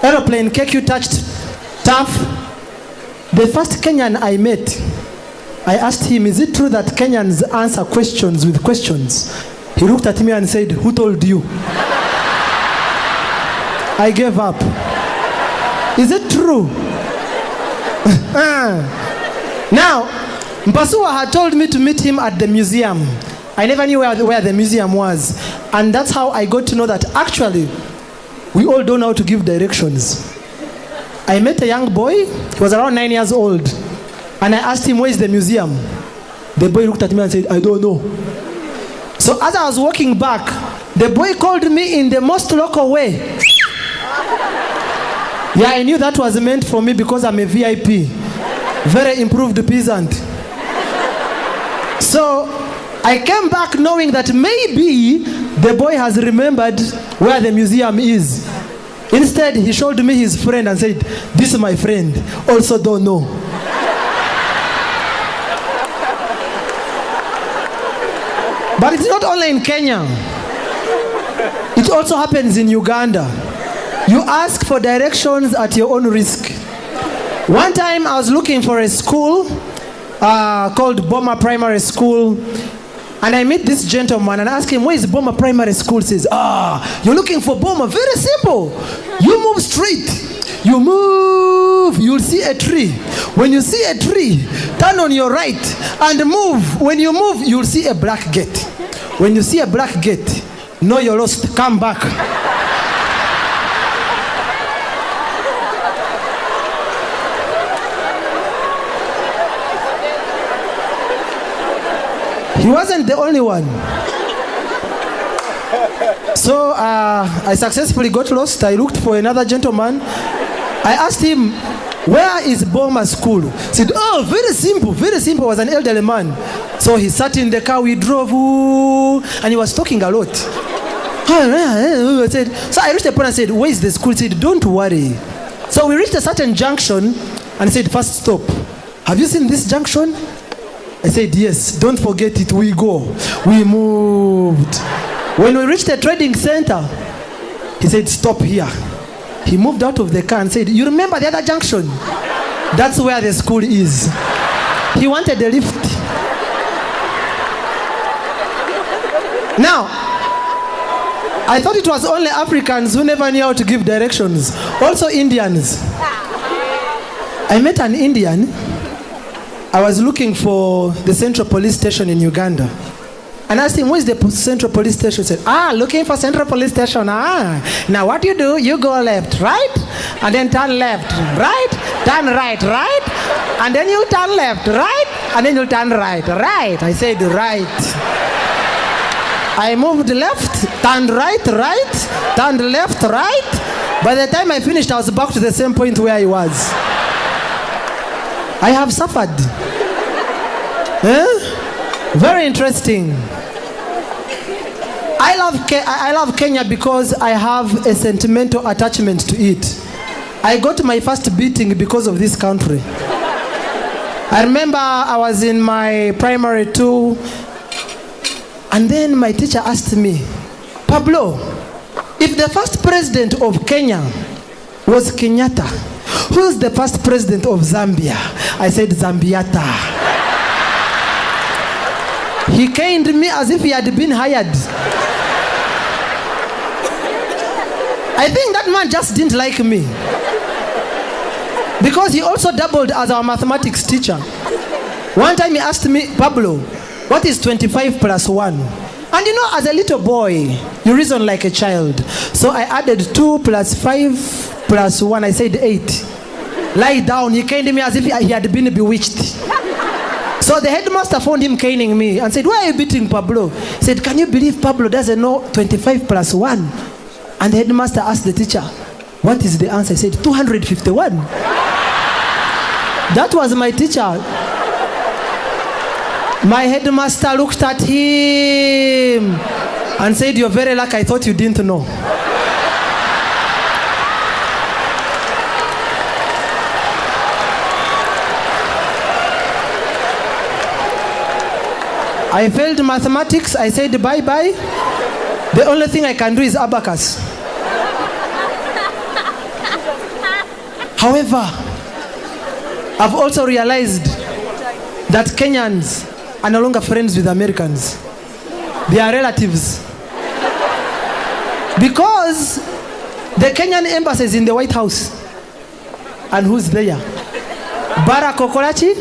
aeroplane KQ touched Taff, the first Kenyan I met, I asked him, is it true that Kenyans answer questions with questions? He looked at me and said, who told you? I gave up. Is it true? Now, Mpasua had told me to meet him at the museum. I never knew where the museum was. And that's how I got to know that actually, we all don't know how to give directions. I met a young boy, he was around 9 years old. And I asked him, where is the museum? The boy looked at me and said, I don't know. So as I was walking back, the boy called me in the most local way. Yeah, I knew that was meant for me because I'm a VIP. Very improved peasant. So I came back knowing that maybe the boy has remembered where the museum is. Instead, he showed me his friend and said, this is my friend, also don't know. But it's not only in Kenya. It also happens in Uganda. You ask for directions at your own risk. One time I was looking for a school called Boma Primary School, and I met this gentleman and asked him, where is Boma Primary School? He says, you're looking for Boma? Very simple. You move straight. You move, you'll see a tree. When you see a tree, turn on your right and move. When you move, you'll see a black gate. When you see a black gate, know you're lost, come back. He wasn't the only one. So I successfully got lost. I looked for another gentleman. I asked him, where is Boma School? He said, oh, very simple, very simple. He was an elderly man. So he sat in the car, we drove, and he was talking a lot. So I reached a point and said, where is the school? He said, don't worry. So we reached a certain junction and he said, first stop. Have you seen this junction? I said, yes, don't forget it, we go. We moved. When we reached the trading center, he said, stop here. He moved out of the car and said, you remember the other junction? That's where the school is. He wanted a lift. Now, I thought it was only Africans who never knew how to give directions. Also Indians. I met an Indian. I was looking for the Central Police Station in Uganda. And I asked him, where's the Central Police Station? He said, looking for Central Police Station. Now what you do, you go left, right? And then turn left, right? Turn right, right? And then you turn left, right? And then you turn right, right? I said, right. I moved left, turned right, right, turned left, right. By the time I finished, I was back to the same point where I was. I have suffered. Very interesting. I love Kenya because I have a sentimental attachment to it. I got my first beating because of this country. I remember I was in my primary 2. And then my teacher asked me, Pablo, if the first president of Kenya was Kenyatta, who's the first president of Zambia? I said, Zambiata. He caned me as if he had been hired. I think that man just didn't like me. Because he also doubled as our mathematics teacher. One time he asked me, Pablo, what is 25 plus 1? And you know, as a little boy, you reason like a child. So I added 2 plus 5 plus 1. I said 8. Lie down. He caned me as if he had been bewitched. So the headmaster found him caning me and said, why are you beating Pablo? He said, can you believe Pablo doesn't know 25 plus 1? And the headmaster asked the teacher, what is the answer? He said, 251. That was my teacher. My headmaster looked at him and said, you're very lucky, I thought you didn't know. I failed mathematics. I said bye-bye. The only thing I can do is abacus. However, I've also realized that Kenyans are no longer friends with Americans. They are relatives. Because the Kenyan embassy is in the White House. And who's there? Barack Okolachi,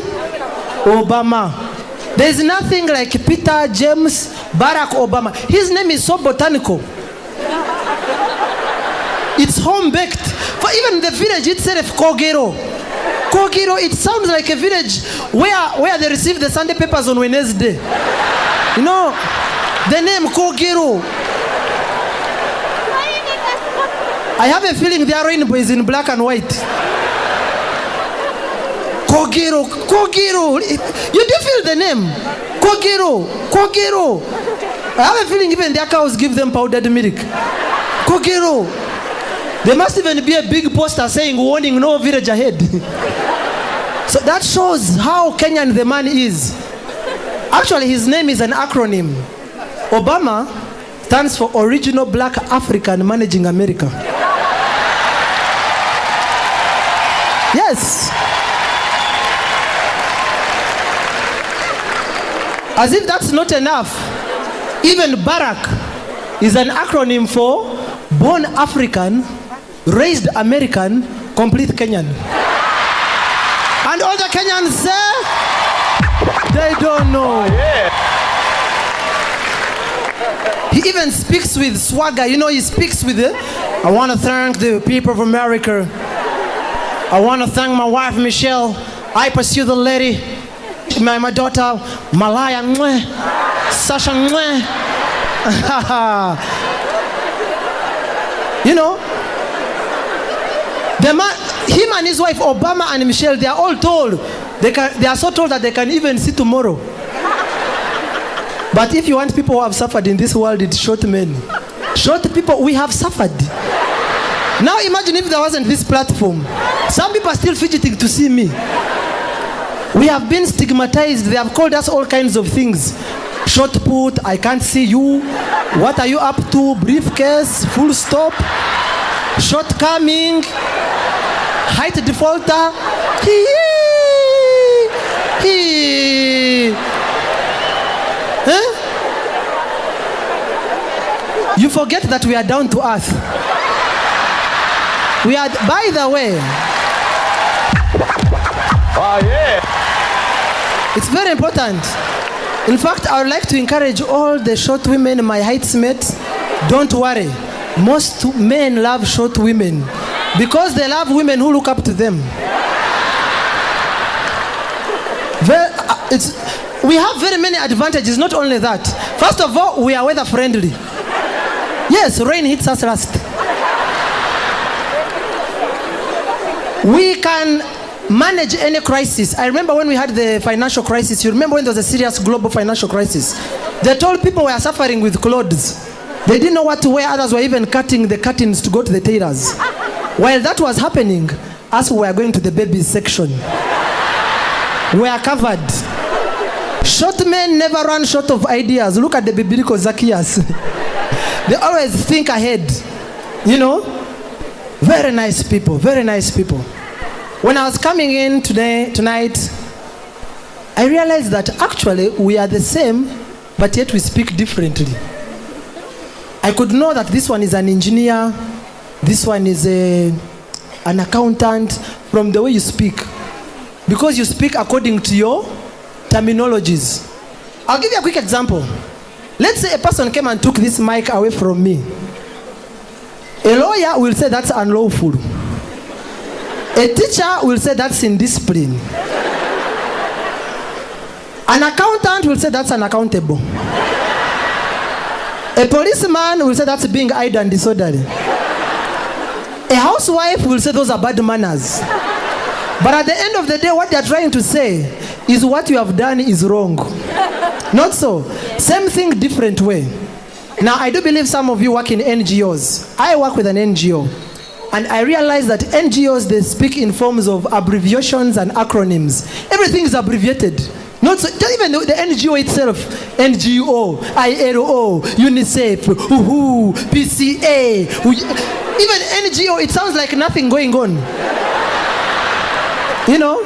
Obama. There is nothing like Peter, James, Barack Obama. His name is so botanical. It's home-baked. For even the village itself, Kogero. Kogero, it sounds like a village where they receive the Sunday papers on Wednesday. You know, the name Kogero. I have a feeling their rainbow is in black and white. Kogero, Kogero. You do feel the name? Kogero, Kogero. I have a feeling even their cows give them powdered milk. Kogero. There must even be a big poster saying, warning, no village ahead. So that shows how Kenyan the man is. Actually, his name is an acronym. Obama stands for Original Black African Managing America. Yes. As if that's not enough, even Barack is an acronym for Born African, Raised American, Complete Kenyan. And all the Kenyans say, they don't know. He even speaks with swagger. You know, he speaks with it. I want to thank the people of America. I want to thank my wife, Michelle. I pursue the lady. My daughter, Malaya, Sasha. You know, the man, him and his wife, Obama and Michelle, they are all told. They are so told that they can even see tomorrow. But if you want people who have suffered in this world, it's short men. Short people, we have suffered. Now imagine if there wasn't this platform. Some people are still fidgeting to see me. We have been stigmatized. They have called us all kinds of things. Short put, I can't see you. What are you up to? Briefcase, full stop, shortcoming, height defaulter. Huh? You forget that we are down to earth. We are, by the way. Oh, yeah. It's very important. In fact, I would like to encourage all the short women, my heights mates, don't worry. Most men love short women because they love women who look up to them. We have very many advantages, not only that. First of all, we are weather friendly. Yes, rain hits us last. We can manage any crisis. I remember when we had the financial crisis. You remember when there was a serious global financial crisis? They told people were suffering with clothes. They didn't know what to wear. Others were even cutting the curtains to go to the tailors. While that was happening, us were going to the babies section. We are covered. Short men never run short of ideas. Look at the biblical Zacchaeus. They always think ahead. You know? Very nice people. Very nice people. When I was coming in tonight, I realized that actually we are the same, but yet we speak differently. I could know that this one is an engineer, this one is an accountant, from the way you speak. Because you speak according to your terminologies. I'll give you a quick example. Let's say a person came and took this mic away from me. A lawyer will say that's unlawful. A teacher will say that's indiscipline. An accountant will say that's unaccountable. A policeman will say that's being idle and disorderly. A housewife will say those are bad manners. But at the end of the day, what they are trying to say is what you have done is wrong. Not so. Same thing, different way. Now, I do believe some of you work in NGOs. I work with an NGO. And I realize that NGOs, they speak in forms of abbreviations and acronyms. Everything is abbreviated. Not so, even the NGO itself, NGO, ILO, UNICEF, WHO, PCA, even NGO, it sounds like nothing going on. You know?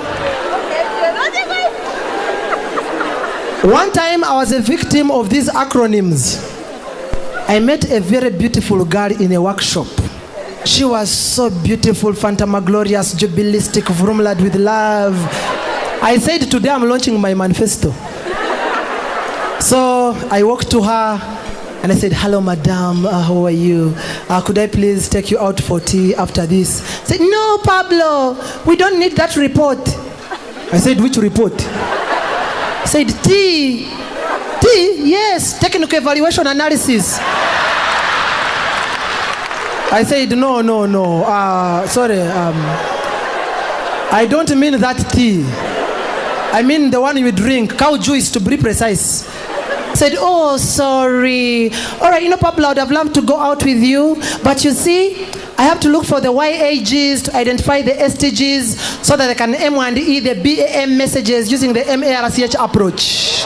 One time I was a victim of these acronyms. I met a very beautiful girl in a workshop. She was so beautiful, phantasmaglorious, jubilistic, vrumlad with love. I said today I'm launching my manifesto. So I walked to her and I said, hello madam, how are you? Could I please take you out for tea after this? I said, no Pablo, we don't need that report. I said, which report? I said, tea. Tea? Yes, technical evaluation analysis. I said, no. Sorry, I don't mean that tea. I mean the one you drink, cow juice to be precise. I said, oh, sorry. All right, Pablo, I would have loved to go out with you. But you see, I have to look for the YAGs to identify the STGs so that I can M1E the BAM messages using the MARCH approach.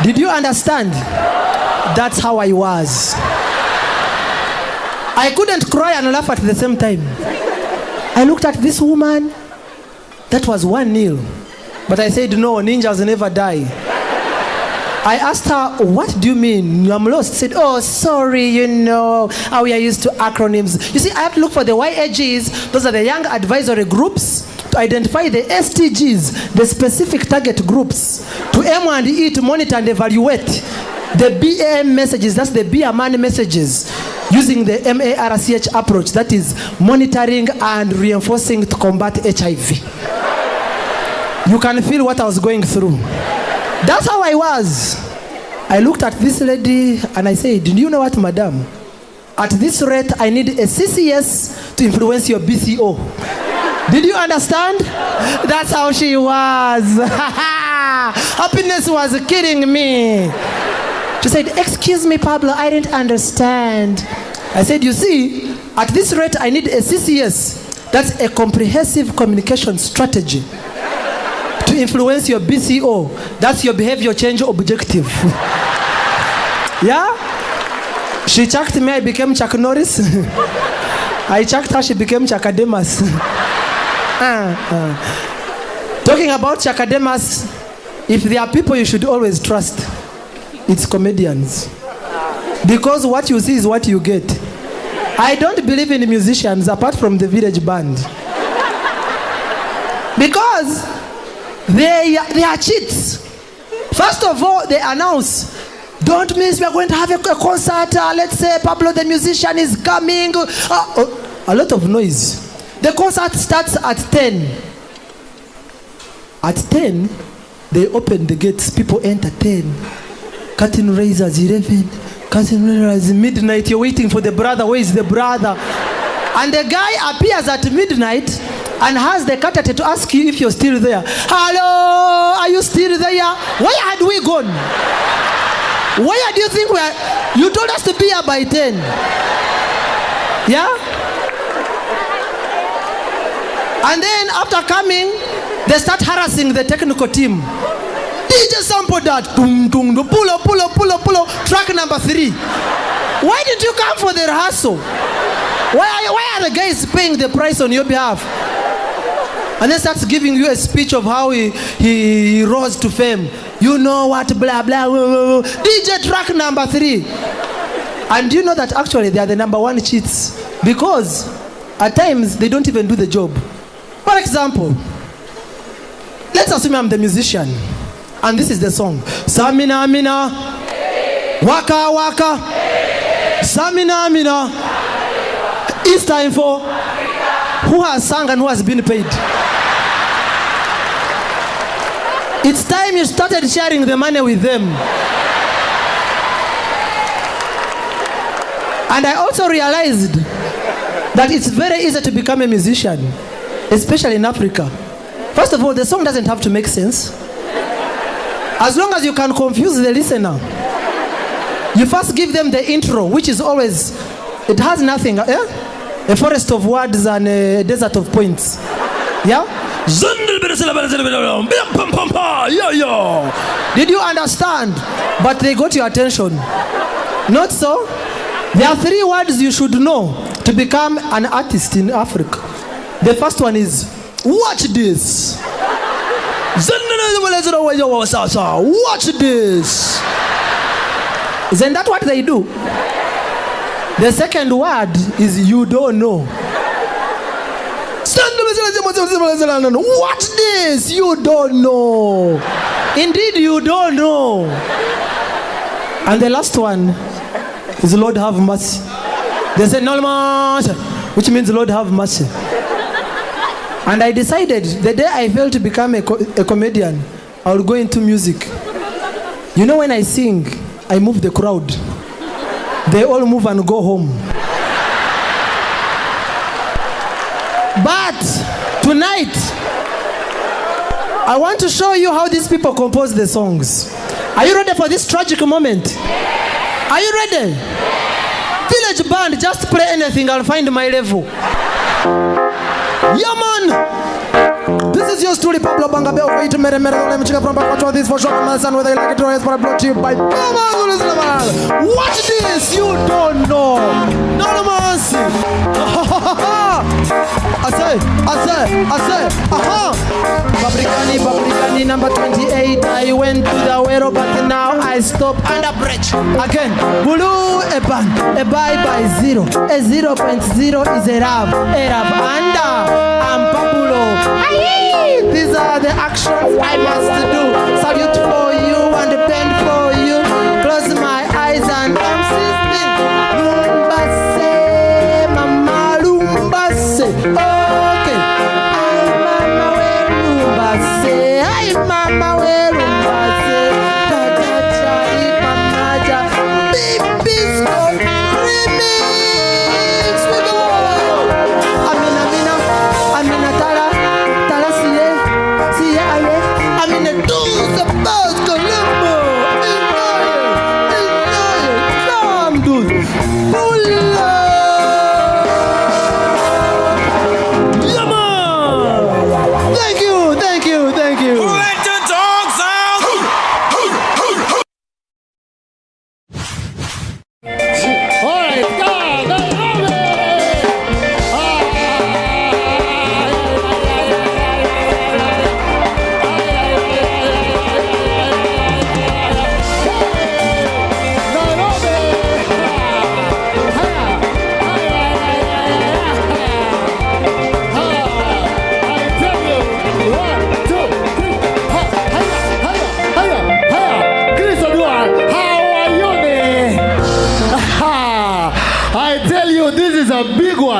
Did you understand? That's how I was. I couldn't cry and laugh at the same time. I looked at this woman. That was 1-0. But I said, no, ninjas never die. I asked her, what do you mean? I'm lost. She said, oh, sorry, we are used to acronyms. You see, I have to look for the YAGs. Those are the young advisory groups. To identify the STGs, the specific target groups. To M1E to monitor and evaluate the BAM messages. That's the BAMAN messages. Using the MARCH approach. That is monitoring and reinforcing to combat HIV. You can feel what I was going through. That's how I was. I looked at this lady and I said, do you know what, madam? At this rate, I need a CCS to influence your BCO. Did you understand? That's how she was. Happiness was killing me. She said, excuse me, Pablo, I didn't understand. I said, you see, at this rate, I need a CCS. That's a comprehensive communication strategy. To to influence your BCO. That's your behavior change objective. Yeah? She chucked me, I became Chuck Norris. I chucked her, she became Chakademas. Talking about Chakademas, if there are people you should always trust, it's comedians. Because what you see is what you get. I don't believe in musicians apart from the village band. Because they are cheats. First of all, they announce, don't miss, we are going to have a concert. Let's say Pablo the musician is coming. A lot of noise. The concert starts at 10. At 10, they open the gates. People enter 10. Curtain raisers 11. Curtain raisers midnight. You're waiting for the brother. Where is the brother? And the guy appears at midnight and has the courtesy to ask you if you're still there. Hello, are you still there? Where had we gone? Where do you think we are? You told us to be here by 10. Yeah? And then after coming, they start harassing the technical team. DJ sample that. Pull up. Track number 3. Why did you come for the rehearsal? Why are the guys paying the price on your behalf? And then starts giving you a speech of how he rose to fame. You know what, blah, blah, blah. DJ track number 3. And you know that actually they are the number 1 cheats. Because at times they don't even do the job. For example, let's assume I'm the musician. And this is the song. Samina, mina. Waka, waka. Samina, mina. It's time for who has sung and who has been paid. It's time you started sharing the money with them. And I also realized that it's very easy to become a musician, especially in Africa. First of all, the song doesn't have to make sense. As long as you can confuse the listener. You first give them the intro, which is always, it has nothing, a forest of words and a desert of points. Yeah? Did you understand? But they got your attention. Not so. There are 3 words you should know to become an artist in Africa. The first one is, watch this. Watch this. Isn't that what they do? The second word is, you don't know. Watch this. You don't know. Indeed, you don't know. And the last one is, Lord have mercy. They say, no mercy, which means Lord have mercy. And I decided the day I failed to become a comedian, I would go into music. You know, when I sing, I move the crowd. They all move and go home. But tonight, I want to show you how these people compose the songs. Are you ready for this tragic moment? Are you ready? Village band, just play anything, I'll find my level. Yeah, man! This is your story, Pablo Banga Bell. Wait a minute, let me check up from back. Watch all this for sure. Understand whether you like it or not, but I brought to you by watch this, you don't know. No mercy. I say, Babrikani, number 28. I went to the Wero, but now I stop under bridge. Again, Bulu, a bye 0. A 0.0 is a rap under. I'm Pabulo. These are the actions I must do. Salute for you and bend for you. Close my eyes and I'm sisting. Lumbase, mama lumbase. Okay. Ay mama we lumbase. Ay mama we lumbase. Tatacha ipamaja. Baby's got remix. We go. Amina tala siye aye.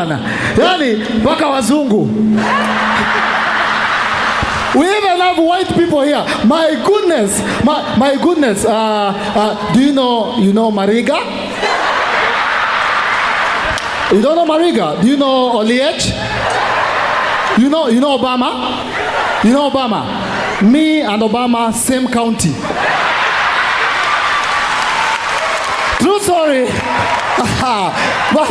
bwana. Yani mpaka wazungu. We even have white people here. My goodness. My goodness. Do you know Mariga? You don't know Mariga? Do you know Oliech? You know Obama? You know Obama? Me and Obama, same county. True story. But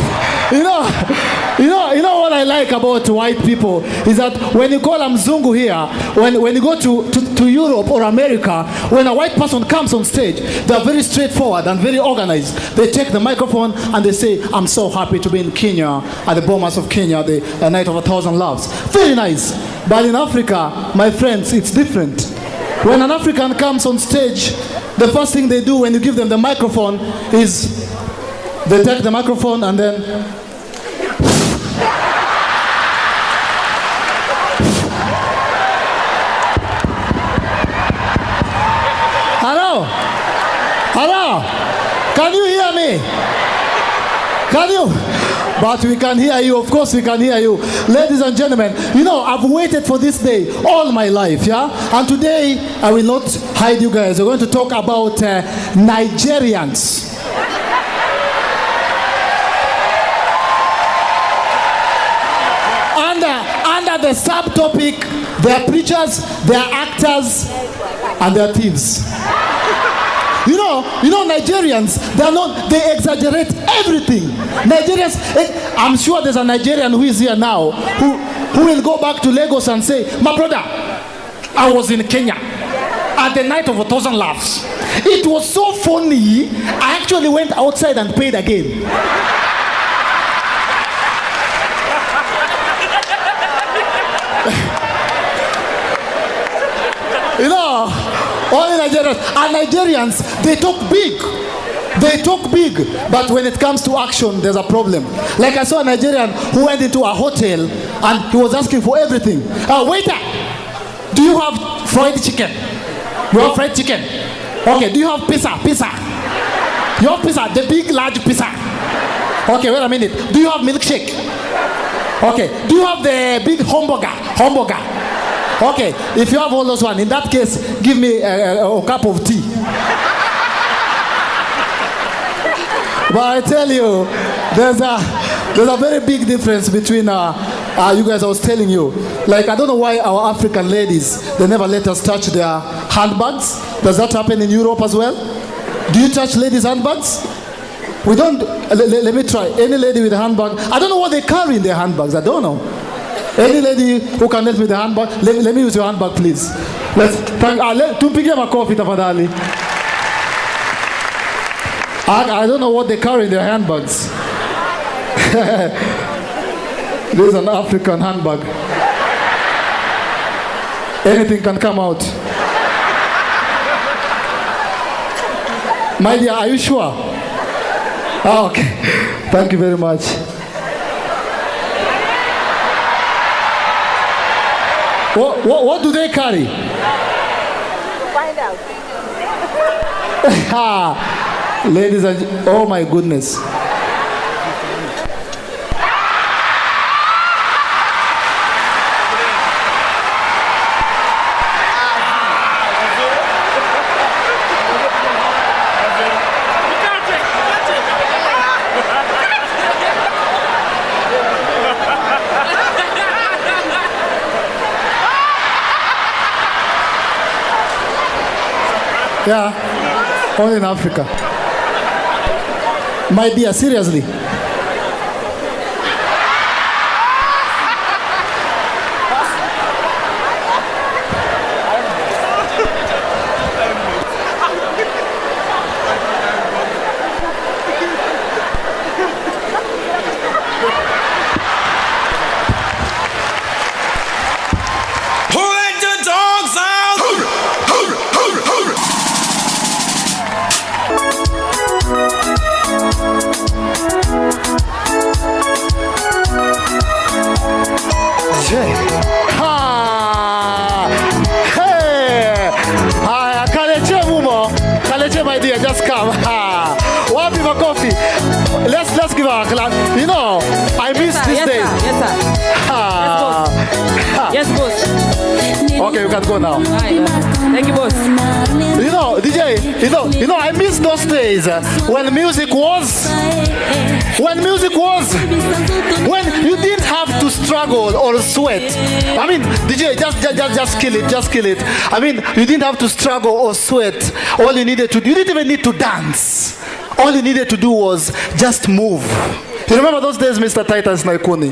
you know what I like about white people is that when you call them Mzungu here, when you go to Europe or America, when a white person comes on stage, they are very straightforward and very organized. They take the microphone and they say, "I'm so happy to be in Kenya at the Bomas of Kenya, the Night of 1,000 Loves." Very nice. But in Africa, my friends, it's different. When an African comes on stage, the first thing they do when you give them the microphone is they take the microphone and then Hello? Can you hear me? Can you? But we can hear you, of course we can hear you. Ladies and gentlemen, I've waited for this day all my life, yeah? And today, I will not hide you guys. We're going to talk about Nigerians. Under the subtopic, they are preachers, they are actors, and they are thieves. You know Nigerians, they exaggerate everything. Nigerians, I'm sure there's a Nigerian who is here now who will go back to Lagos and say, "My brother, I was in Kenya at the Night of 1,000 Laughs. It was so funny, I actually went outside and paid again." Only Nigerians. And Nigerians, they talk big. They talk big. But when it comes to action, there's a problem. Like I saw a Nigerian who went into a hotel and he was asking for everything. Waiter, do you have fried chicken? You have fried chicken? Okay, do you have pizza? Pizza. You have pizza, the big, large pizza. Okay, wait a minute. Do you have milkshake? Okay. Do you have the big hamburger? Okay, if you have all those in that case, give me a cup of tea. But I tell you, there's a very big difference between you guys. I was telling you, like, I don't know why our African ladies, they never let us touch their handbags. Does that happen in Europe as well? Do you touch ladies' handbags? We don't. Let me try. Any lady with a handbag, I don't know what they carry in their handbags. I don't know. Any lady who can help me with the handbag, let me use your handbag, please. Tumpige makofi tafadhali. I don't know what they carry in their handbags. This is an African handbag. Anything can come out. My dear, are you sure? Oh, okay. Thank you very much. What do they carry? Find out. Ladies and oh my goodness. Yeah, only in Africa. My dear, seriously. My dear, just come. One people coffee. Let's give her a clap. You know, I miss this Okay, you can go now. Thank you, boss. You know, DJ, you know, I miss those days when music was, when you didn't have to struggle or sweat. I mean, DJ, just kill it. I mean, you didn't have to struggle or sweat. All you needed to do, you didn't even need to dance. All you needed to do was just move. You remember those days, Mr. Titus Naikuni?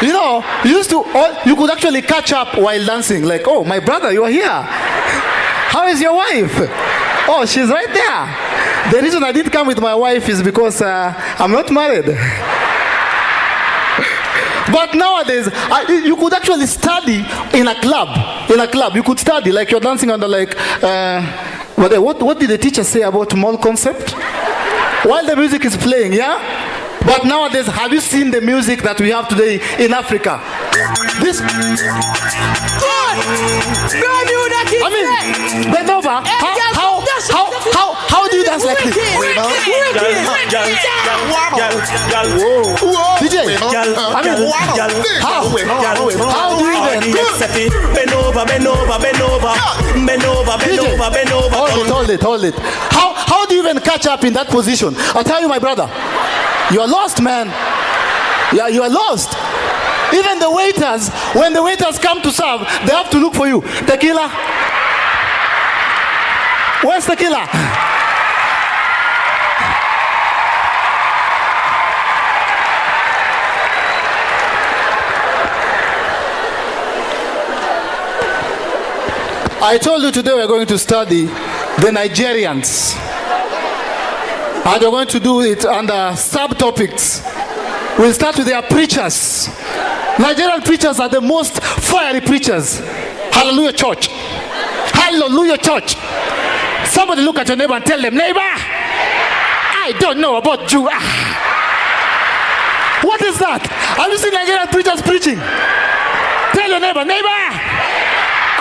You know, you could actually catch up while dancing. Like, oh, my brother, you are here. How is your wife? Oh, she's right there. The reason I didn't come with my wife is because I'm not married. But nowadays, you could actually study in a club. You could study, like you're dancing under like, what did the teacher say about mall concept? While the music is playing, yeah? But nowadays, have you seen the music that we have today in Africa? This... I mean, bend over. How do you dance like this? DJ, I mean, how do you even... Hold it. How do you even catch up in that position? I'll tell you, my brother. You are lost, man. Yeah, you are lost. Even the waiters, when the waiters come to serve, they have to look for you. Tequila. Where's tequila? I told you today we're going to study the Nigerians. And we're going to do it under subtopics. We'll start with their preachers. Nigerian preachers are the most fiery preachers. Hallelujah, church. Hallelujah, church. Somebody look at your neighbor and tell them, neighbor, I don't know about you. What is that? Have you seen Nigerian preachers preaching? Tell your neighbor, neighbor.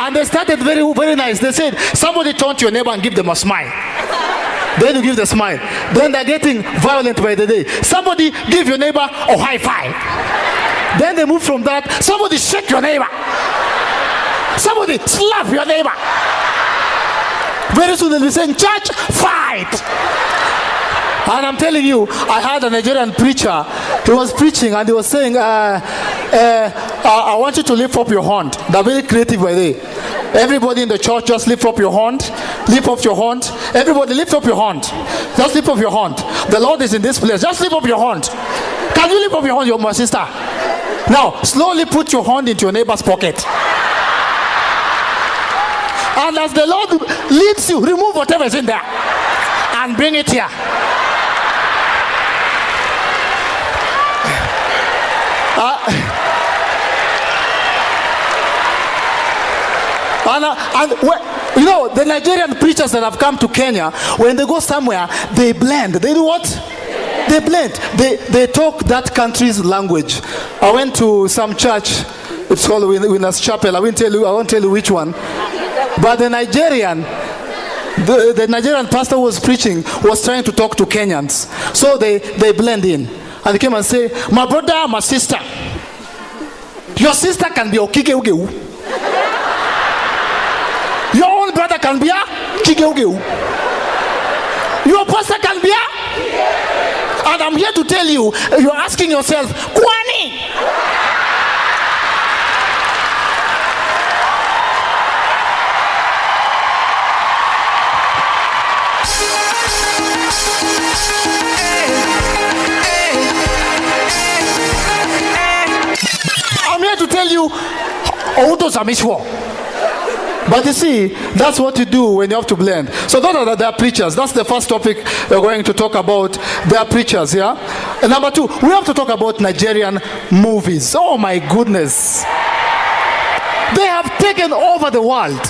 And they started very, very nice. They said, somebody turn to your neighbor and give them a smile. Then you give the smile. Then they're getting violent by the day. Somebody give your neighbor a high five. Then they move from that. Somebody shake your neighbor. Somebody slap your neighbor. Very soon they'll be saying, church, fight. And I'm telling you, I had a Nigerian preacher. He was preaching and he was saying, I want you to lift up your hand. They're very creative by the way. Everybody in the church, just lift up your hand. Lift up your hand. Everybody lift up your hand. Just lift up your hand. The Lord is in this place. Just lift up your hand. Can you lift up your hand, my sister? Now, slowly put your hand into your neighbor's pocket. And as the Lord leads you, remove whatever is in there and bring it here. You know, the Nigerian preachers that have come to Kenya, when they go somewhere, they blend. They do what? They blend. They talk that country's language. I went to some church. It's called Winners Chapel. I won't tell you which one. But the Nigerian pastor was preaching, was trying to talk to Kenyans. So they blend in. And they came and say, my brother, my sister. Your sister can be Okigeuge. Your own brother can be a Kigeuge. Your pastor can be a. And I'm here to tell you, you're asking yourself, Kwani? I'm here to tell you, but you see, that's what you do when you have to blend. So those are their preachers. That's the first topic we're going to talk about, their preachers, yeah? And number two, we have to talk about Nigerian movies. Oh my goodness. They have taken over the world.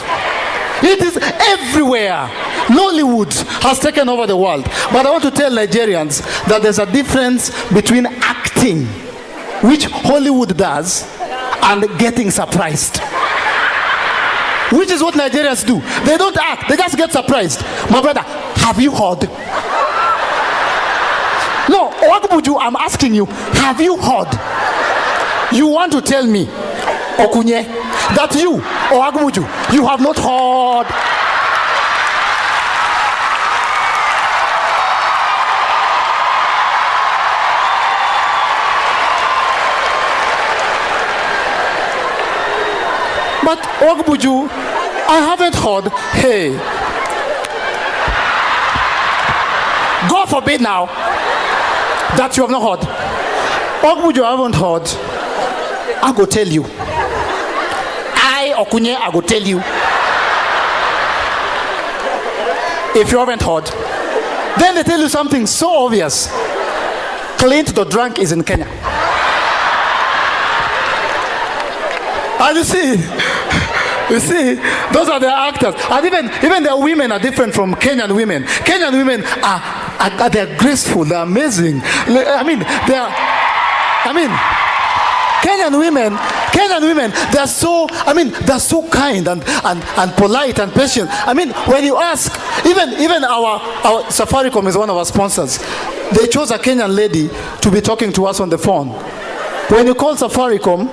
It is everywhere. Nollywood has taken over the world. But I want to tell Nigerians that there's a difference between acting, which Hollywood does, and getting surprised. Which is what Nigerians do. They don't act, they just get surprised. My brother, have you heard? No, Owakubuju, I'm asking you, have you heard? You want to tell me, Okunye, that you, or Agumuju, you have not heard. But Ogbuju, I haven't heard, hey, God forbid now that you have not heard. Ogbuju, I haven't heard. I go tell you. I, Okunye, I go tell you. If you haven't heard. Then they tell you something so obvious. kLINT the drunk is in Kenya. And you see, those are the actors. And even their women are different from Kenyan women. Kenyan women they're graceful, they're amazing. Kenyan women, they're so kind and polite and patient. I mean, when you ask, even our Safaricom is one of our sponsors. They chose a Kenyan lady to be talking to us on the phone. When you call Safaricom,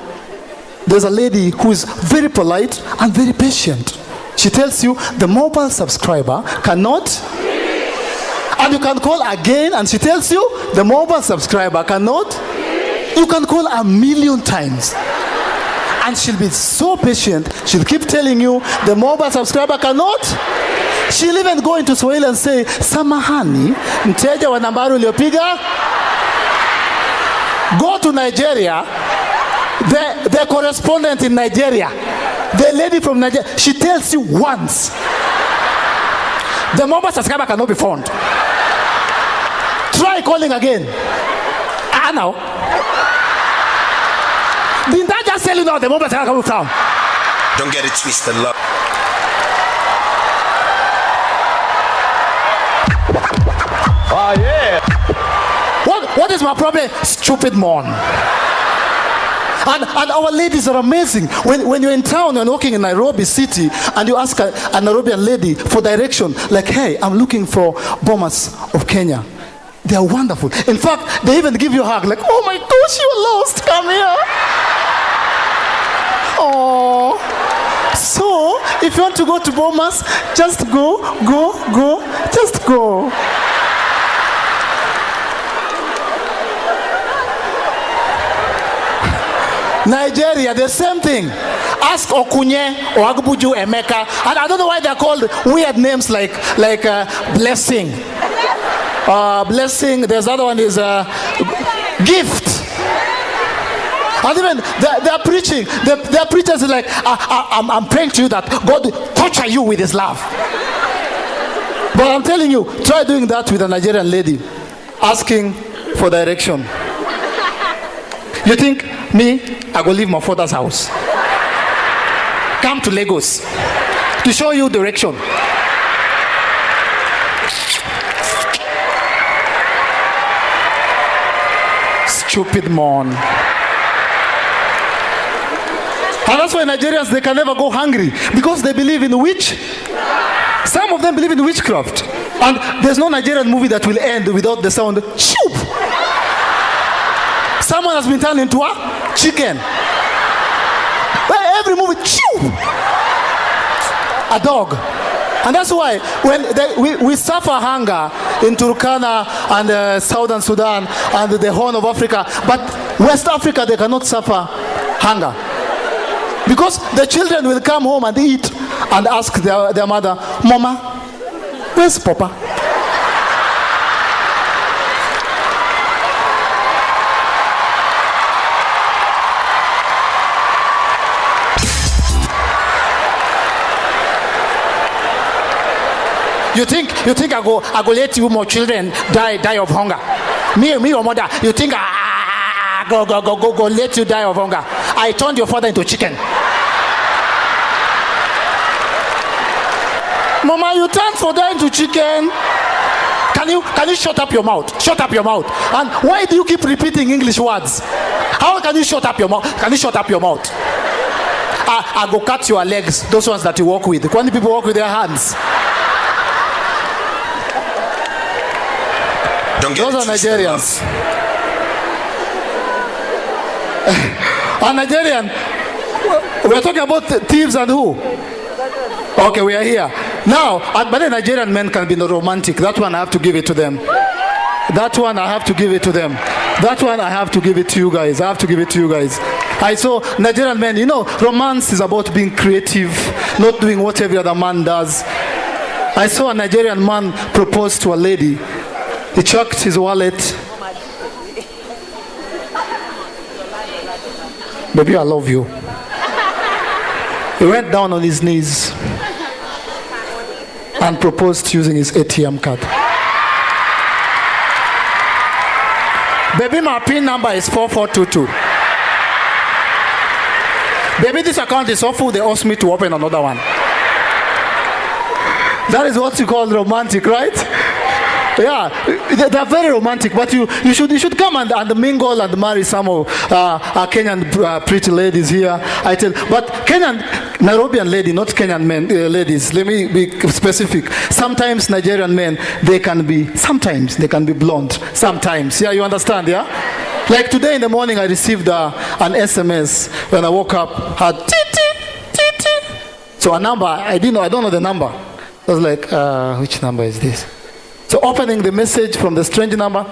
there's a lady who is very polite and very patient. She tells you the mobile subscriber cannot, and you can call again and she tells you the mobile subscriber cannot. You can call 1,000,000 times and she'll be so patient. She'll keep telling you the mobile subscriber cannot. She'll even go into Swahili and say, samahani, mteja wa nambari uliopiga. Go to Nigeria. The correspondent in Nigeria, the lady from Nigeria, she tells you once, the mobile subscriber cannot be found. Try calling again. Now. Didn't I just tell you now the mobile subscriber cannot be found? Don't get it twisted, love. Oh, yeah. What is my problem? Stupid mon. And our ladies are amazing. When you're in town and walking in Nairobi city and you ask a Nairobian lady for direction, like, hey, I'm looking for Bomas of Kenya. They are wonderful. In fact, they even give you a hug, like, oh my gosh, you're lost, come here. Oh. So, if you want to go to Bomas, just go, just go. Nigeria, the same thing. Ask Okunye or Agbuju Emeka. And I don't know why they're called weird names like Blessing. Blessing, there's other one is Gift. And even they're preaching. Their preachers are like, I'm praying to you that God torture you with his love. But I'm telling you, try doing that with a Nigerian lady, asking for direction. You think me, I go leave my father's house, come to Lagos to show you direction? Stupid man. And that's why Nigerians, they can never go hungry, because they believe in witch. Some of them believe in witchcraft. And there's no Nigerian movie that will end without the sound choop. Someone has been turned into a chicken. Every movie, chew. A dog. And that's why when we suffer hunger in Turkana and Southern Sudan and the Horn of Africa, but West Africa, they cannot suffer hunger. Because the children will come home and eat and ask their mother, Mama, where's Papa? You think I go let you more children die of hunger? Me your mother, you think go let you die of hunger? I turned your father into chicken. Mama, you turned father into chicken. Can you shut up your mouth? Shut up your mouth. And why do you keep repeating English words? How can you shut up your mouth? Can you shut up your mouth? I go cut your legs, those ones that you walk with. When people walk with their hands. Those are Nigerians. A Nigerian, We're talking about thieves and who? Okay, we are here. Now, but the Nigerian men can be romantic. That one I have to give it to them. That one I have to give it to them. That one I have to give it to you guys. I have to give it to you guys. I saw Nigerian men, you know, romance is about being creative, not doing what every other man does. I saw a Nigerian man propose to a lady. He chucked his wallet. Baby, I love you. He went down on his knees and proposed using his ATM card. Baby, my PIN number is 4422. Baby, this account is so full, they asked me to open another one. That is what you call romantic, right? Yeah, they're very romantic, but you should come and mingle and marry some of our Kenyan pretty ladies here. But Kenyan, Nairobian lady, not Kenyan men, ladies, let me be specific. Sometimes Nigerian men, they can be blonde. Sometimes, yeah, you understand, yeah? Like today in the morning, I received an SMS when I woke up, had titi. So a number, I don't know the number. I was like, which number is this? So opening the message from the strange number,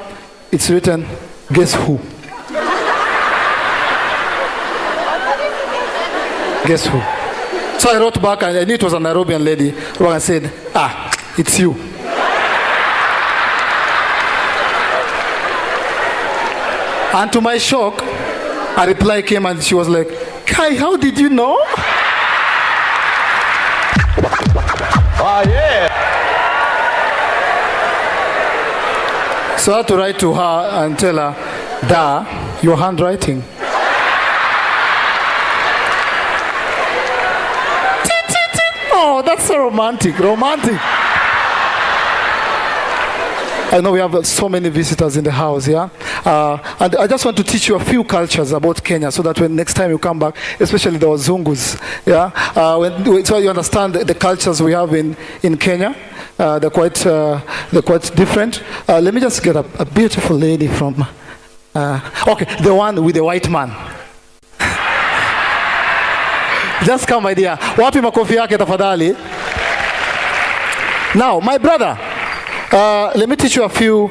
it's written, guess who? Guess who? So I wrote back, and I knew it was a Nairobian lady. I said, it's you. And to my shock, a reply came and she was like, Kai, how did you know? Oh, yeah. So I had to write to her and tell her, Da, your handwriting. Oh, that's so romantic. I know we have so many visitors in the house, yeah? And I just want to teach you a few cultures about Kenya so that when next time you come back, especially the Wazungus, yeah? So you understand the cultures we have in Kenya. They're quite different. Let me just get a beautiful lady from, okay, the one with the white man. Just come, my dear. Wapi makofi yake tafadhali? Now, my brother, let me teach you a few.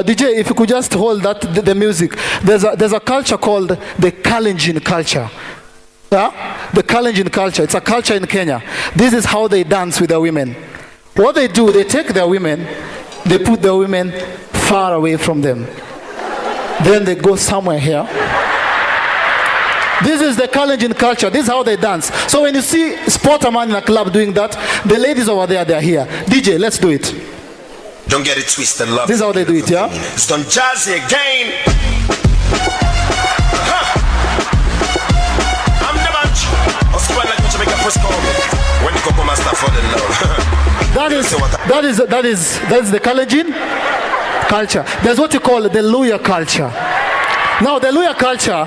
DJ, if you could just hold that the music. There's a culture called the kLINT culture. Yeah? The kLINT culture. It's a culture in Kenya. This is how they dance with their women. What they do, they take their women, they put their women far away from them. Then they go somewhere here. This is the kLINT culture. This is how they dance. So when you see spot a man in a club doing that, the ladies over there, they're here. DJ, let's do it. Don't get it twisted, love. This is how they do it, yeah? It's done jazzy again. I'm the bunch. I'll spoil like what you make a first call. When you come master for the love. That is the kLINT culture. There's what you call the Luya culture. Now the Luya culture,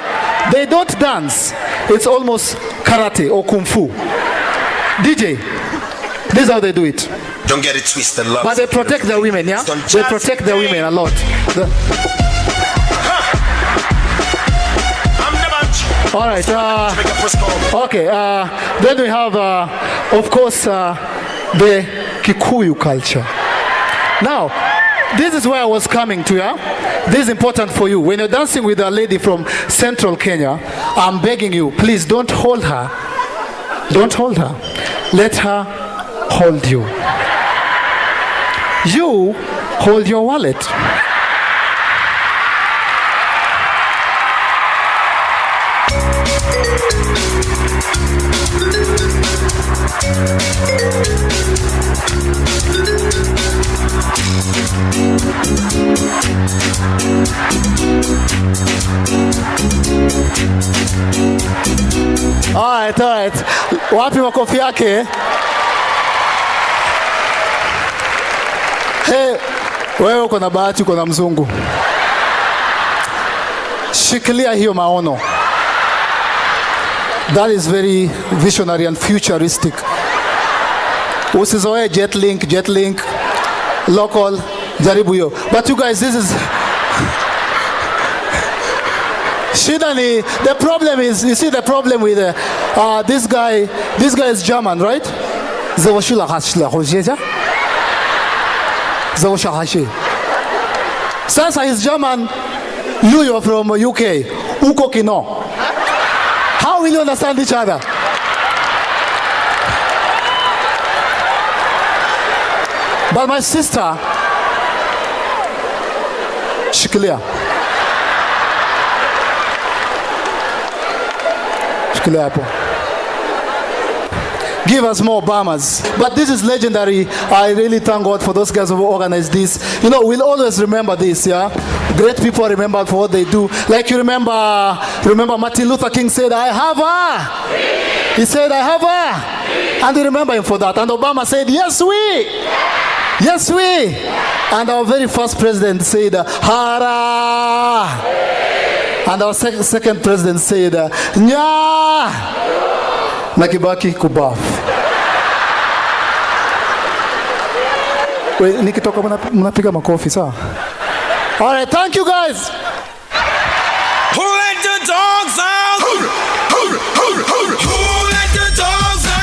they don't dance. It's almost karate or kung fu. DJ, this is how they do it. Don't get it twisted, love. But they protect their women, yeah? They protect their women a lot. All right. Okay. Then we have, of course, the Kikuyu culture. Now, this is where I was coming to, yeah? This is important for you. When you're dancing with a lady from central Kenya, I'm begging you, please don't hold her. Don't hold her. Let her hold you. You hold your wallet. All right. Wapi makofi yake? Hey, wewe uko na bahati, uko na mzungu. Shikilia hiyo maono. That is very visionary and futuristic. Usizoe jet link, local, jaribu hiyo. But you guys, this is... Shida ni, the problem is, you see the problem with This guy is German, right? Sasa is German. You are from UK. Uko kino. How will you understand each other? But my sister, shikilia. Shikilia hapo. Give us more Obamas. But this is legendary. I really thank God for those guys who organized this. You know, we'll always remember this, yeah? Great people remember for what they do. Like you remember Martin Luther King said, I have a. He said, I have a. And you remember him for that. And Obama said, yes, we. Yes, we. And our very first president said, Hara. And our second president said, Nya. Nakibaki kubaf. Wait, nikitoka mnapiga makofi sawa? All right, thank you guys. Who let the dogs out? Who let the dogs out?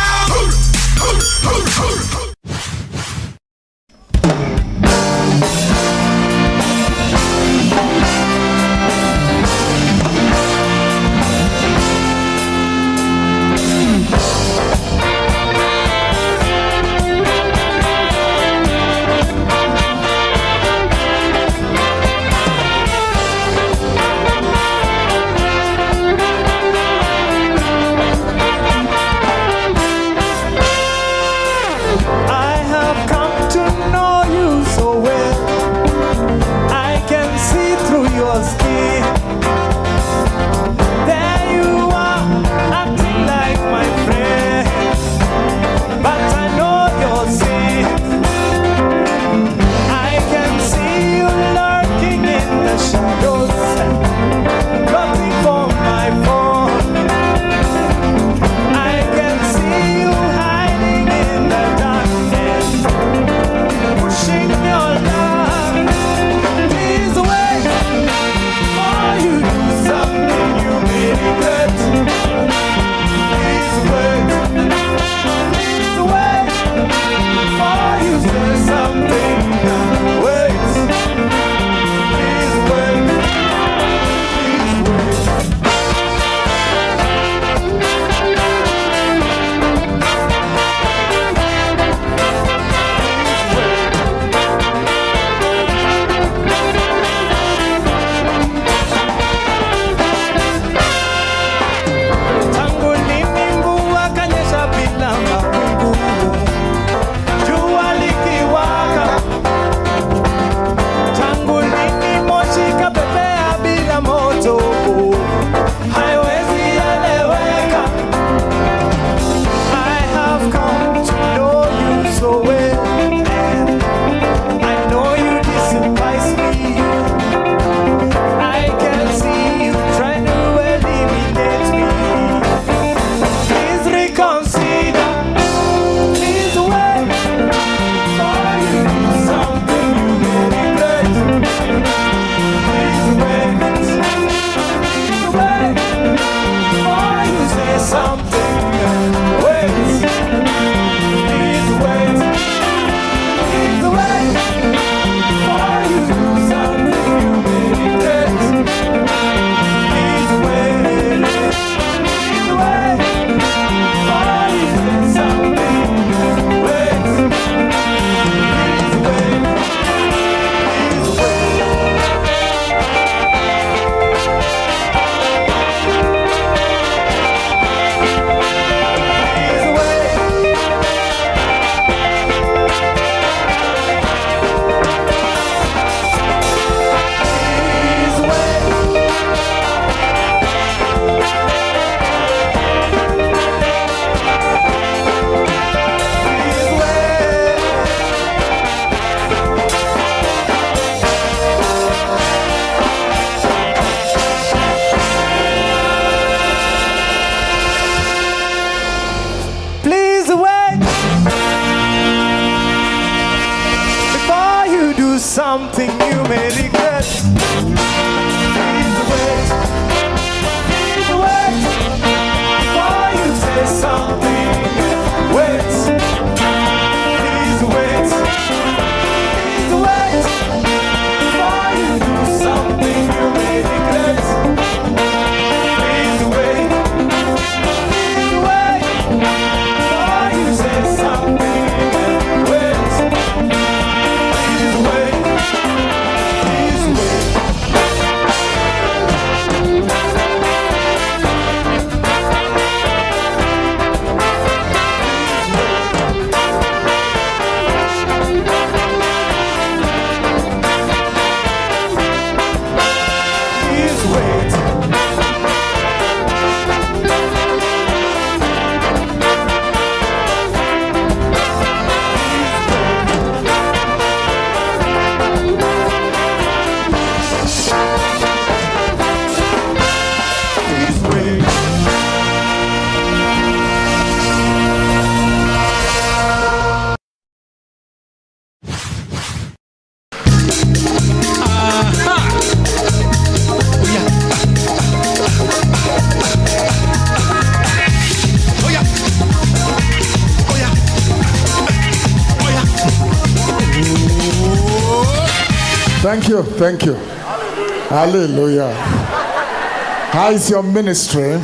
something you may regret. Please wait before you say Thank you. Hallelujah. How is your ministry?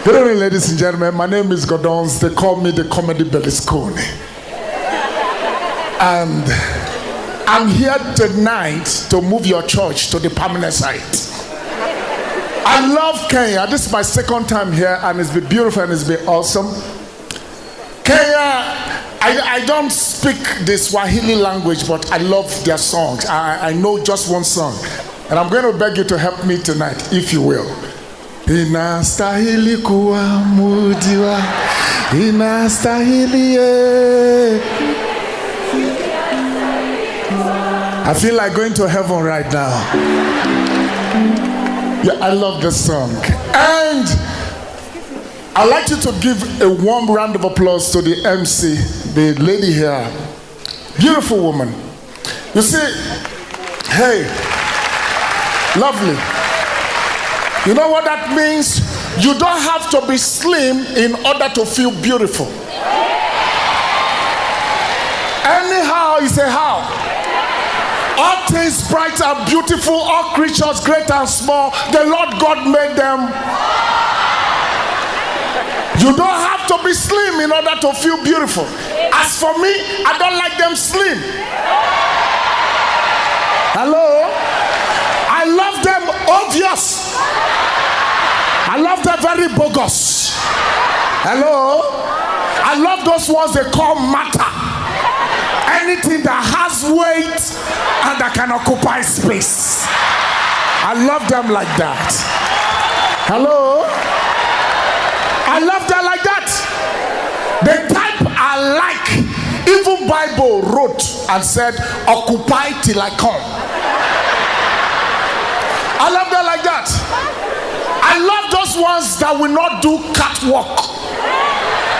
Good evening, ladies and gentlemen. My name is Godons. They call me the Comedy Berlusconi. And I'm here tonight to move your church to the permanent site. I love Kenya. This is my second time here, and it's been beautiful and it's been awesome. Kenya, I don't speak the Swahili language, but I love their songs. I know just one song. And I'm going to beg you to help me tonight, if you will. Inastahili kuamudiwa, inastahili. I feel like going to heaven right now. Yeah, I love this song. And I'd like you to give a warm round of applause to the MC, the lady here. Beautiful woman. You see, hey, lovely. You know what that means? You don't have to be slim in order to feel beautiful. Anyhow, you say how? All things bright and beautiful, all creatures great and small, the Lord God made them. You don't have to be slim in order to feel beautiful. As for me, I don't like them slim. Hello? I love them obvious. I love them very bogus. Hello? I love those ones they call matter. Anything that has weight and that can occupy space. I love them like that. Hello? I love them like that. The type I like, even Bible wrote and said, occupy till I come. I love them like that. I love those ones that will not do catwalk.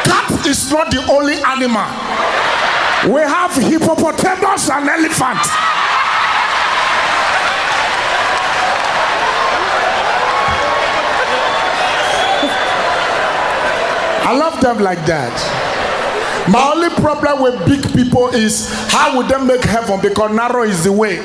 Cat is not the only animal. We have hippopotamus and elephant. I love them like that. My only problem with big people is how would they make heaven, because narrow is the way.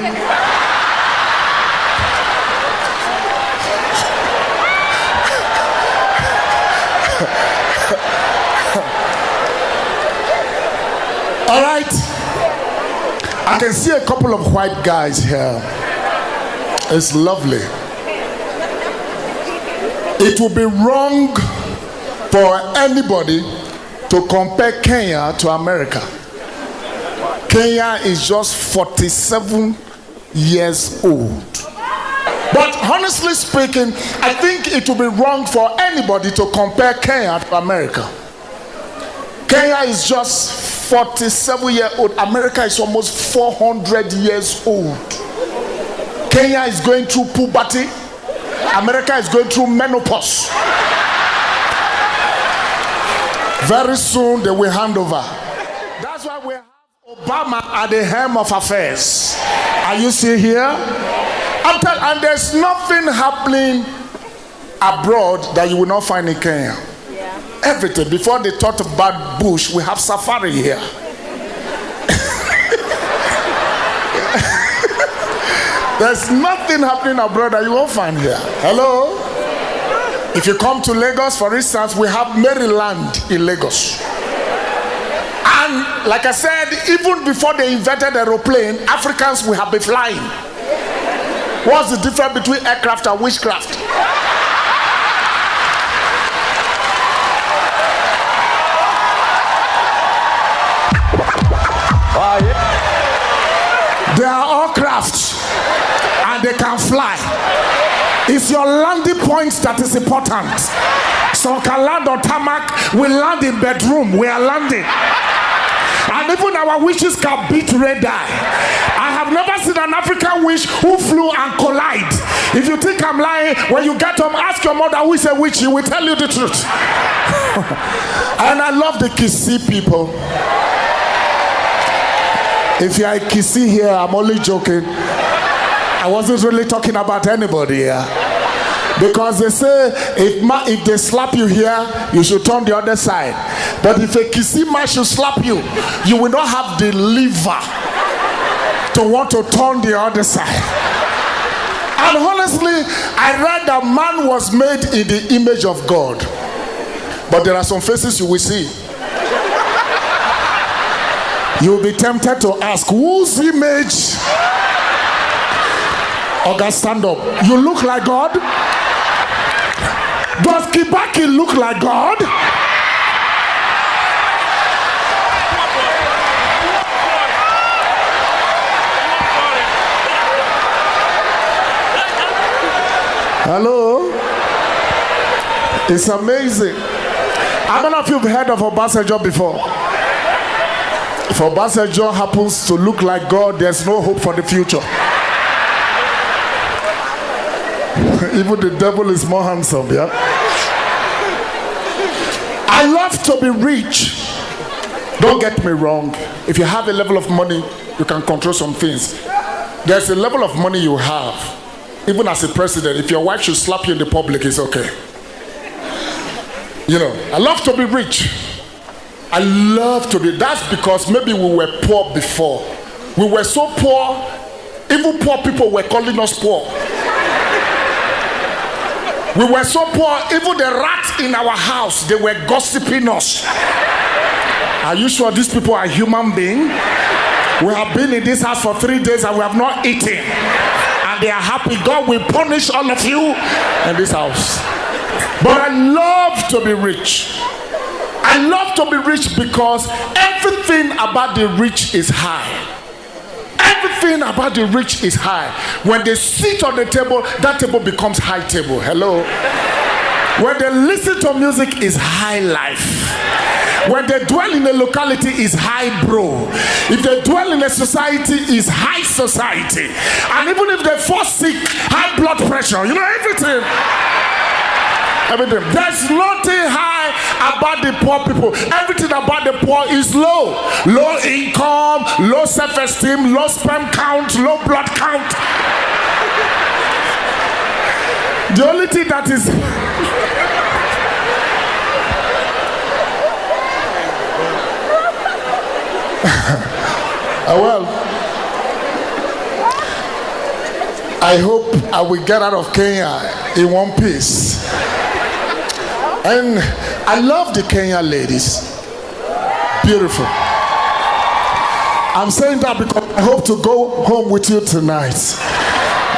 All right. I can see a couple of white guys here. It's lovely. It would be wrong for anybody to compare Kenya to America. Kenya is just 47 years old. But honestly speaking, I think it would be wrong for anybody to compare Kenya to America. Kenya is just 47-year-old. America is almost 400 years old. Kenya is going through puberty. America is going through menopause. Very soon they will hand over. That's why we have Obama at the helm of affairs. Are you still here? And there's nothing happening abroad that you will not find in Kenya. Everything. Before they talked about bush, we have safari here. There's nothing happening abroad that you won't find here. Hello? If you come to Lagos, for instance, we have Maryland in Lagos. And like I said, even before they invented aeroplane, Africans will have been flying. What's the difference between aircraft and witchcraft? They are all crafts and they can fly. It's your landing point that is important. Some can land on tarmac, we land in bedroom, we are landing. And even our witches can beat radar. I have never seen an African witch who flew and collide. If you think I'm lying, when you get home, ask your mother who is a witch, she will tell you the truth. And I love the Kisii people. If you are a Kisii here, I'm only joking. I wasn't really talking about anybody here. Because they say if they slap you here, you should turn the other side. But if a Kisii man should slap you, you will not have the liver to want to turn the other side. And honestly, I read that man was made in the image of God. But there are some faces you will see. You'll be tempted to ask, whose image? Oga, stand up. You look like God? Does Kibaki look like God? Hello? It's amazing. I don't know if you've heard of Obasanjo before. If Obasanjo happens to look like God, there's no hope for the future. Even the devil is more handsome, yeah? I love to be rich. Don't get me wrong. If you have a level of money, you can control some things. There's a level of money you have. Even as a president, if your wife should slap you in the public, it's okay. You know, I love to be rich. I love to be. That's because maybe we were poor before. We were so poor, even poor people were calling us poor. We were so poor, even the rats in our house, they were gossiping us. Are you sure these people are human beings? We have been in this house for 3 days and we have not eaten. And they are happy. God will punish all of you in this house. But I love to be rich. I love to be rich because everything about the rich is high. Everything about the rich is high. When they sit on the table, that table becomes high table. Hello? When they listen to music, is high life. When they dwell in a locality, is high bro. If they dwell in a society, is high society. And even if they fall sick, high blood pressure, you know, everything. Everything. There's nothing high about the poor people. Everything about the poor is low. Low income, low self-esteem, low sperm count, low blood count. The only thing that is well, I hope I will get out of Kenya in one piece. And I love the Kenyan ladies. Beautiful. I'm saying that because I hope to go home with you tonight.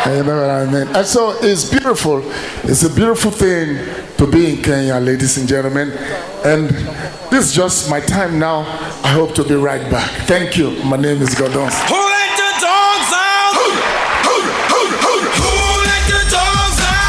You know what I mean? And so it's beautiful. It's a beautiful thing to be in Kenya, ladies and gentlemen. And this is just my time now. I hope to be right back. Thank you. My name is Gordon. Who let the dogs out? Who let the dogs out?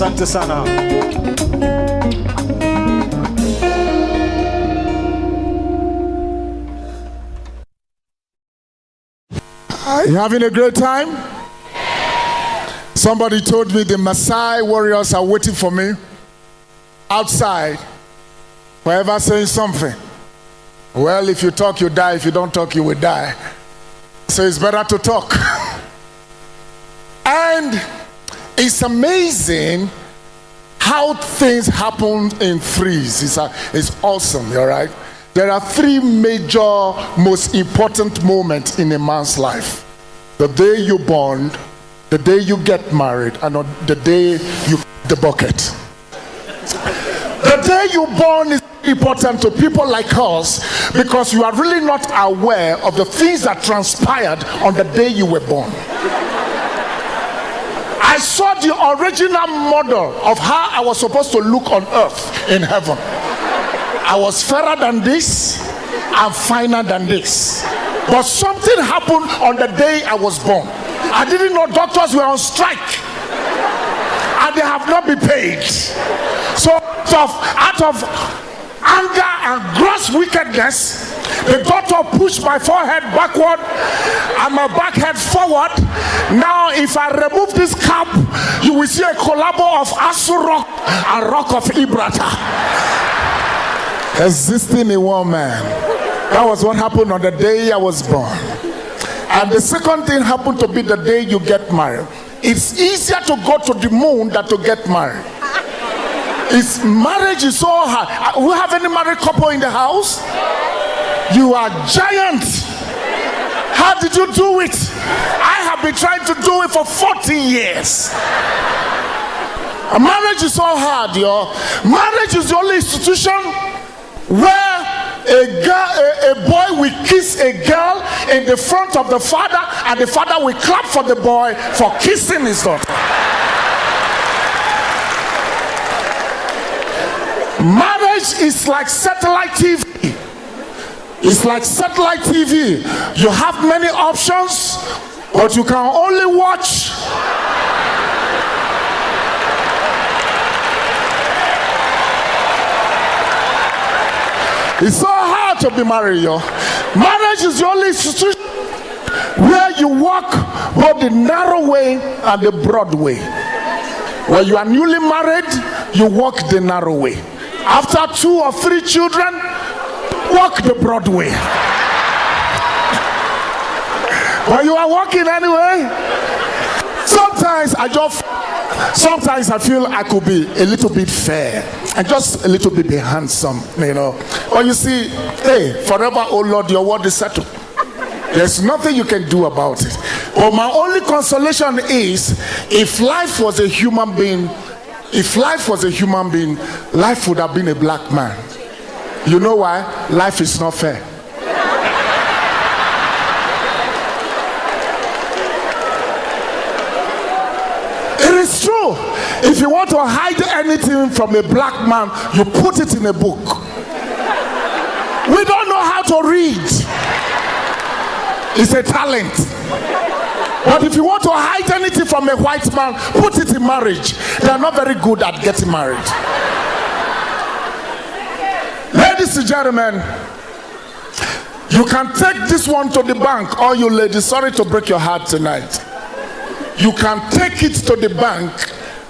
Asante sana. You having a great time? Somebody told me the Maasai warriors are waiting for me outside, forever saying something. Well, if you talk, you die. If you don't talk, you will die. So it's better to talk. And it's amazing how things happen in threes. It's awesome, all right? There are three major, most important moments in a man's life. The day you're born, the day you get married, and on the day you the bucket. The day you're born is important to people like us because you are really not aware of the things that transpired on the day you were born. I saw the original model of how I was supposed to look on earth in heaven. I was fairer than this and finer than this. But something happened on the day I was born. I didn't know doctors were on strike and they have not been paid. So out of anger and gross wickedness, the doctor pushed my forehead backward and my back head forward. Now if I remove this cap, you will see a collabo of Asu Rock and Rock of Ibrata existing in one man. That was what happened on the day I was born. And the second thing happened to be the day you get married. It's easier to go to the moon than to get married. Marriage is so hard. We have any married couple in the house? You are giant. How did you do it? I have been trying to do it for 14 years. A marriage is so hard, yo. Marriage is the only institution where a boy will kiss a girl in the front of the father and the father will clap for the boy for kissing his daughter. Marriage is like satellite TV. It's like satellite TV. You have many options, but you can only watch It's so hard to be married, yo. Marriage is the only institution where you walk both the narrow way and the broad way. When you are newly married, you walk the narrow way. After 2 or 3 children, walk the broad way. But you are walking anyway. Sometimes I feel I could be a little bit fair and just a little bit handsome, you know. But you see, hey, forever, oh Lord, your word is settled. There's nothing you can do about it. But my only consolation is, if life was a human being, life would have been a black man. You know why? Life is not fair. It is true. If you want to hide anything from a black man, you put it in a book. We don't know how to read. It's a talent. But if you want to hide anything from a white man, put it in marriage. They are not very good at getting married. Ladies and gentlemen, you can take this one to the bank. All you ladies, sorry to break your heart tonight. You can take it to the bank.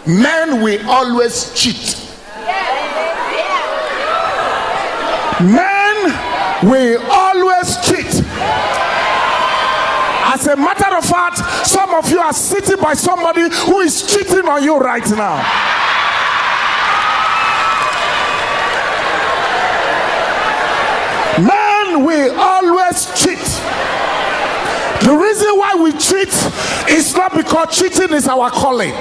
Men will always cheat. Men will always cheat. As a matter of fact, some of you are sitting by somebody who is cheating on you right now. Men will always cheat. The reason why we cheat is not because cheating is our calling.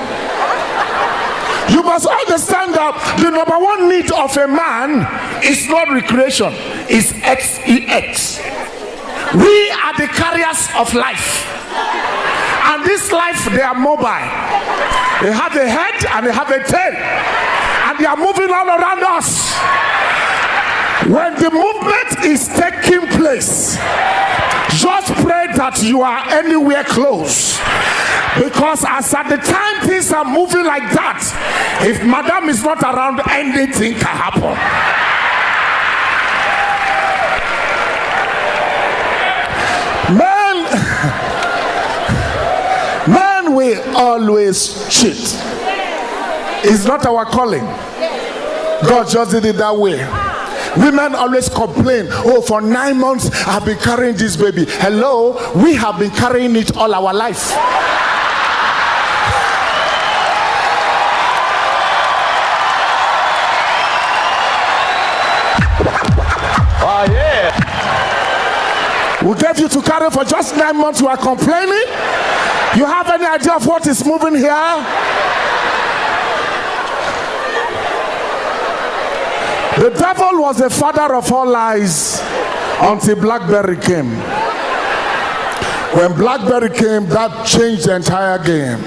You must understand that the number one need of a man is not recreation, it's XEX. We are the carriers of life. And this life, they are mobile. They have a head and they have a tail. And they are moving all around us. When the movement is taking place, just pray that you are anywhere close. Because as at the time things are moving like that, if madam is not around, anything can happen. Man will always cheat. It's not our calling. God just did it that way. Women always complain, oh, for 9 months I've been carrying this baby. Hello, we have been carrying it all our life. Oh, yeah. We gave you to carry for just 9 months. You are complaining? You have any idea of what is moving here? The devil was the father of all lies until BlackBerry came. When BlackBerry came, that changed the entire game.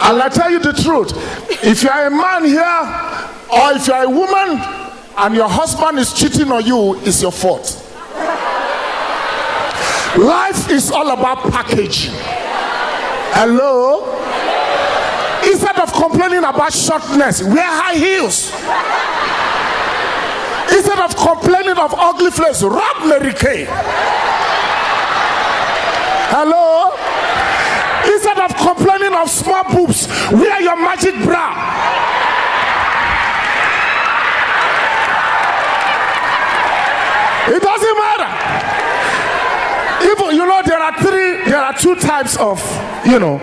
And I tell you the truth, if you are a man here, or if you are a woman, and your husband is cheating on you, it's your fault. Life is all about packaging. Hello? Instead of complaining about shortness, wear high heels. Instead of complaining of ugly face, rub Mary Kay. Hello? Instead of complaining of small boobs, wear your magic bra. It doesn't matter. Even, you know, there are two types of, you know.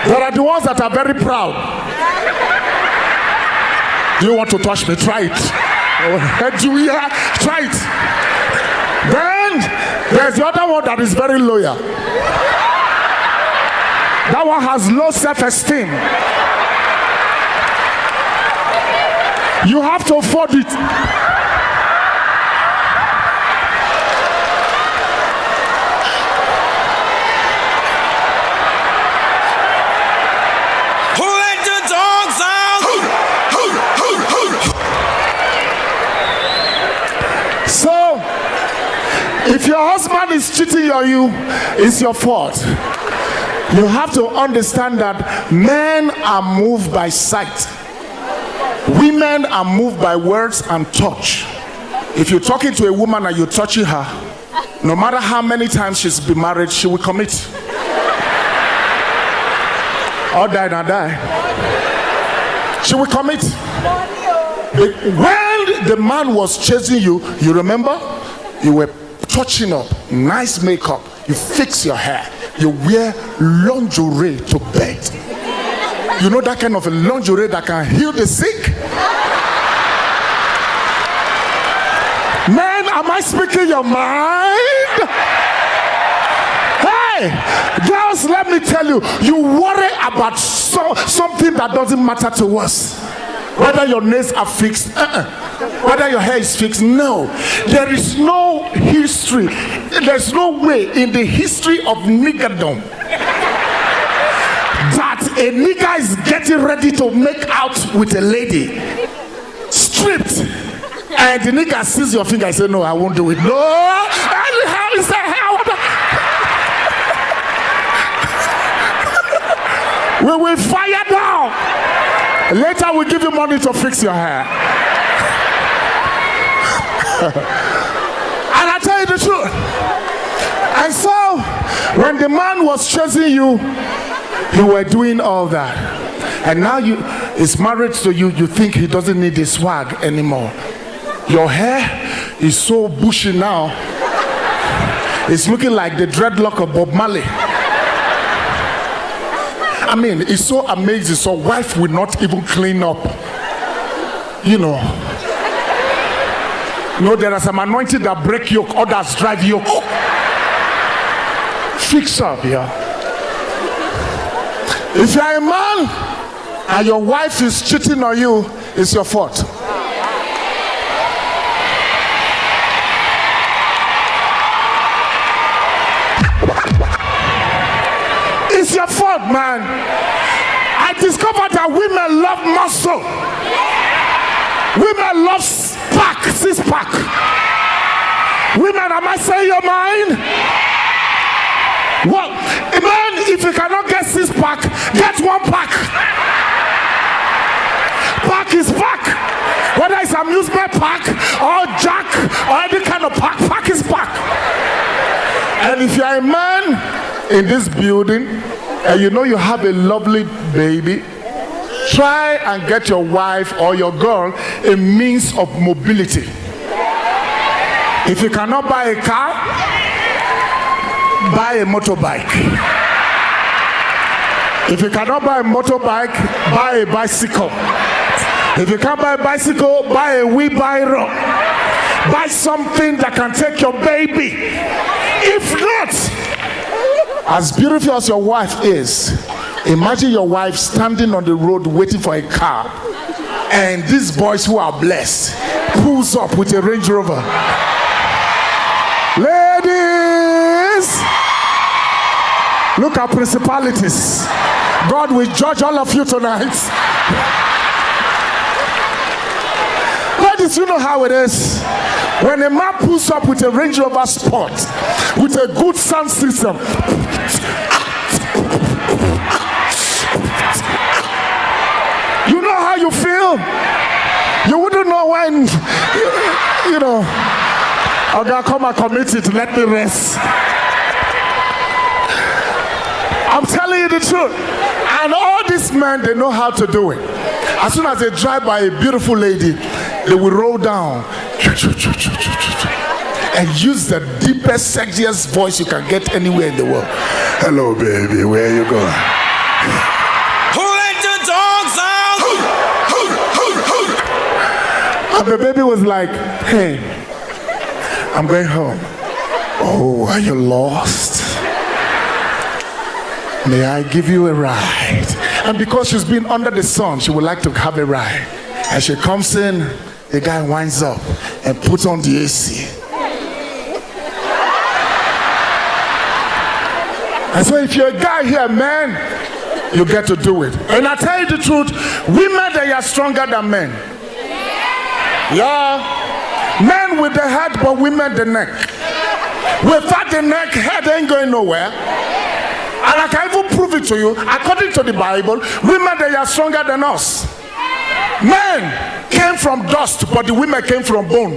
There are the ones that are very proud. Do you want to touch me? Try it. Julia, try it. Then there's the other one that is very loyal. That one has low self-esteem. You have to afford it. If your husband is cheating on you, it's your fault. You have to understand that men are moved by sight. Women are moved by words and touch. If you're talking to a woman and you're touching her, no matter how many times she's been married, she will commit. Or die and die. She will commit. When the man was chasing you, you remember? You were touching up, nice makeup, you fix your hair, you wear lingerie to bed. You know that kind of a lingerie that can heal the sick? Man, am I speaking your mind? Hey, girls, let me tell you, you worry about something that doesn't matter to us. Whether your nails are fixed, whether your hair is fixed, no. There is no history, there's no way in the history of niggerdom that a nigger is getting ready to make out with a lady, stripped, and the nigger sees your finger and says, no, I won't do it. No, how is that? We will fire down. Later we'll give you money to fix your hair. And I tell you the truth. And so when the man was chasing you, you were doing all that. And now he's married to you, you think he doesn't need the swag anymore. Your hair is so bushy now. It's looking like the dreadlock of Bob Marley. I mean, it's so amazing. So wife will not even clean up. You know, there are some anointing that break yoke, others drive yoke. Fix up, yeah. If you are a man and your wife is cheating on you, it's your fault. It's your fault, man. I discovered that women love muscle. Women love six-pack. Women, am I saying your mind? What? Man, if you cannot Boy park or jack or any kind of park. Park is park. And if you are a man in this building and you know you have a lovely baby, try and get your wife or your girl a means of mobility. If you cannot buy a car, buy a motorbike. If you cannot buy a motorbike, buy a bicycle. If you can't buy a bicycle, buy a wheelbarrow. Buy something that can take your baby. If not, as beautiful as your wife is, imagine your wife standing on the road waiting for a car, and these boys who are blessed pulls up with a Range Rover. Ladies, look at principalities. God will judge all of you tonight. Ladies, you know how it is. When a man pulls up with a Range Rover Sport, with a good sound system, you know how you feel? You wouldn't know when, you know, I'm gonna come and commit it, let me rest. I'm telling you the truth. And all these men, they know how to do it. As soon as they drive by a beautiful lady, they will roll down and use the deepest, sexiest voice you can get anywhere in the world. Hello, baby, where are you going? Who let the dogs out? And the baby was like, hey, I'm going home. Oh, are you lost? May I give you a ride? And because she's been under the sun, she would like to have a ride. And she comes in, the guy winds up and puts on the AC. And so if you're a guy here, man, you get to do it. And I tell you the truth, women, they are stronger than men. Yeah. Men with the head, but women the neck. Without the neck, head ain't going nowhere. And I can even prove it to you. According to the Bible, women, they are stronger than us. Men came from dust, but the women came from bone.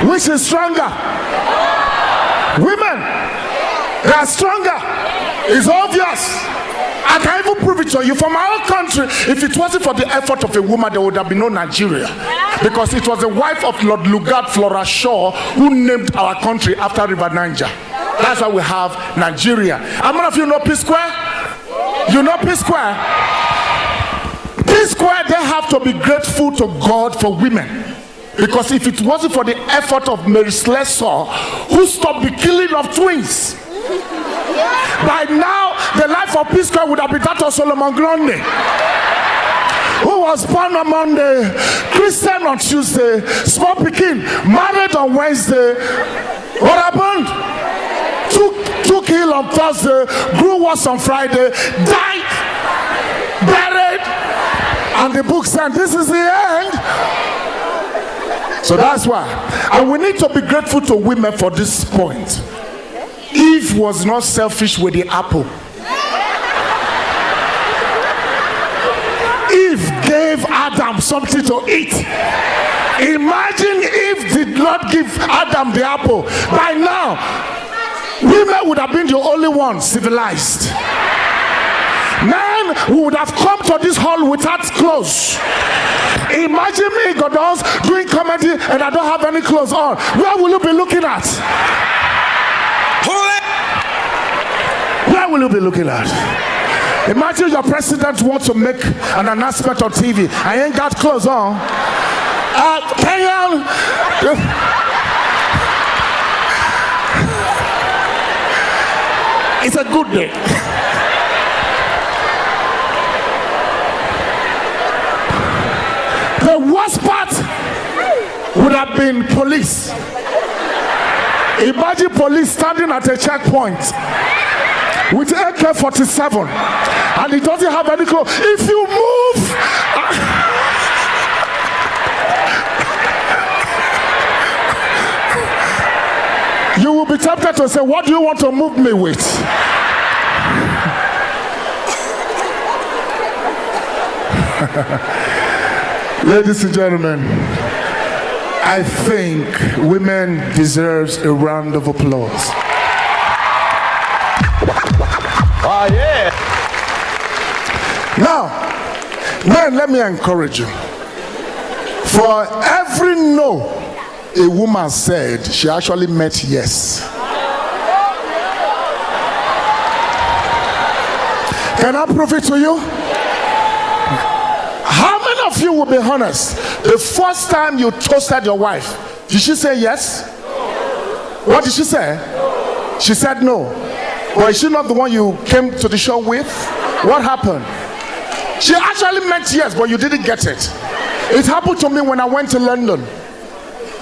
Which is stronger? Women. They are stronger. It's obvious. I can even prove it to you. From our country, if it wasn't for the effort of a woman, there would have been no Nigeria. Because it was the wife of Lord Lugard Flora Shaw who named our country after River Niger. That's why we have Nigeria. How many of you know P Square? You know P Square? P Square, they have to be grateful to God for women. Because if it wasn't for the effort of Mary Slessor, who stopped the killing of twins, by now the life of P Square would have been that of Solomon Grundy, who was born on Monday, Christian on Tuesday, small pikin, married on Wednesday. What happened? Took ill on Thursday, grew worse on Friday, died, buried, and the book said this is the end. So that's why. And we need to be grateful to women for this point. Eve was not selfish with the apple. Eve gave Adam something to eat. Imagine Eve did not give Adam the apple. By now, women would have been the only ones civilized. Men would have come to this hall without clothes. Imagine me, Godons, doing comedy and I don't have any clothes on. Where will you be looking at? Where will you be looking at? Imagine your president wants to make an announcement on TV. I ain't got clothes on. Kenyan. It's a good day. The worst part would have been police. Imagine police standing at a checkpoint with AK-47 and he doesn't have any clothes. If you move, you will be tempted to say, what do you want to move me with? Ladies and gentlemen, I think women deserves a round of applause. Oh, yeah. Now, men, let me encourage you. For every no a woman said, she actually meant yes. Can I prove it to you? How many of you will be honest? The first time you toasted your wife, did she say yes? What did she say? She said no. Or is she not the one you came to the show with? What happened? She actually meant yes, but you didn't get it. It happened to me when I went to London.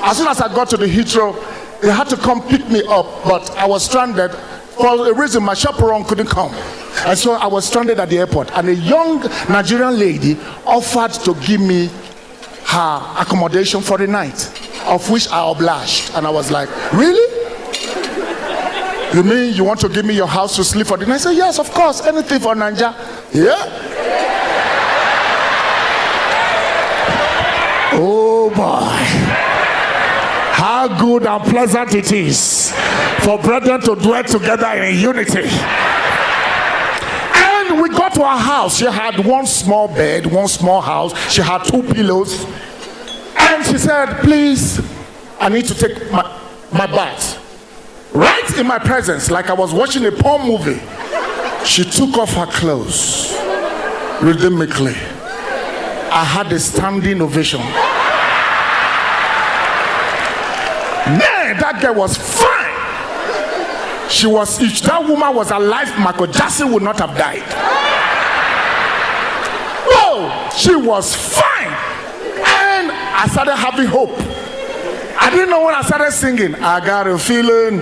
As soon as I got to the Heathrow, they had to come pick me up, but I was stranded. For a reason, my chaperone couldn't come. And so I was stranded at the airport. And a young Nigerian lady offered to give me her accommodation for the night, of which I obliged. And I was like, really? You mean you want to give me your house to sleep for the night? I said, yes, of course. Anything for Nigeria. Yeah? Oh boy. How good and pleasant it is for brethren to dwell together in unity. And we got to her house. She had one small bed, one small house. She had 2 pillows. And she said, please, I need to take my bath. Right in my presence, like I was watching a porn movie. She took off her clothes rhythmically. I had a standing ovation. Man, that girl was fine. She was, if that woman was alive, Michael Jackson would not have died. Whoa, she was fine. And I started having hope. I didn't know when I started singing. I got a feeling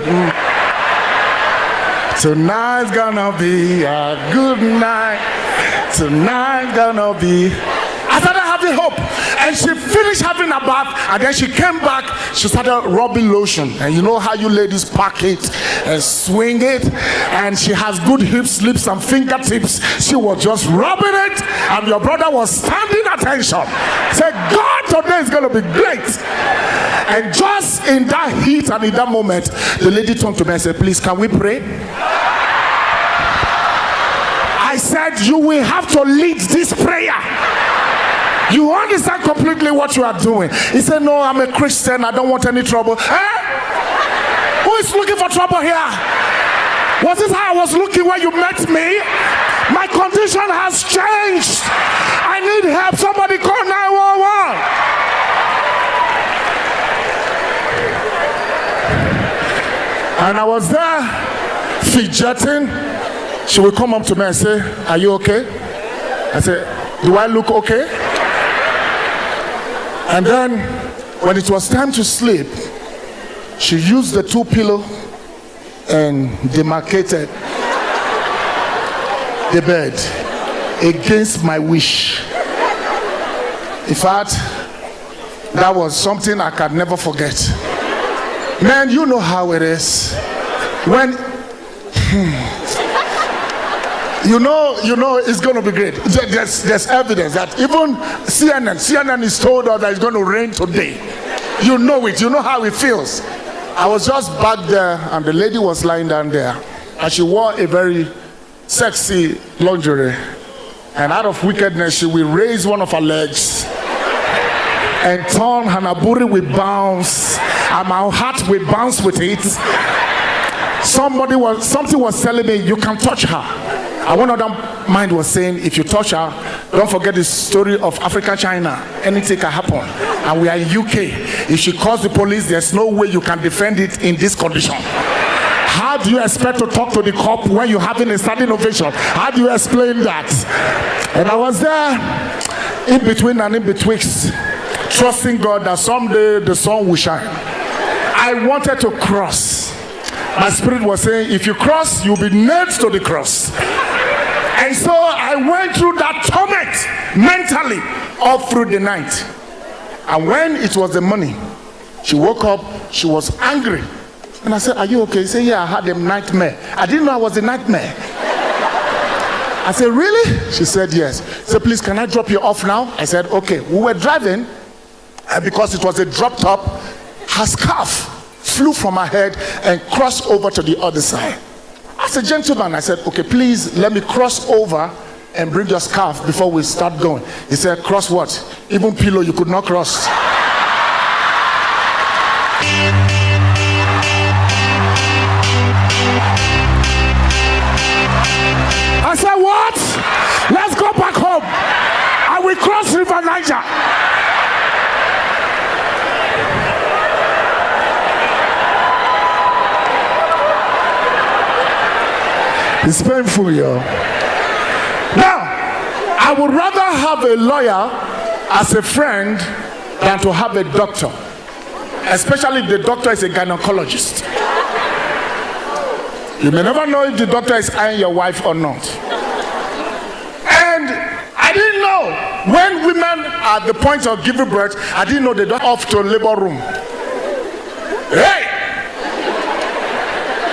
tonight's gonna be a good night. Tonight's gonna be. I started having hope. And she finished having a bath, and then she came back. She started rubbing lotion. And you know how you ladies pack it and swing it. And she has good hips, lips, and fingertips. She was just rubbing it, and your brother was standing attention. Said, God, today is going to be great. And just in that heat and in that moment, the lady turned to me and said, please, can we pray? I said, you will have to lead this prayer. You understand completely what you are doing. He said, no, I'm a Christian. I don't want any trouble. Who is looking for trouble here? Was this how I was looking when you met me? My condition has changed. I need help. Somebody call 911. And I was there fidgeting. She would come up to me and say, are you okay? I said, do I look okay? And then when it was time to sleep, she used the 2 pillows and demarcated the bed against my wish. In fact, that was something I could never forget. Man, you know how it is. When you know it's going to be great. There's evidence that even CNN is told us that it's going to rain today. You know it. You know how it feels. I was just back there, and the lady was lying down there, and she wore a very sexy lingerie. And out of wickedness, she will raise one of her legs and turn Hanaburi with bounce, and my heart will bounce with it. Something was telling me, you can touch her. And one other mind was saying, if you touch her, don't forget the story of Africa, China. Anything can happen. And we are in UK. If she calls the police, there's no way you can defend it in this condition. How do you expect to talk to the cop when you're having a standing ovation? How do you explain that? And I was there, in between and in betwixt, trusting God that someday the sun will shine. I wanted to cross. My spirit was saying, if you cross, you'll be nailed to the cross. And so I went through that torment mentally all through the night. And when it was the morning, she woke up, she was angry. And I said, are you okay? She said, yeah, I had a nightmare. I didn't know I was a nightmare. I said, really? She said, yes. She said, please, can I drop you off now? I said, okay. We were driving, and because it was a drop top, her scarf flew from her head and crossed over to the other side. As a gentleman, I said, okay, please let me cross over and bring your scarf before we start going. He said, cross what? Even pillow you could not cross. I said, what? Let's go back home. And we cross River Niger. It's painful, yo. Now, I would rather have a lawyer as a friend than to have a doctor, especially if the doctor is a gynecologist. You may never know if the doctor is eyeing your wife or not. And I didn't know when women are at the point of giving birth, I didn't know they don't off to a labor room. Hey!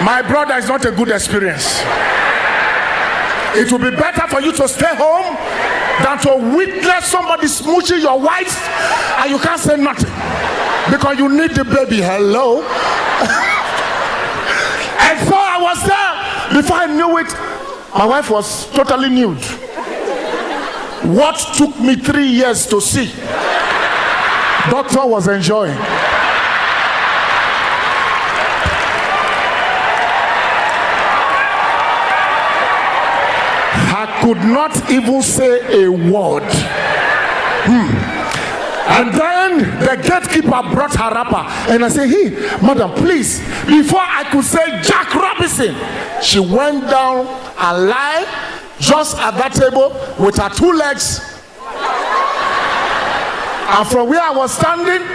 My brother, is not a good experience. It will be better for you to stay home than to witness somebody smooching your wife and you can't say nothing because you need the baby. Hello. And so I was there. Before I knew it, my wife was totally nude. What took me 3 years to see, doctor was enjoying. I could not even say a word. And then the gatekeeper brought her wrapper and I said, hey, madam, please. Before I could say Jack Robinson, she went down and lied just at that table with her 2 legs. And from where I was standing,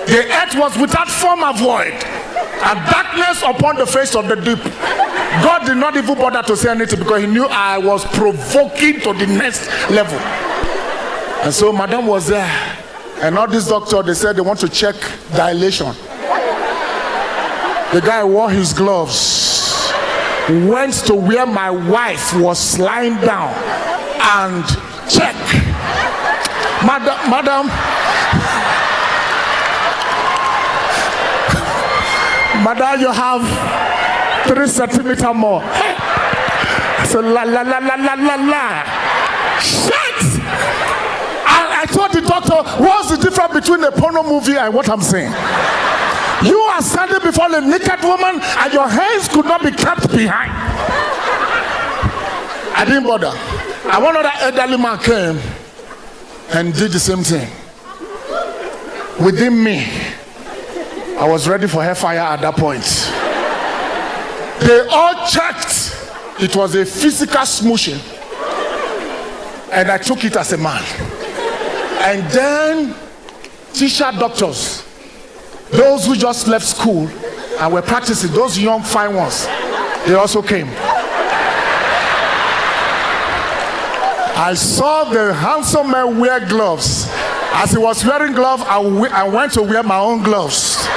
the earth was without form or void, and darkness upon the face of the deep. God did not even bother to say anything because he knew I was provoking to the next level. And so madam was there, and all this doctor, they said they want to check dilation. The guy wore his gloves, went to where my wife was lying down and check. Madam, you have 3 centimeters more. I said, la. Shit! I told the doctor, what's the difference between a porno movie and what I'm saying? You are standing before a naked woman and your hands could not be kept behind. I didn't bother. And one other elderly man came and did the same thing. Within me, I was ready for hellfire at that point. They all checked. It was a physical smooshing. And I took it as a man. And then teacher doctors, those who just left school and were practicing, those young fine ones, they also came. I saw the handsome man wear gloves. As he was wearing gloves, I went to wear my own gloves.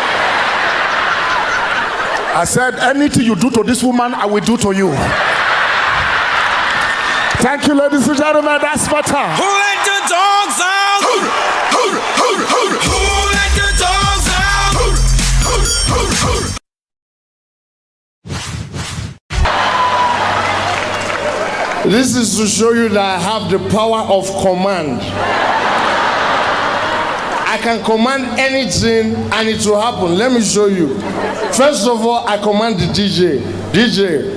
I said, anything you do to this woman, I will do to you. Thank you, ladies and gentlemen. That's my time. Who let the dogs out? Who let the dogs out? This is to show you that I have the power of command. I can command anything and it will happen. Let me show you. First of all, I command the DJ. DJ.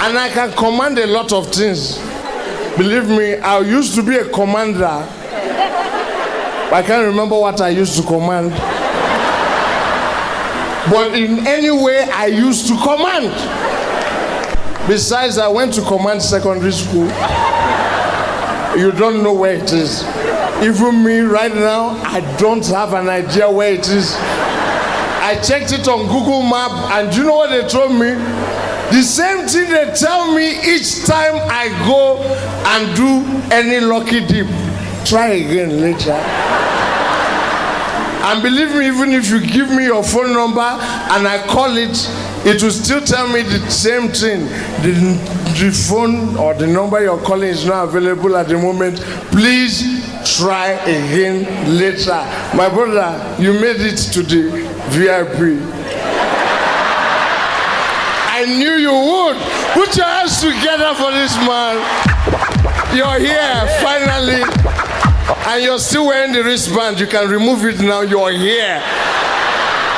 And I can command a lot of things. Believe me, I used to be a commander. I can't remember what I used to command. But in any way, I used to command. Besides, I went to command secondary school. You don't know where it is. Even me right now, I don't have an idea where it is. I checked it on Google Map, and do you know what they told me? The same thing they tell me each time I go and do any lucky dip. Try again later. And believe me, even if you give me your phone number and I call it, it will still tell me the same thing. The phone or the number you're calling is not available at the moment. Please try again later. My brother, you made it to the VIP. I knew you would. Put your hands together for this man. You're here, finally. And you're still wearing the wristband. You can remove it now. You're here.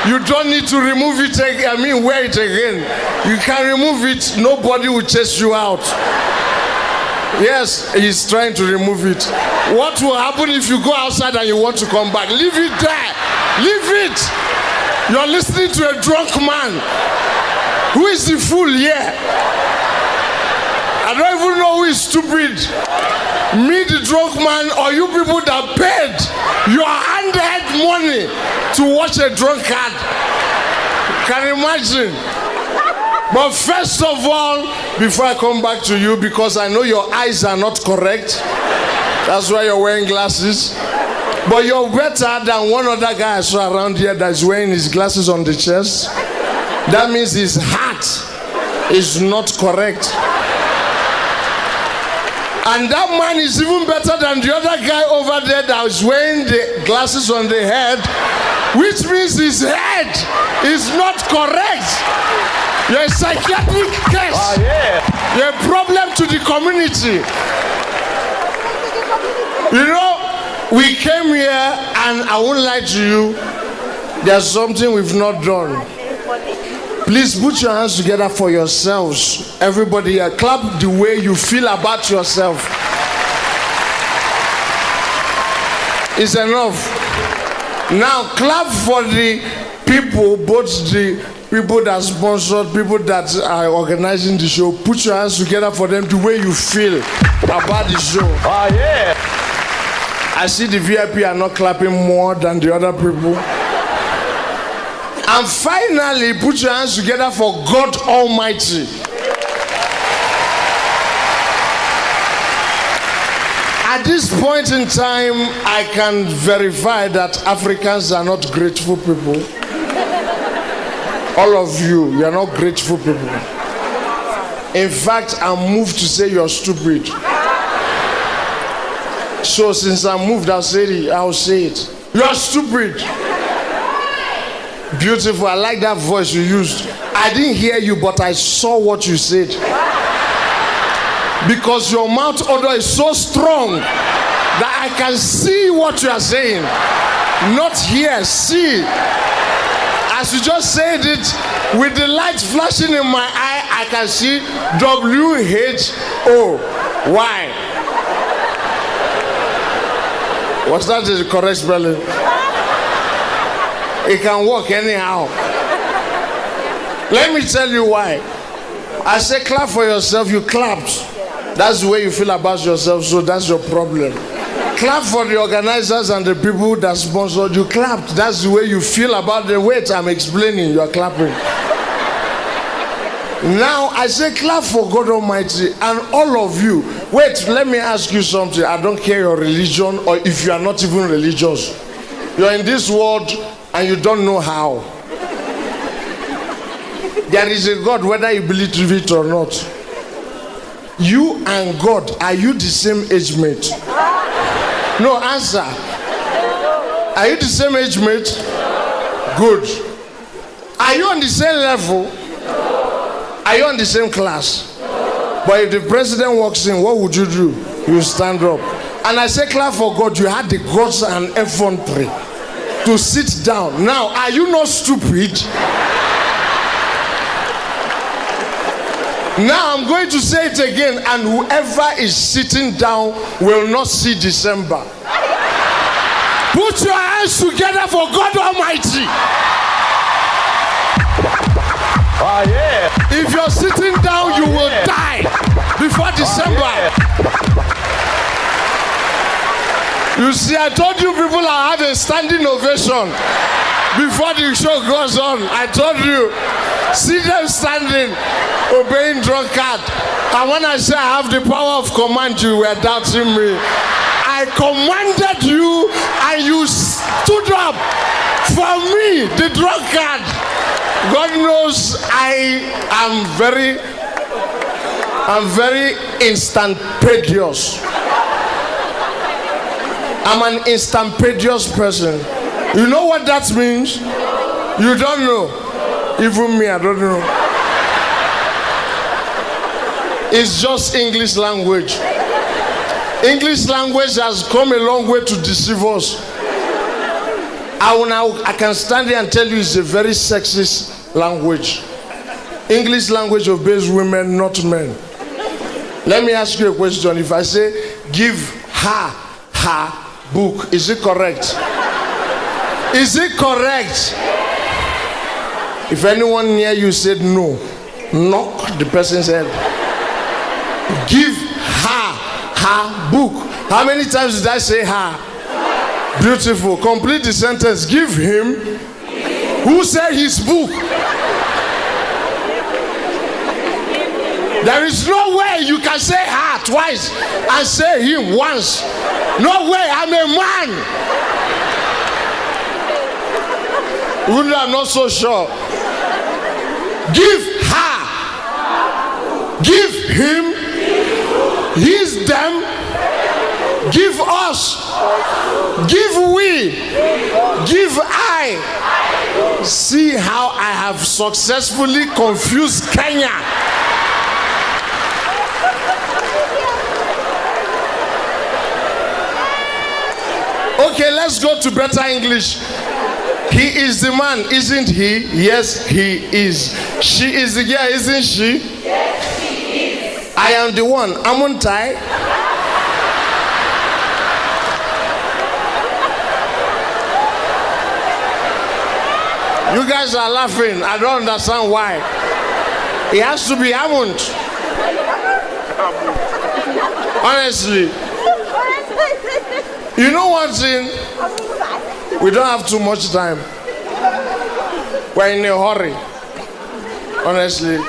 You don't need to remove it again. Wear it again. You can remove it. Nobody will chase you out. Yes, he's trying to remove it. What will happen if you go outside and you want to come back? Leave it there. Leave it. You're listening to a drunk man. Who is the fool here? I don't even know who is stupid. Me, the drunk man, or you people that paid your handed money to watch a drunkard. Can you imagine? But first of all, before I come back to you, because I know your eyes are not correct, that's why you're wearing glasses. But you're better than one other guy I saw around here that's wearing his glasses on the chest. That means his heart is not correct. And that man is even better than the other guy over there that was wearing the glasses on the head, which means his head is not correct. You're a psychiatric case. Oh, yeah. You're a problem to the community. You know, we came here and I won't lie to you, there's something we've not done. Please put your hands together for yourselves. Everybody here, clap the way you feel about yourself. It's enough. Now clap for the people, both the people that sponsored, people that are organizing the show. Put your hands together for them the way you feel about the show. Oh yeah. I see the VIP are not clapping more than the other people. And finally, put your hands together for God Almighty. At this point in time, I can verify that Africans are not grateful people. All of you, you are not grateful people. In fact, I'm moved to say you're stupid. So since I'm moved, I'll say it. You're stupid. Beautiful. I like that voice you used. I didn't hear you, but I saw what you said. Because your mouth odor is so strong that I can see what you are saying. Not hear, see. As you just said it, with the light flashing in my eye, I can see W-H-O-Y. Was that the correct spelling? It can work anyhow. Let me tell you why. I say clap for yourself, you clapped. That's the way you feel about yourself, so that's your problem. Clap for the organizers and the people that sponsored, you clapped. That's the way you feel about the weight. I'm explaining, you are clapping. Now I say clap for God Almighty and all of you. Wait, let me ask you something. I don't care your religion or if you are not even religious. You are in this world and you don't know how. There is a God, whether you believe it or not. You and God, are you the same age mate? No, answer. Are you the same age mate? Good. Are you on the same level? Are you on the same class? But if the president walks in, what would you do? You stand up. And I say clap for God, you had the guts and effrontery to sit down. Now, are you not stupid? Now I'm going to say it again, and whoever is sitting down will not see December. Put your hands together for God Almighty. Oh yeah. If you're sitting down, you will die before December. You see, I told you people are having a standing ovation before the show goes on. I told you, see them standing, obeying drunkard. And when I say I have the power of command, you were doubting me. I commanded you and you stood up me, the drunkard. God knows I'm very instantaneous. I'm an instantaneous person. You know what that means? You don't know. Even me, I don't know. It's just English language. English language has come a long way to deceive us. I can stand here and tell you it's a very sexist language. English language obeys women, not men. Let me ask you a question. If I say, give her book, is it correct? Is it correct? If anyone near you said no, knock the person's head. Give her book. How many times did I say her? Beautiful. Complete the sentence. Give him. Who said his book? There is no way you can say her twice and say him once. No way. I'm a man. Even though I'm not so sure. Give her. Give him. His them. Give us. Give we. Give I. See how I have successfully confused Kenya. Okay, let's go to better English. He is the man, isn't he? Yes, he is. She is the girl, isn't she? Yes, she is. I am the one, aren't I? You guys are laughing. I don't understand why. It has to be Hammond. Honestly. You know one thing? We don't have too much time. We're in a hurry. Honestly.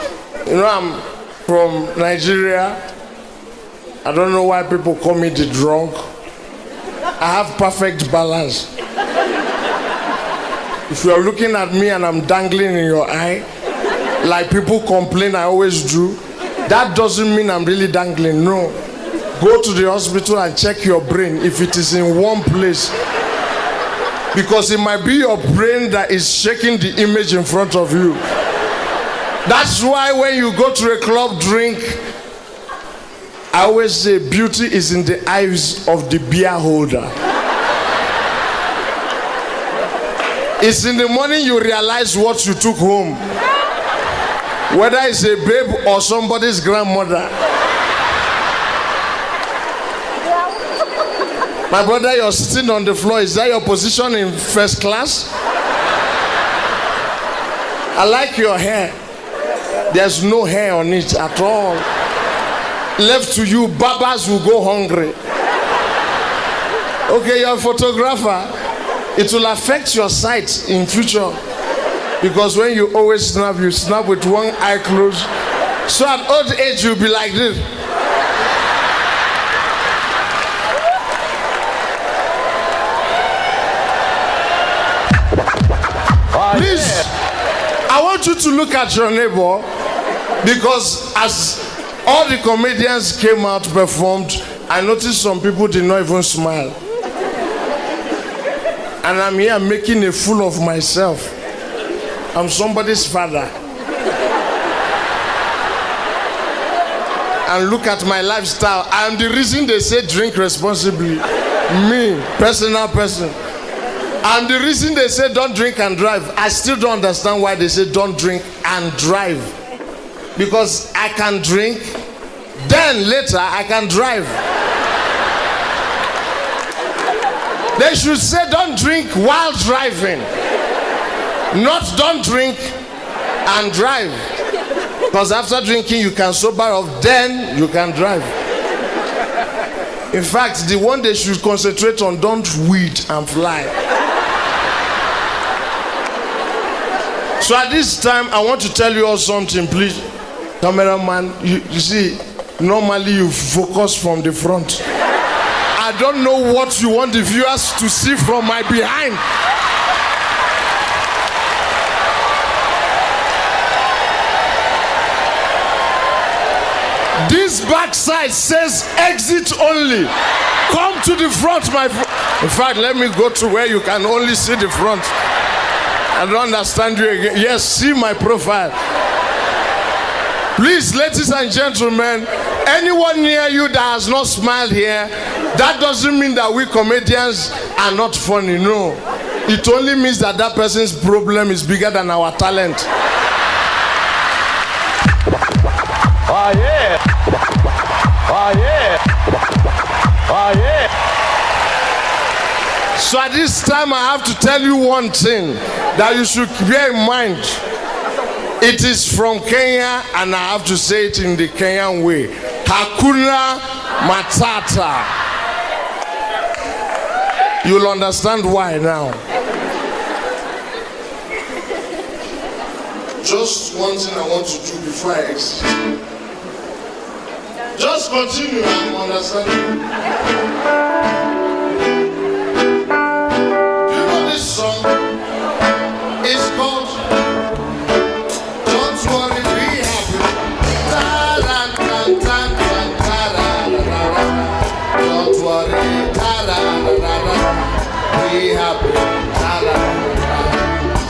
You know, I'm from Nigeria. I don't know why people call me the drunk. I have perfect balance. If you're looking at me and I'm dangling in your eye, like people complain I always do, that doesn't mean I'm really dangling. No. Go to the hospital and check your brain if it is in one place. Because it might be your brain that is shaking the image in front of you. That's why when you go to a club drink, I always say beauty is in the eyes of the beer holder. It's in the morning you realize what you took home. Whether it's a babe or somebody's grandmother. My brother, you're sitting on the floor. Is that your position in first class? I like your hair. There's no hair on it at all. Left to you, barbers will go hungry. Okay, you're a photographer. It will affect your sight in future. Because when you always snap, you snap with one eye closed. So at old age, you'll be like this. Please, I want you to look at your neighbor, because as all the comedians came out, performed, I noticed some people did not even smile. And I'm here making a fool of myself. I'm somebody's father. And look at my lifestyle. I'm the reason they say drink responsibly. Me, personal person. And the reason they say don't drink and drive, I still don't understand why they say don't drink and drive. Because I can drink, then later I can drive. They should say don't drink while driving, not don't drink and drive. Because after drinking you can sober up, then you can drive. In fact, the one they should concentrate on, don't weed and fly. So at this time, I want to tell you all something, please. Cameraman, you see, normally you focus from the front. I don't know what you want the viewers to see from my behind. This backside says exit only. Come to the front, my friend. In fact, let me go to where you can only see the front. I don't understand you again. Yes, see my profile. Please, ladies and gentlemen, anyone near you that has not smiled here, that doesn't mean that we comedians are not funny. No. It only means that that person's problem is bigger than our talent. Oh yeah. Oh yeah. Oh yeah. So at this time I have to tell you one thing that you should bear in mind. It is from Kenya and I have to say it in the Kenyan way. Hakuna Matata. You'll understand why now. Just one thing I want to do before I exit. Just continue, I'm understanding. Do you know this song? It's called Don't Worry, Be Happy. Don't worry, be happy.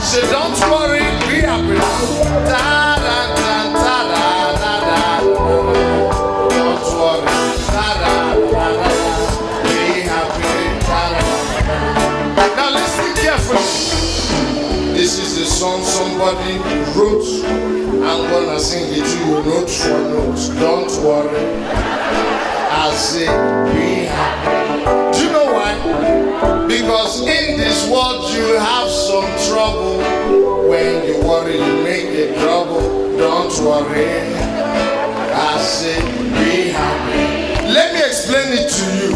Say don't worry, be happy. Now listen carefully. This is the song somebody wrote. I'm gonna sing it to you note for note. Don't worry. I say be happy. Do you know why? Because in this world you have some trouble. When you worry you make a trouble. Don't worry. I say be happy. Let me explain it to you.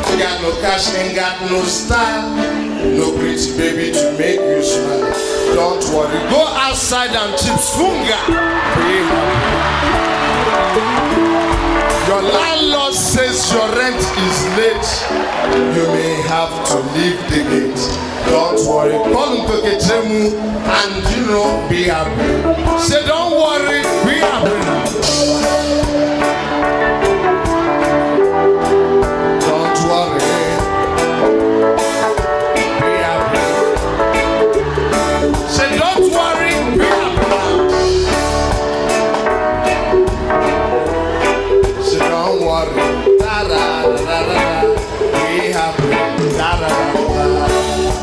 You got no cash, ain't got no style. No pretty baby to make you smile. Don't worry, go outside and chips funga. Be happy. Your landlord says your rent is late. You may have to leave the gate. Don't worry, call him Peketemu and be happy. Say don't worry, be happy now. Don't worry. Don't worry, be happy now. So don't worry, be happy.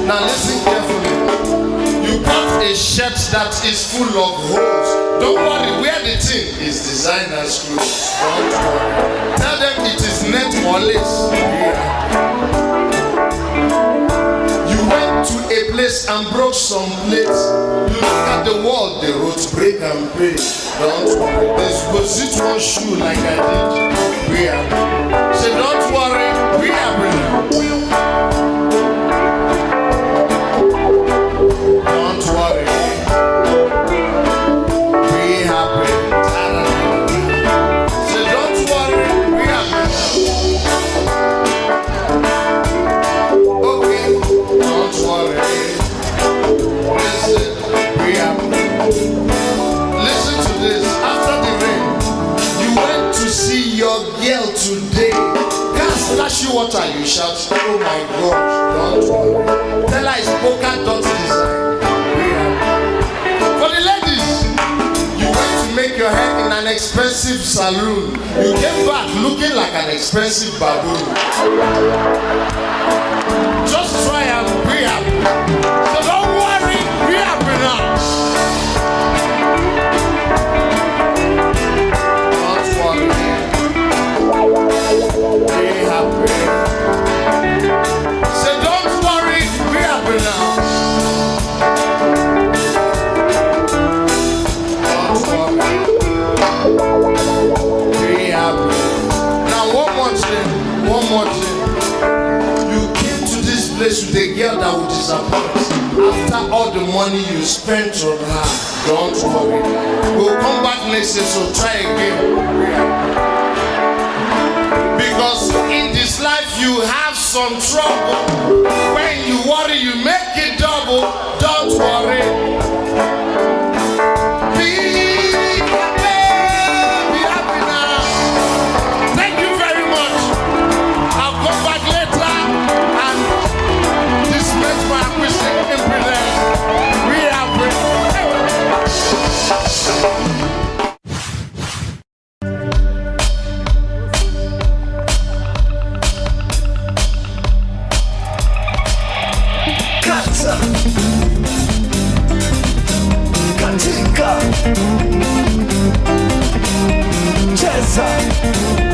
Now listen carefully. You got a shirt that is full of holes. Don't worry, wear the thing. It's designer's clothes. Don't worry. Tell them it is net or lace. To a place and broke some plates. You look at the wall, they wrote break and pay. Don't worry, there's posit one shoe like I did. We are. Say don't worry, we are brilliant. Don't worry, be happy. Say don't worry, we are brilliant. Don't worry. Listen, we are. Listen to this. After the rain, you went to see your girl today. Can't splash you water, you shout, oh my God, don't worry. Tell her it's polka dot design. For the ladies, you went to make your hair in an expensive salon. You came back looking like an expensive baboon. Just try and be happy. So don't worry, be happy now. Don't worry, be happy. Say don't worry, be happy now. Don't worry, be happy. Now one more thing. Place with a girl that will disappoint. After all the money you spent on her, don't worry. We'll come back next year, so try again. Because in this life you have some trouble. When you worry, you make it double. Don't worry. Be happy now. Sir.